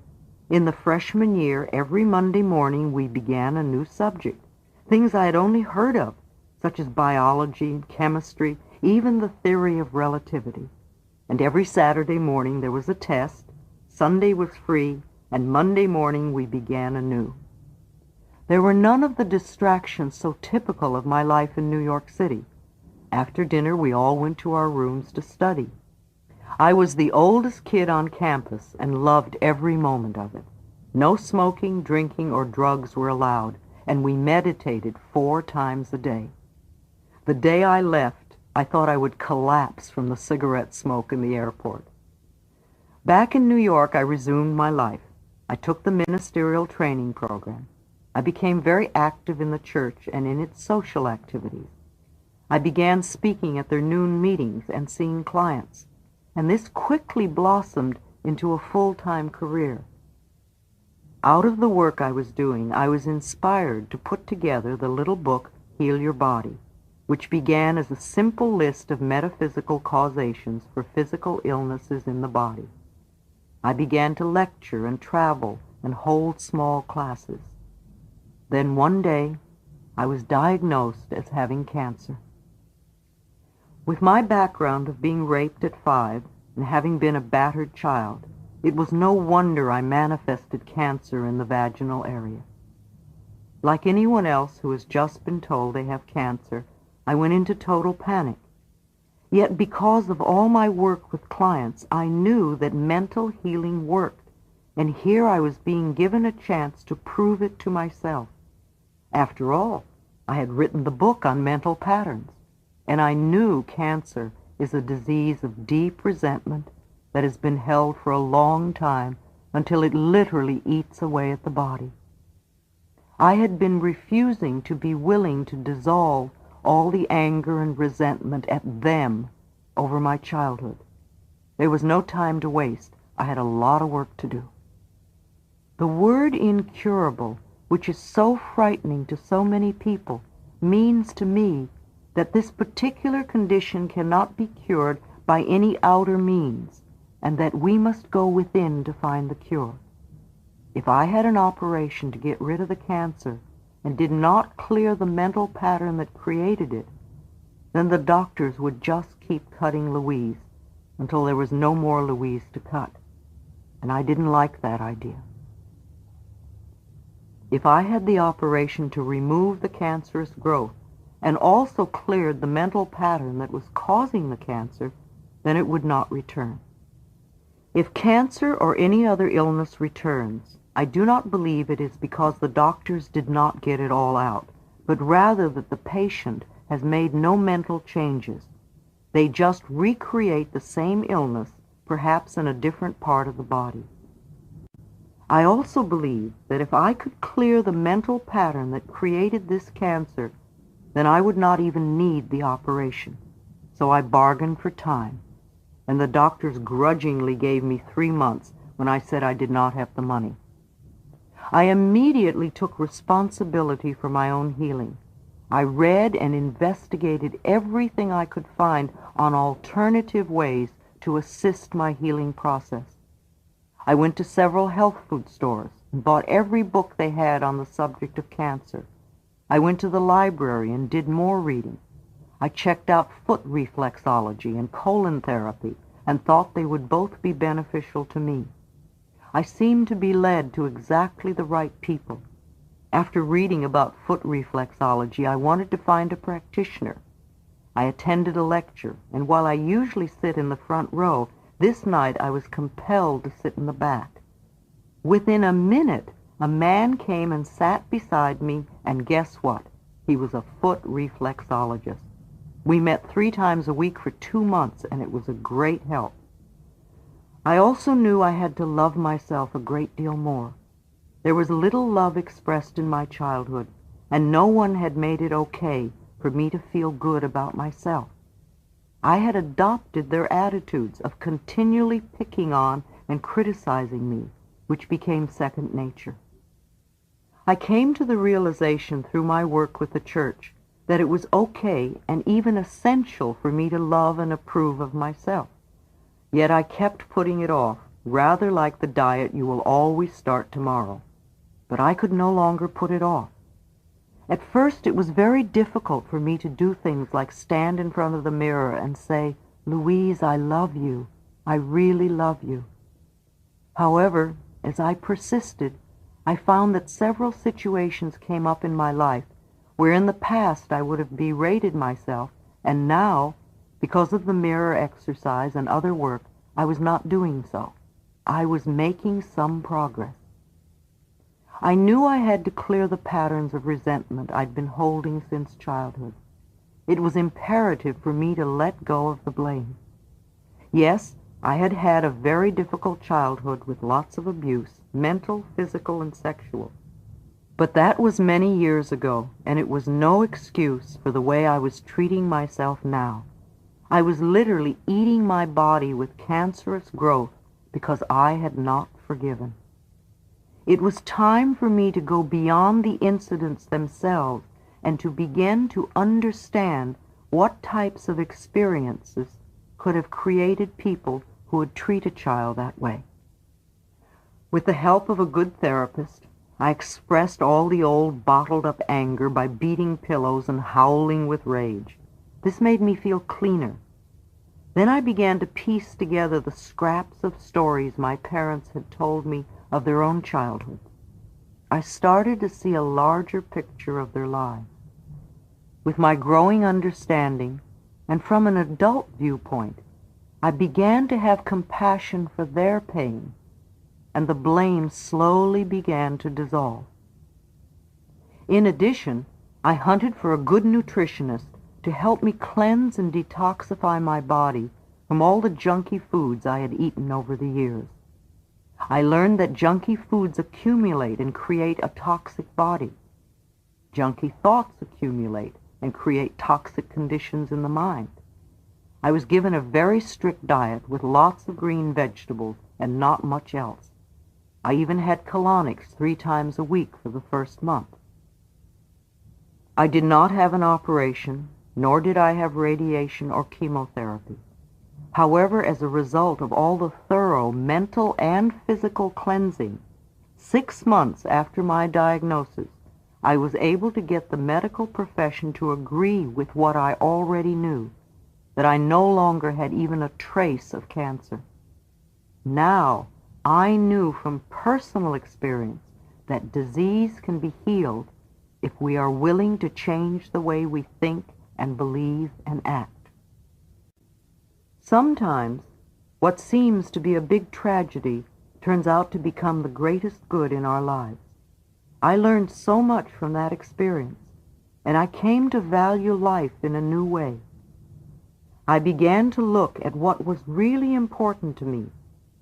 A: In the freshman year, every Monday morning we began a new subject, things I had only heard of, such as biology, chemistry, even the theory of relativity. And every Saturday morning there was a test, Sunday was free, and Monday morning we began anew. There were none of the distractions so typical of my life in New York City. After dinner, we all went to our rooms to study. I was the oldest kid on campus and loved every moment of it. No smoking, drinking, or drugs were allowed, and we meditated 4 times a day. The day I left, I thought I would collapse from the cigarette smoke in the airport. Back in New York, I resumed my life. I took the ministerial training program. I became very active in the church and in its social activities. I began speaking at their noon meetings and seeing clients, and this quickly blossomed into a full-time career. Out of the work I was doing, I was inspired to put together the little book, Heal Your Body, which began as a simple list of metaphysical causations for physical illnesses in the body. I began to lecture and travel and hold small classes. Then one day, I was diagnosed as having cancer. With my background of being raped at 5 and having been a battered child, it was no wonder I manifested cancer in the vaginal area. Like anyone else who has just been told they have cancer, I went into total panic. Yet because of all my work with clients, I knew that mental healing worked, and here I was being given a chance to prove it to myself. After all, I had written the book on mental patterns, and I knew cancer is a disease of deep resentment that has been held for a long time until it literally eats away at the body. I had been refusing to be willing to dissolve all the anger and resentment at them over my childhood. There was no time to waste. I had a lot of work to do. The word incurable, which is so frightening to so many people, means to me that this particular condition cannot be cured by any outer means, and that we must go within to find the cure. If I had an operation to get rid of the cancer and did not clear the mental pattern that created it, then the doctors would just keep cutting Louise until there was no more Louise to cut. And I didn't like that idea. If I had the operation to remove the cancerous growth and also cleared the mental pattern that was causing the cancer, then it would not return. If cancer or any other illness returns, I do not believe it is because the doctors did not get it all out, but rather that the patient has made no mental changes. They just recreate the same illness, perhaps in a different part of the body. I also believe that if I could clear the mental pattern that created this cancer, then I would not even need the operation. So I bargained for time, and the doctors grudgingly gave me 3 months when I said I did not have the money. I immediately took responsibility for my own healing. I read and investigated everything I could find on alternative ways to assist my healing process. I went to several health food stores and bought every book they had on the subject of cancer. I went to the library and did more reading. I checked out foot reflexology and colon therapy and thought they would both be beneficial to me. I seemed to be led to exactly the right people. After reading about foot reflexology, I wanted to find a practitioner. I attended a lecture, and while I usually sit in the front row, this night I was compelled to sit in the back. Within a minute, a man came and sat beside me, and guess what? He was a foot reflexologist. We met 3 times a week for 2 months, and it was a great help. I also knew I had to love myself a great deal more. There was little love expressed in my childhood, and no one had made it okay for me to feel good about myself. I had adopted their attitudes of continually picking on and criticizing me, which became second nature. I came to the realization through my work with the church that it was okay and even essential for me to love and approve of myself. Yet I kept putting it off, rather like the diet you will always start tomorrow. But I could no longer put it off. At first, it was very difficult for me to do things like stand in front of the mirror and say, "Louise, I love you. I really love you." However, as I persisted, I found that several situations came up in my life where in the past I would have berated myself, and now, because of the mirror exercise and other work, I was not doing so. I was making some progress. I knew I had to clear the patterns of resentment I'd been holding since childhood. It was imperative for me to let go of the blame. Yes, I had had a very difficult childhood with lots of abuse, mental, physical, and sexual. But that was many years ago, and it was no excuse for the way I was treating myself now. I was literally eating my body with cancerous growth because I had not forgiven. It was time for me to go beyond the incidents themselves and to begin to understand what types of experiences could have created people who would treat a child that way. With the help of a good therapist, I expressed all the old bottled-up anger by beating pillows and howling with rage. This made me feel cleaner. Then I began to piece together the scraps of stories my parents had told me of their own childhood. I started to see a larger picture of their lives. With my growing understanding, and from an adult viewpoint, I began to have compassion for their pain, and the blame slowly began to dissolve. In addition, I hunted for a good nutritionist to help me cleanse and detoxify my body from all the junky foods I had eaten over the years. I learned that junky foods accumulate and create a toxic body. Junky thoughts accumulate and create toxic conditions in the mind. I was given a very strict diet with lots of green vegetables and not much else. I even had colonics 3 times a week for the first month. I did not have an operation, nor did I have radiation or chemotherapy. However, as a result of all the thorough mental and physical cleansing, 6 months after my diagnosis, I was able to get the medical profession to agree with what I already knew, that I no longer had even a trace of cancer. Now, I knew from personal experience that disease can be healed if we are willing to change the way we think and believe and act. Sometimes, what seems to be a big tragedy turns out to become the greatest good in our lives. I learned so much from that experience, and I came to value life in a new way. I began to look at what was really important to me,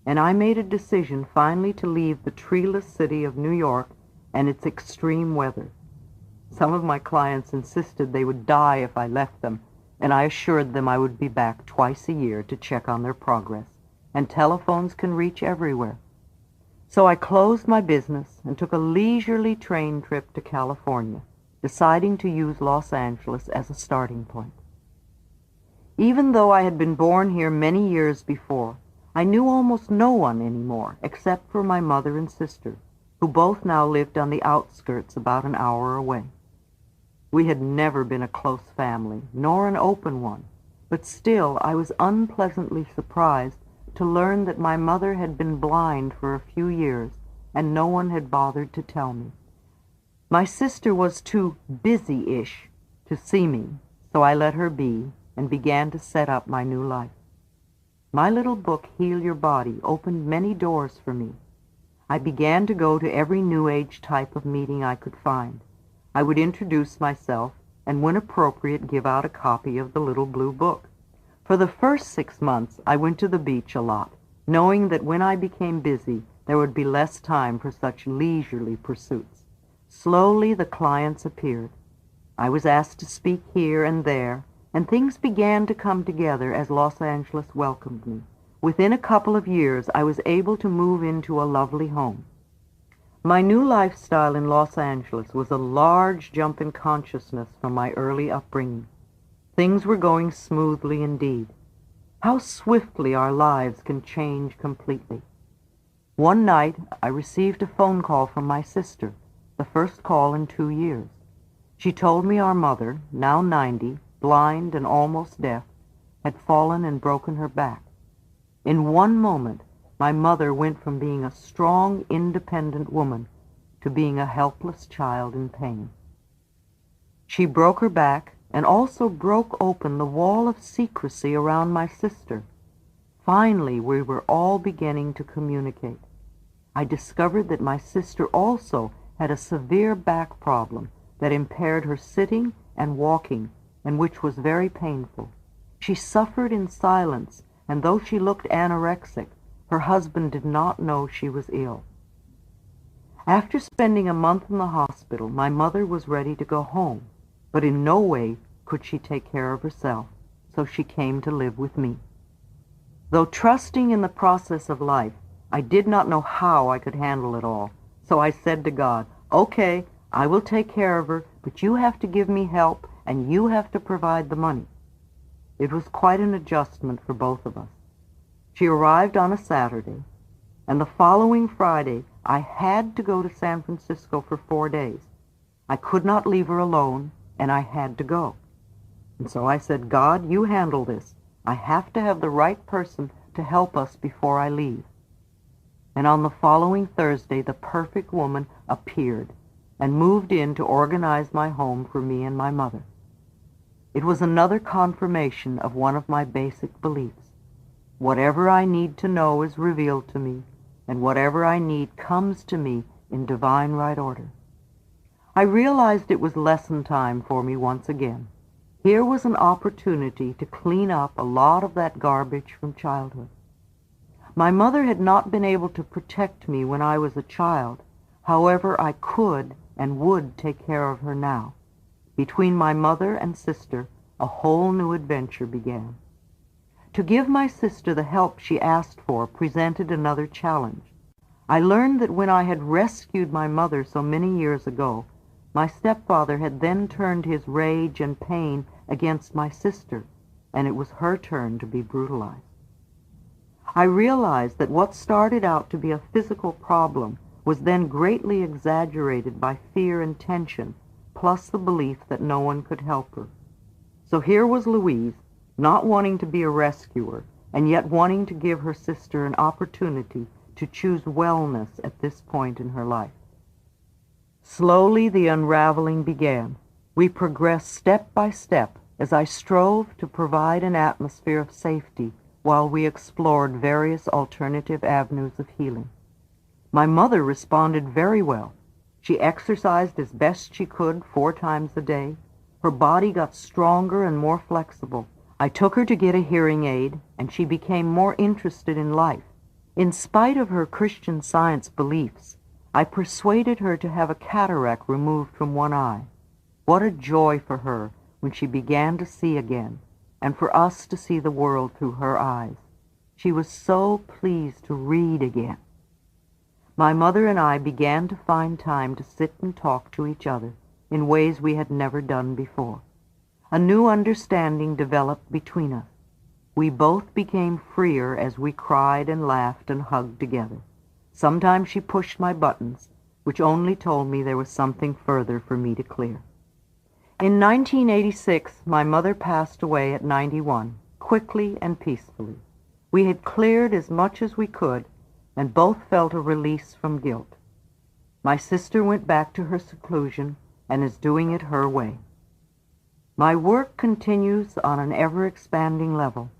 A: and I made a decision finally to leave the treeless city of New York and its extreme weather. Some of my clients insisted they would die if I left them, and I assured them I would be back twice a year to check on their progress, and telephones can reach everywhere. So I closed my business and took a leisurely train trip to California, deciding to use Los Angeles as a starting point. Even though I had been born here many years before, I knew almost no one anymore except for my mother and sister, who both now lived on the outskirts about an hour away. We had never been a close family, nor an open one, but still I was unpleasantly surprised to learn that my mother had been blind for a few years, and no one had bothered to tell me. My sister was too busy-ish to see me, so I let her be and began to set up my new life. My little book, Heal Your Body, opened many doors for me. I began to go to every New Age type of meeting I could find. I would introduce myself, and when appropriate, give out a copy of the little blue book. For the first 6 months, I went to the beach a lot, knowing that when I became busy, there would be less time for such leisurely pursuits. Slowly, the clients appeared. I was asked to speak here and there, and things began to come together as Los Angeles welcomed me. Within a couple of years, I was able to move into a lovely home. My new lifestyle in Los Angeles was a large jump in consciousness from my early upbringing. Things were going smoothly indeed. How swiftly our lives can change completely. One night, I received a phone call from my sister, the first call in 2 years. She told me our mother, now 90, blind and almost deaf, had fallen and broken her back. In one moment, my mother went from being a strong, independent woman to being a helpless child in pain. She broke her back and also broke open the wall of secrecy around my sister. Finally, we were all beginning to communicate. I discovered that my sister also had a severe back problem that impaired her sitting and walking, and which was very painful. She suffered in silence, and though she looked anorexic, her husband did not know she was ill. After spending a month in the hospital, my mother was ready to go home, but in no way could she take care of herself, so she came to live with me. Though trusting in the process of life, I did not know how I could handle it all, so I said to God, "Okay, I will take care of her, but you have to give me help, and you have to provide the money." It was quite an adjustment for both of us. She arrived on a Saturday, and the following Friday I had to go to San Francisco for 4 days. I could not leave her alone, and I had to go. And so I said, "God, you handle this. I have to have the right person to help us before I leave." And on the following Thursday, the perfect woman appeared and moved in to organize my home for me and my mother. It was another confirmation of one of my basic beliefs. Whatever I need to know is revealed to me, and whatever I need comes to me in divine right order. I realized it was lesson time for me once again. Here was an opportunity to clean up a lot of that garbage from childhood. My mother had not been able to protect me when I was a child. However, I could and would take care of her now. Between my mother and sister, a whole new adventure began. To give my sister the help she asked for presented another challenge. I learned that when I had rescued my mother so many years ago, my stepfather had then turned his rage and pain against my sister, and it was her turn to be brutalized. I realized that what started out to be a physical problem was then greatly exaggerated by fear and tension, plus the belief that no one could help her. So here was Louise, not wanting to be a rescuer, and yet wanting to give her sister an opportunity to choose wellness at this point in her life. Slowly the unraveling began. We progressed step by step as I strove to provide an atmosphere of safety while we explored various alternative avenues of healing. My mother responded very well. She exercised as best she could 4 times a day. Her body got stronger and more flexible. I took her to get a hearing aid, and she became more interested in life. In spite of her Christian Science beliefs, I persuaded her to have a cataract removed from one eye. What a joy for her when she began to see again, and for us to see the world through her eyes. She was so pleased to read again. My mother and I began to find time to sit and talk to each other in ways we had never done before. A new understanding developed between us. We both became freer as we cried and laughed and hugged together. Sometimes she pushed my buttons, which only told me there was something further for me to clear. In 1986, my mother passed away at 91, quickly and peacefully. We had cleared as much as we could, and both felt a release from guilt. My sister went back to her seclusion and is doing it her way. My work continues on an ever-expanding level.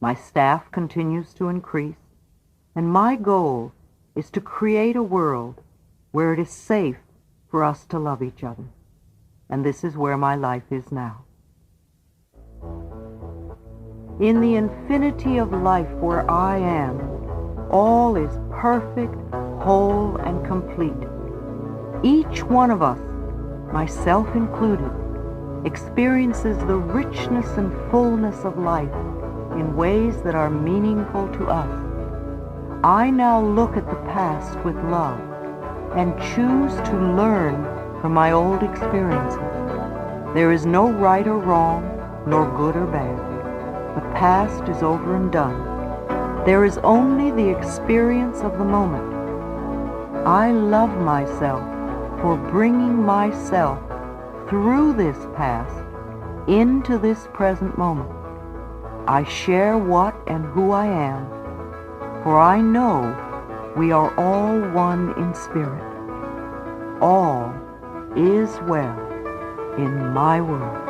A: My staff continues to increase, and my goal is to create a world where it is safe for us to love each other. And this is where my life is now. In the infinity of life where I am, all is perfect, whole, and complete. Each one of us, myself included, experiences the richness and fullness of life in ways that are meaningful to us. I now look at the past with love and choose to learn from my old experiences. There is no right or wrong, nor good or bad. The past is over and done. There is only the experience of the moment. I love myself for bringing myself through this past into this present moment. I share what and who I am, for I know we are all one in spirit. All is well in my world.